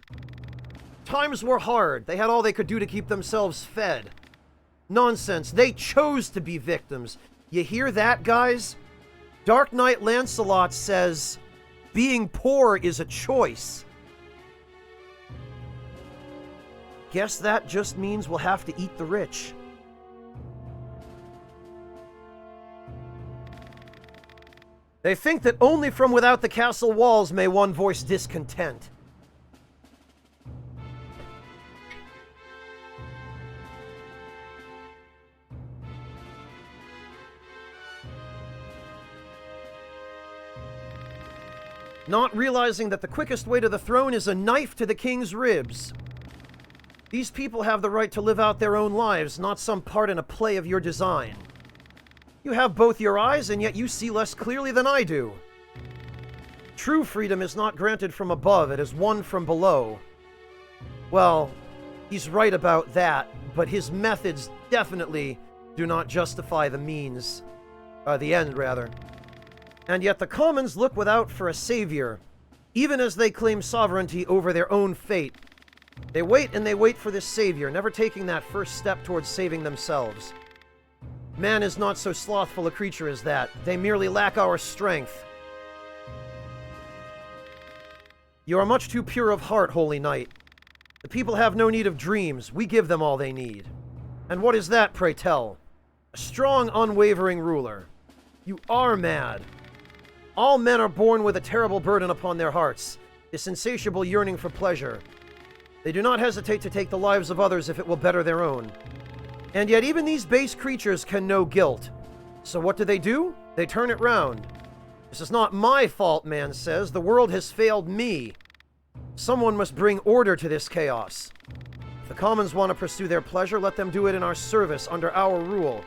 Times were hard. They had all they could do to keep themselves fed. Nonsense. They chose to be victims. You hear that, guys? Dark Knight Lancelot says, being poor is a choice. Guess that just means we'll have to eat the rich. They think that only from without the castle walls may one voice discontent. Not realizing that the quickest way to the throne is a knife to the king's ribs. These people have the right to live out their own lives, not some part in a play of your design. You have both your eyes, and yet you see less clearly than I do. True freedom is not granted from above, it is won from below. Well, he's right about that, but his methods definitely do not justify the means. The end, rather. And yet the commons look without for a savior, even as they claim sovereignty over their own fate. They wait and they wait for this savior, never taking that first step towards saving themselves. Man is not so slothful a creature as that. They merely lack our strength. You are much too pure of heart, Holy Knight. The people have no need of dreams. We give them all they need. And what is that, pray tell? A strong, unwavering ruler. You are mad. All men are born with a terrible burden upon their hearts, this insatiable yearning for pleasure. They do not hesitate to take the lives of others if it will better their own. And yet even these base creatures can know guilt. So what do? They turn it round. This is not my fault, man says. The world has failed me. Someone must bring order to this chaos. If the commons want to pursue their pleasure, let them do it in our service, under our rule.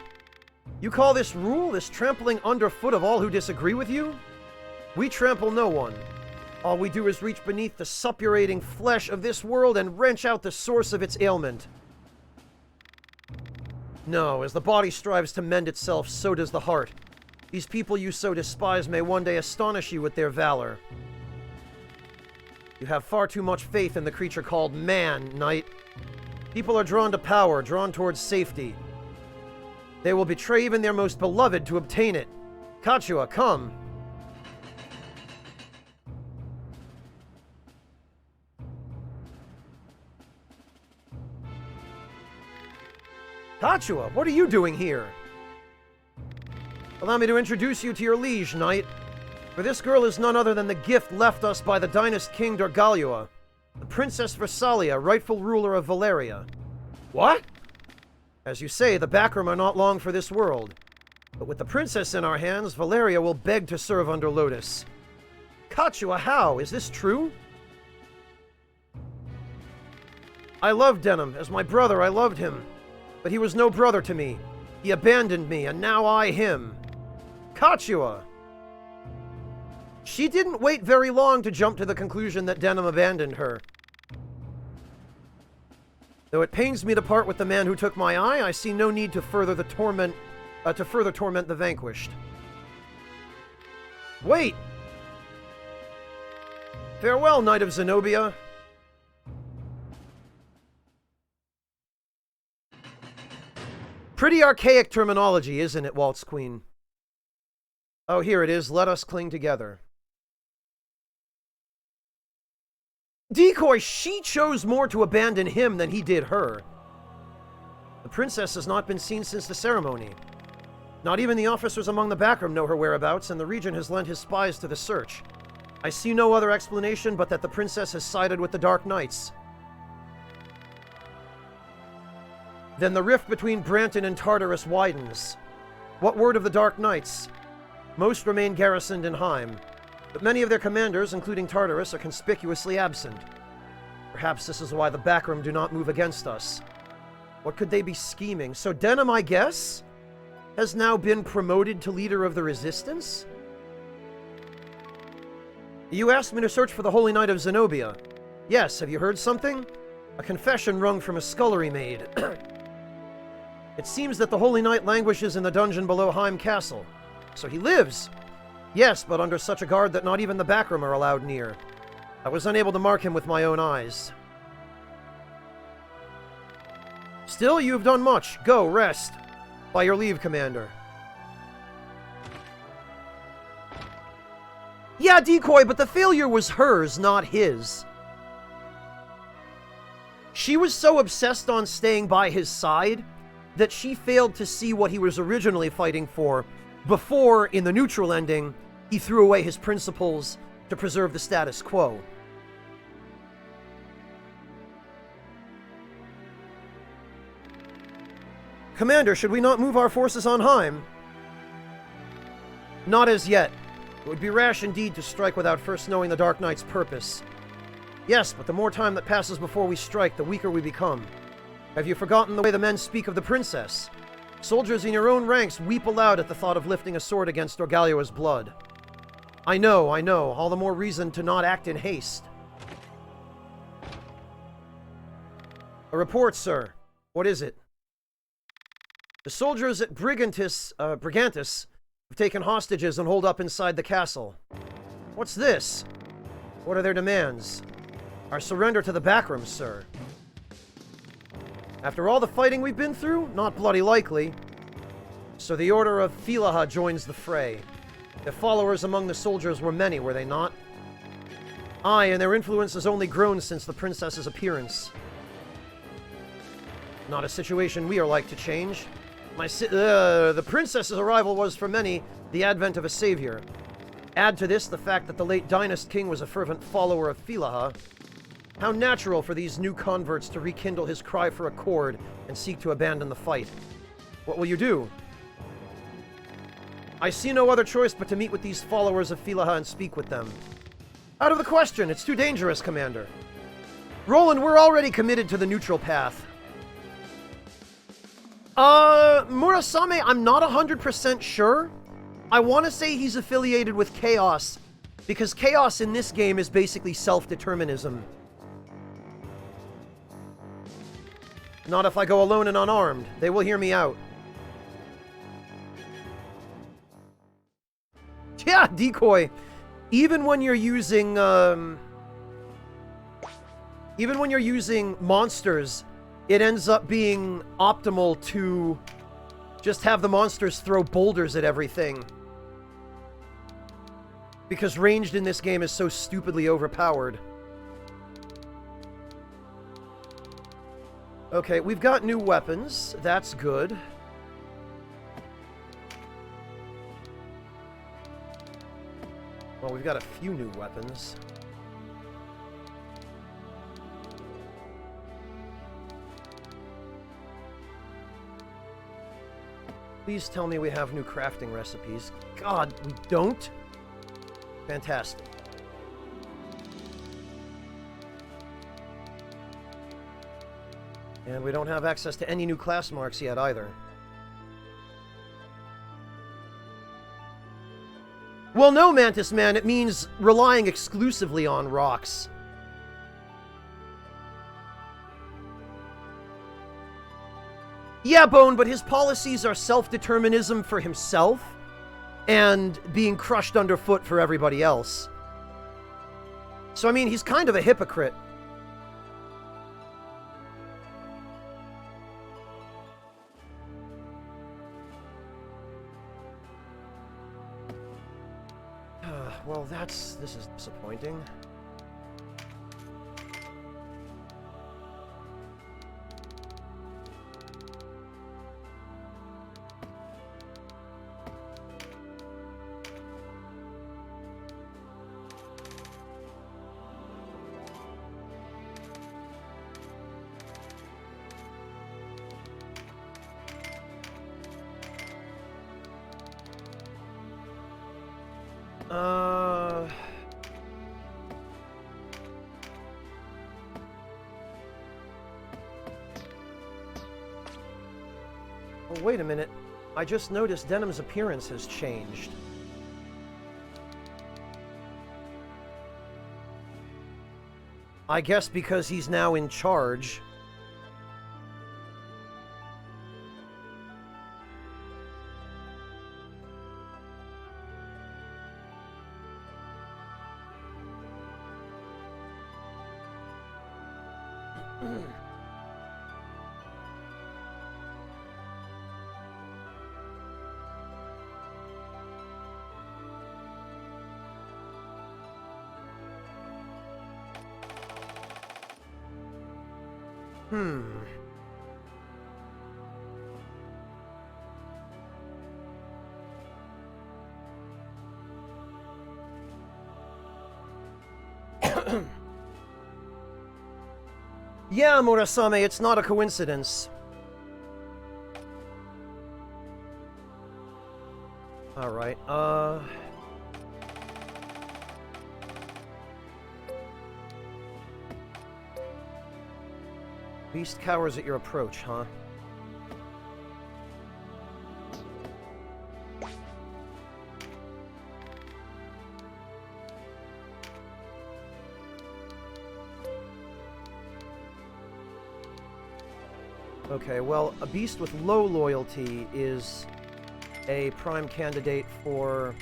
You call this rule, this trampling underfoot of all who disagree with you? We trample no one. All we do is reach beneath the suppurating flesh of this world and wrench out the source of its ailment. No, as the body strives to mend itself, so does the heart. These people you so despise may one day astonish you with their valor. You have far too much faith in the creature called man, knight. People are drawn to power, drawn towards safety. They will betray even their most beloved to obtain it. Kachua, come. Kachua, what are you doing here? Allow me to introduce you to your liege, knight. For this girl is none other than the gift left us by the dynast King Dorgalua, the Princess Versalia, rightful ruler of Valeria. What? As you say, the Backroom are not long for this world. But with the princess in our hands, Valeria will beg to serve under Lotus. Kachua, how? Is this true? I loved Denim. As my brother, I loved him. But he was no brother to me. He abandoned me, and now I him. Kachua! She didn't wait very long to jump to the conclusion that Denim abandoned her. Though it pains me to part with the man who took my eye, I see no need to further torment the vanquished. Wait! Farewell, Knight of Zenobia. Pretty archaic terminology, isn't it, Waltz Queen? Oh, here it is. Let us cling together. Decoy, she chose more to abandon him than he did her. The princess has not been seen since the ceremony. Not even the officers among the Backroom know her whereabouts, and the Regent has lent his spies to the search. I see no other explanation but that the princess has sided with the Dark Knights. Then the rift between Branton and Tartarus widens. What word of the Dark Knights? Most remain garrisoned in Heim, but many of their commanders, including Tartarus, are conspicuously absent. Perhaps this is why the Backroom do not move against us. What could they be scheming? So Denim, I guess, has now been promoted to leader of the Resistance? You asked me to search for the Holy Knight of Zenobia. Yes, have you heard something? A confession wrung from a scullery maid. It seems that the Holy Knight languishes in the dungeon below Heim Castle. So he lives. Yes, but under such a guard that not even the Backroom are allowed near. I was unable to mark him with my own eyes. Still, you have done much. Go, rest. By your leave, Commander. Yeah, Decoy, but the failure was hers, not his. She was so obsessed on staying by his side that she failed to see what he was originally fighting for before, in the neutral ending, he threw away his principles to preserve the status quo. Commander, should we not move our forces on Heim? Not as yet. It would be rash indeed to strike without first knowing the Dark Knight's purpose. Yes, but the more time that passes before we strike, the weaker we become. Have you forgotten the way the men speak of the princess? Soldiers in your own ranks weep aloud at the thought of lifting a sword against Dorgalua's blood. I know. All the more reason to not act in haste. A report, sir. What is it? The soldiers at Brigantis have taken hostages and holed up inside the castle. What's this? What are their demands? Our surrender to the Backroom, sir. After all the fighting we've been through, not bloody likely. So the Order of Filaha joins the fray. Their followers among the soldiers were many, were they not? Aye, and their influence has only grown since the princess's appearance. Not a situation we are like to change. The princess's arrival was for many the advent of a savior. Add to this the fact that the late Dynast King was a fervent follower of Philaha. How natural for these new converts to rekindle his cry for accord and seek to abandon the fight. What will you do? I see no other choice but to meet with these followers of Philaha and speak with them. Out of the question, it's too dangerous, Commander. Roland, we're already committed to the neutral path. Murasame, I'm not 100% sure. I want to say he's affiliated with Chaos, because Chaos in this game is basically self-determinism. Not if I go alone and unarmed. They will hear me out. Yeah, decoy. Even when you're using, monsters, it ends up being optimal to just have the monsters throw boulders at everything. Because ranged in this game is so stupidly overpowered. Okay, we've got new weapons. That's good. Well, we've got a few new weapons. Please tell me we have new crafting recipes. God, we don't? Fantastic. And we don't have access to any new class marks yet either. Well, no, Mantis Man, it means relying exclusively on rocks. Yeah, Bone, but his policies are self-determinism for himself and being crushed underfoot for everybody else. So, I mean, he's kind of a hypocrite. Well, this is disappointing. Oh, wait a minute. I just noticed Denham's appearance has changed. I guess because he's now in charge. Yeah, Murasame, it's not a coincidence. Alright, Beast cowers at your approach, huh? Okay, well, a beast with low loyalty is a prime candidate for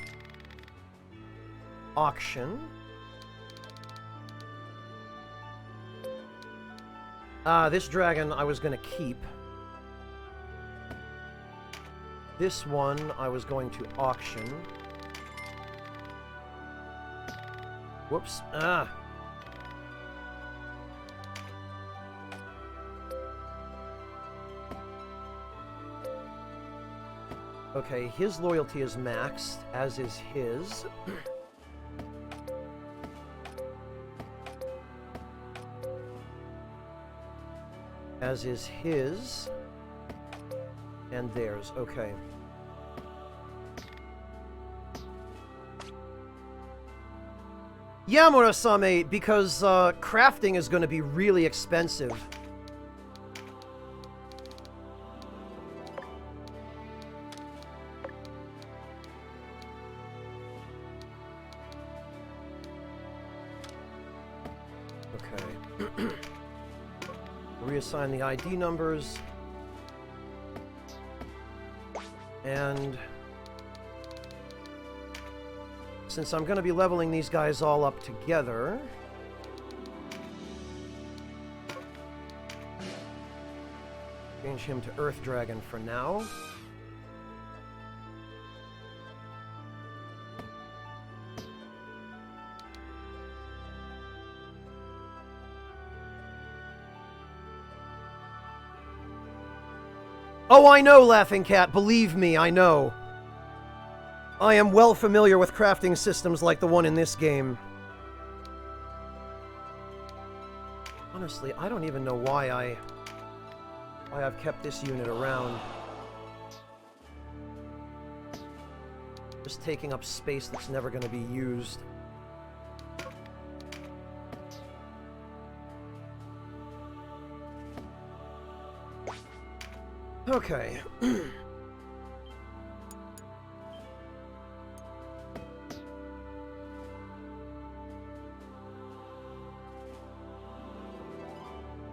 auction. This dragon I was going to keep. This one I was going to auction. Whoops. Okay, his loyalty is maxed, as is his. As is his. And theirs, okay. Yeah, Murasame, because crafting is going to be really expensive. Okay. Reassign the ID numbers. And since I'm going to be leveling these guys all up together, change him to Earth Dragon for now. Oh, I know, Laughing Cat. Believe me, I know. I am well familiar with crafting systems like the one in this game. Honestly, I don't even know why I've kept this unit around. Just taking up space that's never going to be used. Okay.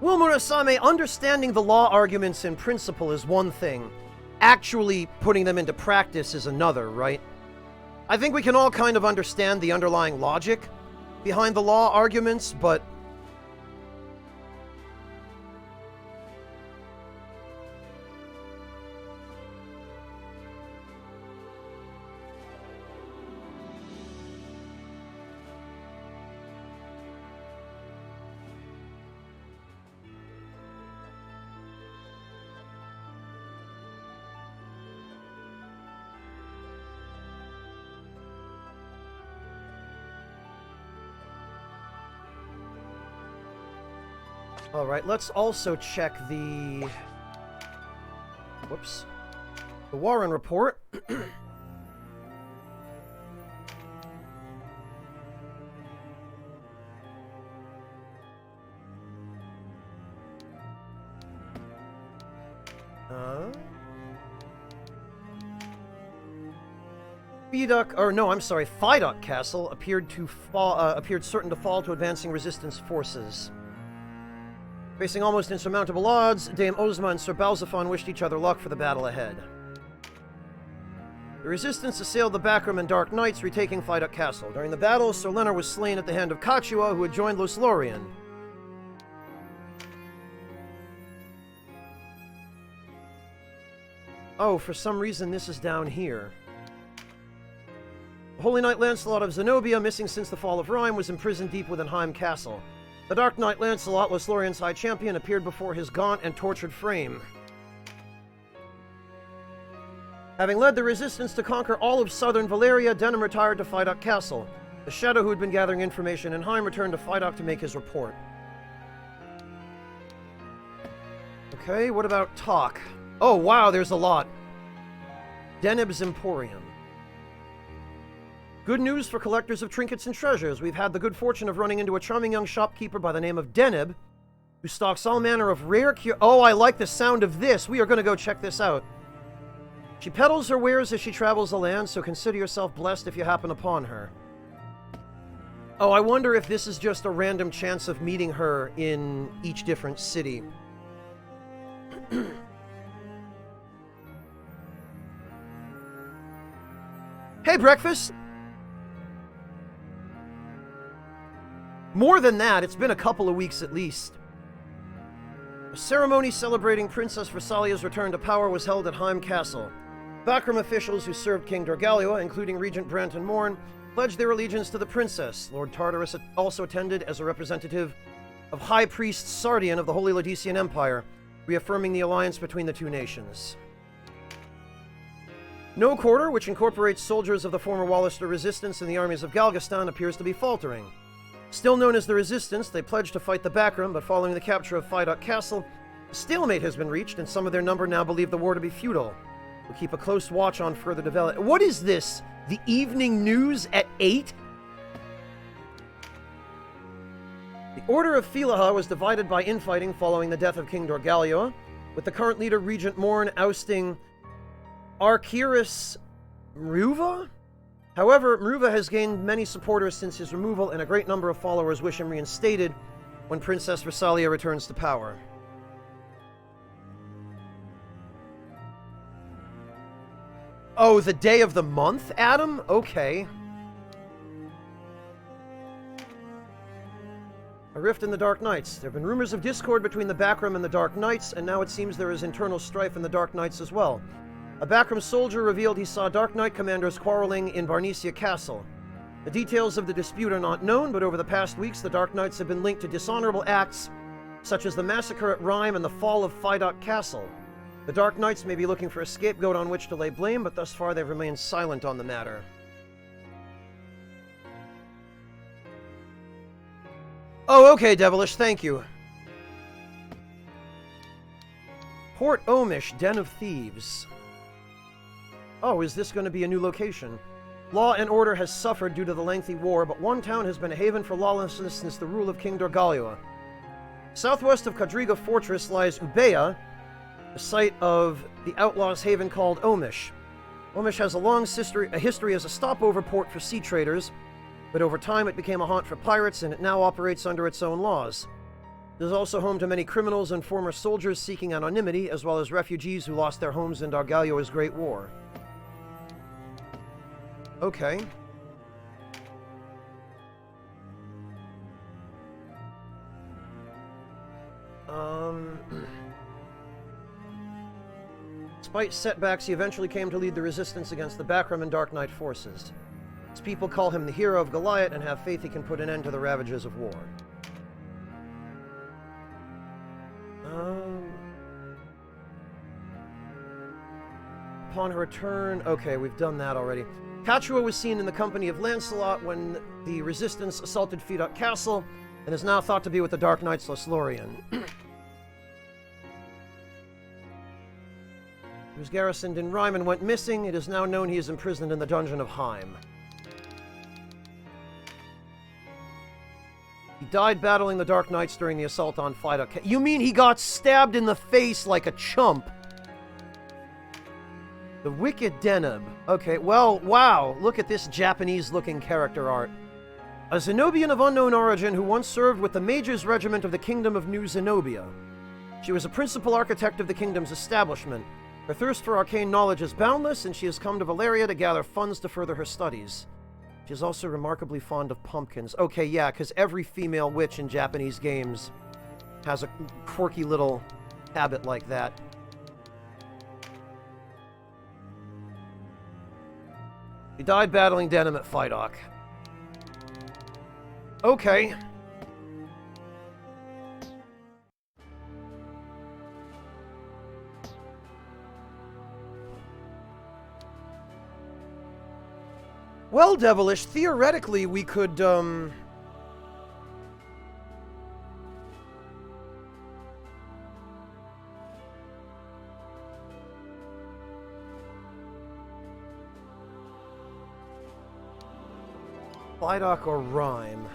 Well, Murasame, understanding the law arguments in principle is one thing. Actually putting them into practice is another, right? I think we can all kind of understand the underlying logic behind the law arguments, but alright, let's also check the... Whoops. The Warren report. Phi-Duck Castle appeared certain to fall to advancing resistance forces. Facing almost insurmountable odds, Dame Ozma and Sir Balzaphon wished each other luck for the battle ahead. The resistance assailed the Backroom and Dark Knights, retaking Phi-Duck Castle. During the battle, Sir Leonard was slain at the hand of Kachua, who had joined Lothlorien. Oh, for some reason this is down here. The Holy Knight Lancelot of Zenobia, missing since the fall of Rhyme, was imprisoned deep within Heim Castle. The Dark Knight Lancelot, Lothlorien's High Champion, appeared before his gaunt and tortured frame. Having led the resistance to conquer all of southern Valeria, Denham retired to Phi-Duck Castle. The Shadow, who had been gathering information in Heim, returned to Phi-Duck to make his report. Okay, what about talk? Oh, wow, there's a lot. Deneb's Emporium. Good news for collectors of trinkets and treasures. We've had the good fortune of running into a charming young shopkeeper by the name of Deneb, who stocks all manner of rare Oh, I like the sound of this. We are going to go check this out. She peddles her wares as she travels the land, so consider yourself blessed if you happen upon her. Oh, I wonder if this is just a random chance of meeting her in each different city. Hey, breakfast! More than that, it's been a couple of weeks at least. A ceremony celebrating Princess Versalia's return to power was held at Heim Castle. Backroom officials who served King Dorgalua, including Regent Branton Morn, pledged their allegiance to the princess. Lord Tartarus also attended as a representative of High Priest Sardian of the Holy Laodicean Empire, reaffirming the alliance between the two nations. No Quarter, which incorporates soldiers of the former Wallister Resistance and the armies of Galgastan, appears to be faltering. Still known as the Resistance, they pledged to fight the Backroom, but following the capture of Phi Castle, a stalemate has been reached, and some of their number now believe the war to be futile. We'll keep a close watch on further development. What is this? The evening news at 8? The Order of Philaha was divided by infighting following the death of King Dorgalioa, with the current leader Regent Morn ousting Arcyrus Mruva? However, Mruva has gained many supporters since his removal, and a great number of followers wish him reinstated when Princess Versalia returns to power. Oh, the day of the month, Adam? Okay. A rift in the Dark Knights. There have been rumors of discord between the Backroom and the Dark Knights, and now it seems there is internal strife in the Dark Knights as well. A Backroom soldier revealed he saw Dark Knight commanders quarreling in Varnesia Castle. The details of the dispute are not known, but over the past weeks, the Dark Knights have been linked to dishonorable acts, such as the massacre at Rhyme and the fall of Phi Castle. The Dark Knights may be looking for a scapegoat on which to lay blame, but thus far they've remained silent on the matter. Oh, okay, Devilish, thank you. Port Omish, Den of Thieves. Oh, is this going to be a new location? Law and order has suffered due to the lengthy war, but one town has been a haven for lawlessness since the rule of King Dorgalioa. Southwest of Quadriga Fortress lies Ubea, the site of the outlaws' haven called Omish. Omish has a long history as a stopover port for sea traders, but over time it became a haunt for pirates, and it now operates under its own laws. It is also home to many criminals and former soldiers seeking anonymity, as well as refugees who lost their homes in Dorgalioa's Great War. Okay. Despite setbacks, he eventually came to lead the resistance against the Backroom and Dark Knight forces. His people call him the hero of Goliath and have faith he can put an end to the ravages of war. Upon her return... Okay, we've done that already. Katrua was seen in the company of Lancelot when the resistance assaulted Phi Castle, and is now thought to be with the Dark Knights Lothlorien. He was garrisoned in Rhyme and went missing. It is now known he is imprisoned in the dungeon of Heim. He died battling the Dark Knights during the assault on Phi. You mean he got stabbed in the face like a chump? The Wicked Deneb. Okay, well, wow, look at this Japanese-looking character art. A Zenobian of unknown origin who once served with the Mages Regiment of the Kingdom of New Zenobia. She was a principal architect of the kingdom's establishment. Her thirst for arcane knowledge is boundless, and she has come to Valeria to gather funds to further her studies. She is also remarkably fond of pumpkins. Okay, yeah, because every female witch in Japanese games has a quirky little habit like that. He died battling Denim at Phi. Okay. Well, Devilish, theoretically we could, Phi or Rhyme.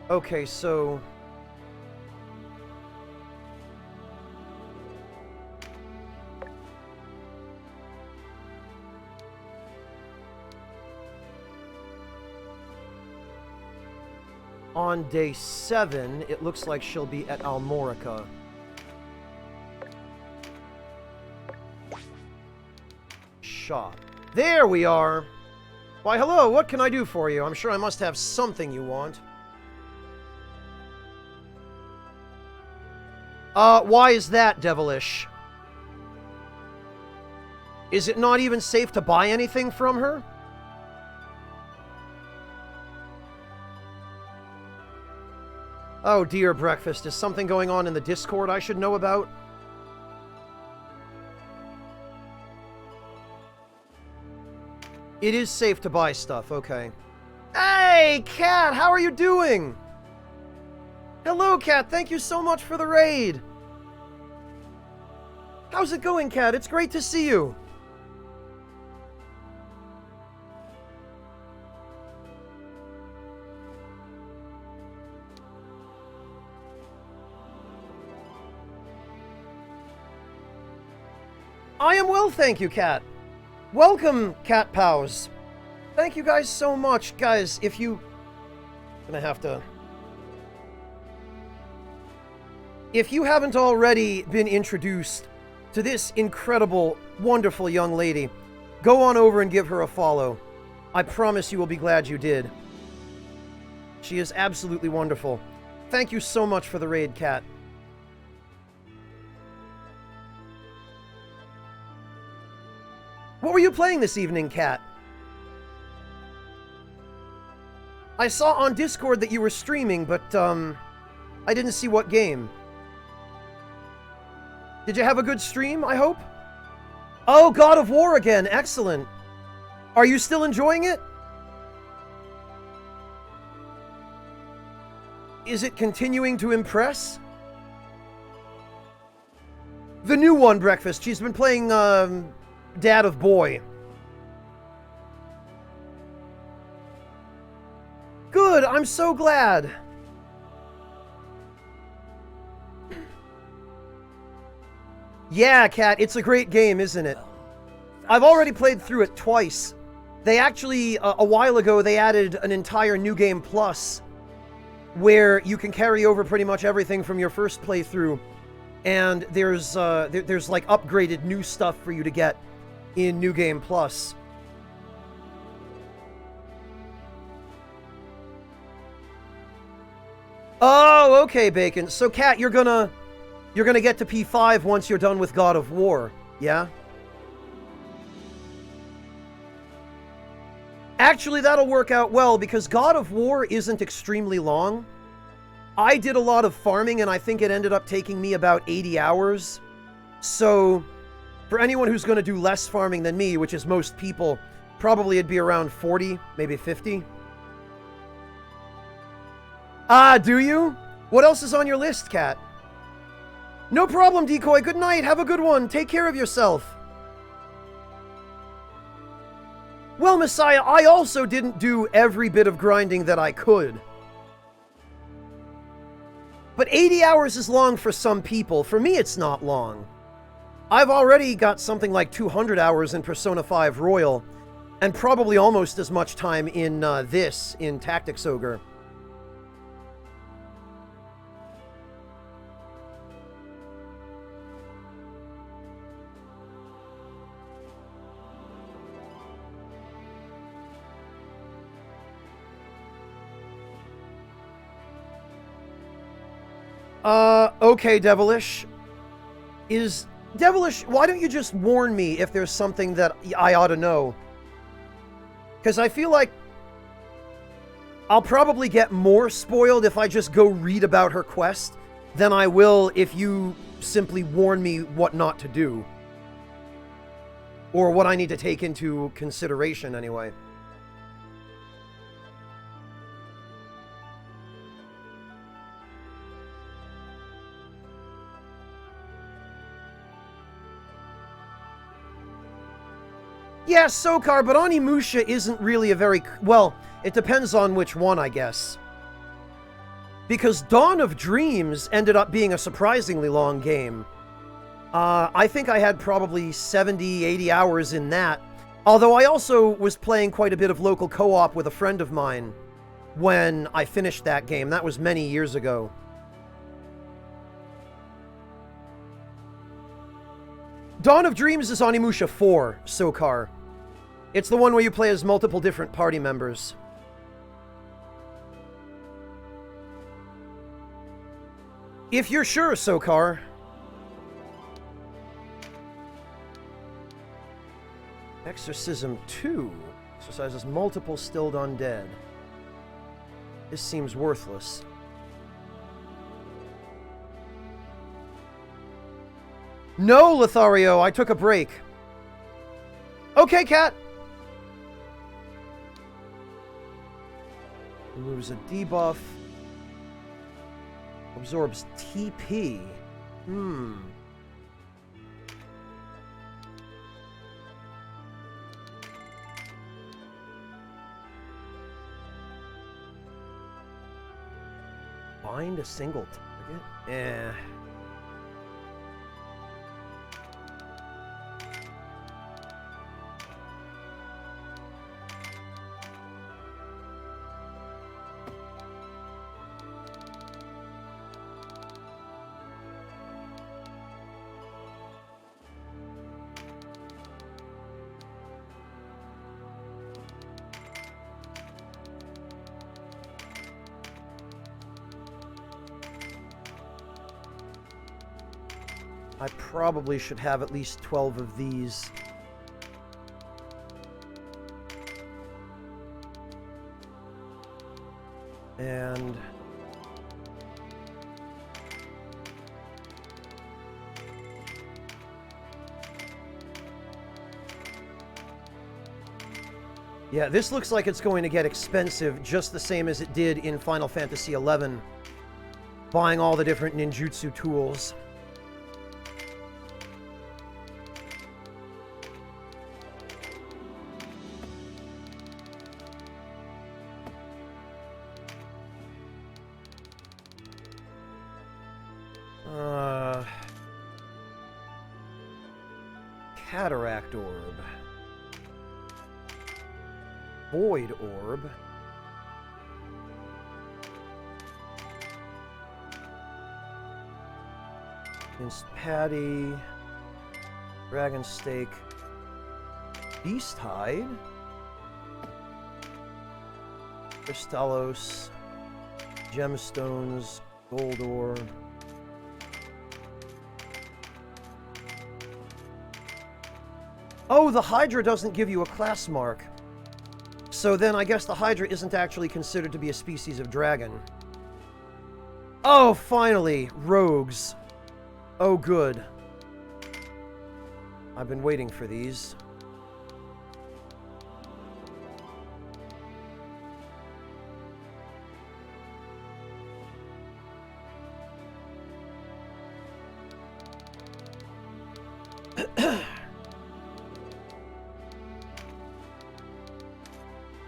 Okay, so... on day 7, it looks like she'll be at Almorica. Shop. There we are! Why, hello, what can I do for you? I'm sure I must have something you want. Why is that, Devilish? Is it not even safe to buy anything from her? Oh dear, Breakfast. Is something going on in the Discord I should know about? It is safe to buy stuff, okay. Hey, Cat, how are you doing? Hello, Cat, thank you so much for the raid. How's it going, Cat? It's great to see you. I am well, thank you, Cat. Welcome, Cat Pals. Thank you guys so much. Guys, if you... gonna have to... If you haven't already been introduced to this incredible, wonderful young lady, go on over and give her a follow. I promise you will be glad you did. She is absolutely wonderful. Thank you so much for the raid, Cat. What were you playing this evening, Cat? I saw on Discord that you were streaming, but, I didn't see what game. Did you have a good stream, I hope? Oh, God of War again. Excellent. Are you still enjoying it? Is it continuing to impress? The new one, Breakfast. She's been playing, Dad of Boy. Good, I'm so glad. Yeah, Cat, it's a great game, isn't it? I've already played through it twice. They actually, a while ago, they added an entire New Game Plus where you can carry over pretty much everything from your first playthrough, and there's like upgraded new stuff for you to get in New Game Plus. Oh, okay, Bacon. So, Cat, you're gonna get to P5 once you're done with God of War, yeah? Actually, that'll work out well, because God of War isn't extremely long. I did a lot of farming, and I think it ended up taking me about 80 hours. So, for anyone who's going to do less farming than me, which is most people, probably it'd be around 40, maybe 50. Ah, do you? What else is on your list, Cat? No problem, Decoy. Good night. Have a good one. Take care of yourself. Well, Messiah, I also didn't do every bit of grinding that I could. But 80 hours is long for some people. For me, it's not long. I've already got something like 200 hours in Persona 5 Royal, and probably almost as much time in in Tactics Ogre. Okay, Devilish. Devilish, why don't you just warn me if there's something that I ought to know? Because I feel like I'll probably get more spoiled if I just go read about her quest than I will if you simply warn me what not to do. Or what I need to take into consideration, anyway. Yeah, Sokar, but Onimusha isn't really a very... Well, it depends on which one, I guess. Because Dawn of Dreams ended up being a surprisingly long game. I think I had probably 70, 80 hours in that. Although I also was playing quite a bit of local co-op with a friend of mine when I finished that game. That was many years ago. Dawn of Dreams is Onimusha 4, Sokar. It's the one where you play as multiple different party members. If you're sure, Sokar. Exorcism 2 exercises multiple stilled undead. This seems worthless. No, Lothario, I took a break. Okay, cat. Removes a debuff. Absorbs TP. Bind a single target? Eh. I probably should have at least 12 of these. And... yeah, this looks like it's going to get expensive, just the same as it did in Final Fantasy XI. Buying all the different ninjutsu tools. Cataract Orb. Void Orb. Minced Patty. Dragon Steak. Beast Hide. Crystallos. Gemstones. Gold Ore. Oh, the Hydra doesn't give you a class mark. So then I guess the Hydra isn't actually considered to be a species of dragon. Oh, finally! Rogues. Oh, good. I've been waiting for these.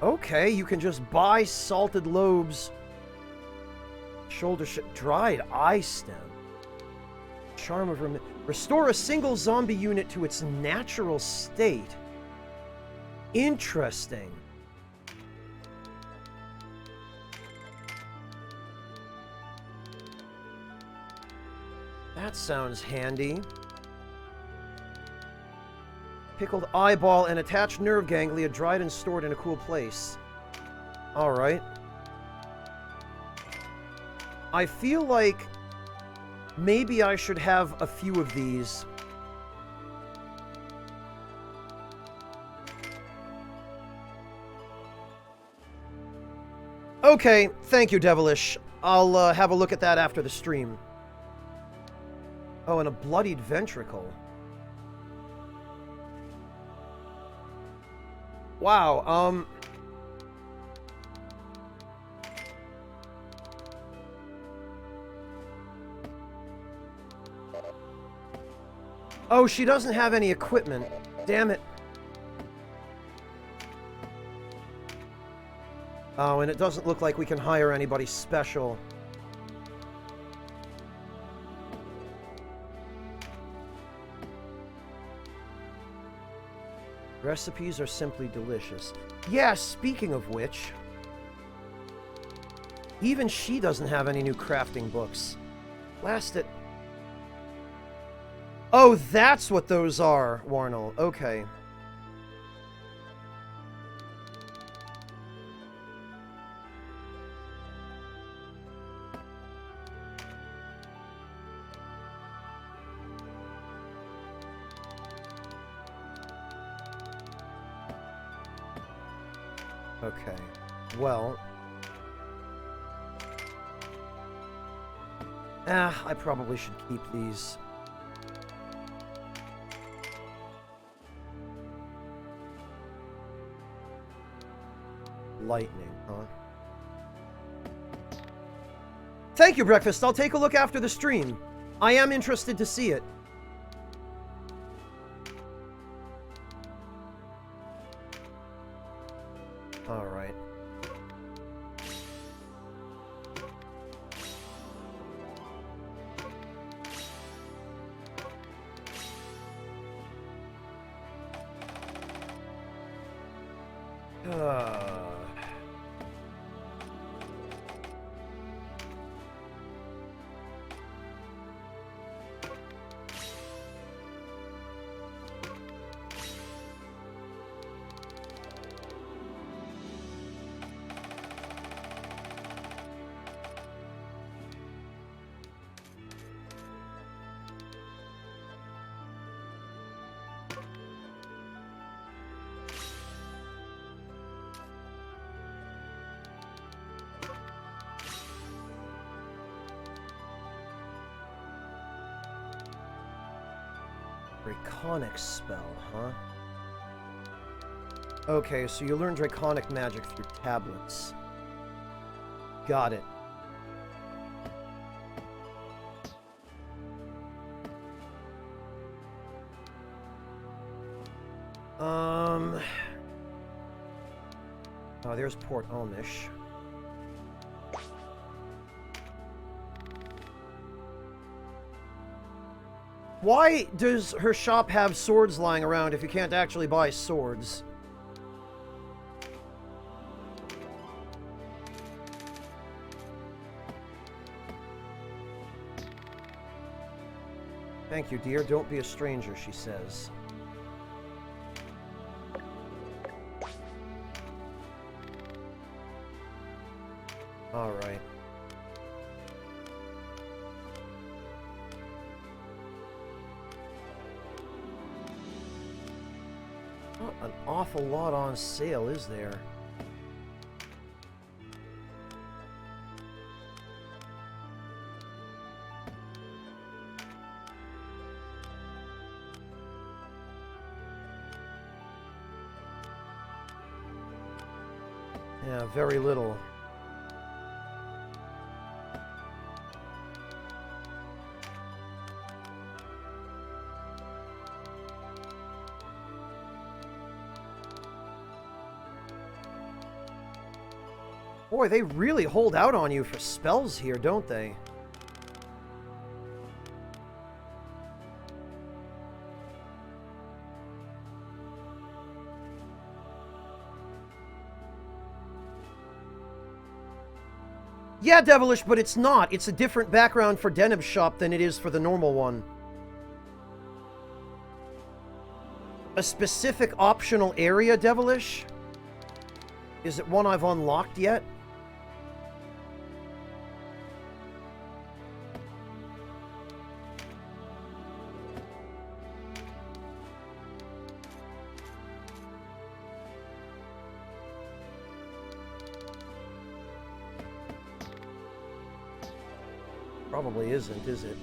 Okay, you can just buy salted lobes. Shoulder dried eye stem. Charm of restore a single zombie unit to its natural state. Interesting. That sounds handy. Pickled eyeball and attached nerve ganglia dried and stored in a cool place. Alright. I feel like maybe I should have a few of these. Okay, thank you, Devilish. I'll have a look at that after the stream. Oh, and a bloodied ventricle. Wow, oh, she doesn't have any equipment. Damn it. Oh, and it doesn't look like we can hire anybody special. Recipes are simply delicious. Yeah, speaking of which, even she doesn't have any new crafting books. Blast it. Oh, that's what those are, Warnell. Okay. Okay, well... I probably should keep these. lightning, huh? Thank you, Breakfast. I'll take a look after the stream. I am interested to see it. All right. Draconic spell, huh? Okay, so you learn Draconic magic through tablets. Got it. Oh, there's Port Omish. Why does her shop have swords lying around if you can't actually buy swords? Thank you, dear. Don't be a stranger, she says. All right. Not an awful lot on sale, is there? Yeah, very little. Boy, they really hold out on you for spells here, don't they? Yeah, Devilish, but it's not. It's a different background for Denib's shop than it is for the normal one. A specific optional area, Devilish? Is it one I've unlocked yet? Probably isn't, is it?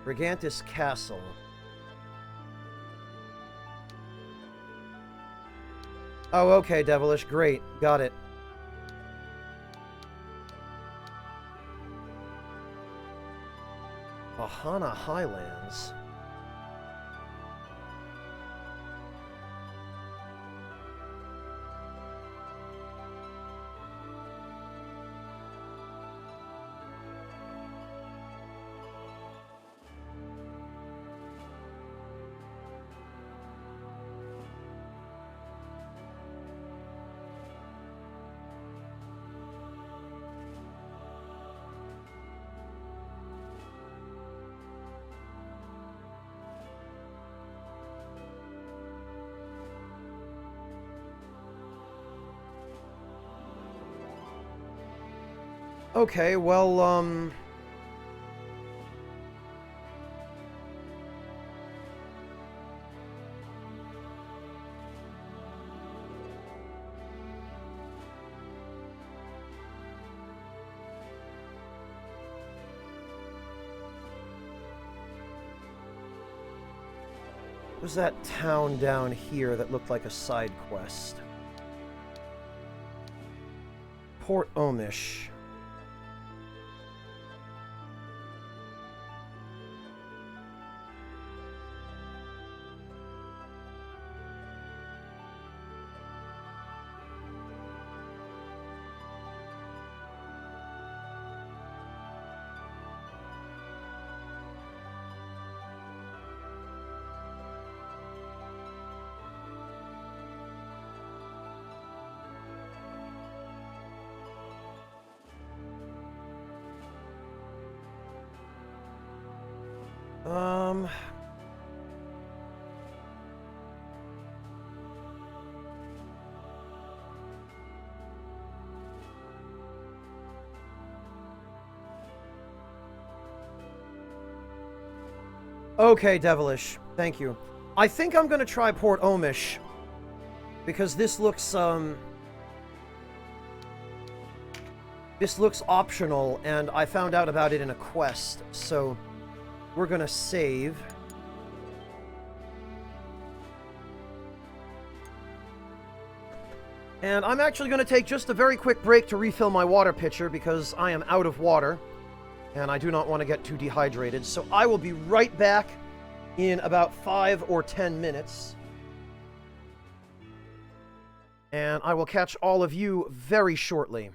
Brigantis Castle. Oh, okay, Devilish. Great. Got it. Ahana Highlands. Okay, well, was that town down here that looked like a side quest? Port Omish. Okay, Devilish. Thank you. I think I'm gonna try Port Omish. Because this looks optional, and I found out about it in a quest, so we're gonna save. And I'm actually gonna take just a very quick break to refill my water pitcher, because I am out of water, and I do not want to get too dehydrated, so I will be right back in about 5 or 10 minutes. And I will catch all of you very shortly.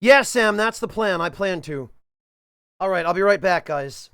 Yeah, Sam, that's the plan. I plan to. Alright, I'll be right back, guys.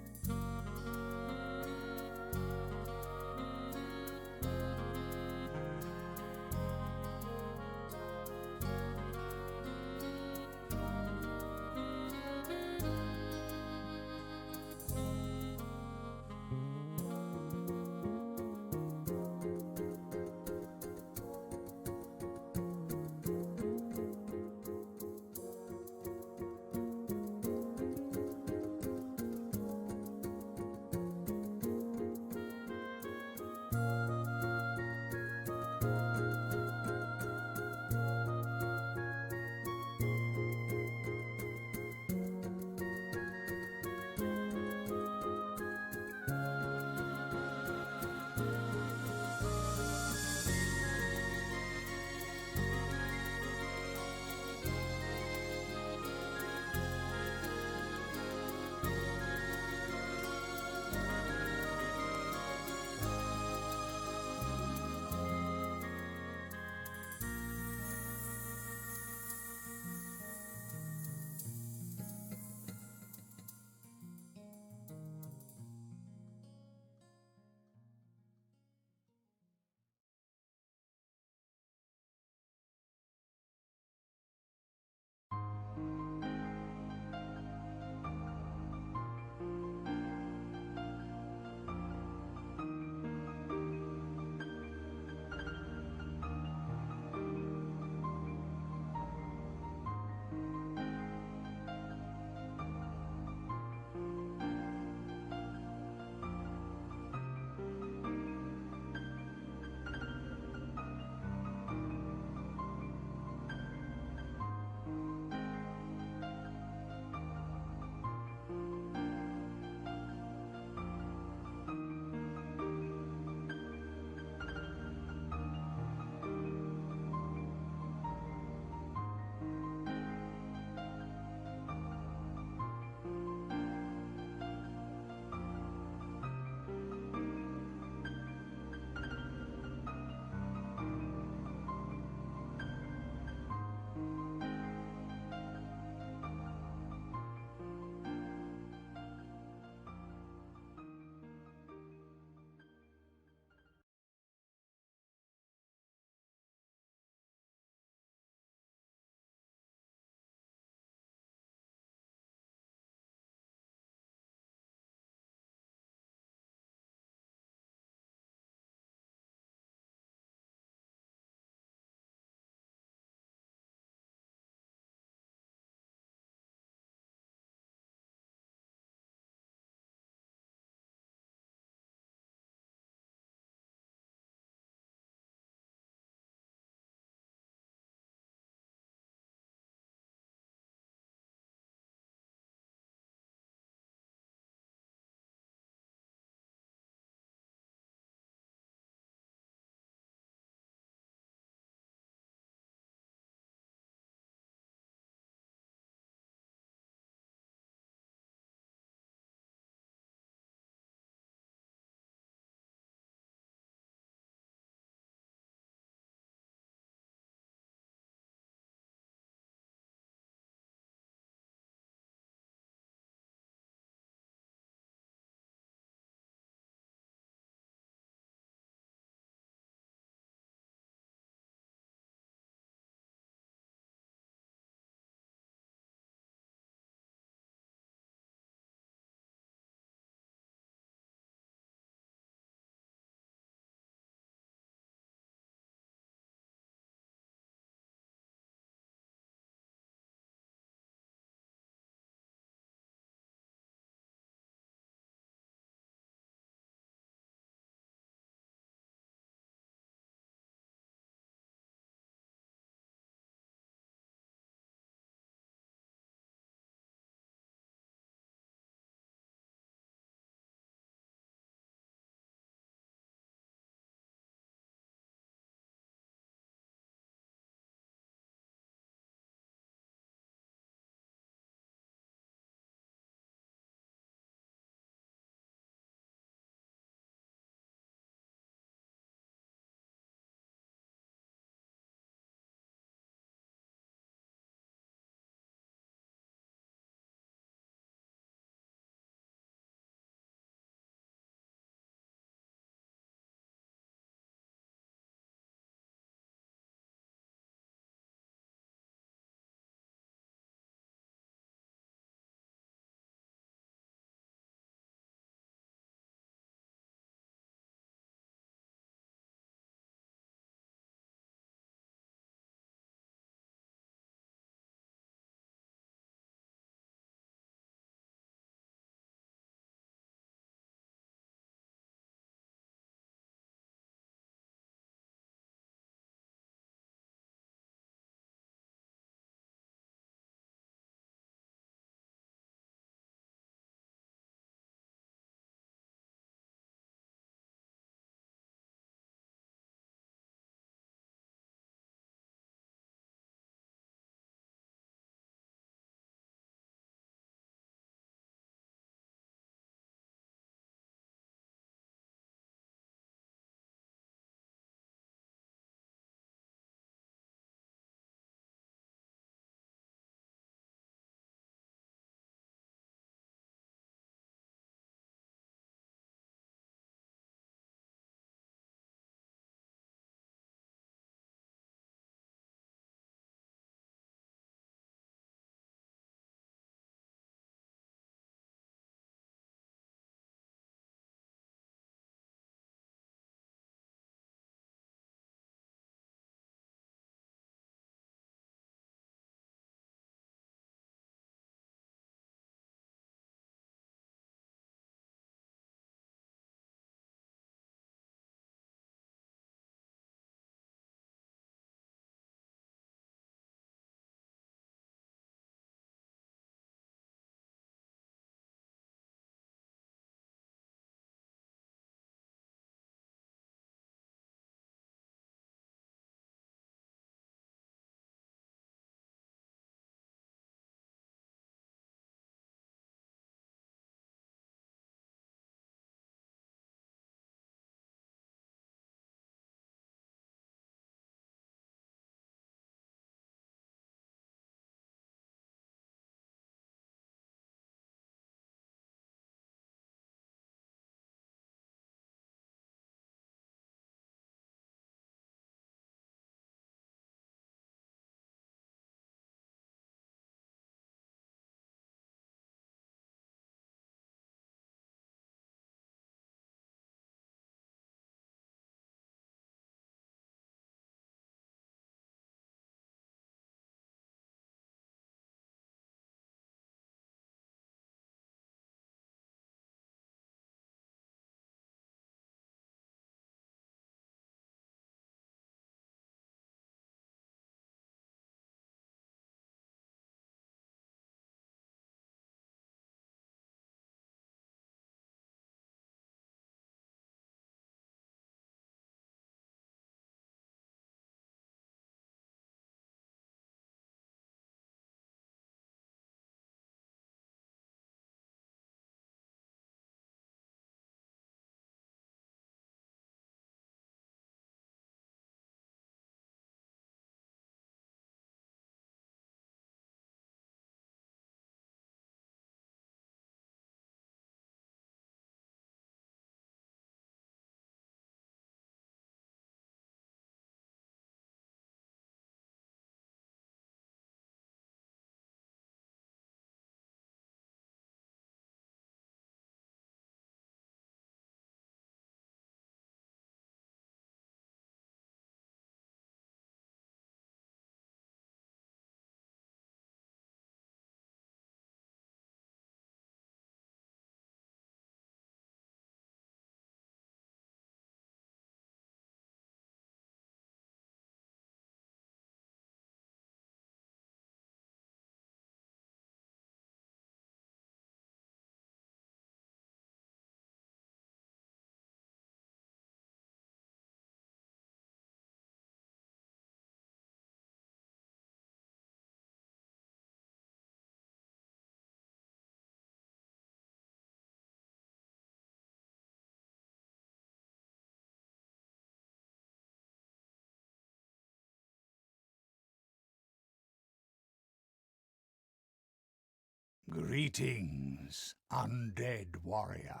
Greetings, undead warrior.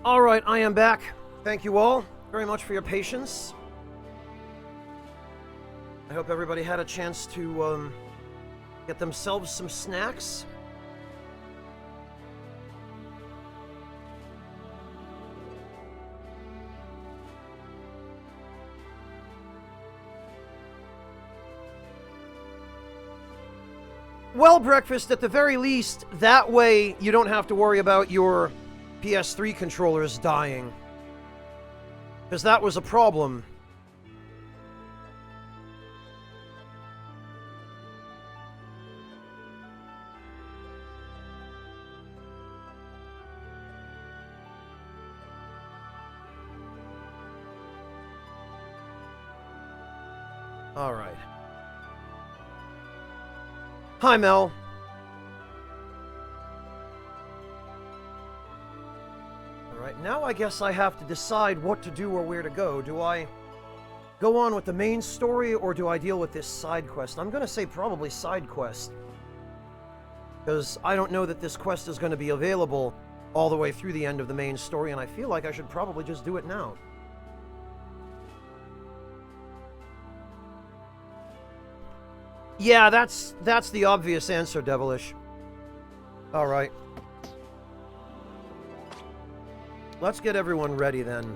All right, I am back. Thank you all very much for your patience. I hope everybody had a chance to get themselves some snacks. Well, breakfast at the very least. That way you don't have to worry about your PS3 controllers dying. Because that was a problem. All right. Hi, Mel. Alright, now I guess I have to decide what to do or where to go. Do I go on with the main story, or do I deal with this side quest? I'm gonna say probably side quest. Because I don't know that this quest is going to be available all the way through the end of the main story, and I feel like I should probably just do it now. Yeah, that's the obvious answer, Devilish. Alright. Let's get everyone ready then.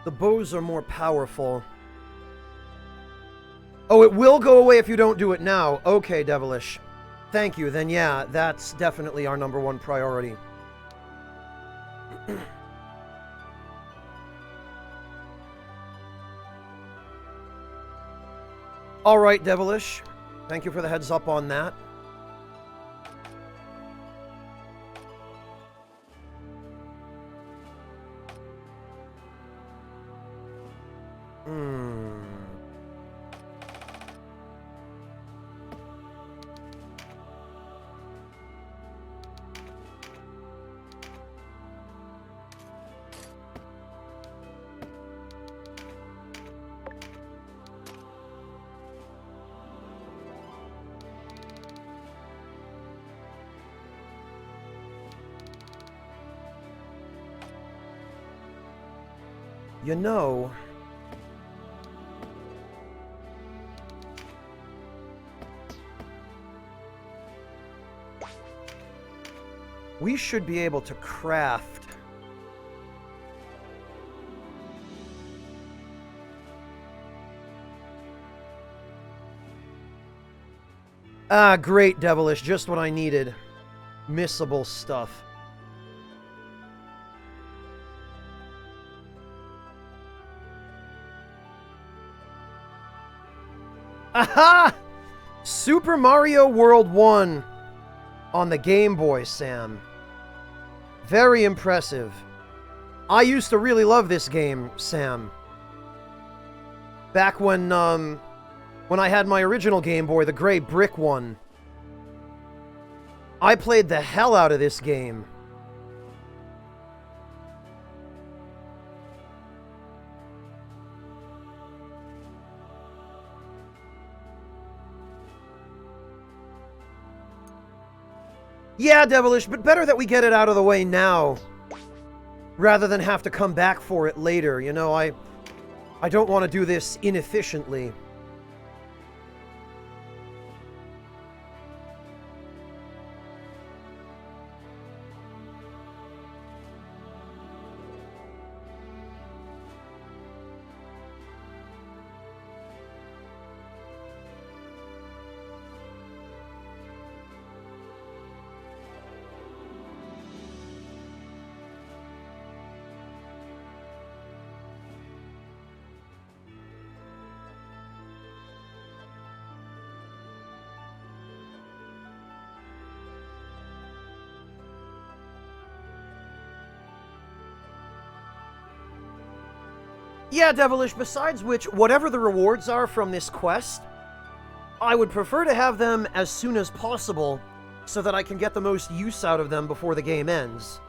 The bows are more powerful. Oh, it will go away if you don't do it now. Okay, Devilish. Thank you. Then yeah, that's definitely our #1 priority. Alright, Devilish. Thank you for the heads up on that. You know, we should be able to craft great, Devilish, just what I needed. Missable stuff. Aha! Super Mario World 1 on the Game Boy, Sam. Very impressive. I used to really love this game, Sam. Back when I had my original Game Boy, the gray brick one. I played the hell out of this game. Yeah, Devilish, but better that we get it out of the way now, rather than have to come back for it later. You know, I don't want to do this inefficiently. Yeah, Devilish, besides which, whatever the rewards are from this quest, I would prefer to have them as soon as possible so that I can get the most use out of them before the game ends.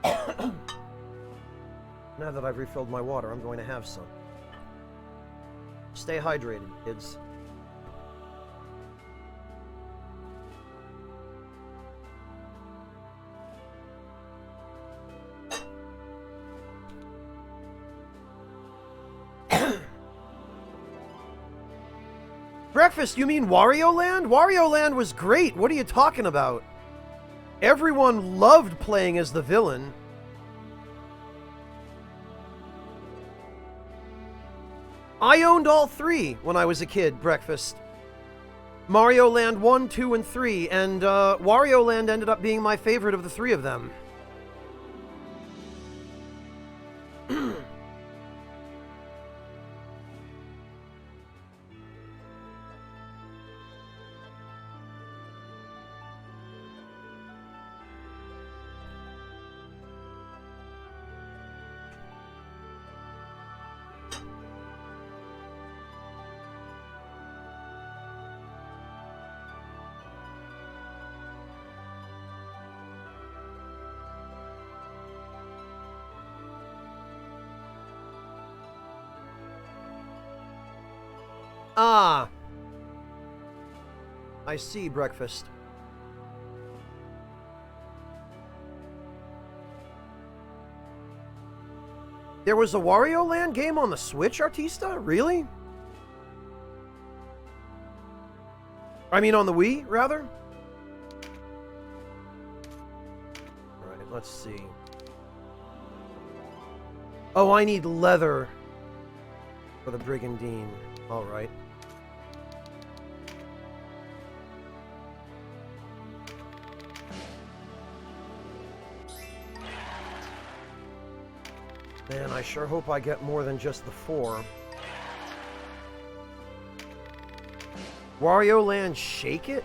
Now that I've refilled my water, I'm going to have some. Stay hydrated, kids. Breakfast, you mean Wario Land? Wario Land was great. What are you talking about? Everyone loved playing as the villain. I owned all three when I was a kid, Breakfast. Mario Land 1, 2, and 3, and Wario Land ended up being my favorite of the three of them. Ah. I see, Breakfast. There was a Wario Land game on the Switch, Artista? Really? I mean, on the Wii, rather? Alright, let's see. Oh, I need leather for the Brigandine. Alright. Man, I sure hope I get more than just the 4. Wario Land Shake It?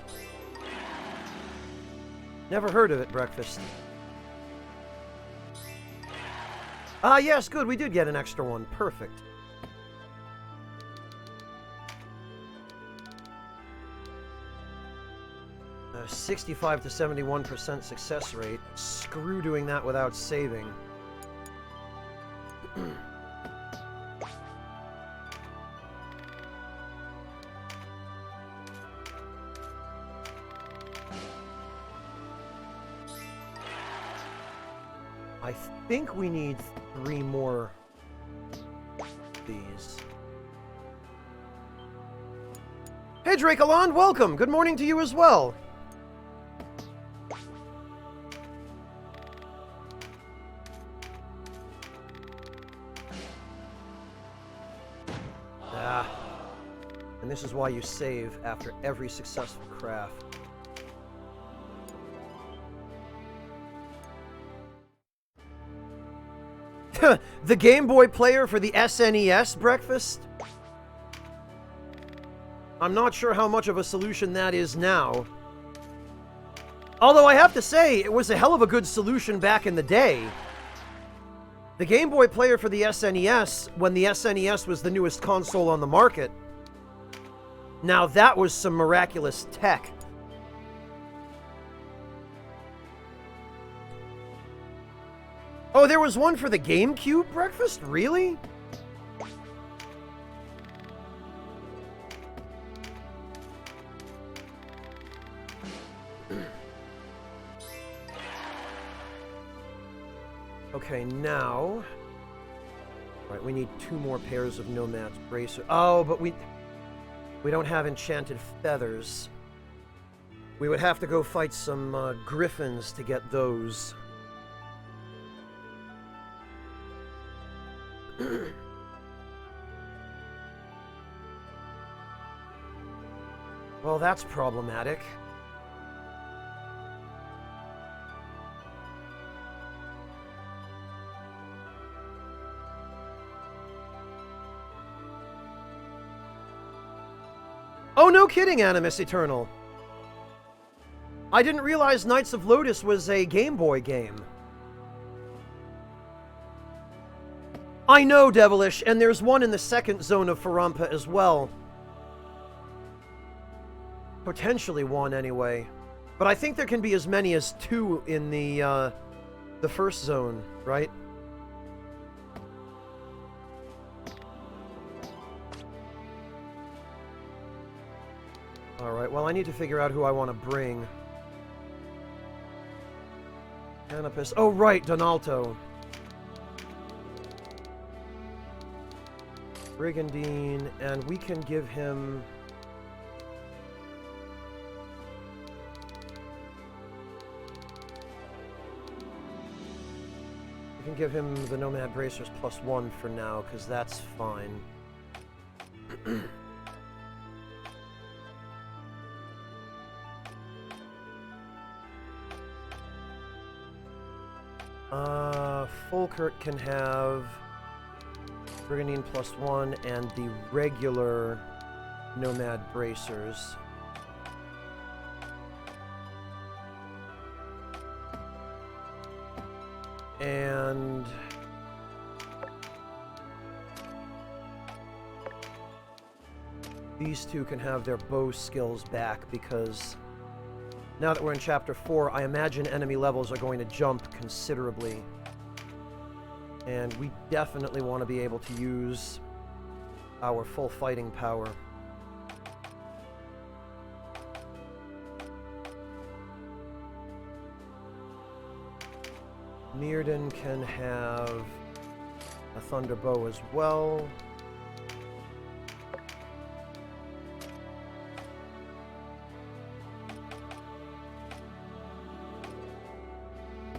Never heard of it, Breakfast. Ah, yes, good, we did get an extra one. Perfect. A 65 to 71% success rate. Screw doing that without saving. I think we need 3 more of these. Hey Dracolon, welcome! Good morning to you as well! And this is why you save after every successful craft. The Game Boy player for the SNES, Breakfast? I'm not sure how much of a solution that is now. Although I have to say, it was a hell of a good solution back in the day. The Game Boy player for the SNES, when the SNES was the newest console on the market, now that was some miraculous tech. Oh, there was one for the GameCube, Breakfast? Really? Okay, now... Right, we need 2 more pairs of Nomad's Bracer. Oh, but we don't have enchanted feathers. We would have to go fight some griffins to get those. Well, that's problematic. Oh, no kidding, Animus Eternal. I didn't realize Knights of Lotus was a Game Boy game. I know, Devilish, and there's one in the second zone of Farampa as well. Potentially one, anyway. But I think there can be as many as 2 in the first zone, right? Alright, well, I need to figure out who I want to bring. Canopus. Oh, right, Donalto. Brigandine, and we can give him... We can give him the Nomad Bracers +1 for now, because that's fine. Fulkert can have Brigandine +1 and the regular Nomad Bracers. And these 2 can have their bow skills back, because now that we're in Chapter 4, I imagine enemy levels are going to jump considerably. And we definitely want to be able to use our full fighting power. Mirrodin can have a Thunder Bow as well.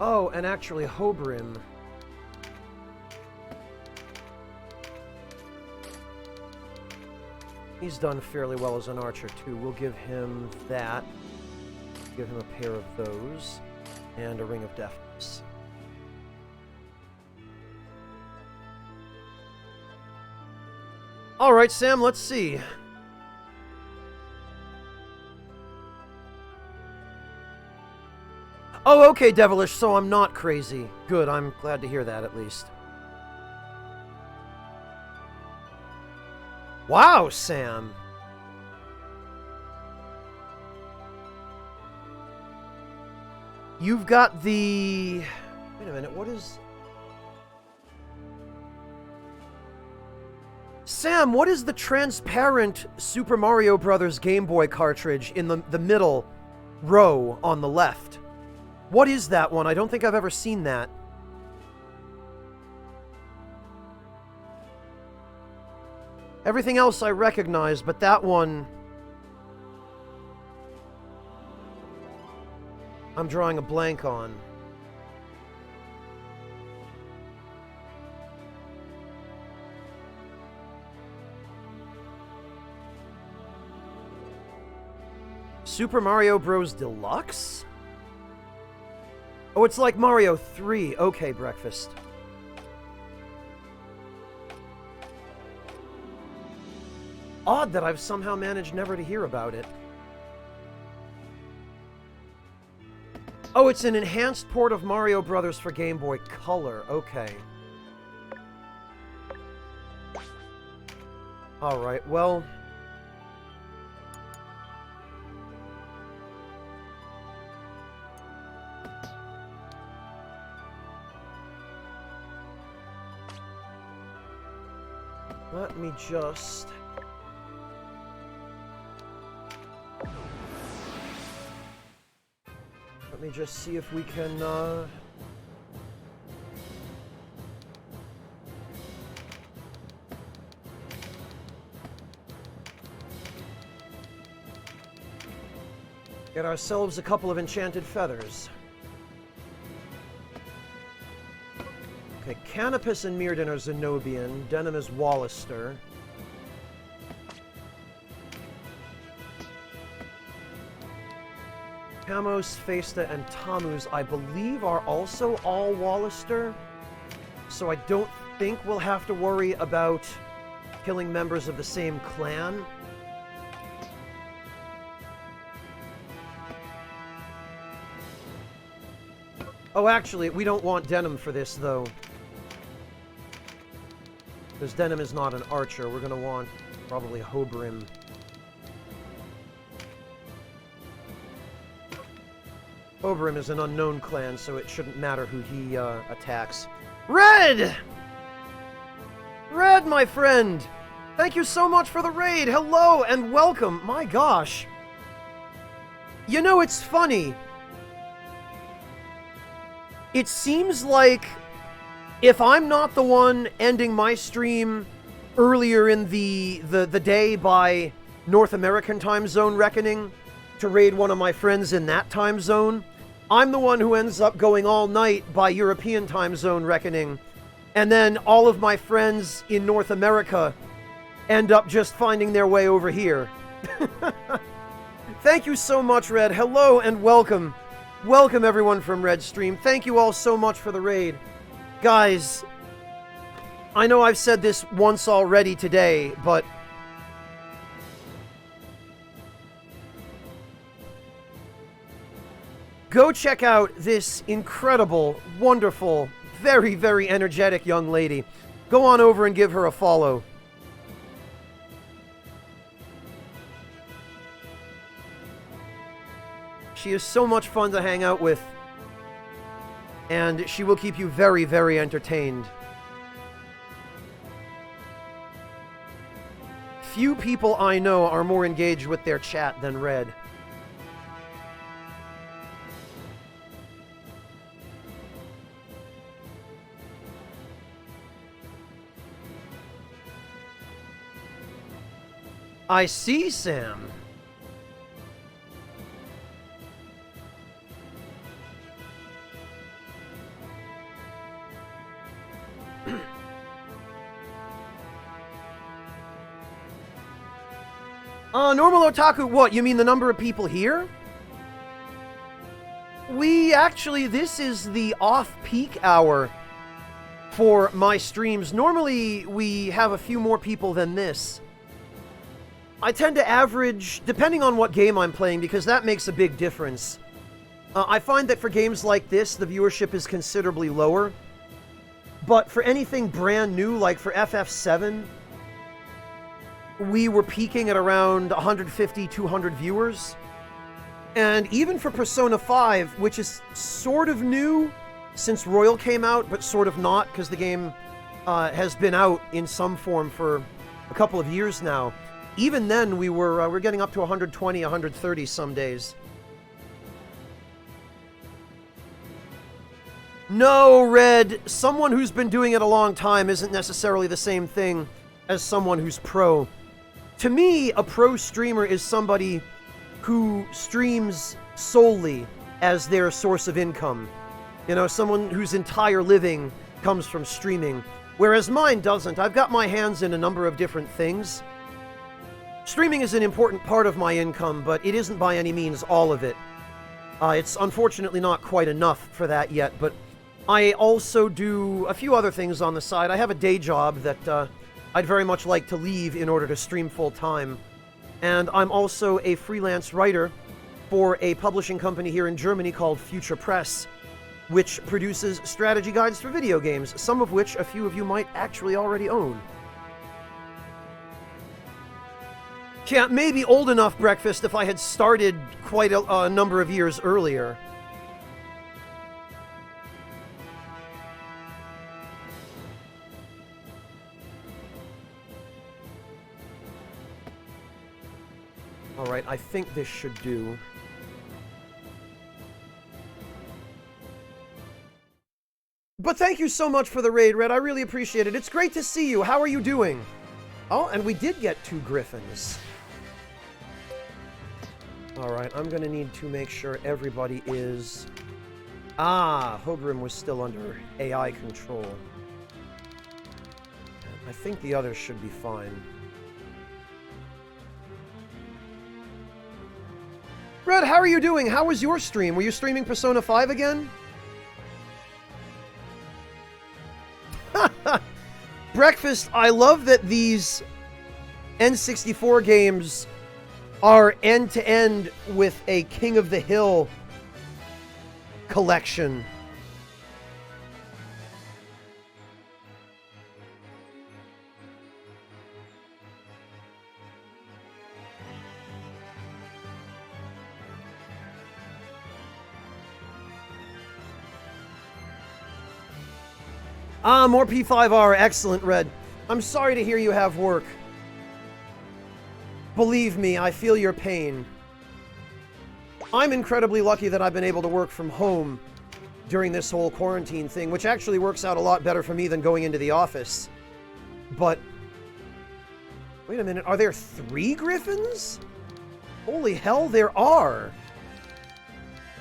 Oh, and actually Hobrim. He's done fairly well as an archer, too. We'll give him that. Give him a pair of those. And a Ring of Deafness. Alright, Sam, let's see. Oh, okay, Devilish, so I'm not crazy. Good, I'm glad to hear that, at least. Wow, Sam! You've got the... Wait a minute, what is... Sam, what is the transparent Super Mario Bros. Game Boy cartridge in the middle row on the left? What is that one? I don't think I've ever seen that. Everything else I recognize, but that one... I'm drawing a blank on. Super Mario Bros. Deluxe? Oh, it's like Mario 3. Okay, Breakfast. Odd that I've somehow managed never to hear about it. Oh, it's an enhanced port of Mario Brothers for Game Boy Color. Okay. Alright, well... Let me just... Let me just see if we can, get ourselves a couple of enchanted feathers. Okay, Canopus and Mirrodin are Zenobian. Denim is Wallister. Camos, Festa, and Tammuz, I believe, are also all Wallister. So I don't think we'll have to worry about killing members of the same clan. Oh, actually, we don't want Denim for this, though. Because Denim is not an archer. We're going to want probably Hobrim. Ogre is an unknown clan, so it shouldn't matter who he attacks. Red! Red, my friend! Thank you so much for the raid! Hello and welcome! My gosh! You know, it's funny. It seems like if I'm not the one ending my stream earlier in the day by North American time zone reckoning to raid one of my friends in that time zone, I'm the one who ends up going all night by European time zone reckoning, and then all of my friends in North America end up just finding their way over here. Thank you so much, Red. Hello and welcome. Welcome everyone from Red Stream. Thank you all so much for the raid. Guys, I know I've said this once already today, but go check out this incredible, wonderful, very, very energetic young lady. Go on over and give her a follow. She is so much fun to hang out with, and she will keep you very, very entertained. Few people I know are more engaged with their chat than Red. I see, Sam. Normal Otaku, what? You mean the number of people here? We actually, this is the off-peak hour for my streams. Normally, we have a few more people than this. I tend to average, depending on what game I'm playing, because that makes a big difference. I find that for games like this, the viewership is considerably lower. But for anything brand new, like for FF7, we were peaking at around 150, 200 viewers. And even for Persona 5, which is sort of new since Royal came out, but sort of not, because the game has been out in some form for a couple of years now. Even then, we're getting up to 120, 130 some days. No, Red, someone who's been doing it a long time isn't necessarily the same thing as someone who's pro. To me, a pro streamer is somebody who streams solely as their source of income. You know, someone whose entire living comes from streaming, whereas mine doesn't. I've got my hands in a number of different things. Streaming is an important part of my income, but it isn't by any means all of it. It's unfortunately not quite enough for that yet, but I also do a few other things on the side. I have a day job that I'd very much like to leave in order to stream full-time. And I'm also a freelance writer for a publishing company here in Germany called Future Press, which produces strategy guides for video games, some of which a few of you might actually already own. Yeah, maybe old enough, Breakfast, if I had started quite a number of years earlier. Alright, I think this should do. But thank you so much for the raid, Red. I really appreciate it. It's great to see you. How are you doing? Oh, and we did get 2 griffins. Alright, I'm gonna need to make sure everybody is... Ah, Hogrim was still under AI control. I think the others should be fine. Red, how are you doing? How was your stream? Were you streaming Persona 5 again? Breakfast, I love that these N64 games are end-to-end with a King of the Hill collection. Ah, more P5R. Excellent, Red. I'm sorry to hear you have work. Believe me, I feel your pain. I'm incredibly lucky that I've been able to work from home during this whole quarantine thing, which actually works out a lot better for me than going into the office. But... wait a minute, are there 3 griffins? Holy hell, there are!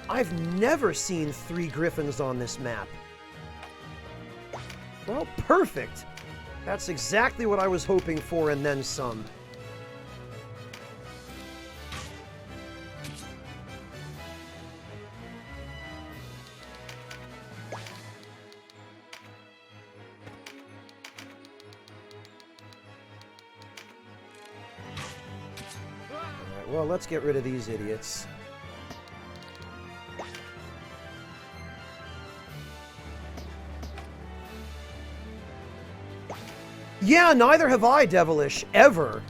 I've never seen 3 griffins on this map. Well, perfect. That's exactly what I was hoping for, and then some. Alright, well, let's get rid of these idiots. Yeah, neither have I, Devilish, ever.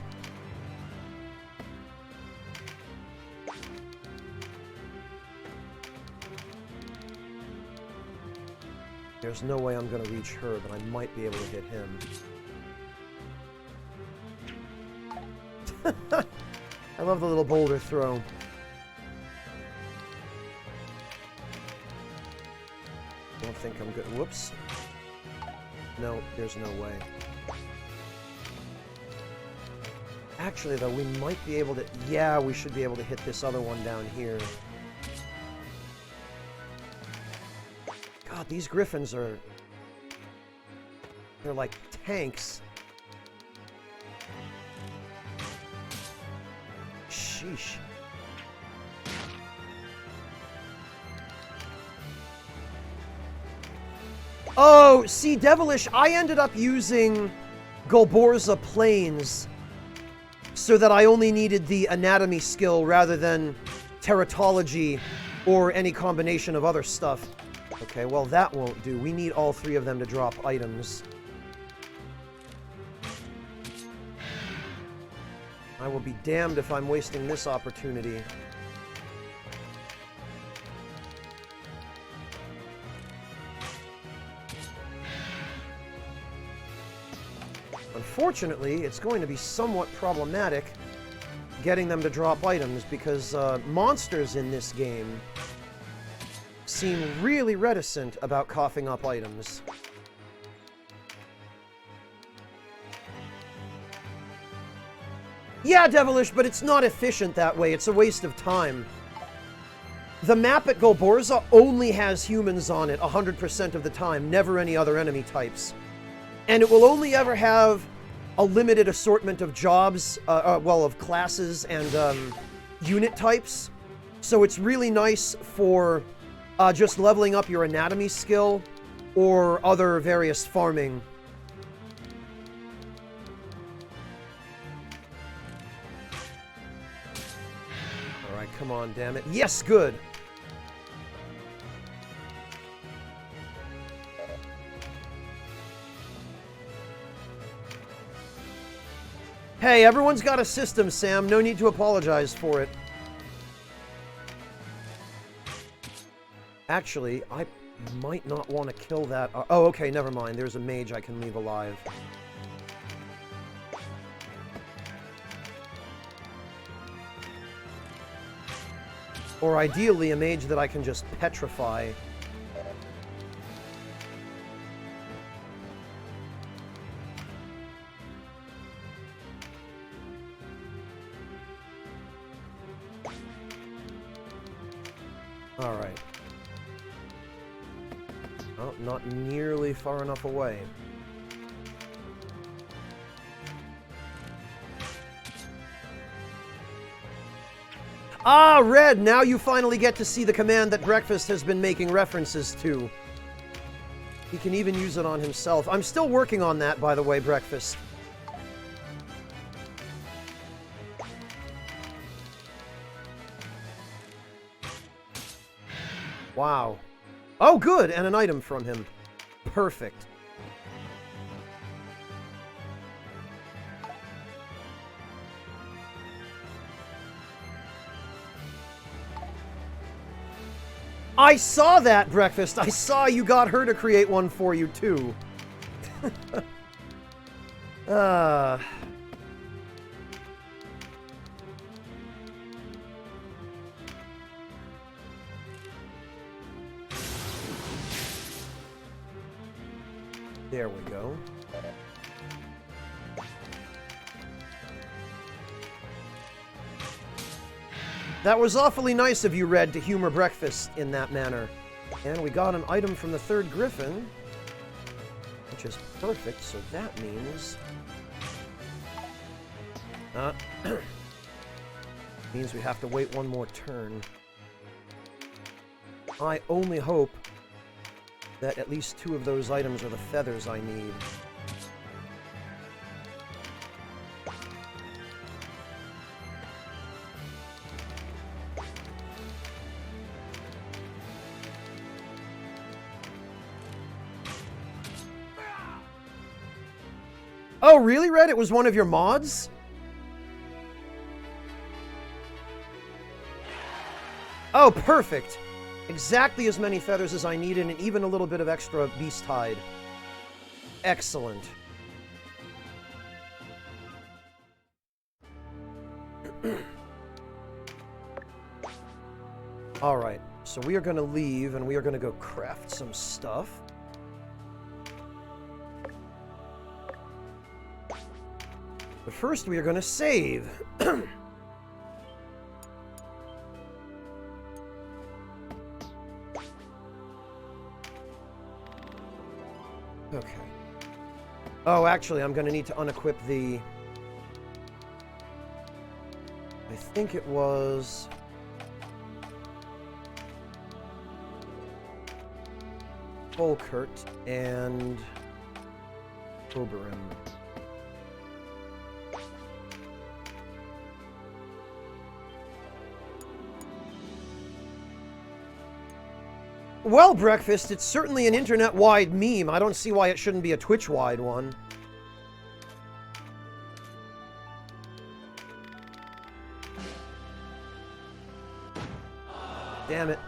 There's no way I'm gonna reach her, but I might be able to hit him. I love the little boulder throw. Don't think I'm good. Whoops. No, there's no way. Actually, though, we might be able to... yeah, we should be able to hit this other one down here. God, these griffins are... they're like tanks. Sheesh. Oh, see, Devilish, I ended up using Golborza Plains so that I only needed the anatomy skill rather than teratology or any combination of other stuff. Okay, well, that won't do. We need all 3 of them to drop items. I will be damned if I'm wasting this opportunity. Unfortunately, it's going to be somewhat problematic getting them to drop items because monsters in this game seem really reticent about coughing up items. Yeah, Devilish, but it's not efficient that way. It's a waste of time. The map at Golborza only has humans on it 100% of the time, never any other enemy types. And it will only ever have a limited assortment of jobs, well, of classes and unit types. So it's really nice for just leveling up your anatomy skill or other various farming. Alright, come on, damn it. Yes, good! Hey, everyone's got a system, Sam. No need to apologize for it. Actually, I might not want to kill that... oh, okay, never mind. There's a mage I can leave alive. Or ideally, a mage that I can just petrify. Alright. Oh, not nearly far enough away. Ah, Red! Now you finally get to see the command that Breakfast has been making references to. He can even use it on himself. I'm still working on that, by the way, Breakfast. Wow. Oh, good! And an item from him. Perfect. I saw that, Breakfast. I saw you got her to create one for you, too. There we go. That was awfully nice of you, Red, to humor Breakfast in that manner. And we got an item from the third Griffin, which is perfect, so that means... means we have to wait one more turn. I only hope that at least 2 of those items are the feathers I need. Oh, really, Red? It was one of your mods? Oh, perfect. Exactly as many feathers as I needed, and even a little bit of extra beast hide. Excellent. Alright, so we are going to leave, and we are going to go craft some stuff. But first, we are going to save. Okay. Oh, actually, I'm going to need to unequip the... I think it was... Volkert and... Oberon. Well, Breakfast, it's certainly an internet-wide meme. I don't see why it shouldn't be a Twitch-wide one. Damn it.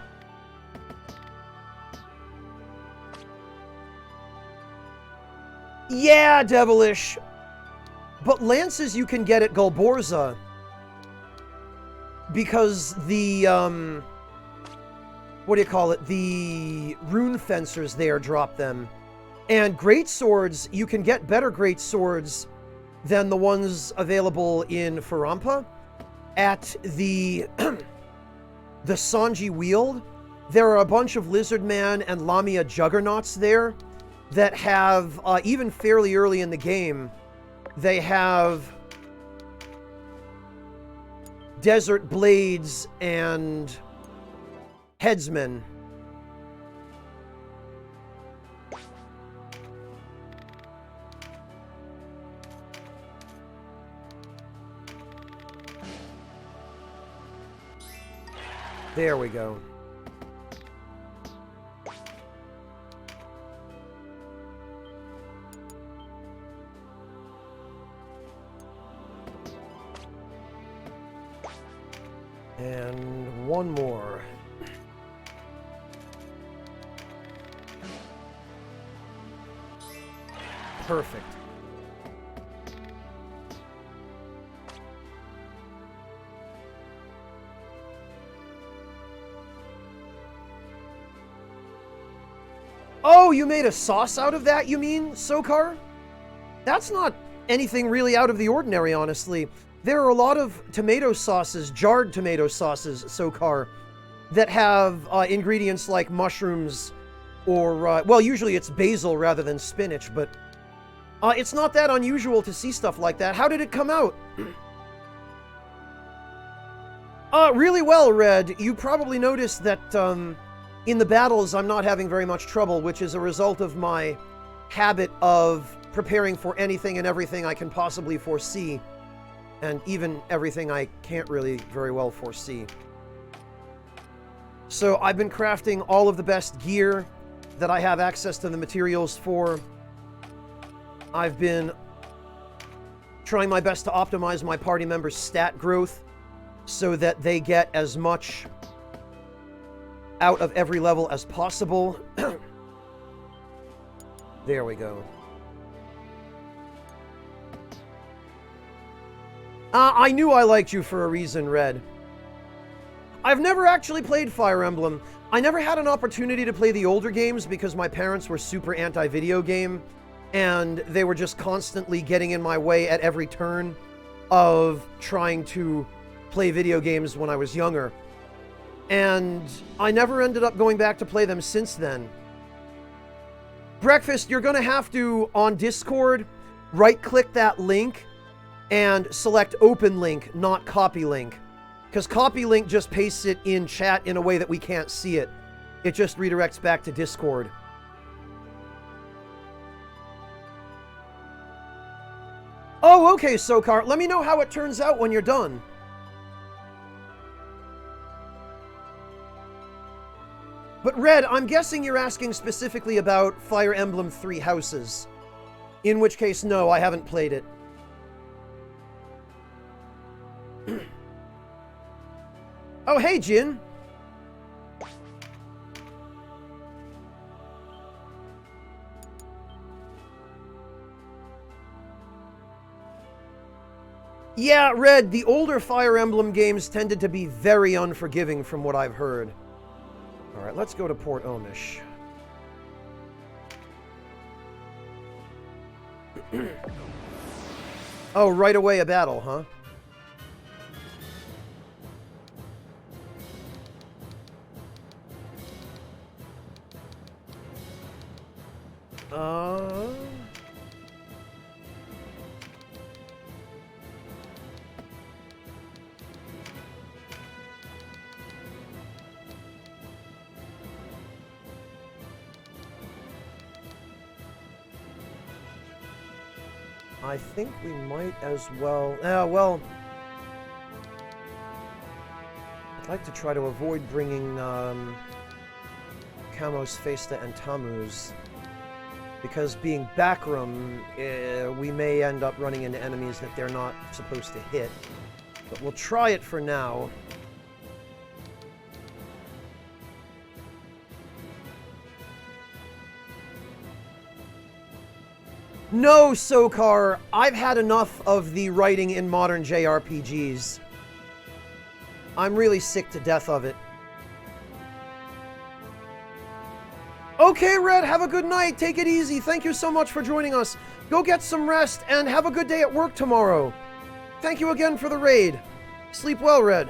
Yeah, Devilish! But lances you can get at Golborza. Because the, what do you call it? The rune fencers there drop them. And great swords, you can get better great swords than the ones available in Farampa. At the the Sanji Weald, there are a bunch of Lizardman and Lamia Juggernauts there that have, even fairly early in the game, they have Desert Blades and Headsmen. There we go. And one more. Perfect. Oh, you made a sauce out of that, you mean, Sokar? That's not anything really out of the ordinary, honestly. There are a lot of tomato sauces, jarred tomato sauces, Sokar, that have ingredients like mushrooms or, well, usually it's basil rather than spinach, but it's not that unusual to see stuff like that. How did it come out? Really well, Red. You probably noticed that in the battles I'm not having very much trouble, which is a result of my habit of preparing for anything and everything I can possibly foresee, and even everything I can't really very well foresee. So I've been crafting all of the best gear that I have access to the materials for. I've been trying my best to optimize my party members' stat growth so that they get as much out of every level as possible. There we go. I knew I liked you for a reason, Red. I've never actually played Fire Emblem. I never had an opportunity to play the older games because my parents were super anti-video game, and they were just constantly getting in my way at every turn of trying to play video games when I was younger. And I never ended up going back to play them since then. Breakfast, you're gonna have to, on Discord, right-click that link and select Open Link, not Copy Link. Because Copy Link just pastes it in chat in a way that we can't see it. It just redirects back to Discord. Oh, okay, Sokar. Let me know how it turns out when you're done. But Red, I'm guessing you're asking specifically about Fire Emblem Three Houses. In which case, no, I haven't played it. Oh, hey, Jin. Yeah, Red, the older Fire Emblem games tended to be very unforgiving from what I've heard. Alright, let's go to Port Omish. Oh, right away a battle, huh? I think we might as well... well... I'd like to try to avoid bringing, Kamos, Festa, and Tammuz. Because being backroom, we may end up running into enemies that they're not supposed to hit. But we'll try it for now. No, Sokar, I've had enough of the writing in modern JRPGs. I'm really sick to death of it. Okay, Red, have a good night. Take it easy. Thank you so much for joining us. Go get some rest and have a good day at work tomorrow. Thank you again for the raid. Sleep well, Red.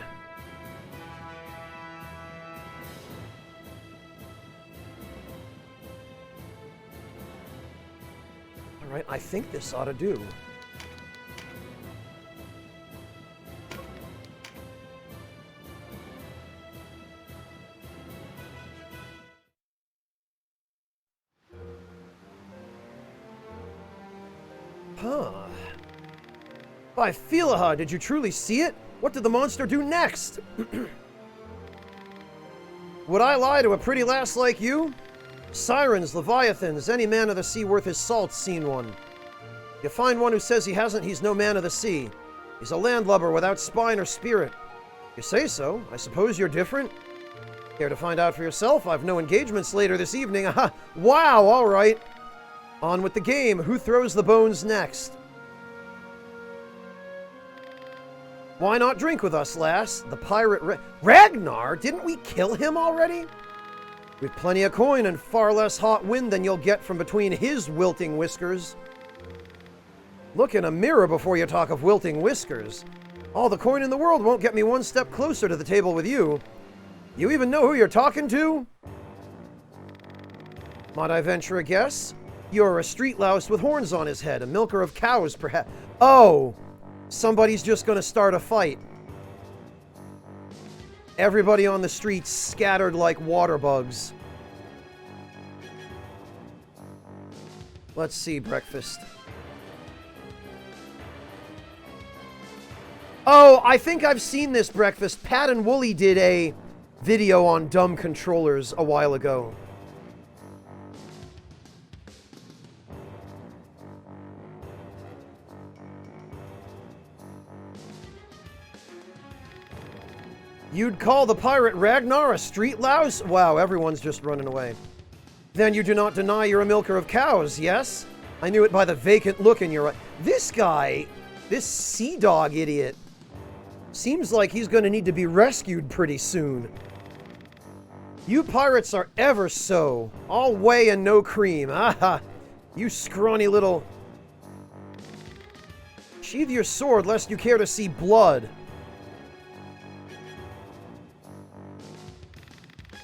Alright, I think this ought to do. Huh. By Philaha, did you truly see it? What did the monster do next? Would I lie to a pretty lass like you? Sirens, Leviathans, any man of the sea worth his salt's seen one. You find one who says he hasn't, he's no man of the sea. He's a landlubber without spine or spirit. You say so. I suppose you're different? Care to find out for yourself? I've no engagements later this evening. Aha! Wow, all right. On with the game. Who throws the bones next? Why not drink with us, lass? The pirate Ragnar? Didn't we kill him already? With plenty of coin and far less hot wind than you'll get from between his wilting whiskers. Look in a mirror before you talk of wilting whiskers. All the coin in the world won't get me one step closer to the table with you. You even know who you're talking to? Might I venture a guess? You're a street louse with horns on his head, a milker of cows, perhaps. Oh! Somebody's just gonna start a fight. Everybody on the streets scattered like water bugs. Let's see, breakfast. Oh, I think I've seen this, breakfast. Pat and Wooly did a video on dumb controllers a while ago. You'd call the pirate Ragnar a street louse? Wow, everyone's just running away. Then you do not deny you're a milker of cows, yes? I knew it by the vacant look in your eye. This guy, this sea dog idiot, seems like he's going to need to be rescued pretty soon. You pirates are ever so all whey and no cream. Aha! You scrawny little... Sheathe your sword lest you care to see blood.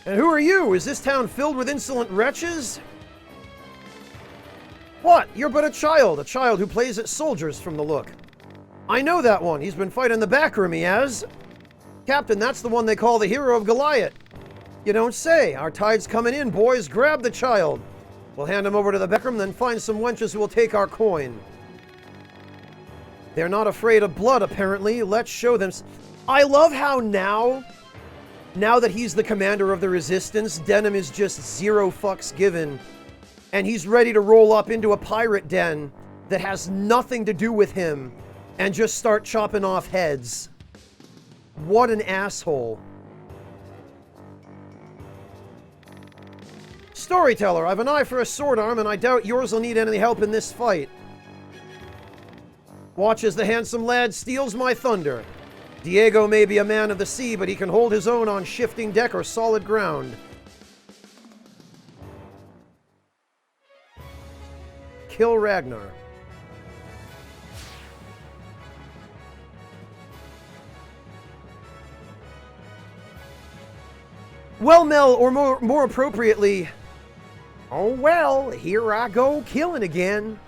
And who are you? Is this town filled with insolent wretches? What? You're but a child who plays at soldiers from the look. I know that one. He's been fighting the backroom, he has. Captain, that's the one they call the hero of Goliath. You don't say. Our tide's coming in, boys. Grab the child. We'll hand him over to the backroom, then find some wenches who will take our coin. They're not afraid of blood, apparently. Let's show them... I love how now that he's the commander of the Resistance, Denim is just zero fucks given. And he's ready to roll up into a pirate den that has nothing to do with him and just start chopping off heads. What an asshole. Storyteller, I've an eye for a sword arm, and I doubt yours will need any help in this fight. Watch as the handsome lad steals my thunder. Diego may be a man of the sea, but he can hold his own on shifting deck or solid ground. Kill Ragnar. Well, Mel, or more appropriately, oh well, here I go killing again.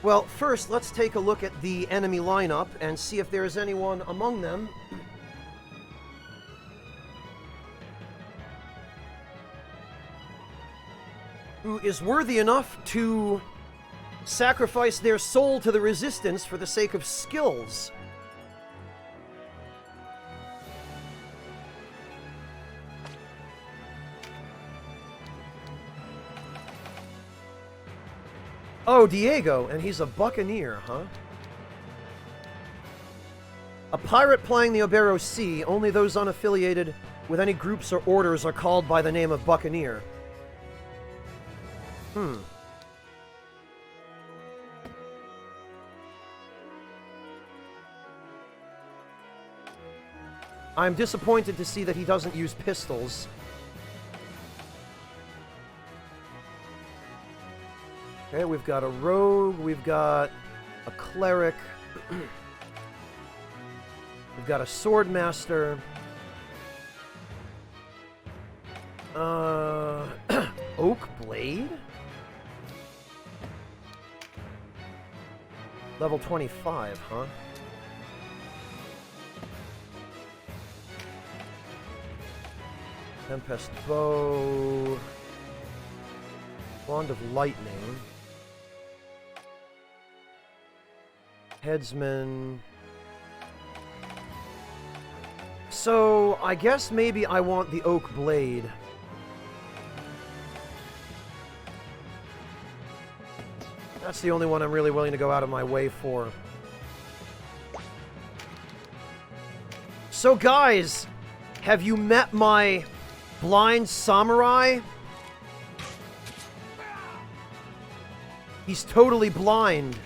Well, first, let's take a look at the enemy lineup and see if there's anyone among them who is worthy enough to sacrifice their soul to the Resistance for the sake of skills. Oh, Diego, and he's a buccaneer, huh? A pirate playing the Obero Sea. Only those unaffiliated with any groups or orders are called by the name of buccaneer. I'm disappointed to see that he doesn't use pistols. Okay, we've got a rogue, we've got a cleric, we've got a sword master, oak blade? Level 25, huh? Tempest bow, wand of lightning. Headsman. So, I guess maybe I want the oak blade. That's the only one I'm really willing to go out of my way for. So guys, have you met my blind samurai? He's totally blind.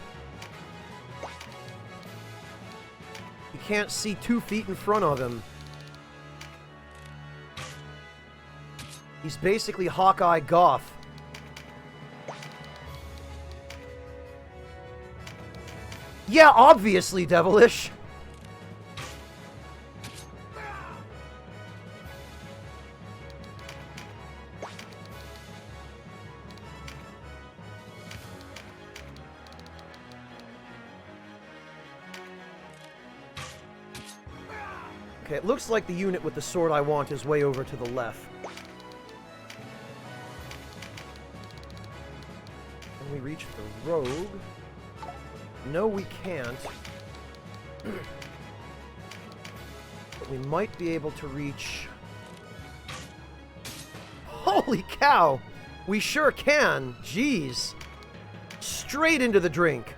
can't see 2 feet in front of him. He's basically Hawkeye Goth. Yeah, obviously devilish. Okay, it looks like the unit with the sword I want is way over to the left. Can we reach the rogue? No, we can't. But we might be able to reach... Holy cow! We sure can! Jeez! Straight into the drink!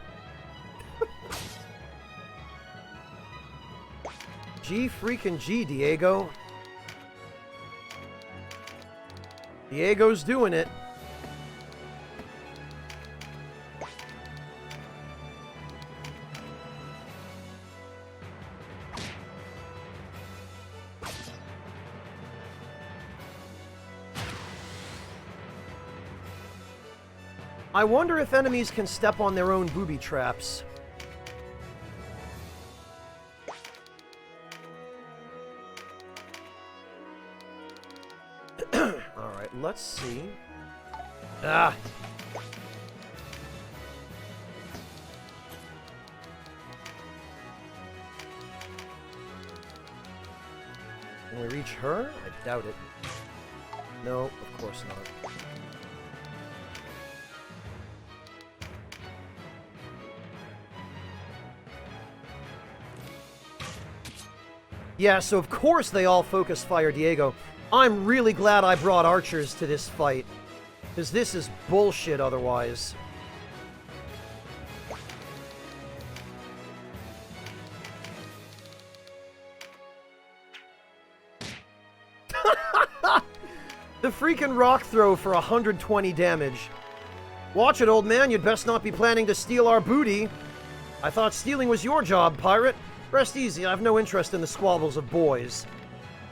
G freaking G, Diego. Diego's doing it. I wonder if enemies can step on their own booby traps. Alright, let's see. Ah! Can we reach her? I doubt it. No, of course not. Yeah, so of course they all focus fire Diego. I'm really glad I brought archers to this fight, because this is bullshit otherwise. The freaking rock throw for 120 damage. Watch it, old man. You'd best not be planning to steal our booty. I thought stealing was your job, pirate. Rest easy, I have no interest in the squabbles of boys.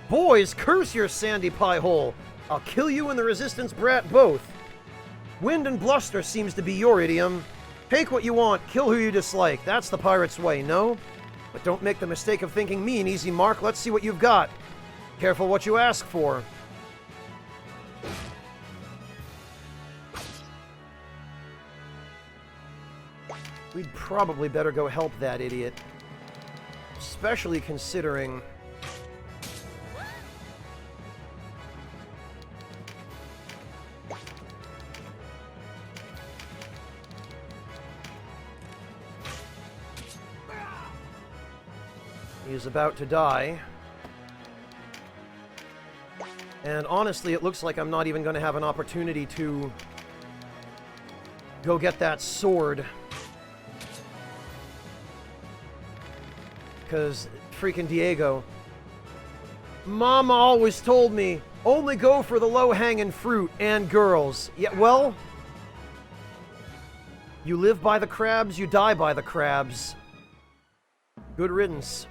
Boys, curse your sandy pie hole. I'll kill you and the resistance brat both. Wind and bluster seems to be your idiom. Take what you want, kill who you dislike. That's the pirate's way, no? But don't make the mistake of thinking me an easy mark. Let's see what you've got. Careful what you ask for. We'd probably better go help that idiot. Especially considering... he is about to die. And honestly, it looks like I'm not even going to have an opportunity to go get that sword. Because freaking Diego. Mama always told me, only go for the low-hanging fruit and girls. Yeah, well, you live by the crabs, you die by the crabs. Good riddance.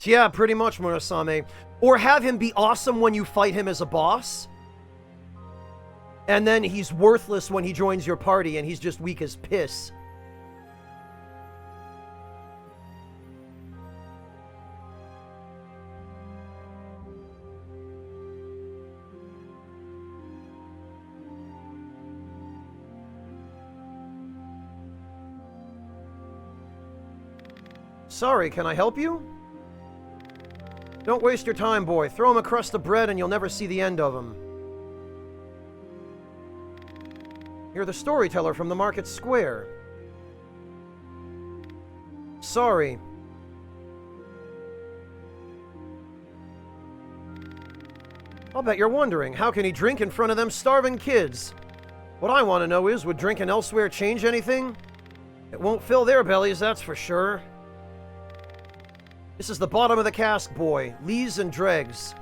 Yeah, pretty much, Murasame. Or have him be awesome when you fight him as a boss. And then he's worthless when he joins your party and he's just weak as piss. Sorry, can I help you? Don't waste your time, boy. Throw him a crust of bread and you'll never see the end of him. You're the storyteller from the market square. Sorry. I'll bet you're wondering, how can he drink in front of them starving kids? What I want to know is, would drinking elsewhere change anything? It won't fill their bellies, that's for sure. This is the bottom of the cask, boy. Lees and dregs.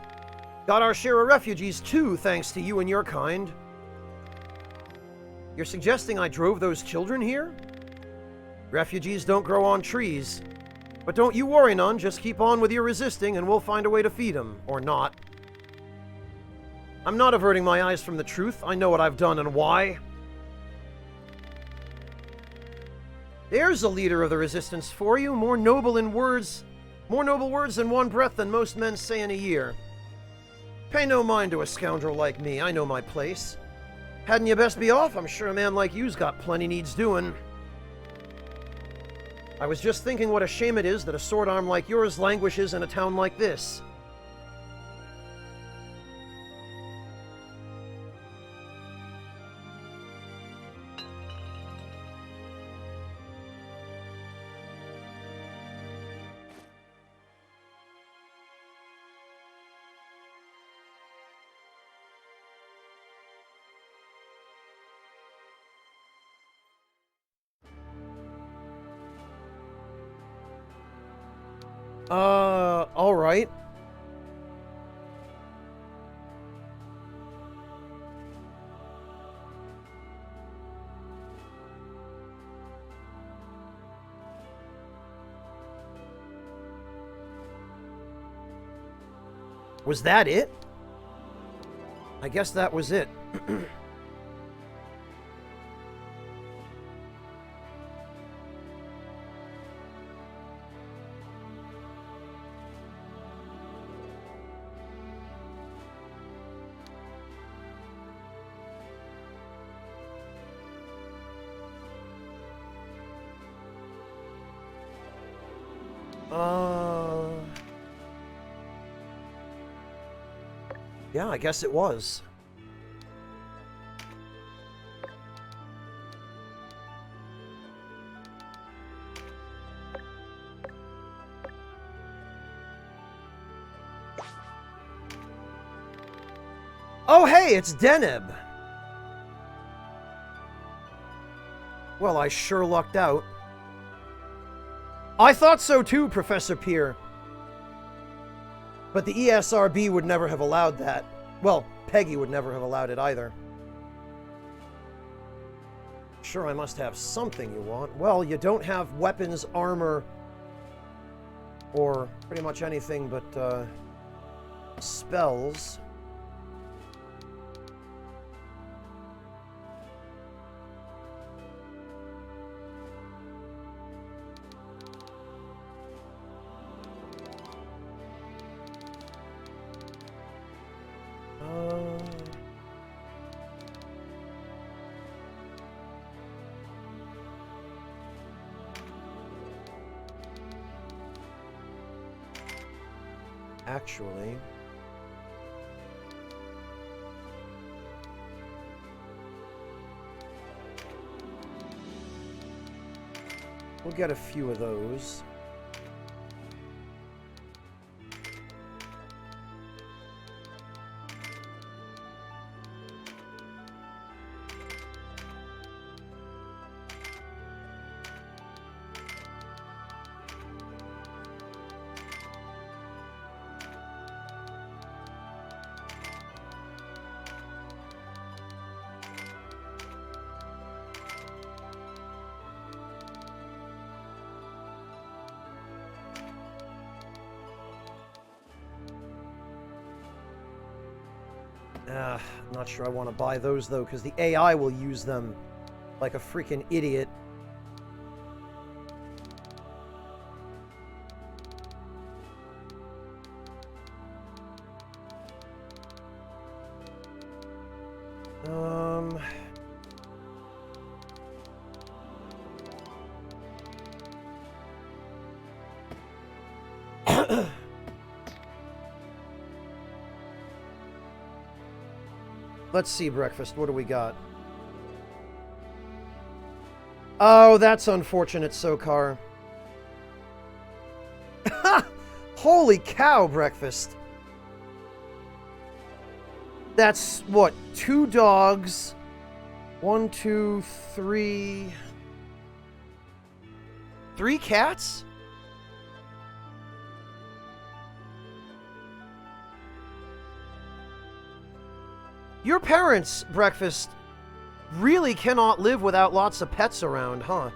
Got our share of refugees, too, thanks to you and your kind. You're suggesting I drove those children here? Refugees don't grow on trees. But don't you worry none, just keep on with your resisting and we'll find a way to feed them. Or not. I'm not averting my eyes from the truth. I know what I've done and why. There's a leader of the resistance for you, more noble words in one breath than most men say in a year. Pay no mind to a scoundrel like me, I know my place. Hadn't you best be off? I'm sure a man like you's got plenty needs doing. I was just thinking what a shame it is that a sword arm like yours languishes in a town like this. Alright. Was that it? I guess that was it. Yeah, I guess it was. Oh, hey, it's Deneb. Well, I sure lucked out. I thought so too, Professor Peer. But the ESRB would never have allowed that. Well, Peggy would never have allowed it either. Sure, I must have something you want. Well, you don't have weapons, armor, or pretty much anything but, spells. Actually, we'll get a few of those. Not sure I want to buy those, though, because the AI will use them like a freaking idiot. Let's see, breakfast. What do we got? Oh, that's unfortunate, Sokar. Holy cow, breakfast. That's, what, 2 dogs? 1, 2, 3... 3 cats? Your parents' breakfast really cannot live without lots of pets around, huh?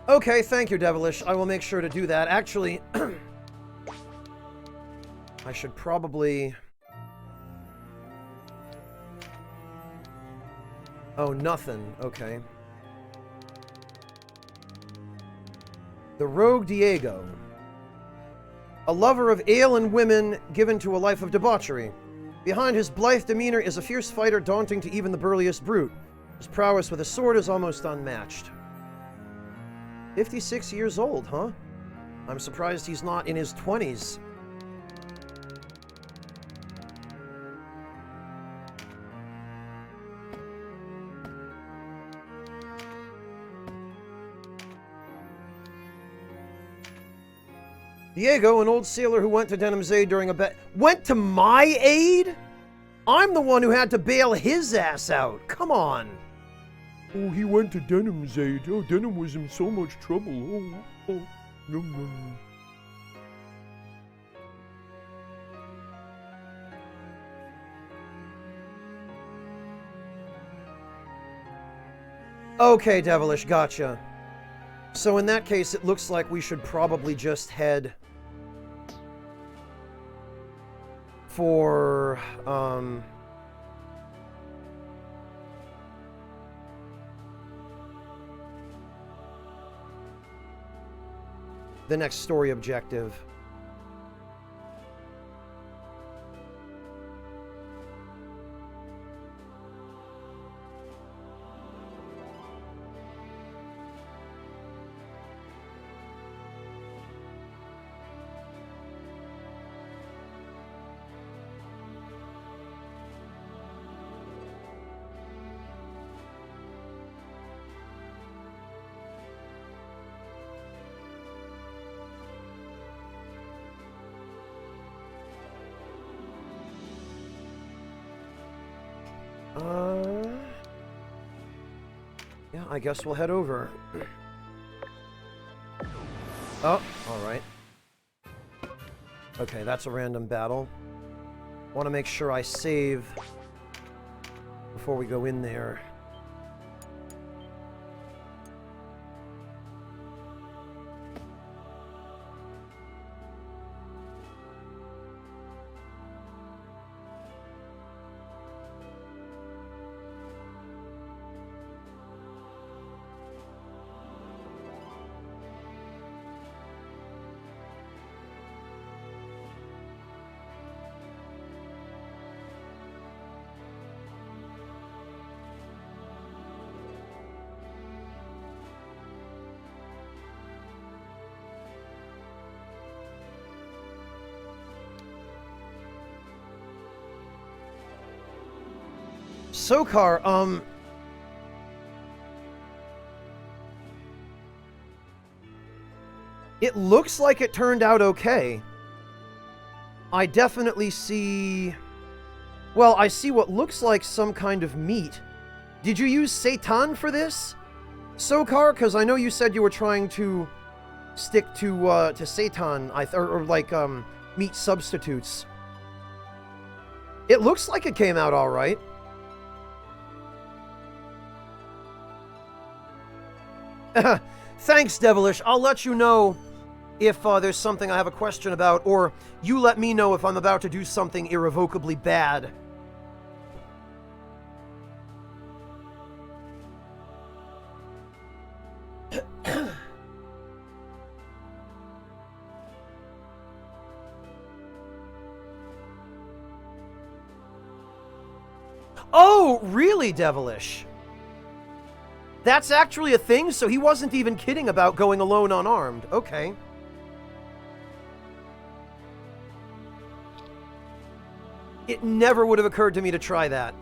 Okay, thank you, Devilish. I will make sure to do that. Actually, I should probably... Oh, nothing. Okay. The Rogue Diego. A lover of ale and women, given to a life of debauchery. Behind his blithe demeanor is a fierce fighter daunting to even the burliest brute. His prowess with a sword is almost unmatched. 56 years old, huh? I'm surprised he's not in his 20s. Diego, an old sailor who went to Denham's aid during a bet. Went to my aid? I'm the one who had to bail his ass out. Come on. Oh, he went to Denham's aid. Oh, Denham was in so much trouble. No, no. Okay, Devilish, gotcha. So in that case, it looks like we should probably just head for, the next story objective. Yeah, I guess we'll head over. Oh, alright. Okay, that's a random battle. Want to make sure I save before we go in there. Sokar, it looks like it turned out okay. I definitely see... Well, I see what looks like some kind of meat. Did you use seitan for this, Sokar? Because I know you said you were trying to stick to seitan, or meat substitutes. It looks like it came out all right. Thanks, Devilish. I'll let you know if there's something I have a question about, or you let me know if I'm about to do something irrevocably bad. Oh, really, Devilish? That's actually a thing, so he wasn't even kidding about going alone unarmed. Okay. It never would have occurred to me to try that.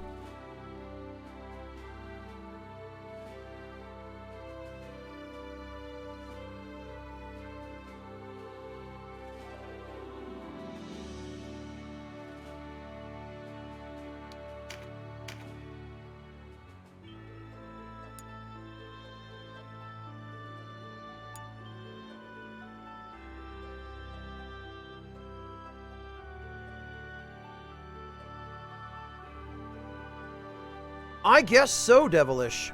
I guess so, Devilish.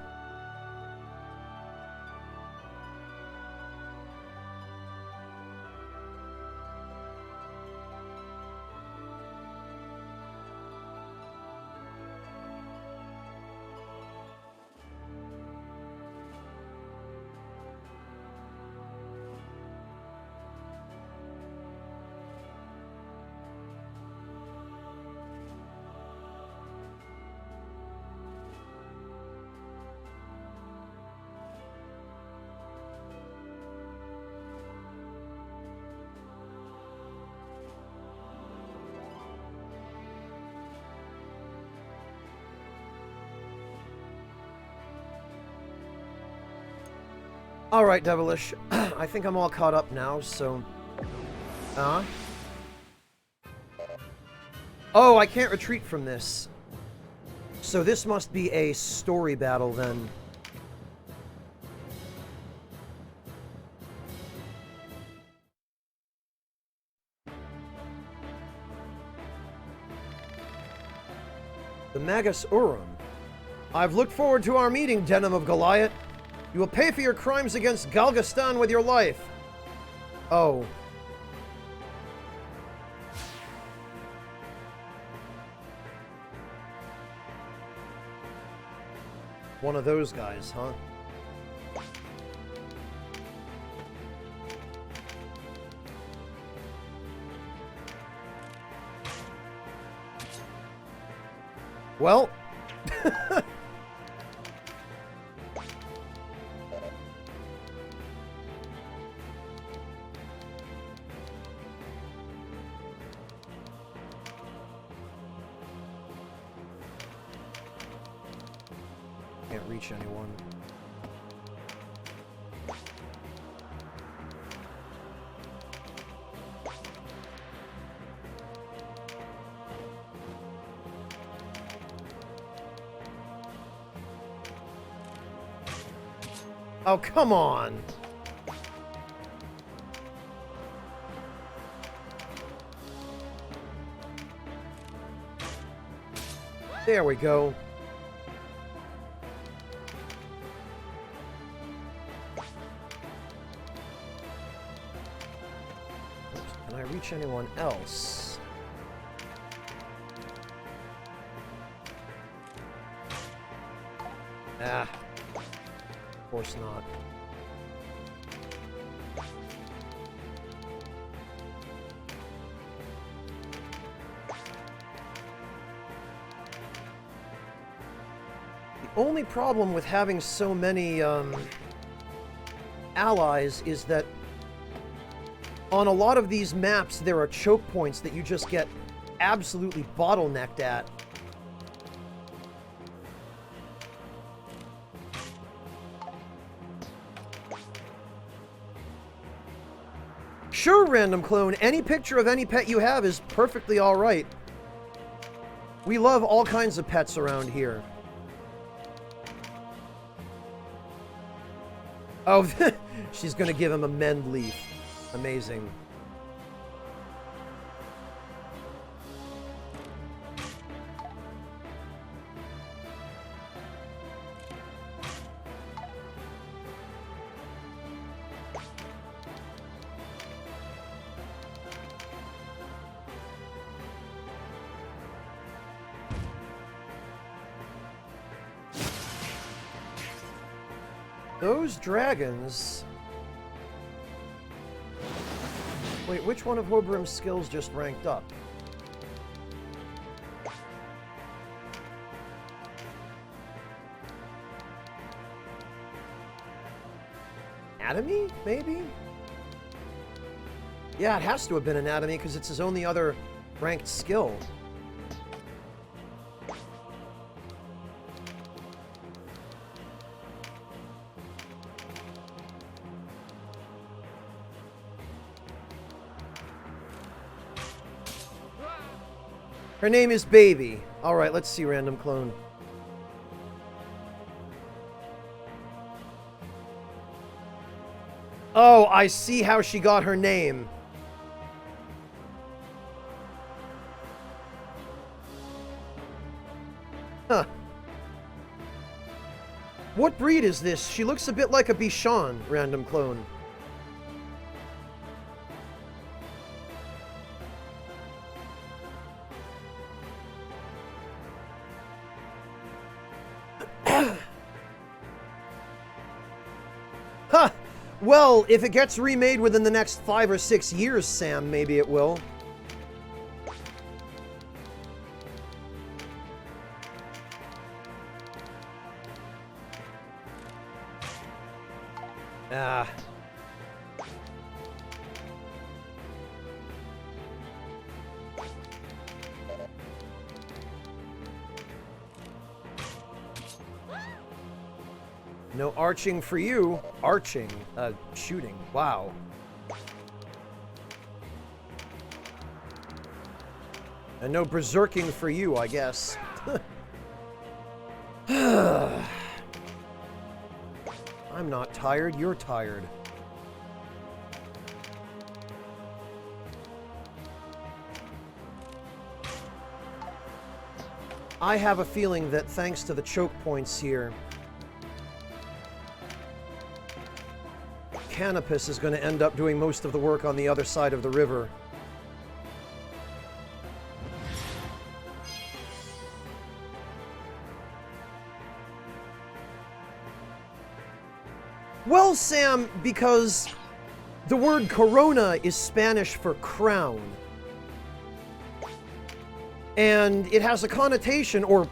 Alright, Devilish. I think I'm all caught up now, so... Oh, I can't retreat from this. So this must be a story battle, then. The Magus Urim. I've looked forward to our meeting, Denim of Goliath. You will pay for your crimes against Galgastan with your life. Oh. One of those guys, huh? Well. Can't reach anyone. Oh, come on. There we go. Can I reach anyone else? Ah. Of course not. The only problem with having so many allies is that on a lot of these maps there are choke points that you just get absolutely bottlenecked at. Sure, random clone, any picture of any pet you have is perfectly alright. We love all kinds of pets around here. Oh, she's gonna give him a mend leaf. Amazing. Those dragons... Wait, which one of Hobrim's skills just ranked up? Anatomy, maybe? Yeah, it has to have been anatomy because it's his only other ranked skill. Her name is Baby. Alright, let's see, random clone. Oh, I see how she got her name. Huh. What breed is this? She looks a bit like a Bichon, random clone. Huh! Well, if it gets remade within the next 5 or 6 years, Sam, maybe it will. Ah. No arching for you. Arching. Shooting. Wow. And no berserking for you, I guess. I'm not tired, you're tired. I have a feeling that thanks to the choke points here, Canopus is going to end up doing most of the work on the other side of the river. Well, Sam, because the word corona is Spanish for crown. And it has a connotation, or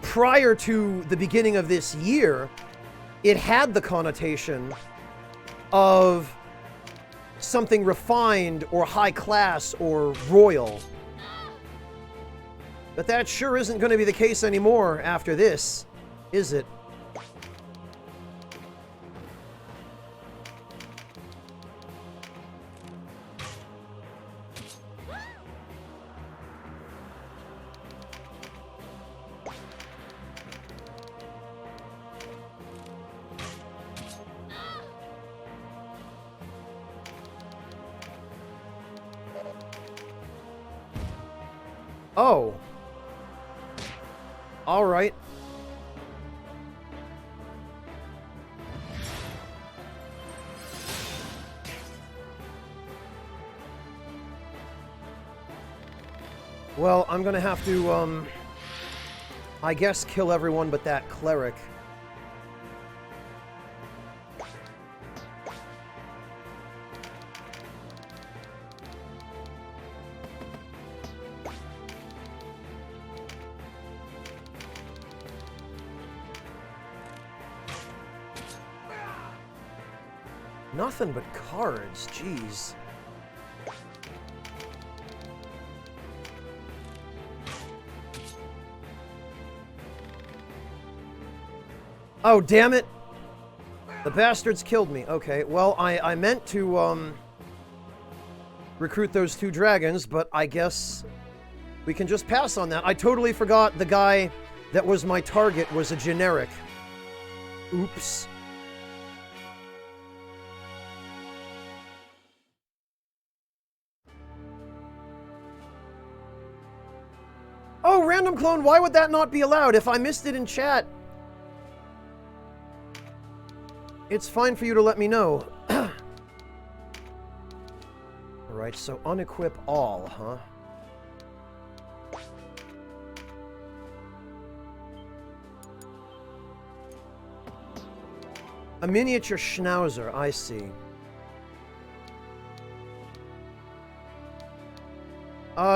prior to the beginning of this year, it had the connotation of something refined or high class or royal. But that sure isn't going to be the case anymore after this, is it? Oh. All right. Well, I'm gonna have to, I guess kill everyone but that cleric. Nothing but cards, jeez. Oh, damn it! The bastards killed me. Okay, well, I meant to, recruit those 2 dragons, but I guess we can just pass on that. I totally forgot the guy that was my target was a generic. Oops. Oh, random clone, why would that not be allowed if I missed it in chat? It's fine for you to let me know. Alright, so unequip all, huh? A miniature schnauzer, I see.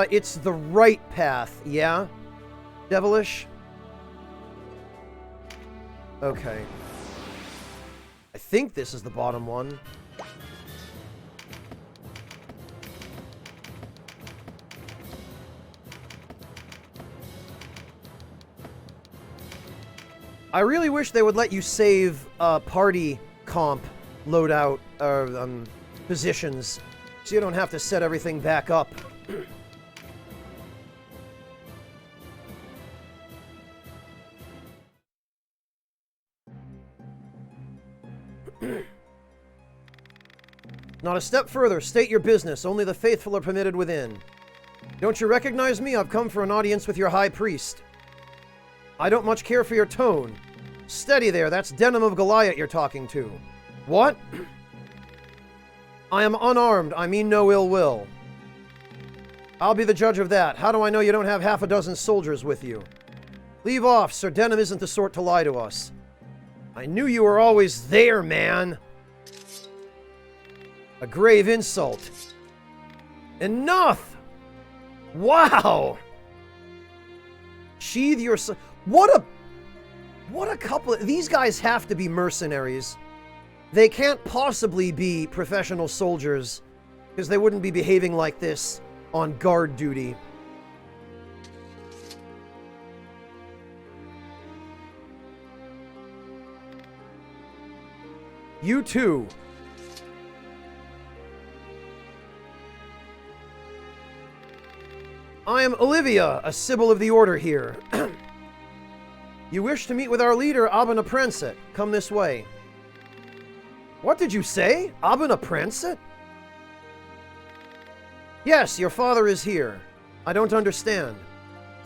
It's the right path, yeah? Devilish? Okay. I think this is the bottom one. I really wish they would let you save party comp loadout positions so you don't have to set everything back up. Not a step further. State your business. Only the faithful are permitted within. Don't you recognize me? I've come for an audience with your high priest. I don't much care for your tone. Steady there, that's Denim of Goliath you're talking to. What? I am unarmed, I mean no ill will. I'll be the judge of that. How do I know you don't have half a dozen soldiers with you? Leave off, Sir Denim isn't the sort to lie to us. I knew you were always there, man. A grave insult. Enough! Wow! Sheathe your... What a couple of... These guys have to be mercenaries. They can't possibly be professional soldiers, because they wouldn't be behaving like this on guard duty. You too. I am Olivia, a Sibyl of the Order here. You wish to meet with our leader, Abana Prenset. Come this way. What did you say? Abana Prenset? Yes, your father is here. I don't understand.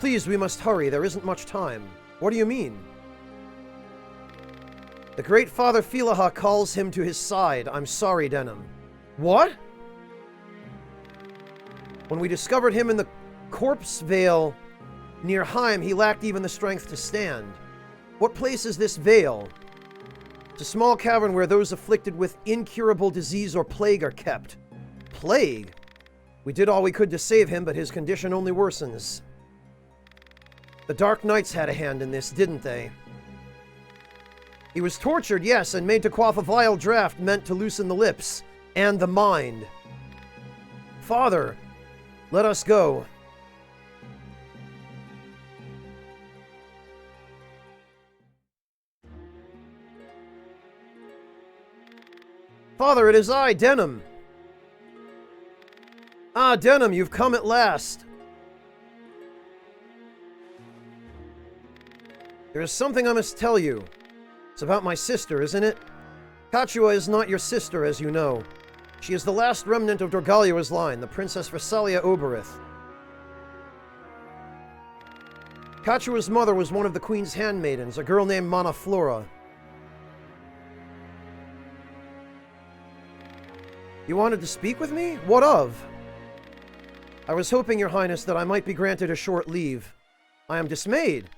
Please, we must hurry. There isn't much time. What do you mean? The great Father Philaha calls him to his side. I'm sorry, Denim. What? When we discovered him in the corpse vale near Heim, he lacked even the strength to stand. What place is this vale? It's a small cavern where those afflicted with incurable disease or plague are kept. Plague? We did all we could to save him, but his condition only worsens. The Dark Knights had a hand in this, didn't they? He was tortured, yes, and made to quaff a vile draught meant to loosen the lips and the mind. Father, let us go. Father, it is I, Denim. Ah, Denim, you've come at last. There is something I must tell you. It's about my sister, isn't it? Kachua is not your sister, as you know. She is the last remnant of Dorgalia's line, the Princess Versalia Oberith. Kachua's mother was one of the Queen's handmaidens, a girl named Manaflora. You wanted to speak with me? What of? I was hoping, Your Highness, that I might be granted a short leave. I am dismayed.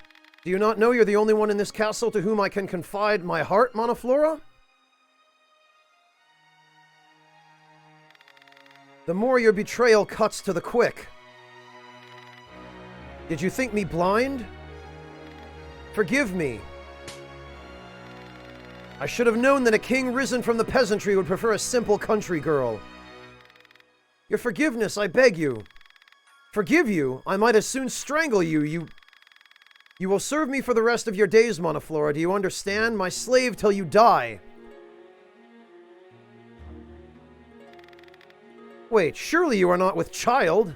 Do you not know you're the only one in this castle to whom I can confide my heart, Manaflora? The more your betrayal cuts to the quick. Did you think me blind? Forgive me. I should have known that a king risen from the peasantry would prefer a simple country girl. Your forgiveness, I beg you. Forgive you? I might as soon strangle you. You will serve me for the rest of your days, Manaflora. Do you understand? My slave till you die. Wait, surely you are not with child?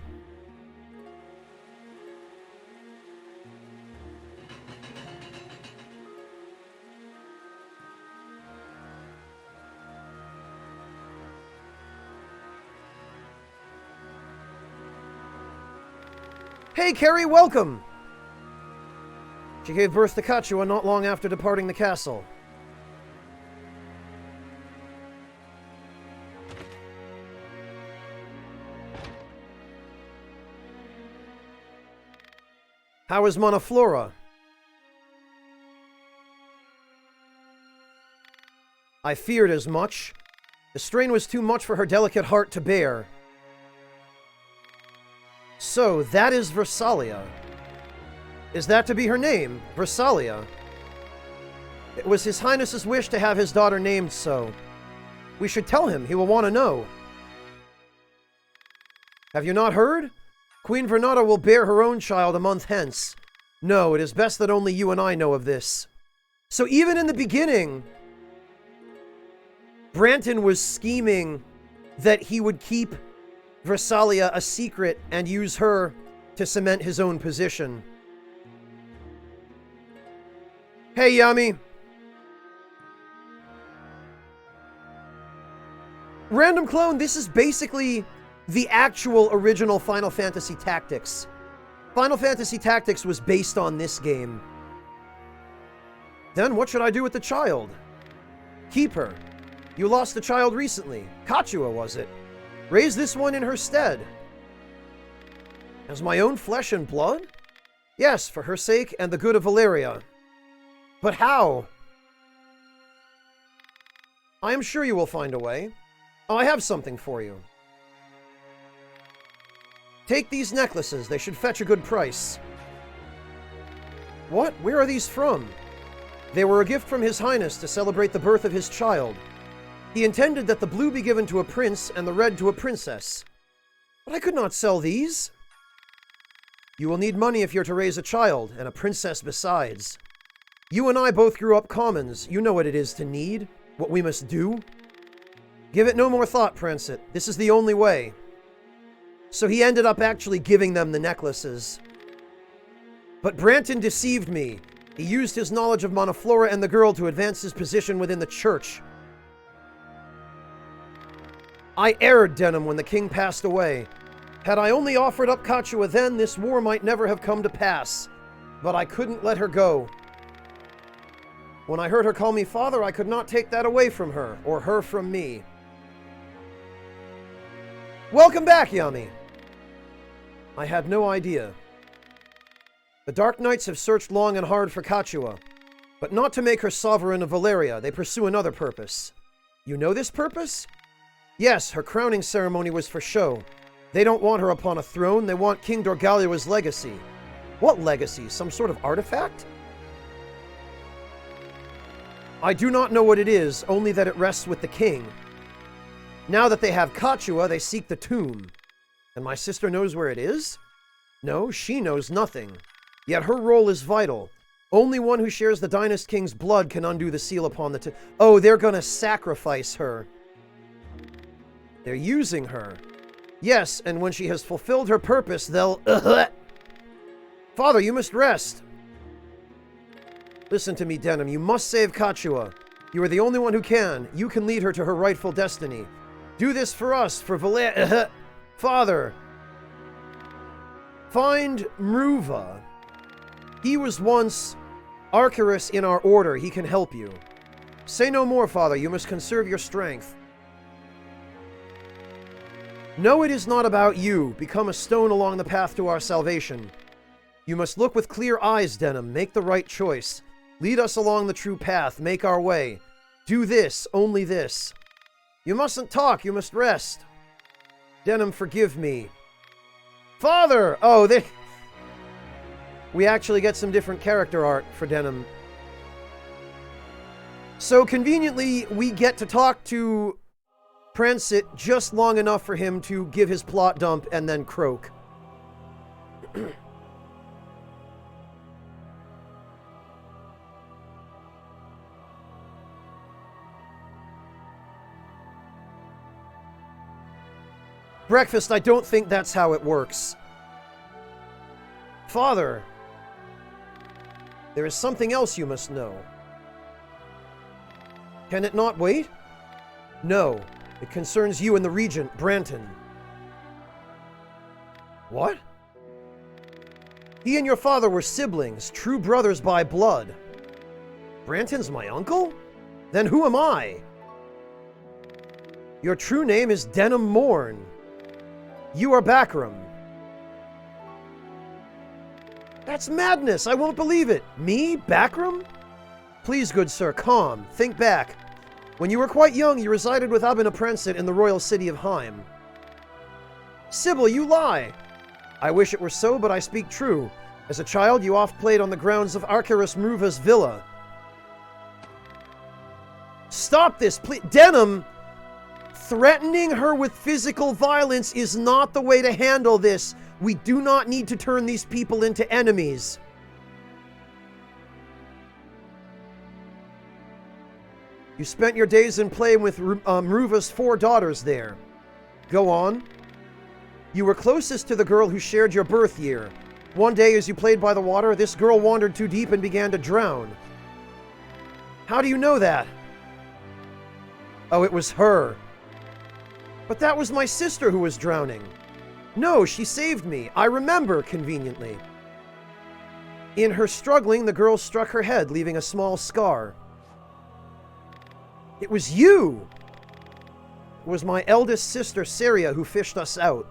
Hey, Carrie, welcome! She gave birth to Kachua not long after departing the castle. How is Manaflora? I feared as much. The strain was too much for her delicate heart to bear. So, that is Versalia. Is that to be her name? Versalia? It was His Highness's wish to have his daughter named so. We should tell him. He will want to know. Have you not heard? Queen Vernata will bear her own child a month hence. No, it is best that only you and I know of this. So even in the beginning, Branton was scheming that he would keep Versalia a secret and use her to cement his own position. Hey, Yami. Random Clone, this is basically the actual original Final Fantasy Tactics. Final Fantasy Tactics was based on this game. Then what should I do with the child? Keep her. You lost a child recently. Kachua, was it? Raise this one in her stead. As my own flesh and blood? Yes, for her sake and the good of Valeria. But how? I am sure you will find a way. Oh, I have something for you. Take these necklaces. They should fetch a good price. What? Where are these from? They were a gift from His Highness to celebrate the birth of his child. He intended that the blue be given to a prince and the red to a princess. But I could not sell these. You will need money if you're to raise a child, and a princess besides. You and I both grew up commons. You know what it is to need, what we must do. Give it no more thought, Prancet. This is the only way. So he ended up actually giving them the necklaces. But Branton deceived me. He used his knowledge of Monoflora and the girl to advance his position within the church. I erred, Denham, when the king passed away. Had I only offered up Kachua then, this war might never have come to pass. But I couldn't let her go. When I heard her call me father, I could not take that away from her, or her from me. Welcome back, Yami. I had no idea. The Dark Knights have searched long and hard for Kachua, but not to make her sovereign of Valeria. They pursue another purpose. You know this purpose? Yes, her crowning ceremony was for show. They don't want her upon a throne, they want King Dorgalia's legacy. What legacy? Some sort of artifact? I do not know what it is, only that it rests with the king. Now that they have Kachua, they seek the tomb. And my sister knows where it is? No, she knows nothing. Yet her role is vital. Only one who shares the Dynast King's blood can undo the seal upon the Oh, they're gonna sacrifice her. They're using her. Yes, and when she has fulfilled her purpose, they'll... Father, you must rest. Listen to me, Denham. You must save Kachua. You are the only one who can. You can lead her to her rightful destiny. Do this for us, for Father. Find Mruva. He was once Arcurus in our order. He can help you. Say no more, Father. You must conserve your strength. No, it is not about you. Become a stone along the path to our salvation. You must look with clear eyes, Denham. Make the right choice. Lead us along the true path. Make our way. Do this, only this. You mustn't talk. You must rest. Denham, forgive me. Father! Oh, we actually get some different character art for Denham. So, conveniently, we get to talk to Prancet just long enough for him to give his plot dump and then croak. Breakfast, I don't think that's how it works. Father, there is something else you must know. Can it not wait? No, it concerns you and the Regent, Branton. What? He and your father were siblings, true brothers by blood. Branton's my uncle? Then who am I? Your true name is Denham Morn. You are Backram. That's madness! I won't believe it! Me? Backram? Please, good sir, calm. Think back. When you were quite young, you resided with Abena Prancet in the royal city of Heim. Sybil, you lie! I wish it were so, but I speak true. As a child, you oft played on the grounds of Arcurus Mruva's villa. Stop this, please! Denham! Threatening her with physical violence is not the way to handle this. We do not need to turn these people into enemies. You spent your days in play with Mruva's 4 daughters there. Go on. You were closest to the girl who shared your birth year. One day as you played by the water, this girl wandered too deep and began to drown. How do you know that? Oh, it was her. But that was my sister who was drowning. No, she saved me. I remember, conveniently. In her struggling, the girl struck her head, leaving a small scar. It was you! It was my eldest sister, Saria, who fished us out.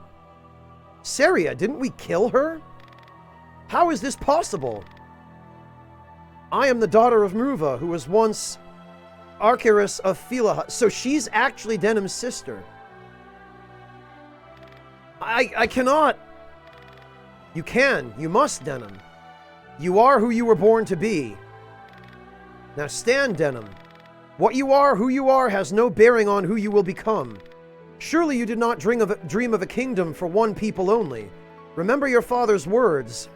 Saria, didn't we kill her? How is this possible? I am the daughter of Mruva, who was once Archirus of Philaha. So she's actually Denim's sister. I cannot. You can. You must, Denim. You are who you were born to be. Now stand, Denim. What you are, who you are, has no bearing on who you will become. Surely you did not dream of a kingdom for one people only. Remember your father's words.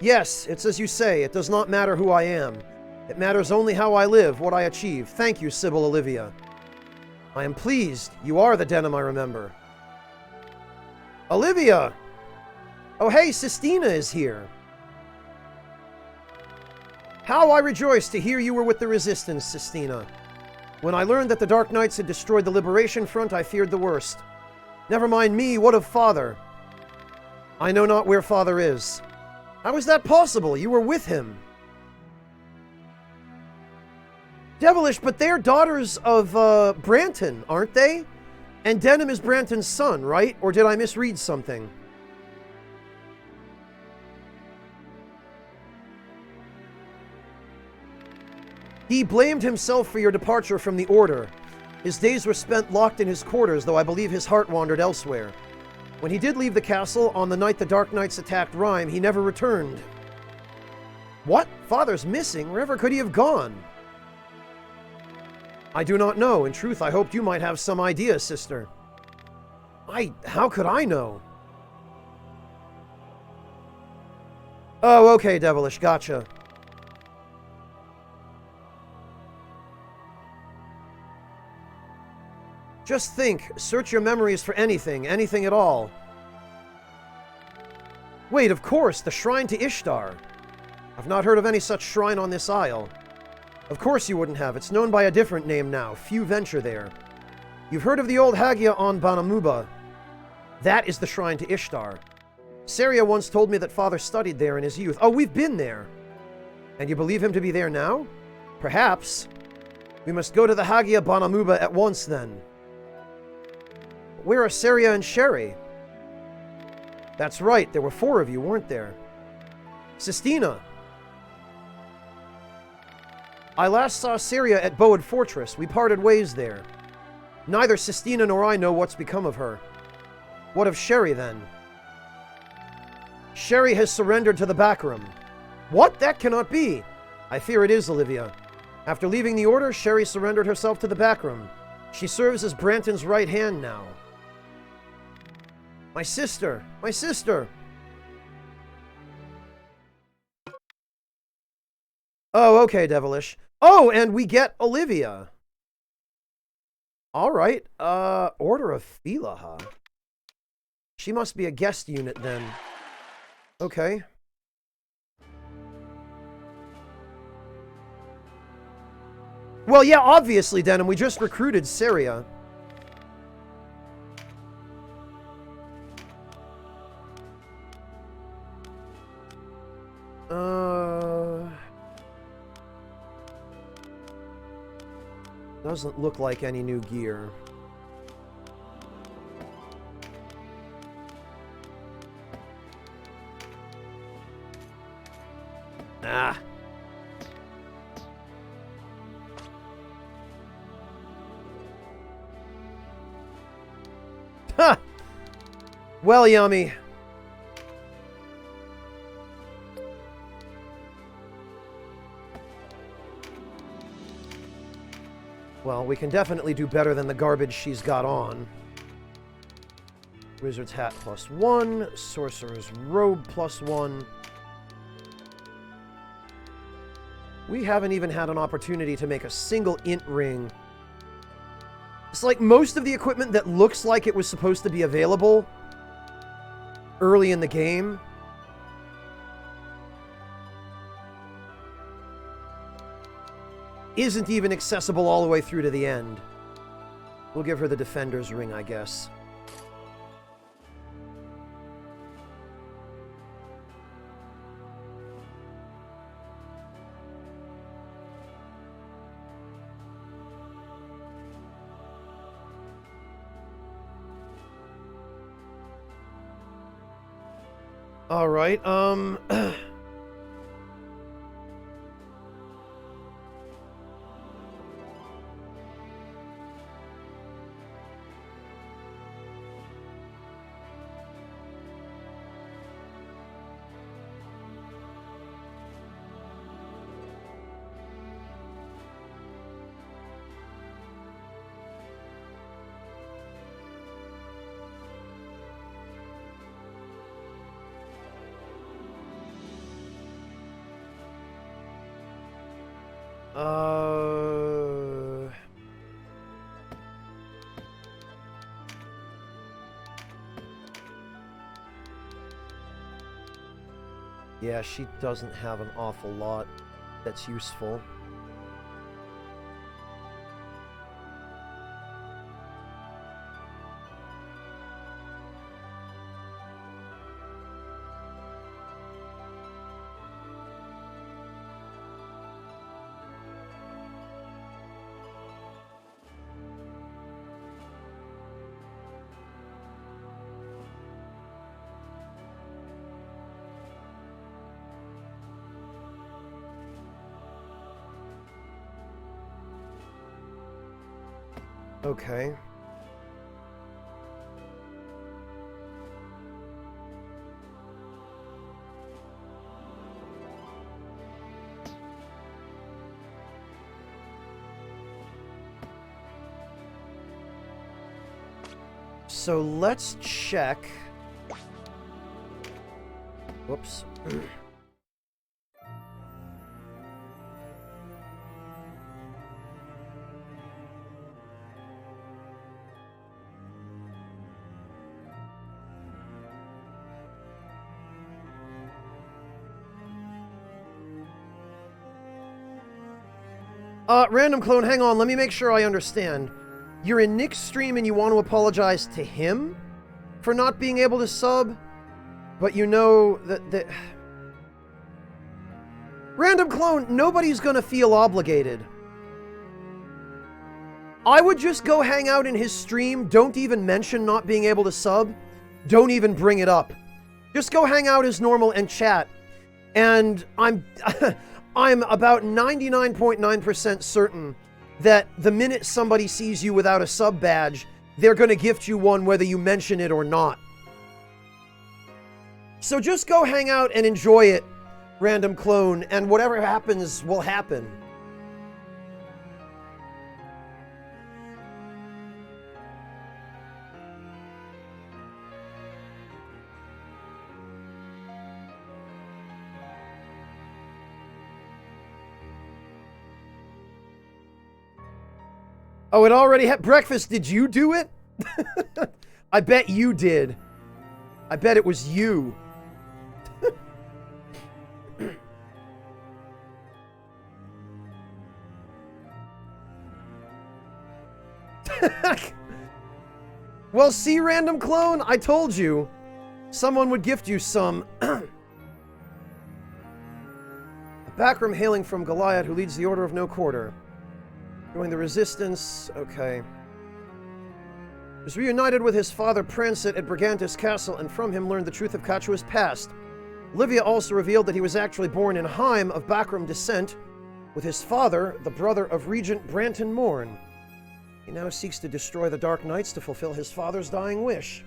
Yes, it's as you say. It does not matter who I am. It matters only how I live, what I achieve. Thank you, Sybil Olivia. I am pleased. You are the Denim I remember. Olivia! Oh hey, Sistina is here. How I rejoice to hear you were with the Resistance, Sistina. When I learned that the Dark Knights had destroyed the Liberation Front, I feared the worst. Never mind me, what of Father? I know not where Father is. How is that possible? You were with him. Devilish, but they're daughters of Branton, aren't they? And Denim is Branton's son, right? Or did I misread something? He blamed himself for your departure from the Order. His days were spent locked in his quarters, though I believe his heart wandered elsewhere. When he did leave the castle, on the night the Dark Knights attacked Rhyme, he never returned. What? Father's missing? Wherever could he have gone? I do not know. In truth, I hoped you might have some idea, sister. How could I know? Oh, okay, Devilish, gotcha. Just think, search your memories for anything at all. Wait, of course, the shrine to Ishtar. I've not heard of any such shrine on this isle. Of course you wouldn't have. It's known by a different name now. Few venture there. You've heard of the old Hagia on Banamuba. That is the shrine to Ishtar. Saria once told me that Father studied there in his youth. Oh, we've been there. And you believe him to be there now? Perhaps. We must go to the Hagia Banamuba at once, then. Where are Saria and Sherry? That's right, there were 4 of you, weren't there? Sistina. I last saw Saria at Boad Fortress. We parted ways there. Neither Sistina nor I know what's become of her. What of Sherry, then? Sherry has surrendered to the backroom. What? That cannot be. I fear it is, Olivia. After leaving the Order, Sherry surrendered herself to the backroom. She serves as Branton's right hand now. My sister! My sister! Oh, okay, Devilish. Oh, and we get Olivia. Alright, Order of Philaha. She must be a guest unit, then. Okay. Well, yeah, obviously, Denim, we just recruited Saria. Doesn't look like any new gear. Ah. Ha! Well, yummy. Well, we can definitely do better than the garbage she's got on. Wizard's Hat +1. Sorcerer's Robe +1. We haven't even had an opportunity to make a single int ring. It's like most of the equipment that looks like it was supposed to be available early in the game isn't even accessible all the way through to the end. We'll give her the Defender's Ring, I guess. Alright, yeah, she doesn't have an awful lot that's useful. Okay. So let's check. Whoops. Random clone, hang on, let me make sure I understand. You're in Nick's stream and you want to apologize to him for not being able to sub, but you know that... Random clone, nobody's gonna feel obligated. I would just go hang out in his stream, don't even mention not being able to sub, don't even bring it up. Just go hang out as normal and chat. And I'm about 99.9% certain that the minute somebody sees you without a sub badge, they're going to gift you one whether you mention it or not. So just go hang out and enjoy it, random clone, and whatever happens will happen. Oh, it already had breakfast. Did you do it? I bet you did. I bet it was you. Well, see, random clone, I told you. Someone would gift you some. A backroom hailing from Goliath who leads the Order of No Quarter. Joined the Resistance, okay. Was reunited with his father Prancet at Brigantis Castle, and from him learned the truth of Kachua's past. Olivia also revealed that he was actually born in Heim of Backroom descent, with his father, the brother of Regent Branton Morn. He now seeks to destroy the Dark Knights to fulfill his father's dying wish.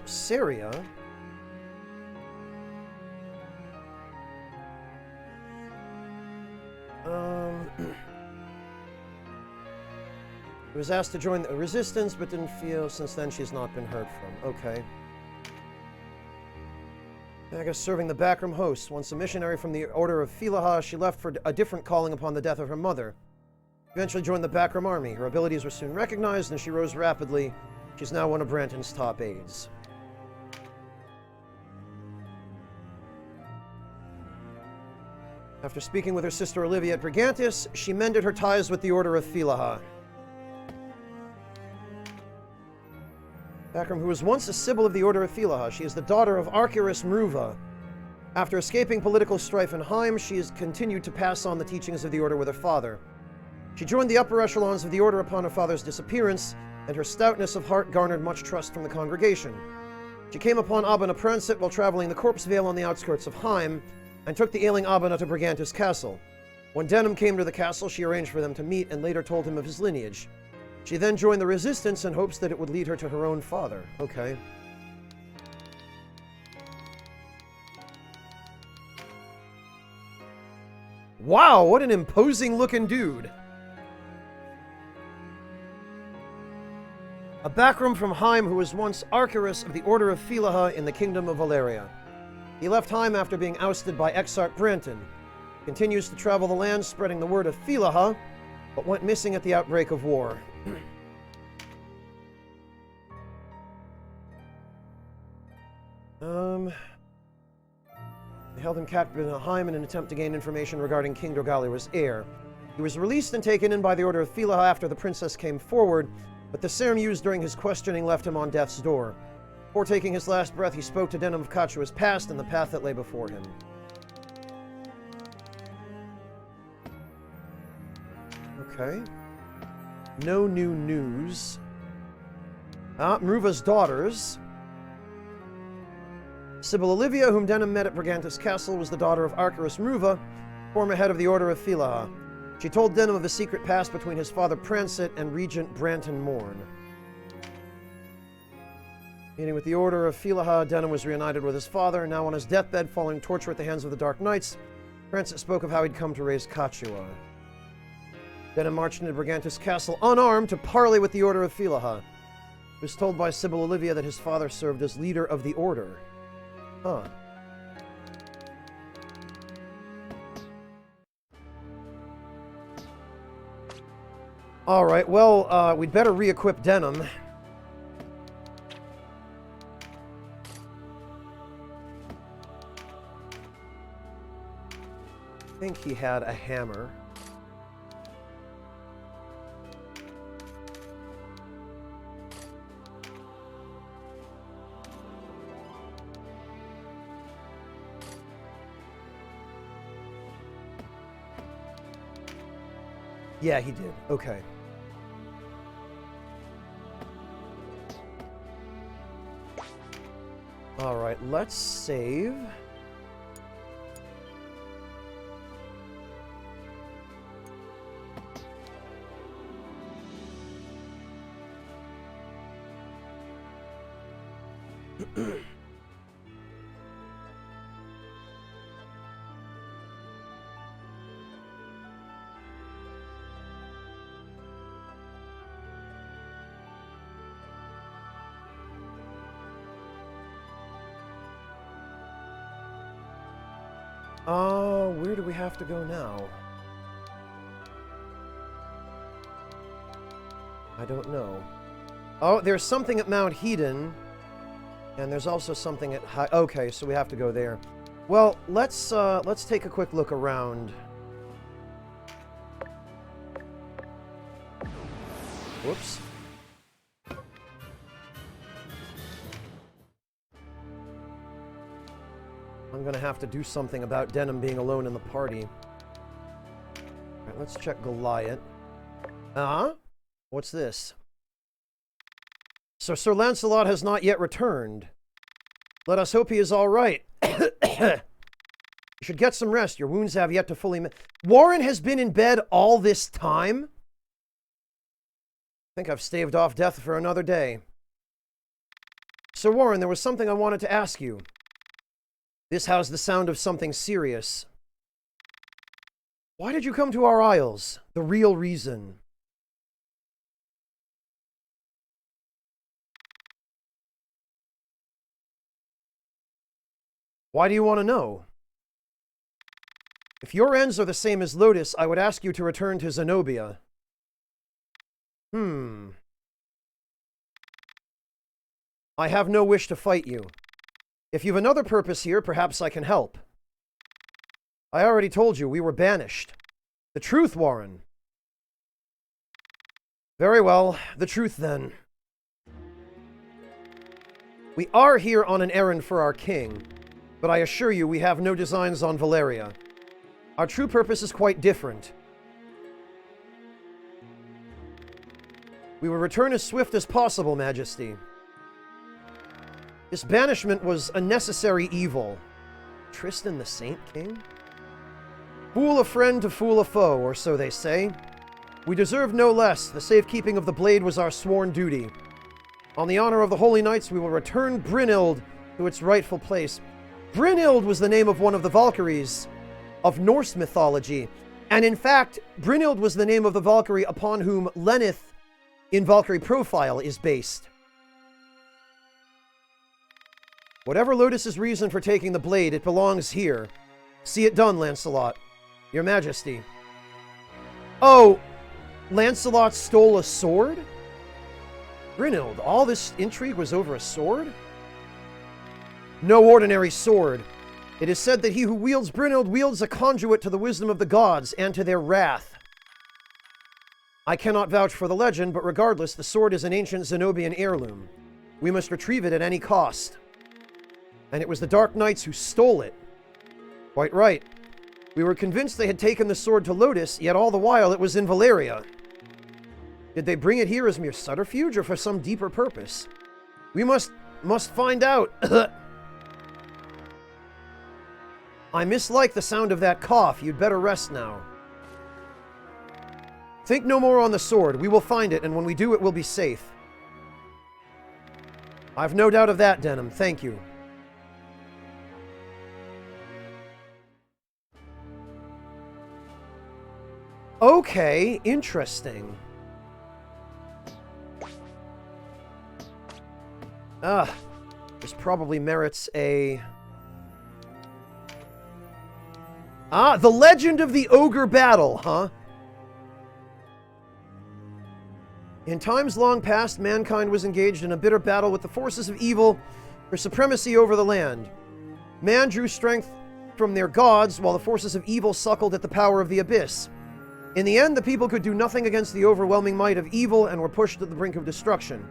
Syria. He was asked to join the Resistance, but didn't feel since then she's not been heard from. Okay. Aga serving the backroom hosts. Once a missionary from the Order of Philaha, she left for a different calling upon the death of her mother. Eventually joined the backroom army. Her abilities were soon recognized, and she rose rapidly. She's now one of Branton's top aides. After speaking with her sister Olivia at Brigantis, she mended her ties with the Order of Philaha. Backroom, who was once a Sibyl of the Order of Philaha, she is the daughter of Archirus Mruva. After escaping political strife in Heim, she has continued to pass on the teachings of the Order with her father. She joined the upper echelons of the Order upon her father's disappearance, and her stoutness of heart garnered much trust from the congregation. She came upon Abana Prancet while traveling the Corpse Vale on the outskirts of Heim, and took the ailing Abana to Brigantis Castle. When Denham came to the castle, she arranged for them to meet and later told him of his lineage. She then joined the Resistance in hopes that it would lead her to her own father. Okay. Wow, what an imposing-looking dude. A backroom from Heim who was once Archirus of the Order of Philaha in the Kingdom of Valeria. He left Heim after being ousted by Exarch Branton. Continues to travel the land spreading the word of Philaha, but went missing at the outbreak of war. They held him captive in Heim in an attempt to gain information regarding King Dorgalia's heir. He was released and taken in by the Order of Philaha after the princess came forward, but the serum used during his questioning left him on death's door. Before taking his last breath, he spoke to Denham of Kachua's past and the path that lay before him. Okay. No new news. Mruva's daughters. Sybil Olivia, whom Denham met at Brigantis Castle, was the daughter of Archirus Mruva, former head of the Order of Philaha. She told Denham of a secret past between his father Prancet and Regent Branton Morn. Meeting with the Order of Philaha, Denham was reunited with his father, now on his deathbed following torture at the hands of the Dark Knights. Prancet spoke of how he'd come to raise Kachua. Denham marched into Brigantis Castle unarmed to parley with the Order of Philaha. He was told by Sybil Olivia that his father served as leader of the Order. Huh. Alright, well, we'd better re-equip Denham. I think he had a hammer. Yeah, he did. Okay. Alright, let's save. Where do we have to go now? I don't know. Oh, there's something at Mount Hedon, and there's also something at High... Okay, so we have to go there. Well, let's take a quick look around. Whoops. I'm gonna have to do something about Denham being alone in the party. Alright, let's check Goliath. What's this? So Sir Lancelot has not yet returned. Let us hope he is alright. You should get some rest. Your wounds have yet to fully... Warren has been in bed all this time? I think I've staved off death for another day. Sir Warren, there was something I wanted to ask you. This housed the sound of something serious. Why did you come to our isles? The real reason. Why do you want to know? If your ends are the same as Lotus, I would ask you to return to Zenobia. I have no wish to fight you. If you've another purpose here, perhaps I can help. I already told you, we were banished. The truth, Warren. Very well, the truth then. We are here on an errand for our king. But I assure you, we have no designs on Valeria. Our true purpose is quite different. We will return as swift as possible, Majesty. This banishment was a necessary evil. Tristan the Saint King? Fool a friend to fool a foe, or so they say. We deserve no less. The safekeeping of the blade was our sworn duty. On the honor of the Holy Knights, we will return Brynhild to its rightful place. Brynhild was the name of one of the Valkyries of Norse mythology. And in fact, Brynhild was the name of the Valkyrie upon whom Lenneth in Valkyrie Profile is based. Whatever Lotus's reason for taking the blade, it belongs here. See it done, Lancelot. Your Majesty. Oh, Lancelot stole a sword? Brynhild, all this intrigue was over a sword? No ordinary sword. It is said that he who wields Brynhild wields a conduit to the wisdom of the gods and to their wrath. I cannot vouch for the legend, but regardless, the sword is an ancient Zenobian heirloom. We must retrieve it at any cost. And it was the Dark Knights who stole it. Quite right. We were convinced they had taken the sword to Lotus, yet all the while it was in Valeria. Did they bring it here as mere subterfuge or for some deeper purpose? We must find out. I mislike the sound of that cough. You'd better rest now. Think no more on the sword. We will find it, and when we do, it will be safe. I've no doubt of that, Denham. Thank you. Okay, interesting. This probably merits a... The Legend of the Ogre Battle, huh? In times long past, mankind was engaged in a bitter battle with the forces of evil for supremacy over the land. Man drew strength from their gods, while the forces of evil suckled at the power of the abyss. In the end, the people could do nothing against the overwhelming might of evil and were pushed to the brink of destruction.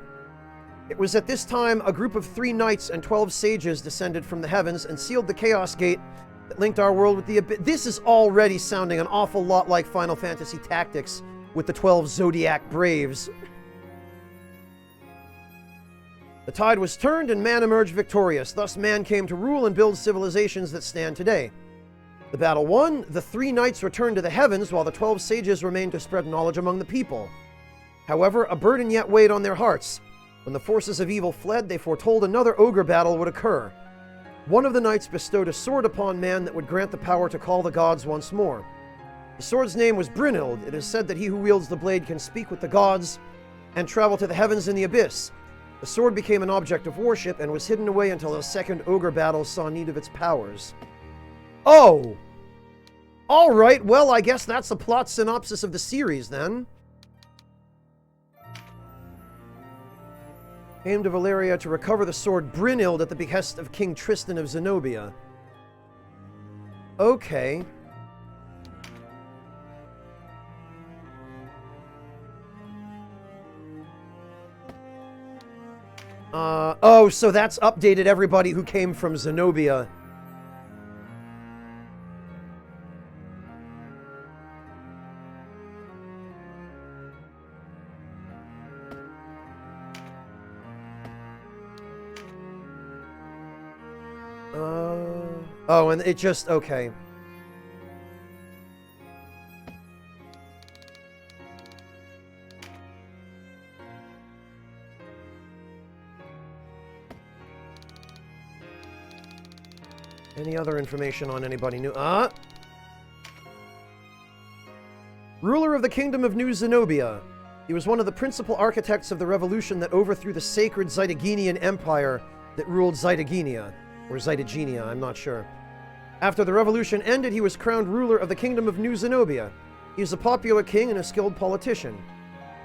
It was at this time a group of 3 knights and 12 sages descended from the heavens and sealed the Chaos Gate that linked our world with the abyss. This is already sounding an awful lot like Final Fantasy Tactics with the 12 Zodiac Braves. The tide was turned and man emerged victorious. Thus man came to rule and build civilizations that stand today. The battle won, the 3 knights returned to the heavens while the 12 sages remained to spread knowledge among the people. However, a burden yet weighed on their hearts. When the forces of evil fled, they foretold another ogre battle would occur. One of the knights bestowed a sword upon man that would grant the power to call the gods once more. The sword's name was Brynhild. It is said that he who wields the blade can speak with the gods and travel to the heavens and the abyss. The sword became an object of worship and was hidden away until a second ogre battle saw need of its powers. Oh! Alright, well, I guess that's the plot synopsis of the series, then. Came to Valeria to recover the sword Brynhild at the behest of King Tristan of Zenobia. Okay. Oh, so that's updated everybody who came from Zenobia. Oh, and it just... okay. Any other information on anybody new? Ruler of the Kingdom of New Zenobia. He was one of the principal architects of the revolution that overthrew the sacred Zytogenian Empire that ruled Zytogenia. Or Zytogenia, I'm not sure. After the revolution ended, he was crowned ruler of the Kingdom of New Zenobia. He is a popular king and a skilled politician.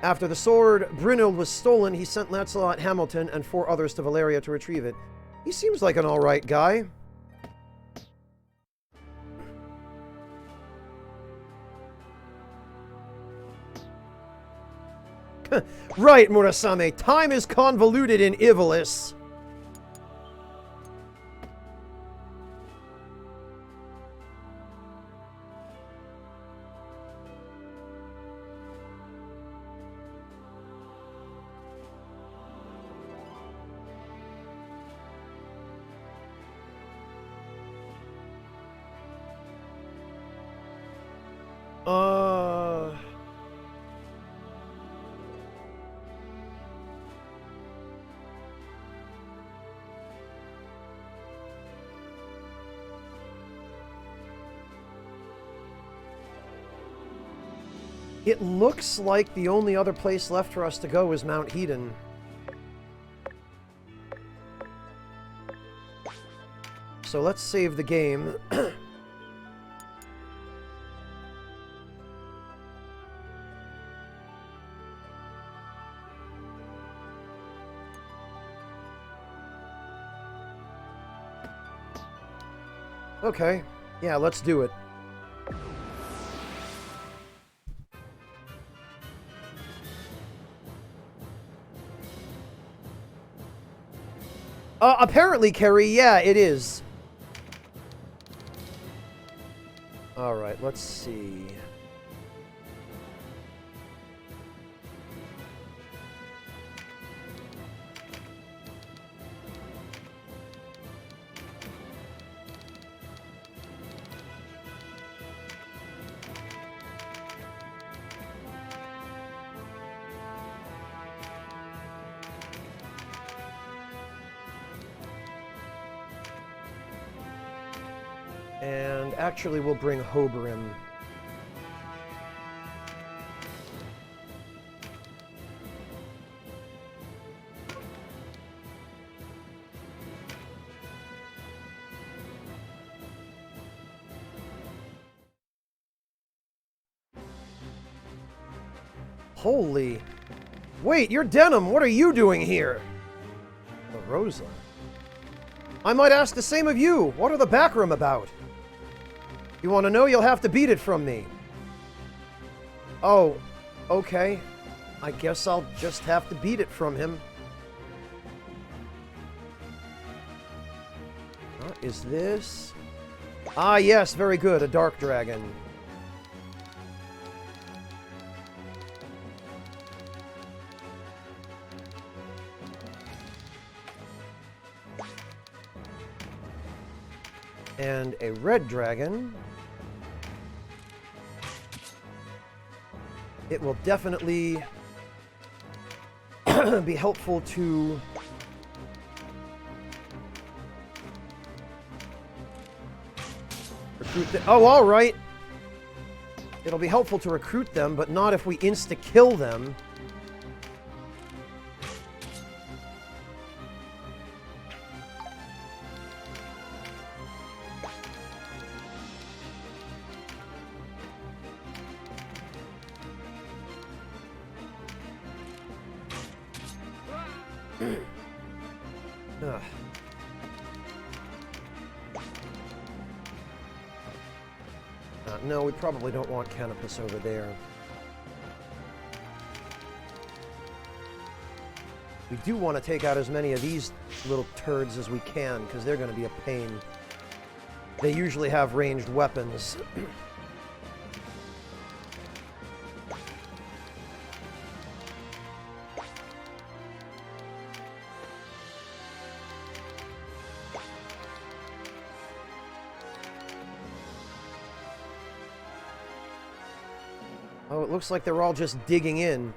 After the sword Brynhild was stolen, he sent Lancelot Hamilton and 4 others to Valeria to retrieve it. He seems like an alright guy. Right, Murasame. Time is convoluted in Ivalice. Uh... It looks like the only other place left for us to go is Mount Hedon. So let's save the game. Okay. Yeah, let's do it. Apparently, Kerry, yeah, it is. Alright, let's see. And actually, we'll bring Hoberim. Holy... Wait, you're Denim! What are you doing here? Oh, Rosa. I might ask the same of you. What are the backroom about? You want to know? You'll have to beat it from me. Oh, okay. I guess I'll just have to beat it from him. What is this? Ah, yes, very good. A dark dragon. And a red dragon. It will definitely be helpful to recruit them. Oh, all right. It'll be helpful to recruit them, but not if we insta-kill them. No, we probably don't want Canopus over there. We do want to take out as many of these little turds as we can, because they're going to be a pain. They usually have ranged weapons. Oh, it looks like they're all just digging in.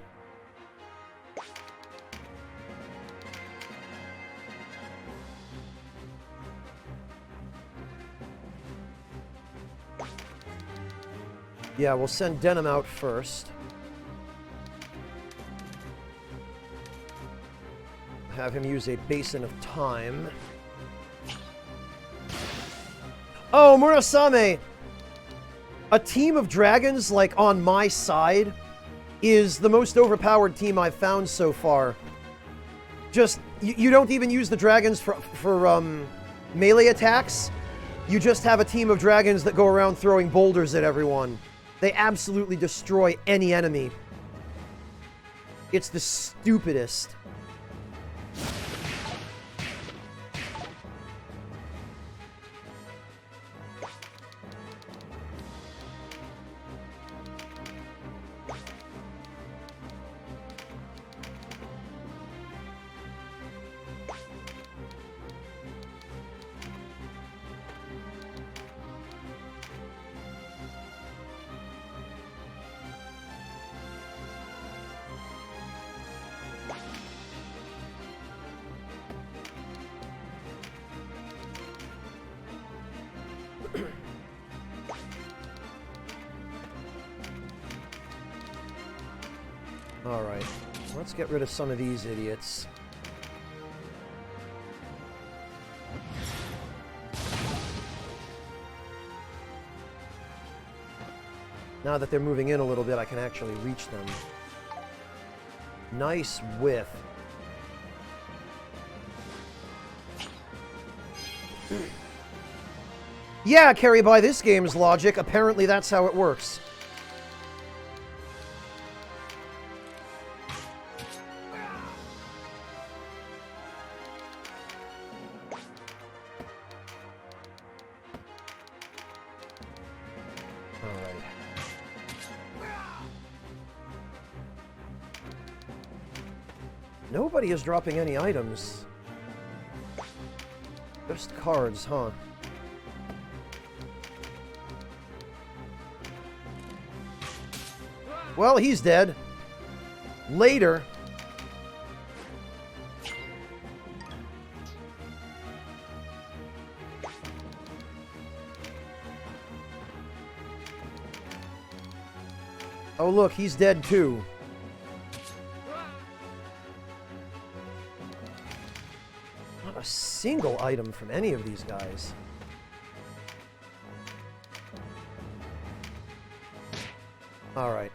Yeah, we'll send Denim out first. Have him use a Basin of Time. Oh, Murasame! A team of dragons, like, on my side, is the most overpowered team I've found so far. Just, you don't even use the dragons for melee attacks. You just have a team of dragons that go around throwing boulders at everyone. They absolutely destroy any enemy. It's the stupidest. Alright, let's get rid of some of these idiots. Now that they're moving in a little bit, I can actually reach them. Nice whiff. Yeah, carry by this game's logic. Apparently that's how it works. Alright. Nobody is dropping any items. Just cards, huh? Well, he's dead. Later. Oh, look, he's dead too. Not a single item from any of these guys. All right.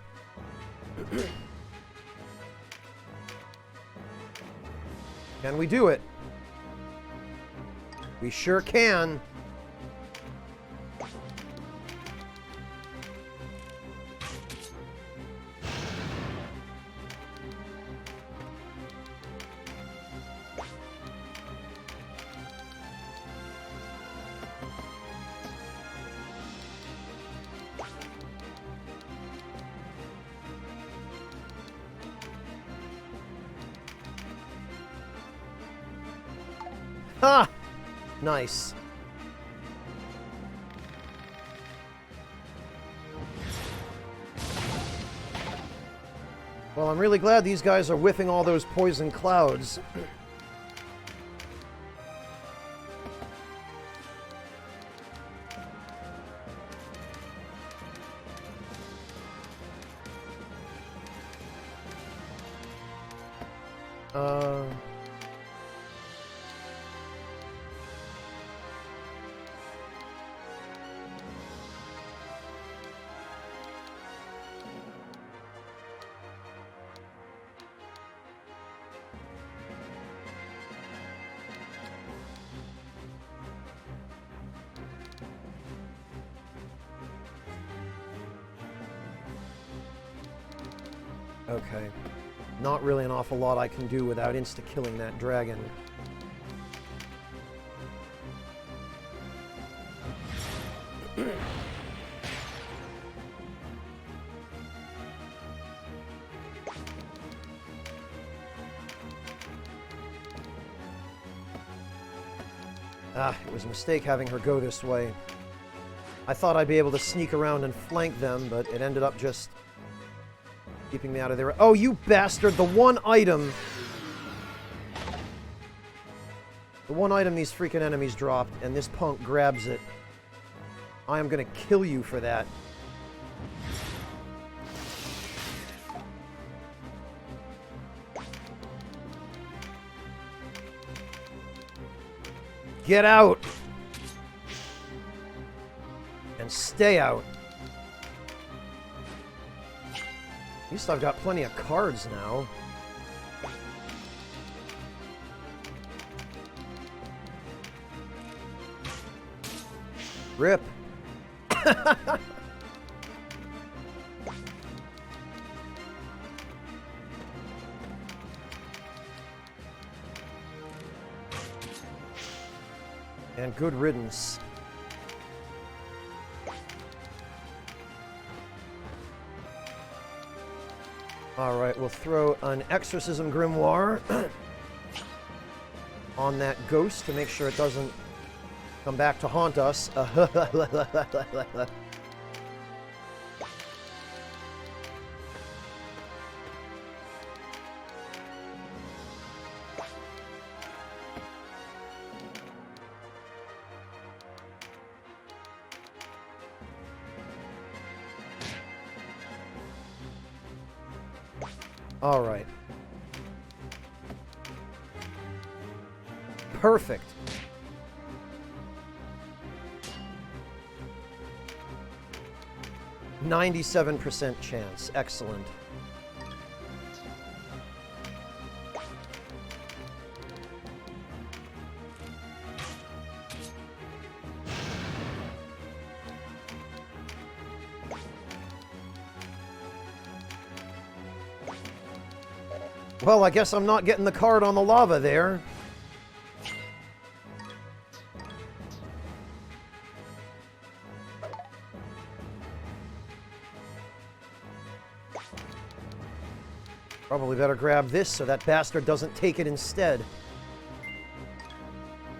Can we do it? We sure can. Ha! Nice. Well, I'm really glad these guys are whiffing all those poison clouds. Okay. Not really an awful lot I can do without insta-killing that dragon. Ah, it was a mistake having her go this way. I thought I'd be able to sneak around and flank them, but it ended up just keeping me out of there. Oh, you bastard! The one item these freaking enemies dropped, and this punk grabs it. I am gonna kill you for that. Get out! And stay out. At least I've got plenty of cards now. Rip. And good riddance. Alright, we'll throw an Exorcism Grimoire on that ghost to make sure it doesn't come back to haunt us. All right. Perfect. %97 chance. Excellent. Well, I guess I'm not getting the card on the lava there. Probably better grab this so that bastard doesn't take it instead.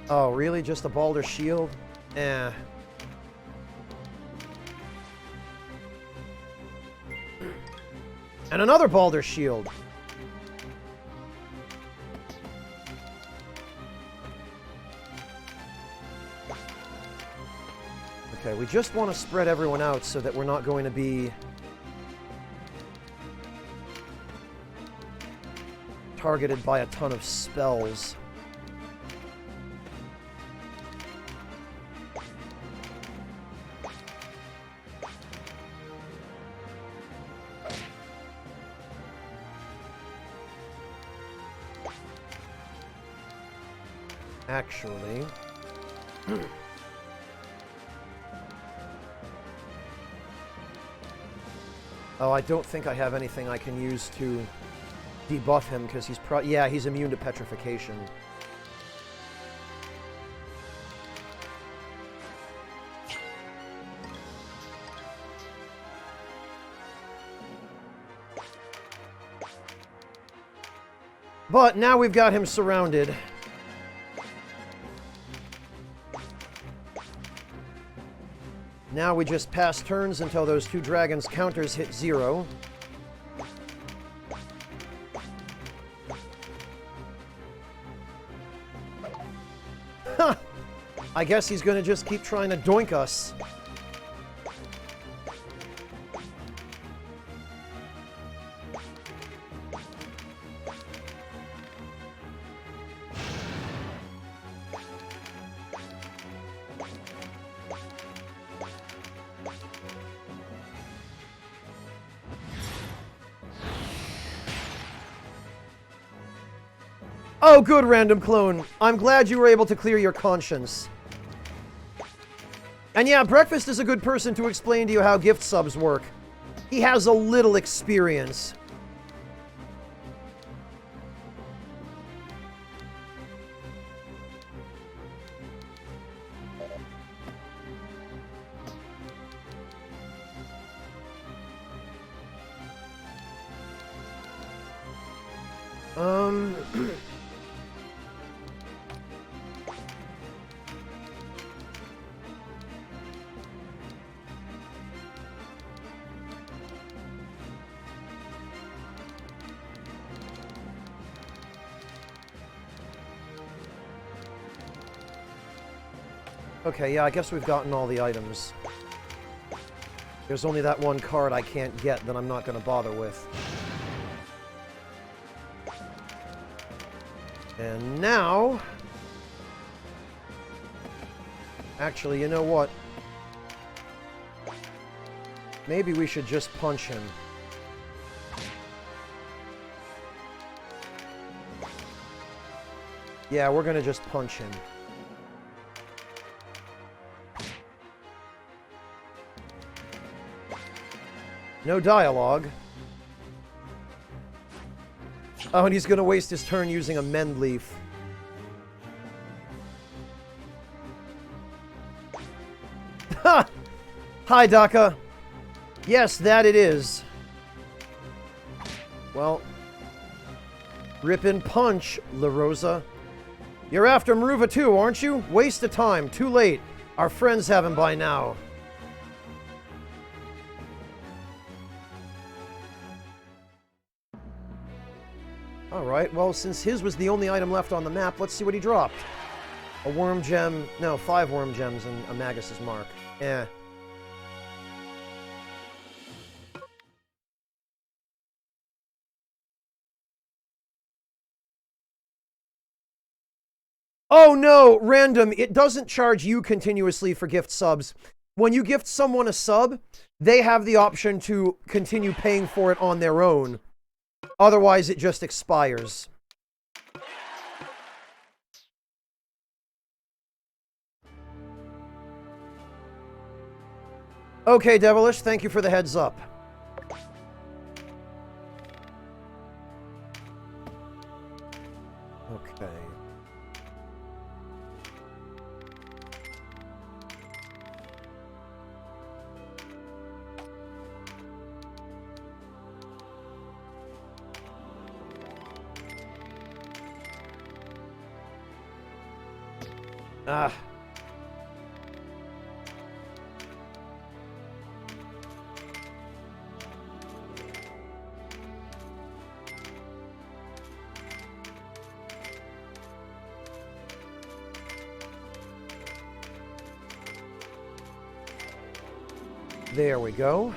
Oh, really? Just a Balder shield? Eh. And another Balder shield. Okay, we just want to spread everyone out so that we're not going to be targeted by a ton of spells. Actually... Oh, I don't think I have anything I can use to debuff him, because he's yeah, he's immune to petrification. But now we've got him surrounded. Now we just pass turns until those two dragons' counters hit 0. Huh! I guess he's gonna just keep trying to doink us. Oh, good, random clone. I'm glad you were able to clear your conscience. And yeah, Breakfast is a good person to explain to you how gift subs work. He has a little experience. Okay, yeah, I guess we've gotten all the items. There's only that one card I can't get that I'm not going to bother with. And now... Actually, you know what? Maybe we should just punch him. Yeah, we're going to just punch him. No dialogue. Oh, and he's going to waste his turn using a mend leaf. Ha! Hi, Daka. Yes, that it is. Well, rip and punch, La Rosa. You're after Maruva too, aren't you? Waste of time. Too late. Our friends have him by now. Alright, well, since his was the only item left on the map, let's see what he dropped. A worm gem. No, 5 worm gems and a Magus's mark. Eh. Oh no, random. It doesn't charge you continuously for gift subs. When you gift someone a sub, they have the option to continue paying for it on their own. Otherwise, it just expires. Okay, Devilish, thank you for the heads up. Okay. Ah. There we go.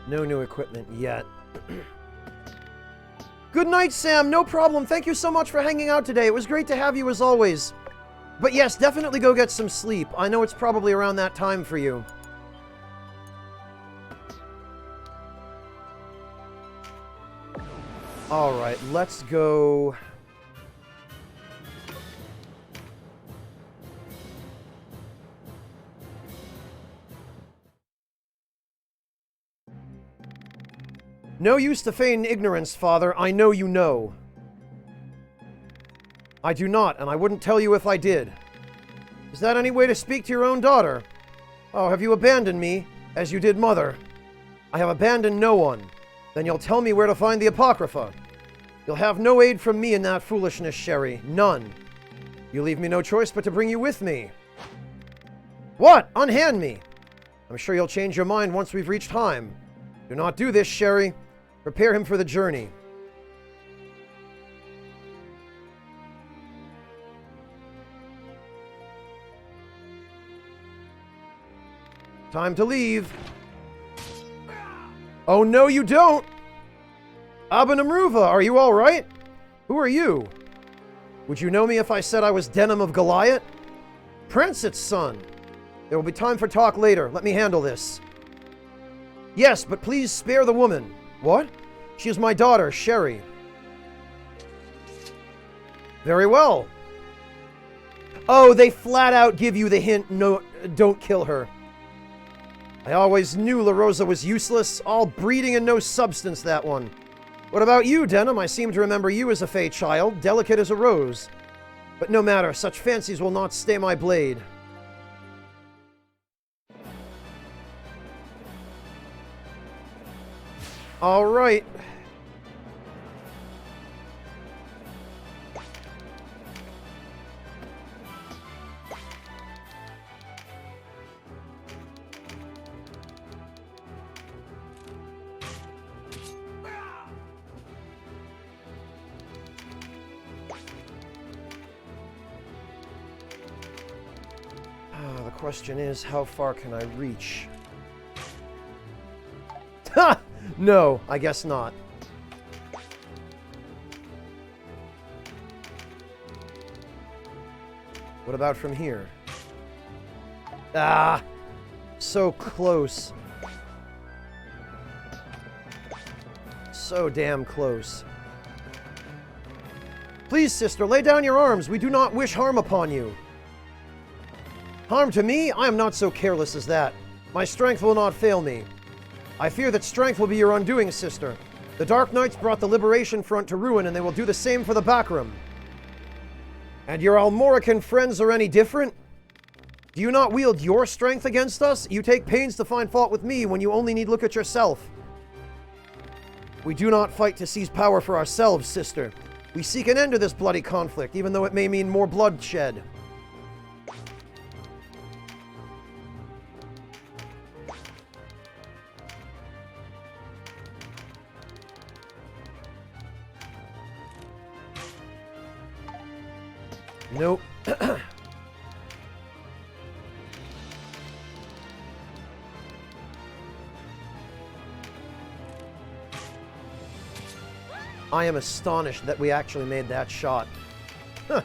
No new equipment yet. Good night, Sam. No problem. Thank you so much for hanging out today. It was great to have you as always. But yes, definitely go get some sleep. I know it's probably around that time for you. Alright, let's go... No use to feign ignorance, Father. I know you know. I do not, and I wouldn't tell you if I did. Is that any way to speak to your own daughter? Oh, have you abandoned me, as you did Mother? I have abandoned no one. Then you'll tell me where to find the Apocrypha. You'll have no aid from me in that foolishness, Sherry. None. You leave me no choice but to bring you with me. What? Unhand me! I'm sure you'll change your mind once we've reached Heim. Do not do this, Sherry. Prepare him for the journey. Time to leave. Oh, no, you don't! Abanamruva, are you all right? Who are you? Would you know me if I said I was Denim of Goliath? Prancet's son. There will be time for talk later. Let me handle this. Yes, but please spare the woman. What? She is my daughter, Sherry. Very well. Oh, they flat out give you the hint, no, don't kill her. I always knew La Rosa was useless. All breeding and no substance, that one. What about you, Denim? I seem to remember you as a Fey child, delicate as a rose. But no matter, such fancies will not stay my blade. All right. The question is, how far can I reach? Ha! No, I guess not. What about from here? Ah! So close. So damn close. Please, sister, lay down your arms. We do not wish harm upon you. Harm to me? I am not so careless as that. My strength will not fail me. I fear that strength will be your undoing, sister. The Dark Knights brought the Liberation Front to ruin, and they will do the same for the Backroom. And your Almorican friends are any different? Do you not wield your strength against us? You take pains to find fault with me when you only need look at yourself. We do not fight to seize power for ourselves, sister. We seek an end to this bloody conflict, even though it may mean more bloodshed. Nope. I am astonished that we actually made that shot. Huh.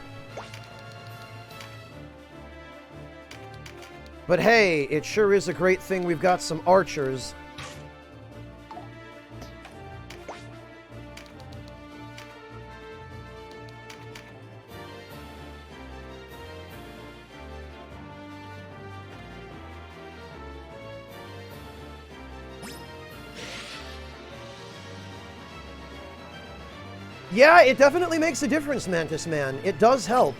But hey, it sure is a great thing we've got some archers. Yeah, it definitely makes a difference, Mantis Man. It does help.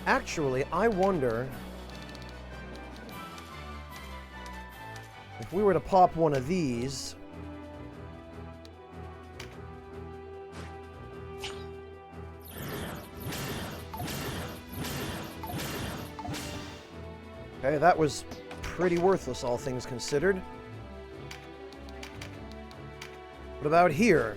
Actually, I wonder if we were to pop one of these. Okay, that was pretty worthless, all things considered. What about here?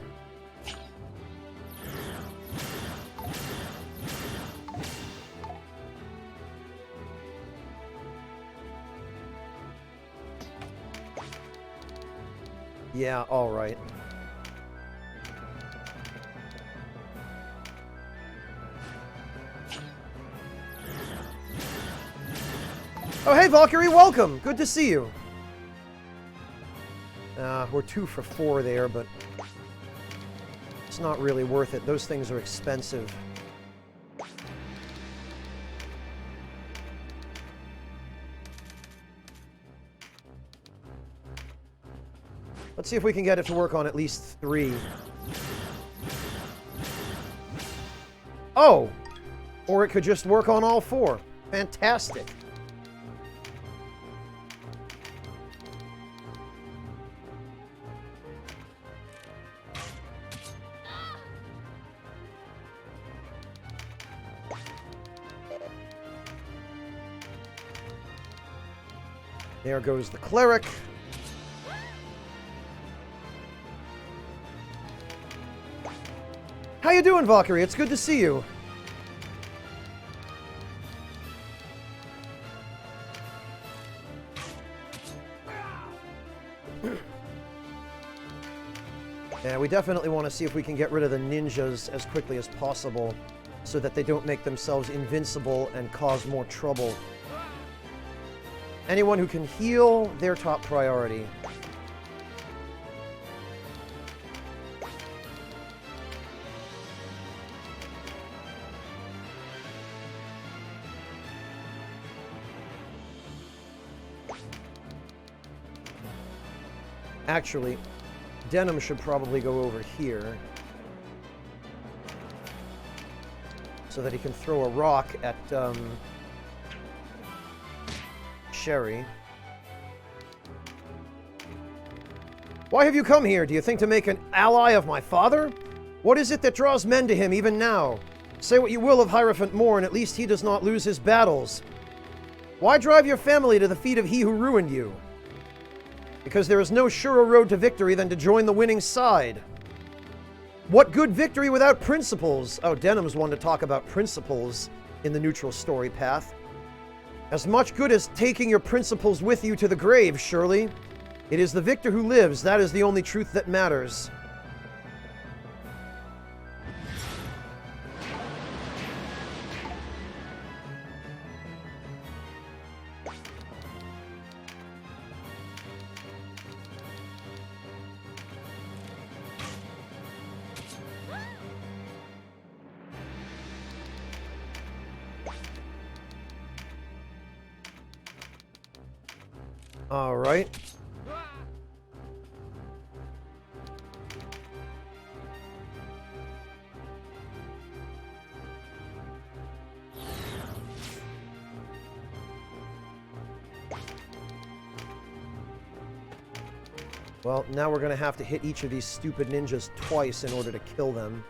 Yeah, all right. Oh, hey, Valkyrie, welcome! Good to see you. We're 2 for 4 there, but it's not really worth it. Those things are expensive. Let's see if we can get it to work on at least 3. Oh! Or it could just work on all 4. Fantastic. There goes the cleric. How you doing, Valkyrie? It's good to see you. Yeah, we definitely want to see if we can get rid of the ninjas as quickly as possible so that they don't make themselves invincible and cause more trouble. Anyone who can heal, their top priority. Actually, Denim should probably go over here so that he can throw a rock at Sherry. Why have you come here? Do you think to make an ally of my father? What is it that draws men to him even now? Say what you will of Hierophant Morn, at least he does not lose his battles. Why drive your family to the feet of he who ruined you? Because there is no surer road to victory than to join the winning side. What good victory without principles? Oh, Denim's one to talk about principles in the neutral story path. As much good as taking your principles with you to the grave, surely. It is the victor who lives. That is the only truth that matters. All right. Well, now we're going to have to hit each of these stupid ninjas twice in order to kill them.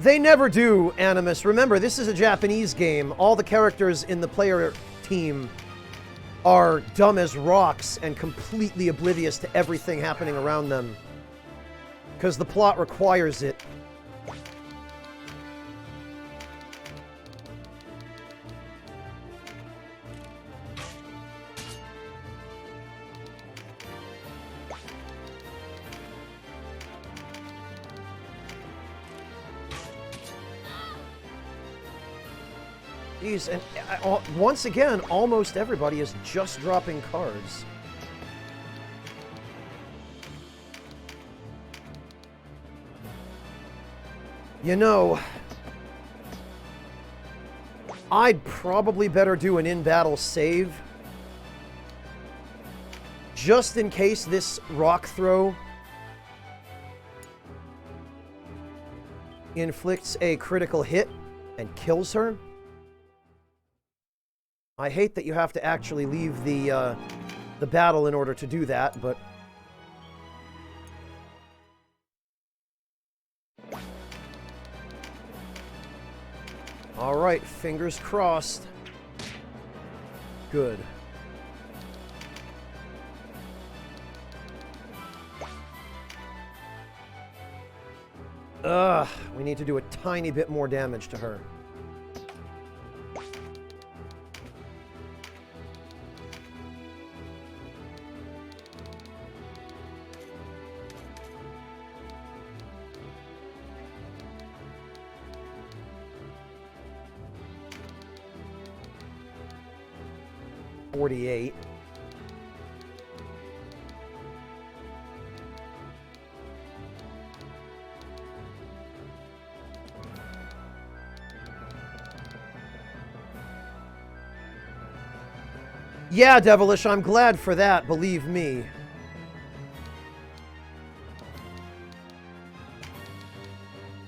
They never do, Animus. Remember, this is a Japanese game. All the characters in the player team are dumb as rocks and completely oblivious to everything happening around them. Because the plot requires it. Jeez, and once again, almost everybody is just dropping cards. You know, I'd probably better do an in-battle save. Just in case this rock throw inflicts a critical hit and kills her. I hate that you have to actually leave the battle in order to do that, but... Alright, fingers crossed. Good. We need to do a tiny bit more damage to her. $48. Yeah, Devilish, I'm glad for that, believe me.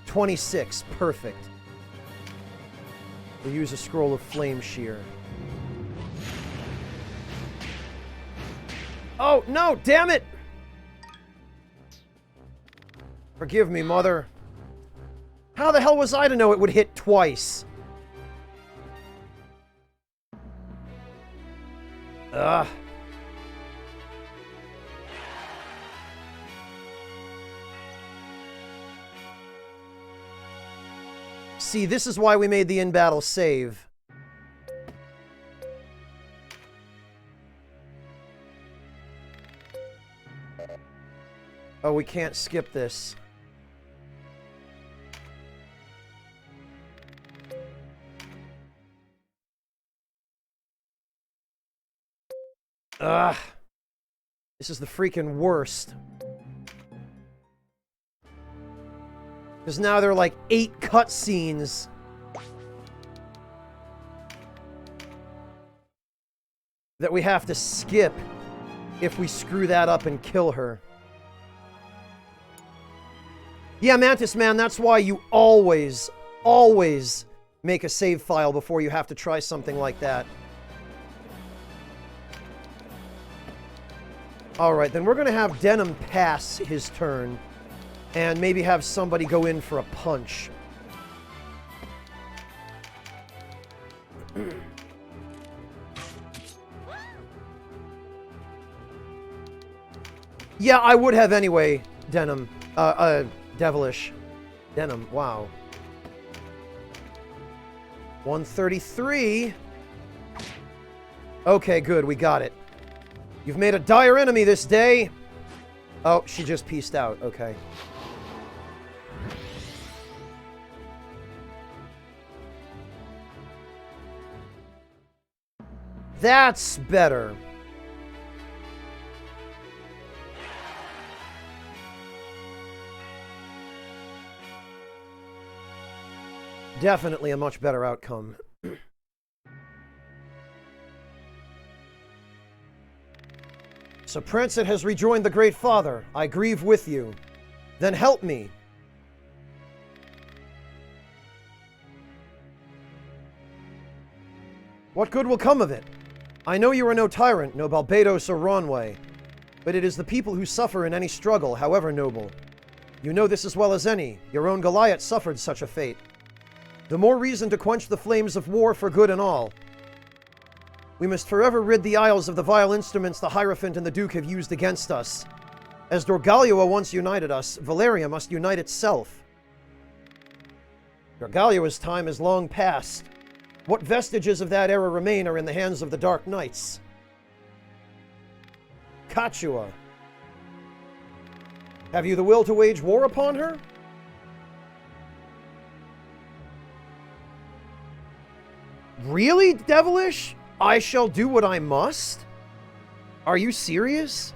$26, perfect. We'll use a scroll of flame shear. Oh, no, damn it! Forgive me, Mother. How the hell was I to know it would hit twice? Ugh. See, this is why we made the in-battle save. Oh, we can't skip this. Ugh. This is the freaking worst. Because now there are like 8 cutscenes. That we have to skip if we screw that up and kill her. Yeah, Mantis Man, that's why you always, always make a save file before you have to try something like that. Alright, then we're going to have Denim pass his turn, and maybe have somebody go in for a punch. Yeah, I would have anyway, Denim. Devilish. Denim, wow. 133. Okay, good, we got it. You've made a dire enemy this day. Oh, she just peaced out, okay. That's better. Definitely a much better outcome. So Prancet has rejoined the Great Father. I grieve with you. Then help me. What good will come of it? I know you are no tyrant, no Balbados or Ronway, but it is the people who suffer in any struggle, however noble. You know this as well as any. Your own Goliath suffered such a fate. The more reason to quench the flames of war for good and all. We must forever rid the Isles of the vile instruments the Hierophant and the Duke have used against us. As Dorgalua once united us, Valeria must unite itself. Dorgalua's time is long past. What vestiges of that era remain are in the hands of the Dark Knights. Kachua. Have you the will to wage war upon her? Really, Devilish? I shall do what I must? Are you serious?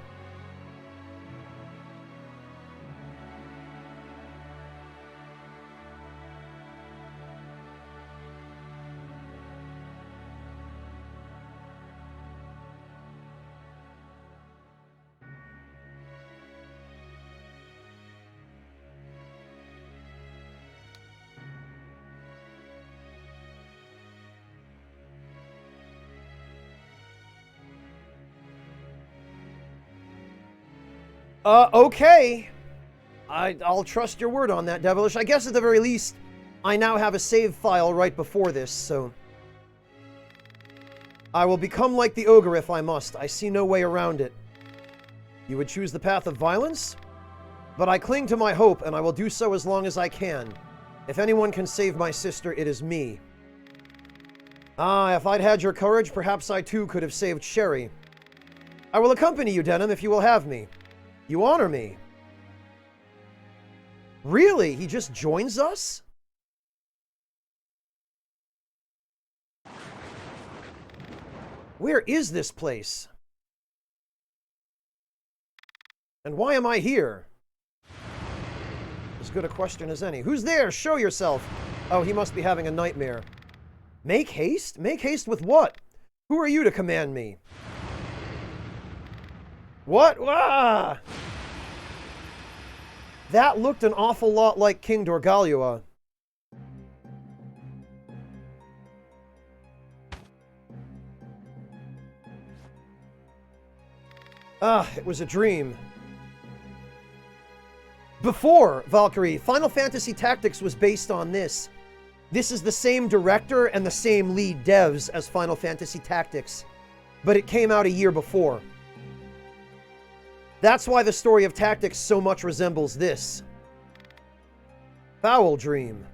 Okay. I'll trust your word on that, Devilish. I guess at the very least, I now have a save file right before this, so... I will become like the Ogre if I must. I see no way around it. You would choose the path of violence? But I cling to my hope, and I will do so as long as I can. If anyone can save my sister, it is me. Ah, if I'd had your courage, perhaps I too could have saved Sherry. I will accompany you, Denim, if you will have me. You honor me. Really? He just joins us? Where is this place? And why am I here? As good a question as any. Who's there? Show yourself. Oh, he must be having a nightmare. Make haste? Make haste with what? Who are you to command me? What? Ah! That looked an awful lot like King Dorgalua. Ah, it was a dream. Before, Valkyrie, Final Fantasy Tactics was based on this. This is the same director and the same lead devs as Final Fantasy Tactics, but it came out a year before. That's why the story of Tactics so much resembles this. Foul dream.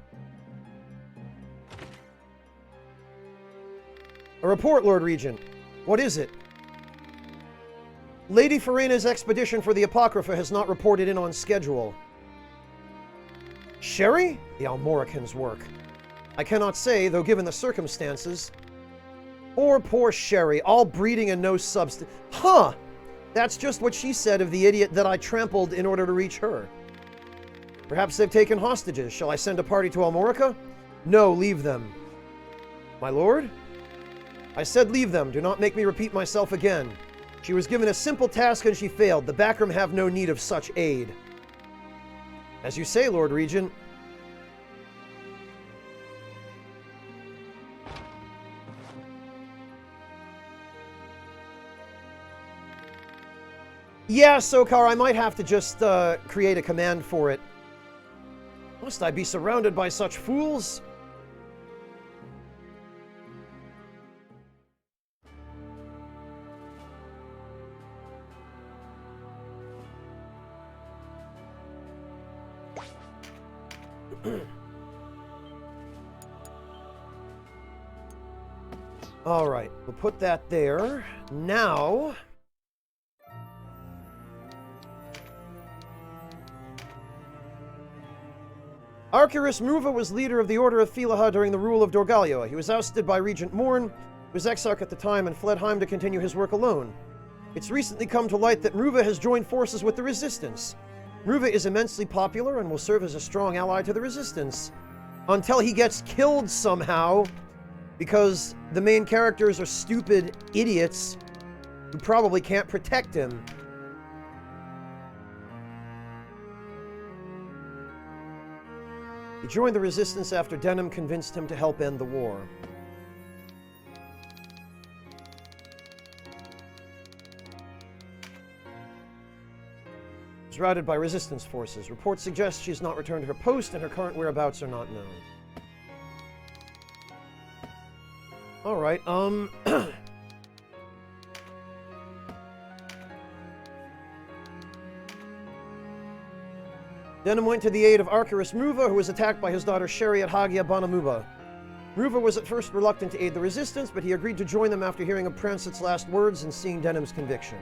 A report, Lord Regent. What is it? Lady Farena's expedition for the Apocrypha has not reported in on schedule. Sherry? The Almorican's work. I cannot say, though given the circumstances. Poor Sherry, all breeding and no substance. Huh! That's just what she said of the idiot that I trampled in order to reach her. Perhaps they've taken hostages. Shall I send a party to Almorica? No, leave them. My lord? I said leave them. Do not make me repeat myself again. She was given a simple task and she failed. The Backroom have no need of such aid. As you say, Lord Regent. Yeah, Sokar, I might have to just create a command for it. Must I be surrounded by such fools? All right, we'll put that there. Now... Arcurus Muva was leader of the Order of Philaha during the rule of Dorgalua. He was ousted by Regent Morn, who was exarch at the time, and fled Heim to continue his work alone. It's recently come to light that Muva has joined forces with the Resistance. Muva is immensely popular and will serve as a strong ally to the Resistance. Until he gets killed somehow, because the main characters are stupid idiots who probably can't protect him. He joined the Resistance after Denim convinced him to help end the war. He was routed by Resistance forces. Reports suggest she has not returned to her post and her current whereabouts are not known. Alright, Denim went to the aid of Archirus Mruva, who was attacked by his daughter Shariat Hagia Banamuba. Mruva was at first reluctant to aid the resistance, but he agreed to join them after hearing of Pransit's last words and seeing Denim's conviction.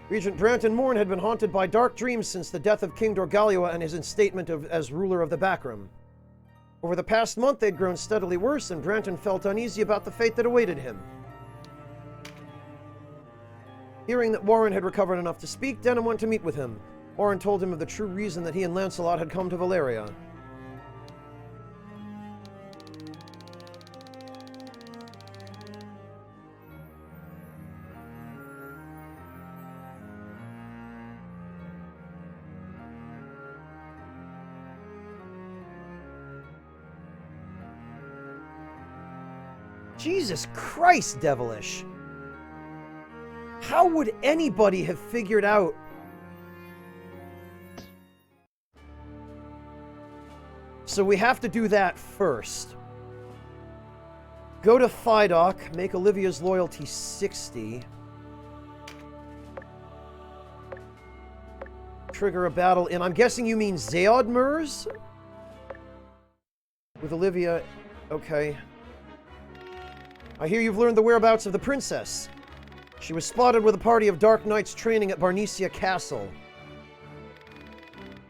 Regent Branton Morn had been haunted by dark dreams since the death of King Dorgaliwa and his instatement as ruler of the Backroom. Over the past month, they'd grown steadily worse, and Branton felt uneasy about the fate that awaited him. Hearing that Warren had recovered enough to speak, Denham went to meet with him. Warren told him of the true reason that he and Lancelot had come to Valeria. Jesus Christ, Devilish! How would anybody have figured out? So we have to do that first. Go to Phydoc, make Olivia's loyalty 60. Trigger a battle in, I'm guessing you mean Zaod Murs? With Olivia, okay. I hear you've learned the whereabouts of the princess. She was spotted with a party of Dark Knights training at Barnesia Castle.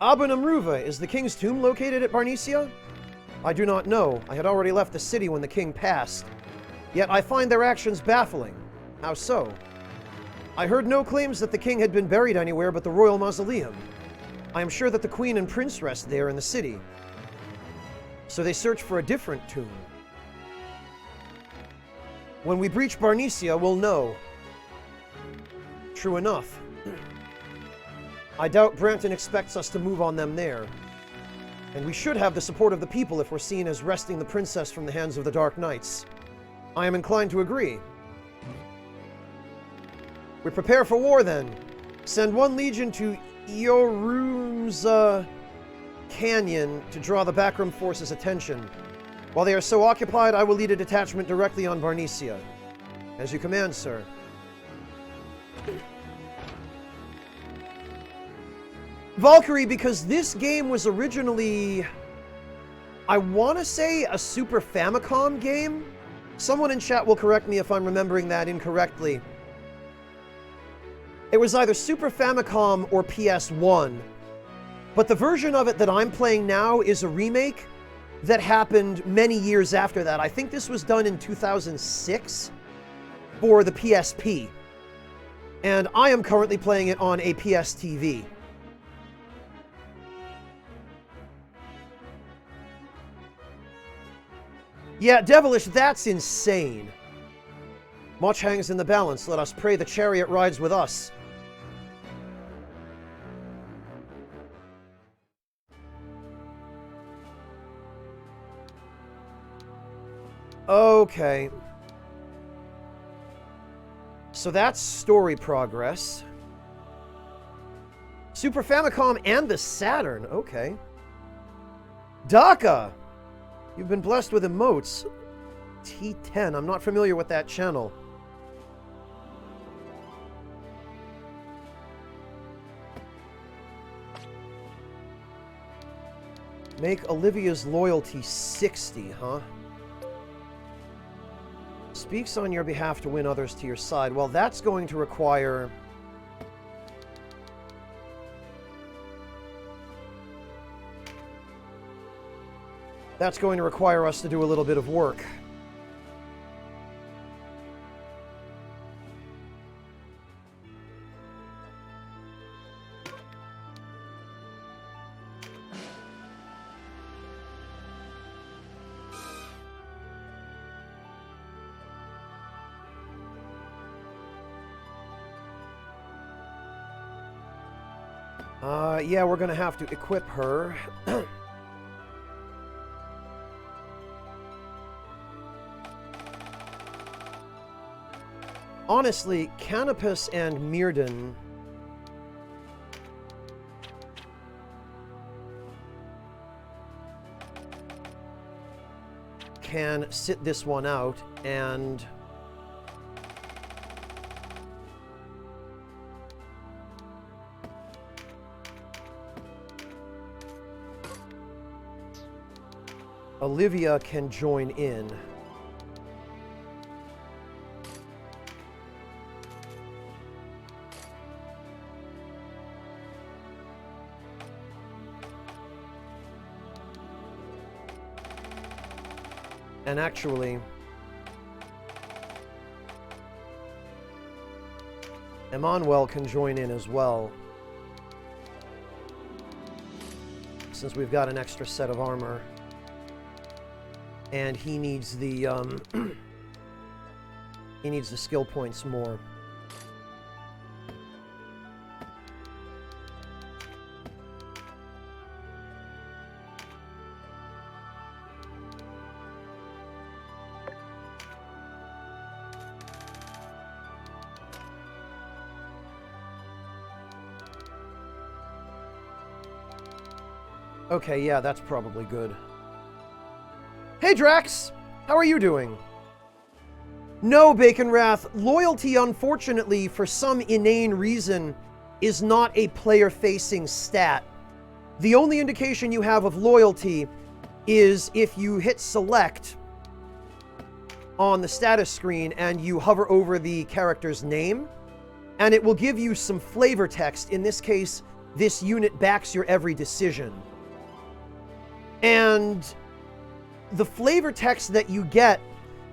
Aben Amruva, is the king's tomb located at Barnesia? I do not know. I had already left the city when the king passed. Yet I find their actions baffling. How so? I heard no claims that the king had been buried anywhere but the royal mausoleum. I am sure that the queen and prince rest there in the city. So they search for a different tomb. When we breach Barnesia, we'll know. True enough. I doubt Branton expects us to move on them there. And we should have the support of the people if we're seen as wresting the princess from the hands of the Dark Knights. I am inclined to agree. We prepare for war, then. Send one legion to Eorum's Canyon to draw the backroom force's attention. While they are so occupied, I will lead a detachment directly on Barnesia. As you command, sir. Valkyrie, because this game was originally, I want to say, a Super Famicom game. Someone in chat will correct me if I'm remembering that incorrectly. It was either Super Famicom or PS1. But the version of it that I'm playing now is a remake that happened many years after that. I think this was done in 2006 for the PSP. And I am currently playing it on a PS TV. Yeah, Devilish, that's insane. Much hangs in the balance. Let us pray the chariot rides with us. Okay. So that's story progress. Super Famicom and the Saturn. Okay. Daka! You've been blessed with emotes. T10. I'm not familiar with that channel. Make Olivia's loyalty 60, huh? Speaks on your behalf to win others to your side. Well, that's going to require... That's going to require us to do a little bit of work. Yeah, we're going to have to equip her. Honestly, Canopus and Mirden can sit this one out, and Olivia can join in. And actually, Emmanuel can join in as well, since we've got an extra set of armor. And he needs the, he needs the skill points more. Okay, yeah, that's probably good. Hey, Drax! How are you doing? No, Bacon Wrath. Loyalty, unfortunately, for some inane reason, is not a player-facing stat. The only indication you have of loyalty is if you hit select on the status screen and you hover over the character's name, and it will give you some flavor text. In this case, this unit backs your every decision. And the flavor text that you get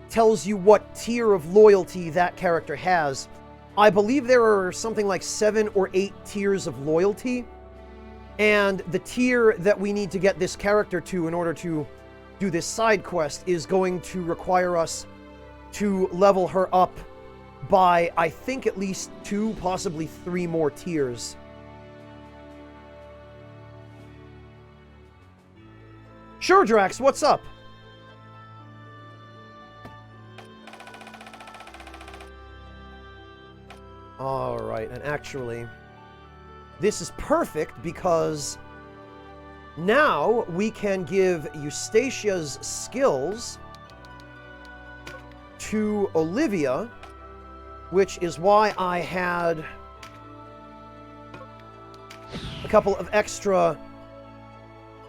tells you what tier of loyalty that character has. I believe there are something like 7 or 8 tiers of loyalty, and the tier that we need to get this character to in order to do this side quest is going to require us to level her up by, I think, at least 2, possibly 3 more tiers. Sure, Drax, what's up? Alright, and actually, this is perfect because now we can give Eustatia's skills to Olivia, which is why I had a couple of extra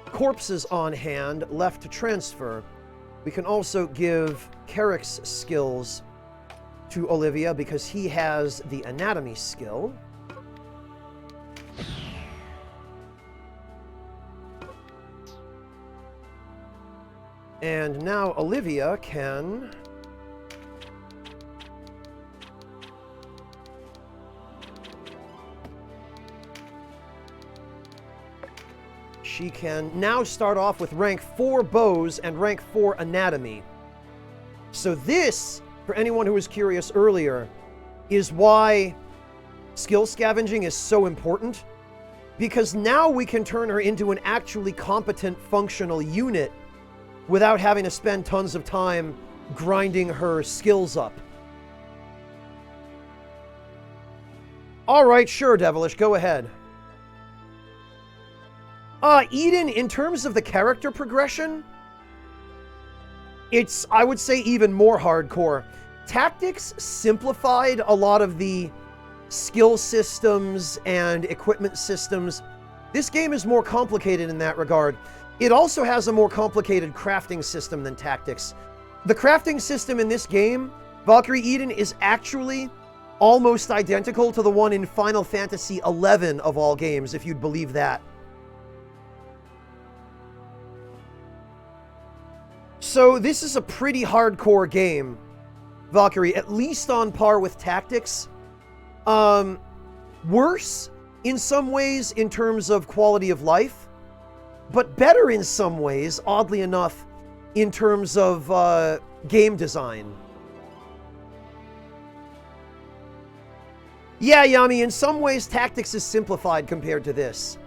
corpses on hand left to transfer. We can also give Carrick's skills to Olivia because he has the anatomy skill. And now Olivia can she can now start off with rank 4 bows and rank 4 anatomy. So this, for anyone who was curious earlier, is why skill scavenging is so important. Because now we can turn her into an actually competent, functional unit without having to spend tons of time grinding her skills up. Alright, sure, Devilish, go ahead. Eden, in terms of the character progression, it's, I would say, even more hardcore. Tactics simplified a lot of the skill systems and equipment systems. This game is more complicated in that regard. It also has a more complicated crafting system than Tactics. The crafting system in this game, Valkyrie Eden, is actually almost identical to the one in Final Fantasy XI of all games, if you'd believe that. So this is a pretty hardcore game, Valkyrie, at least on par with Tactics. Worse in some ways in terms of quality of life, but better in some ways, oddly enough, in terms of game design. Yeah, Yami, in some ways Tactics is simplified compared to this.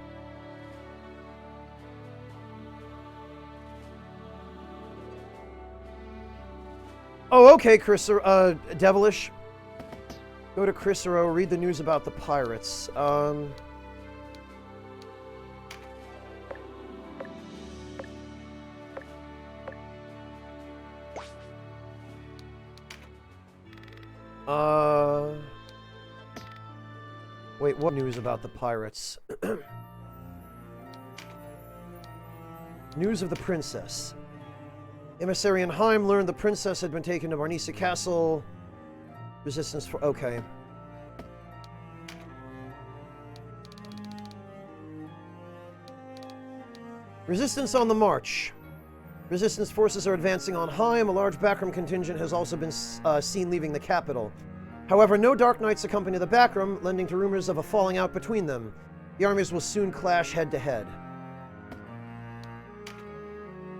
Oh, okay, Devilish. Go to Crisero, read the news about the pirates. Wait, what news about the pirates? News of the princess. Emissary in Heim learned the princess had been taken to Barnisa Castle. Resistance for... Okay. Resistance on the march. Resistance forces are advancing on Heim. A large backroom contingent has also been seen leaving the capital. However, no Dark Knights accompany the backroom, lending to rumors of a falling out between them. The armies will soon clash head-to-head.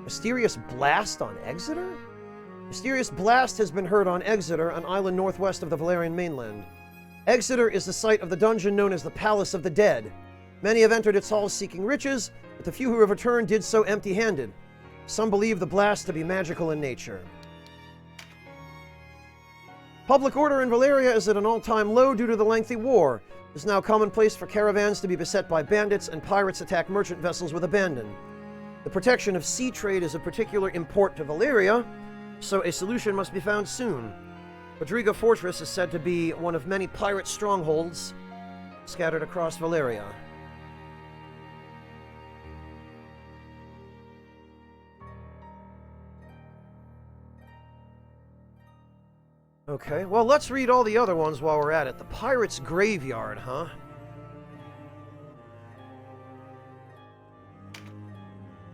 Mysterious blast on Exeter? Mysterious blast has been heard on Exeter, an island northwest of the Valerian mainland. Exeter is the site of the dungeon known as the Palace of the Dead. Many have entered its halls seeking riches, but the few who have returned did so empty-handed. Some believe the blast to be magical in nature. Public order in Valeria is at an all-time low due to the lengthy war. It is now commonplace for caravans to be beset by bandits, and pirates attack merchant vessels with abandon. The protection of sea trade is of particular import to Valeria, so a solution must be found soon. Quadriga Fortress is said to be one of many pirate strongholds scattered across Valeria. Okay, well, let's read all the other ones while we're at it. The Pirate's Graveyard, huh?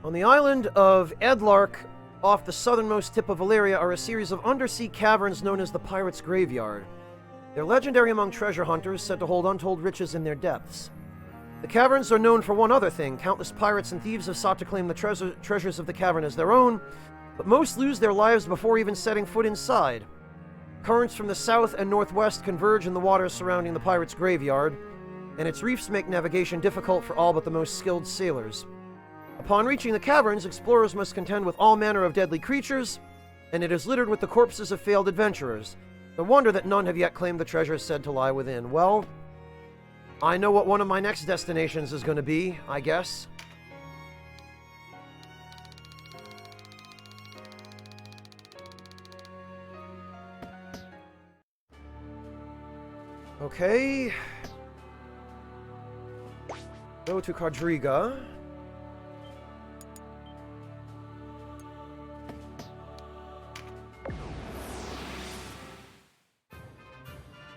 On the island of Edlark, off the southernmost tip of Valeria, are a series of undersea caverns known as the Pirate's Graveyard. They're legendary among treasure hunters, said to hold untold riches in their depths. The caverns are known for one other thing. Countless pirates and thieves have sought to claim the treasures of the cavern as their own, but most lose their lives before even setting foot inside. Currents from the south and northwest converge in the waters surrounding the Pirate's Graveyard, and its reefs make navigation difficult for all but the most skilled sailors. Upon reaching the caverns, explorers must contend with all manner of deadly creatures, and it is littered with the corpses of failed adventurers. No wonder that none have yet claimed the treasures said to lie within. Well, I know what one of my next destinations is going to be, I guess. Okay. Go to Quadriga.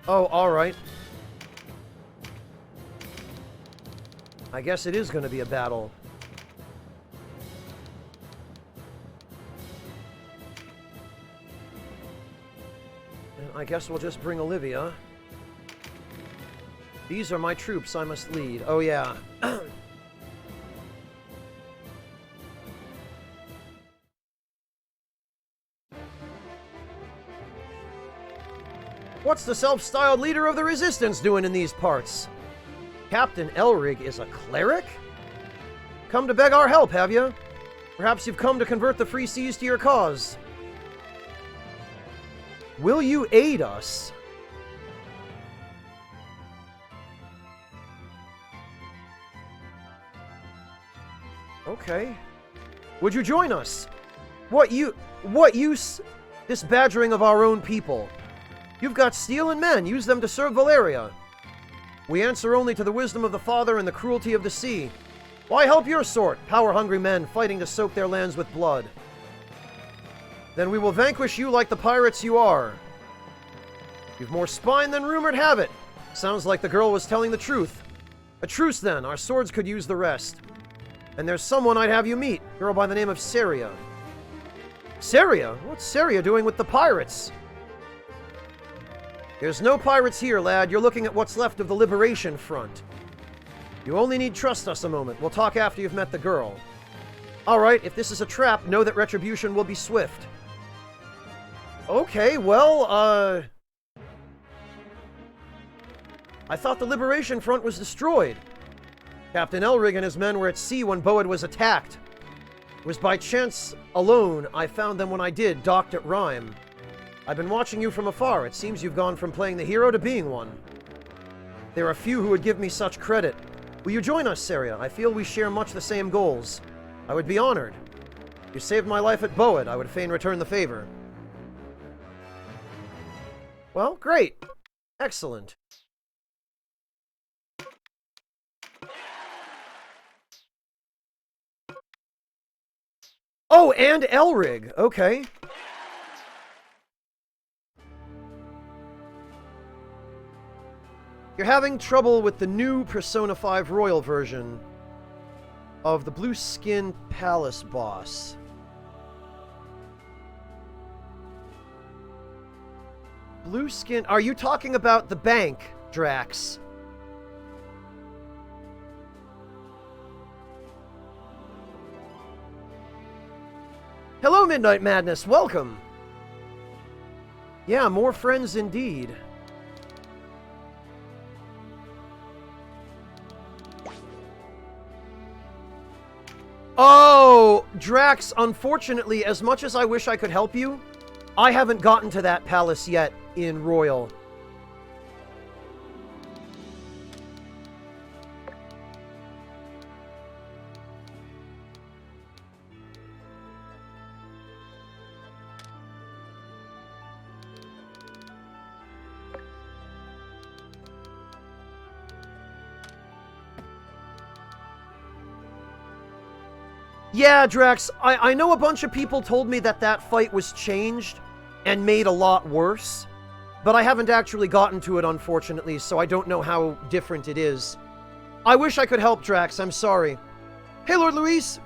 Oh, alright. I guess it is going to be a battle. And I guess we'll just bring Olivia. These are my troops I must lead. Oh, yeah. What's the self-styled leader of the Resistance doing in these parts? Captain Elrig is a cleric? Come to beg our help, have you? Perhaps you've come to convert the Free Seas to your cause. Will you aid us? Okay. Would you join us? What use this badgering of our own people? You've got steel and men. Use them to serve Valeria. We answer only to the wisdom of the Father and the cruelty of the sea. Why help your sort, power-hungry men fighting to soak their lands with blood? Then we will vanquish you like the pirates you are. You've more spine than rumored have it. Sounds like the girl was telling the truth. A truce then. Our swords could use the rest. And there's someone I'd have you meet. A girl by the name of Saria. Saria? What's Saria doing with the pirates? There's no pirates here, lad. You're looking at what's left of the Liberation Front. You only need trust us a moment. We'll talk after you've met the girl. Alright, if this is a trap, know that retribution will be swift. Okay, well, I thought the Liberation Front was destroyed. Captain Elrig and his men were at sea when Boad was attacked. It was by chance alone I found them when I did, docked at Rhyme. I've been watching you from afar. It seems you've gone from playing the hero to being one. There are few who would give me such credit. Will you join us, Saria? I feel we share much the same goals. I would be honored. You saved my life at Boad. I would fain return the favor. Well, great. Excellent. Oh, and Elrig. Okay. You're having trouble with the new Persona 5 Royal version of the Blue Skin Palace boss. Blue Skin... Are you talking about the bank, Drax? Hello, Midnight Madness. Welcome. Yeah, more friends indeed. Oh, Drax, unfortunately, as much as I wish I could help you, I haven't gotten to that palace yet in Royal. Yeah, Drax, I know a bunch of people told me that that fight was changed and made a lot worse, but I haven't actually gotten to it, unfortunately, so I don't know how different it is. I wish I could help, Drax. I'm sorry. Hey, Lord Luis!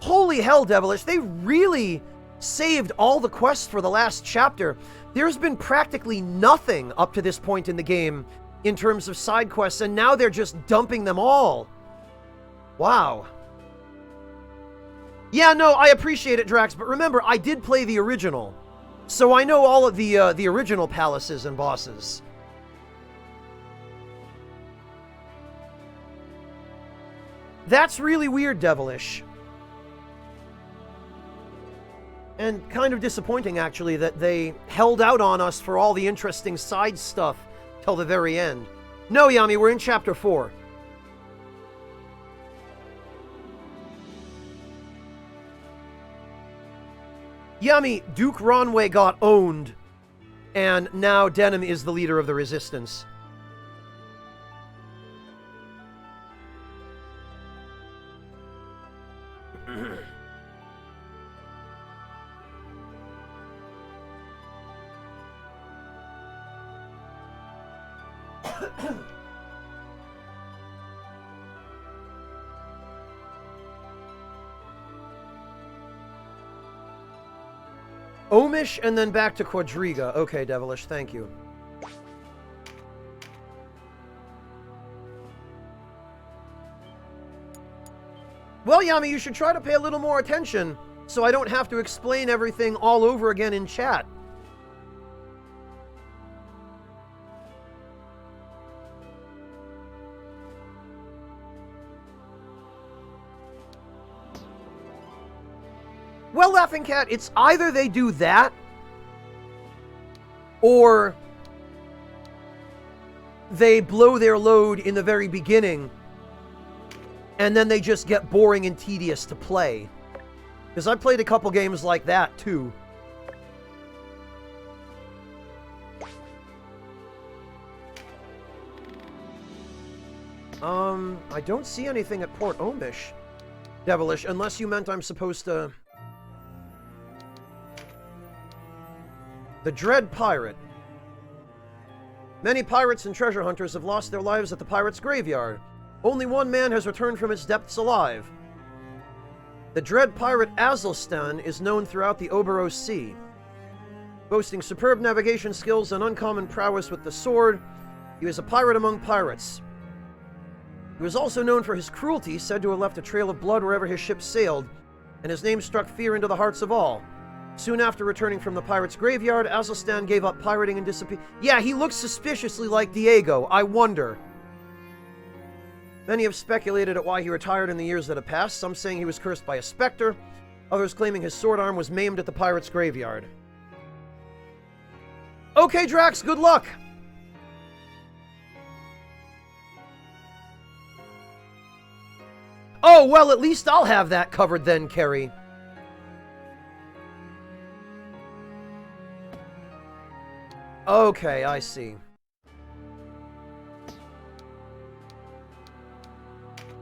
Holy hell, Devilish, they really saved all the quests for the last chapter. There's been practically nothing up to this point in the game in terms of side quests, and now they're just dumping them all. Wow. Yeah, no, I appreciate it, Drax, but remember, I did play the original, so I know all of the original palaces and bosses. That's really weird, Devilish. And kind of disappointing, actually, that they held out on us for all the interesting side stuff till the very end. No, Yami, we're in Chapter 4. Yami, Duke Ronway got owned, and now Denim is the leader of the Resistance. Omish and then back to Quadriga. Okay, Devilish, thank you. Well, Yami, you should try to pay a little more attention so I don't have to explain everything all over again in chat. Well, Laughing Cat, it's either they do that, or they blow their load in the very beginning, and then they just get boring and tedious to play. Because I played a couple games like that, too. I don't see anything at Port Omish, Devilish, unless you meant I'm supposed to... The Dread Pirate. Many pirates and treasure hunters have lost their lives at the pirate's graveyard. Only one man has returned from its depths alive. The Dread Pirate Azelstan is known throughout the Oberos Sea. Boasting superb navigation skills and uncommon prowess with the sword, he was a pirate among pirates. He was also known for his cruelty, said to have left a trail of blood wherever his ship sailed, and his name struck fear into the hearts of all. Soon after returning from the pirate's graveyard, Azelstan gave up pirating and disappeared. Yeah, he looks suspiciously like Diego. I wonder. Many have speculated at why he retired in the years that have passed, some saying he was cursed by a specter, others claiming his sword arm was maimed at the pirate's graveyard. Okay, Drax, good luck! Oh, well, at least I'll have that covered then, Kerry. Okay, I see.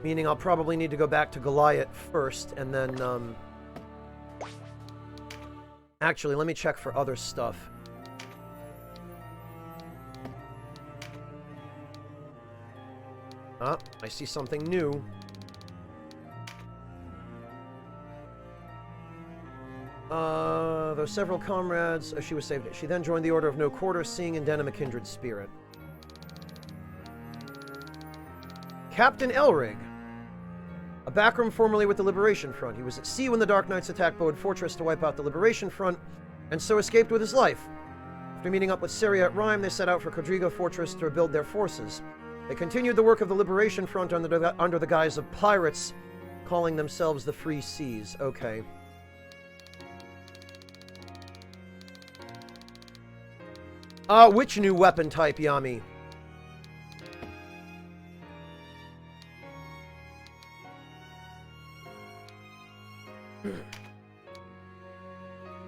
Meaning I'll probably need to go back to Goliath first, and then, Actually, let me check for other stuff. Ah, I see something new. Though several comrades... she was saved. She then joined the Order of No Quarter, seeing in Denim a kindred spirit. Captain Elrig. A backroom formerly with the Liberation Front. He was at sea when the Dark Knights attacked Bowed Fortress to wipe out the Liberation Front, and so escaped with his life. After meeting up with Syria at Rhyme, they set out for Quadriga Fortress to rebuild their forces. They continued the work of the Liberation Front under the guise of pirates, calling themselves the Free Seas. Okay. Which new weapon type, Yami?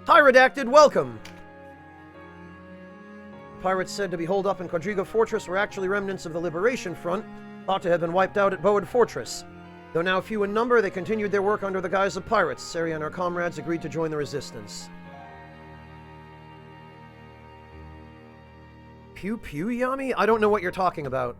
Hi, Redacted, welcome! Pirates said to be holed up in Quadriga Fortress were actually remnants of the Liberation Front, thought to have been wiped out at Bowed Fortress. Though now few in number, they continued their work under the guise of pirates. Saria and her comrades agreed to join the resistance. Pew pew, Yami? I don't know what you're talking about.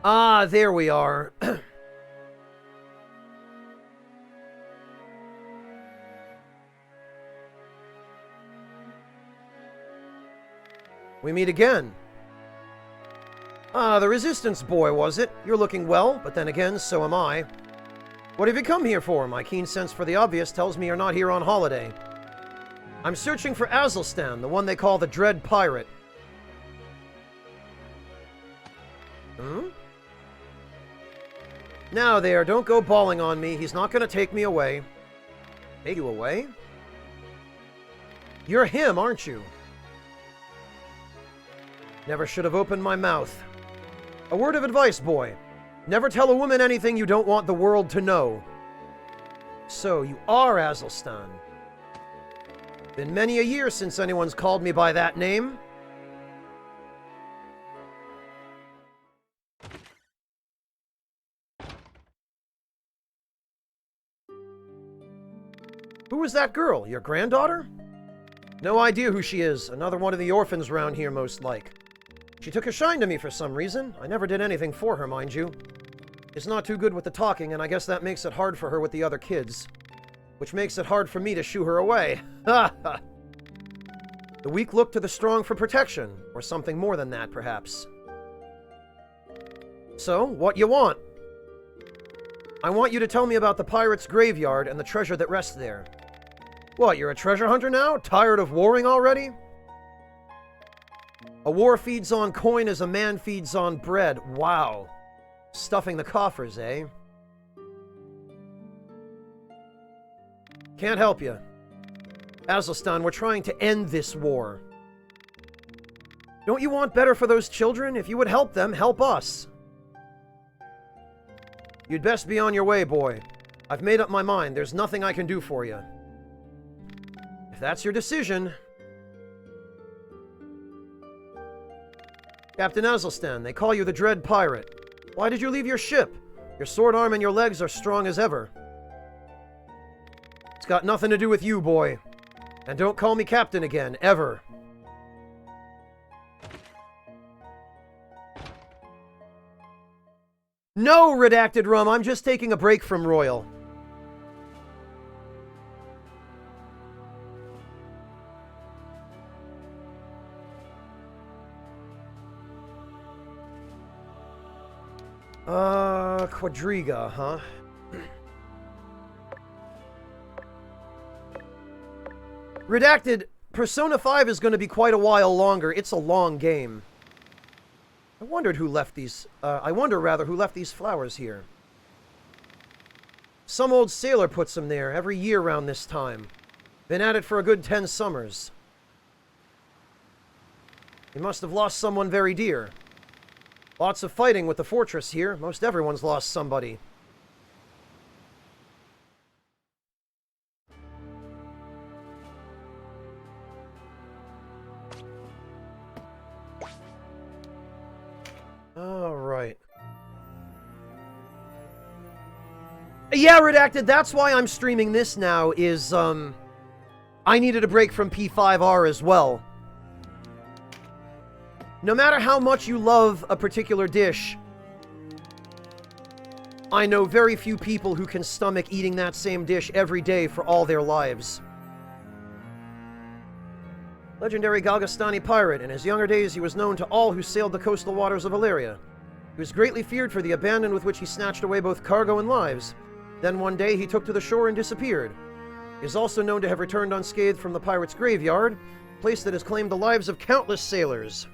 Ah, there we are. We meet again. Ah, the Resistance boy, was it? You're looking well, but then again, so am I. What have you come here for? My keen sense for the obvious tells me you're not here on holiday. I'm searching for Azelstan, the one they call the Dread Pirate. Hmm? Now there, don't go bawling on me. He's not going to take me away. Take you away? You're him, aren't you? Never should have opened my mouth. A word of advice, boy. Never tell a woman anything you don't want the world to know. So, you are Azelstan. Been many a year since anyone's called me by that name. Who was that girl? Your granddaughter? No idea who she is. Another one of the orphans round here, most like. She took a shine to me for some reason. I never did anything for her, mind you. She's not too good with the talking, and I guess that makes it hard for her with the other kids. Which makes it hard for me to shoo her away. Ha ha! The weak look to the strong for protection, or something more than that, perhaps. So, what you want? I want you to tell me about the pirate's graveyard and the treasure that rests there. What, you're a treasure hunter now? Tired of warring already? A war feeds on coin as a man feeds on bread. Wow. Stuffing the coffers, eh? Can't help you. Azelstan, we're trying to end this war. Don't you want better for those children? If you would help them, help us. You'd best be on your way, boy. I've made up my mind. There's nothing I can do for you. If that's your decision... Captain Azelstan, they call you the Dread Pirate. Why did you leave your ship? Your sword arm and your legs are strong as ever. It's got nothing to do with you, boy. And don't call me Captain again, ever. No, Redacted Rum, I'm just taking a break from Royal. Quadriga, huh? Redacted, Persona 5 is going to be quite a while longer. It's a long game. I wonder who left these flowers here. Some old sailor puts them there every year round this time. Been at it for a good 10 summers. He must have lost someone very dear. Lots of fighting with the fortress here. Most everyone's lost somebody. All right. Yeah, Redacted, that's why I'm streaming this now, is, I needed a break from P5R as well. No matter how much you love a particular dish, I know very few people who can stomach eating that same dish every day for all their lives. Legendary Galgastani pirate. In his younger days, he was known to all who sailed the coastal waters of Illyria. He was greatly feared for the abandon with which he snatched away both cargo and lives. Then one day, he took to the shore and disappeared. He is also known to have returned unscathed from the pirate's graveyard, a place that has claimed the lives of countless sailors.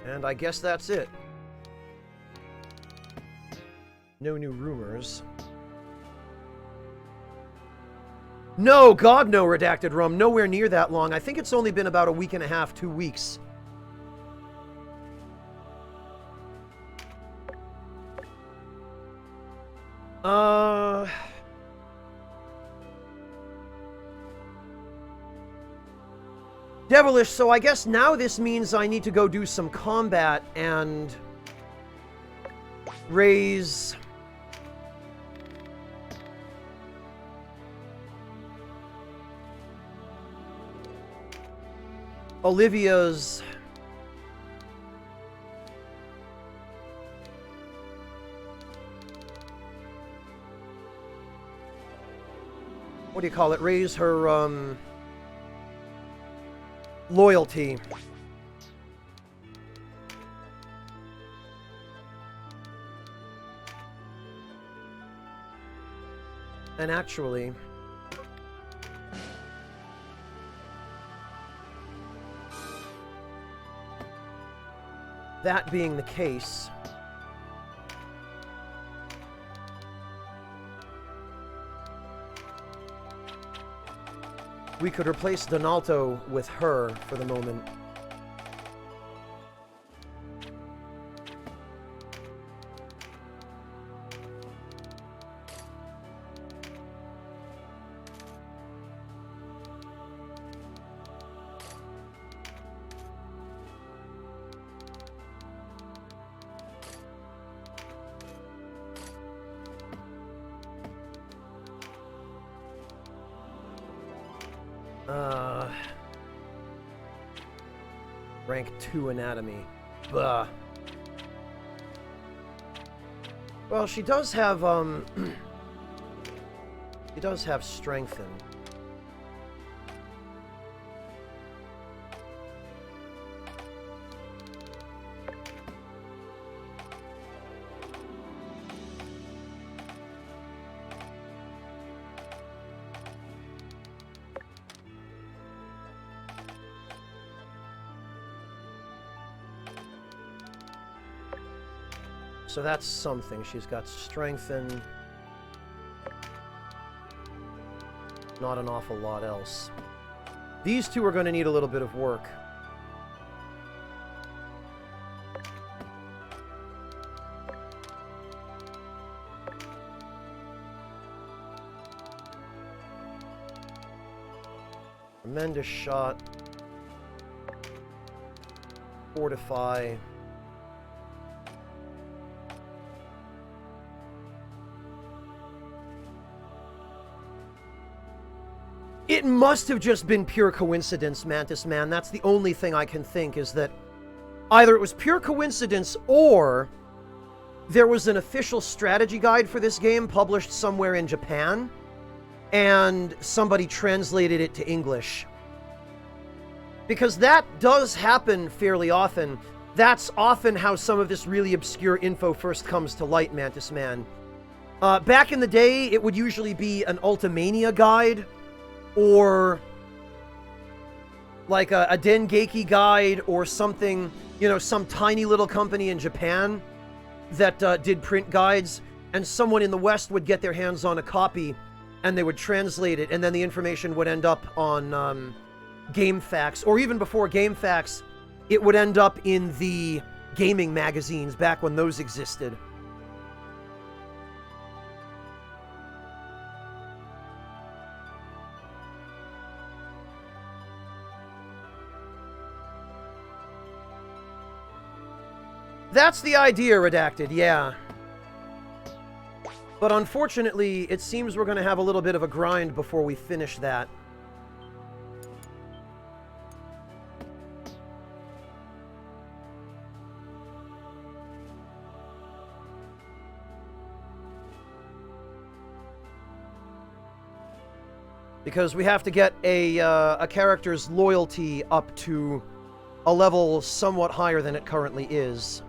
And I guess that's it. No new rumors. No, God no, Redacted Rum. Nowhere near that long. I think it's only been about a week and a half, 2 weeks. Devilish, so I guess now this means I need to go do some combat and raise Olivia's what do you call it? Raise her loyalty. And actually, that being the case, we could replace Donalto with her for the moment. Rank 2 anatomy. Bah. Well, she does have, she does have strengthen. So that's something. She's got strengthen. Not an awful lot else. These two are going to need a little bit of work. Tremendous shot. Fortify. It must have just been pure coincidence, Mantis Man. That's the only thing I can think, is that either it was pure coincidence or there was an official strategy guide for this game published somewhere in Japan, and somebody translated it to English. Because that does happen fairly often. That's often how some of this really obscure info first comes to light, Mantis Man. Back in the day, it would usually be an Ultimania guide, or like a Dengeki guide, or something, you know, some tiny little company in Japan that did print guides, and someone in the West would get their hands on a copy, and they would translate it, and then the information would end up on GameFAQs, or even before GameFAQs, it would end up in the gaming magazines back when those existed. That's the idea, Redacted, yeah. But unfortunately, it seems we're going to have a little bit of a grind before we finish that. Because we have to get a character's loyalty up to a level somewhat higher than it currently is.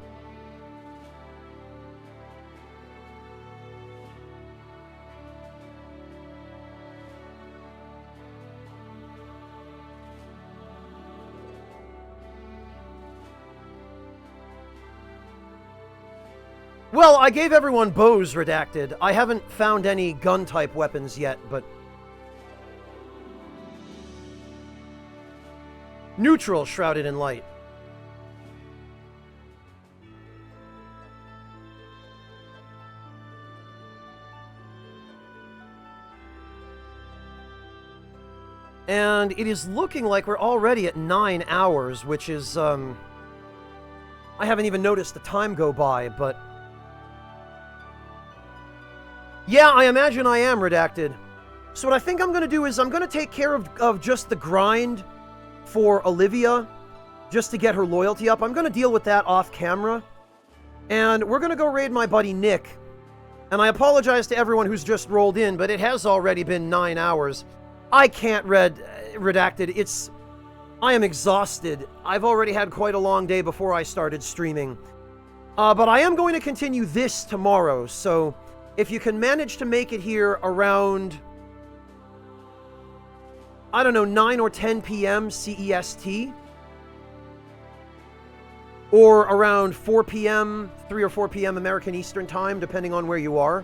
Well, I gave everyone bows, Redacted. I haven't found any gun-type weapons yet, but... Neutral, shrouded in light. And it is looking like we're already at 9 hours, which is, I haven't even noticed the time go by, but... Yeah, I imagine I am, Redacted. So what I think I'm going to do is I'm going to take care of just the grind for Olivia, just to get her loyalty up. I'm going to deal with that off camera. And we're going to go raid my buddy Nick. And I apologize to everyone who's just rolled in, but it has already been 9 hours. I can't Redacted. I am exhausted. I've already had quite a long day before I started streaming. But I am going to continue this tomorrow, so if you can manage to make it here around, I don't know, 9 or 10 p.m. CEST, or around 4 p.m., 3 or 4 p.m. American Eastern Time, depending on where you are.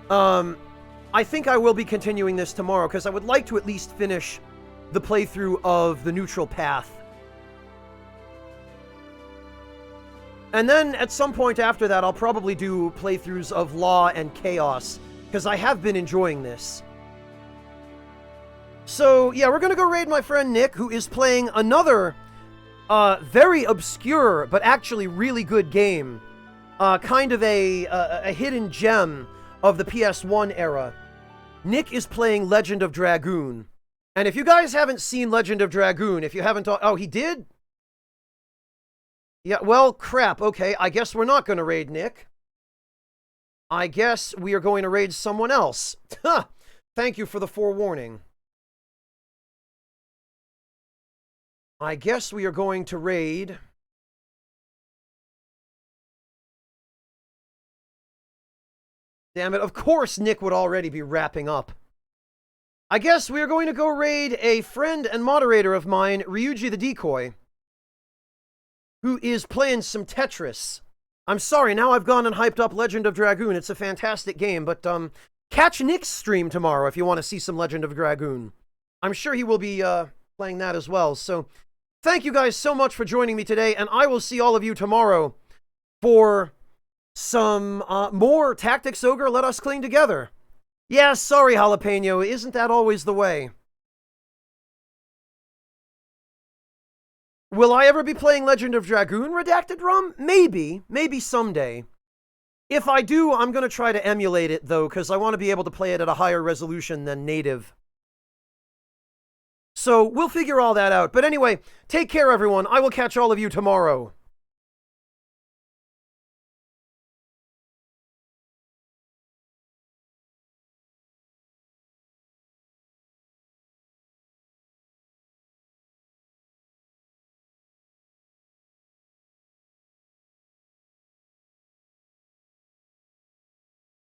I think I will be continuing this tomorrow, because I would like to at least finish the playthrough of the Neutral Path. And then, at some point after that, I'll probably do playthroughs of Law and Chaos, because I have been enjoying this. So, yeah, we're going to go raid my friend Nick, who is playing another very obscure, but actually really good game. Kind of a hidden gem of the PS1 era. Nick is playing Legend of Dragoon. And if you guys haven't seen Legend of Dragoon, if you haven't... Oh, he did? Yeah, well, crap. Okay, I guess we're not going to raid Nick. I guess we are going to raid someone else. Thank you for the forewarning. I guess we are going to raid... Damn it, of course Nick would already be wrapping up. I guess we are going to go raid a friend and moderator of mine, Ryuji the Decoy, who is playing some Tetris. I'm sorry, now I've gone and hyped up Legend of Dragoon. It's a fantastic game, but catch Nick's stream tomorrow if you want to see some Legend of Dragoon. I'm sure he will be playing that as well. So thank you guys so much for joining me today, and I will see all of you tomorrow for some more Tactics Ogre Let Us Cling Together. Yeah, sorry, Jalapeno, isn't that always the way? Will I ever be playing Legend of Dragoon, Redacted Rum? Maybe. Maybe someday. If I do, I'm going to try to emulate it, though, because I want to be able to play it at a higher resolution than native. So, we'll figure all that out. But anyway, take care, everyone. I will catch all of you tomorrow.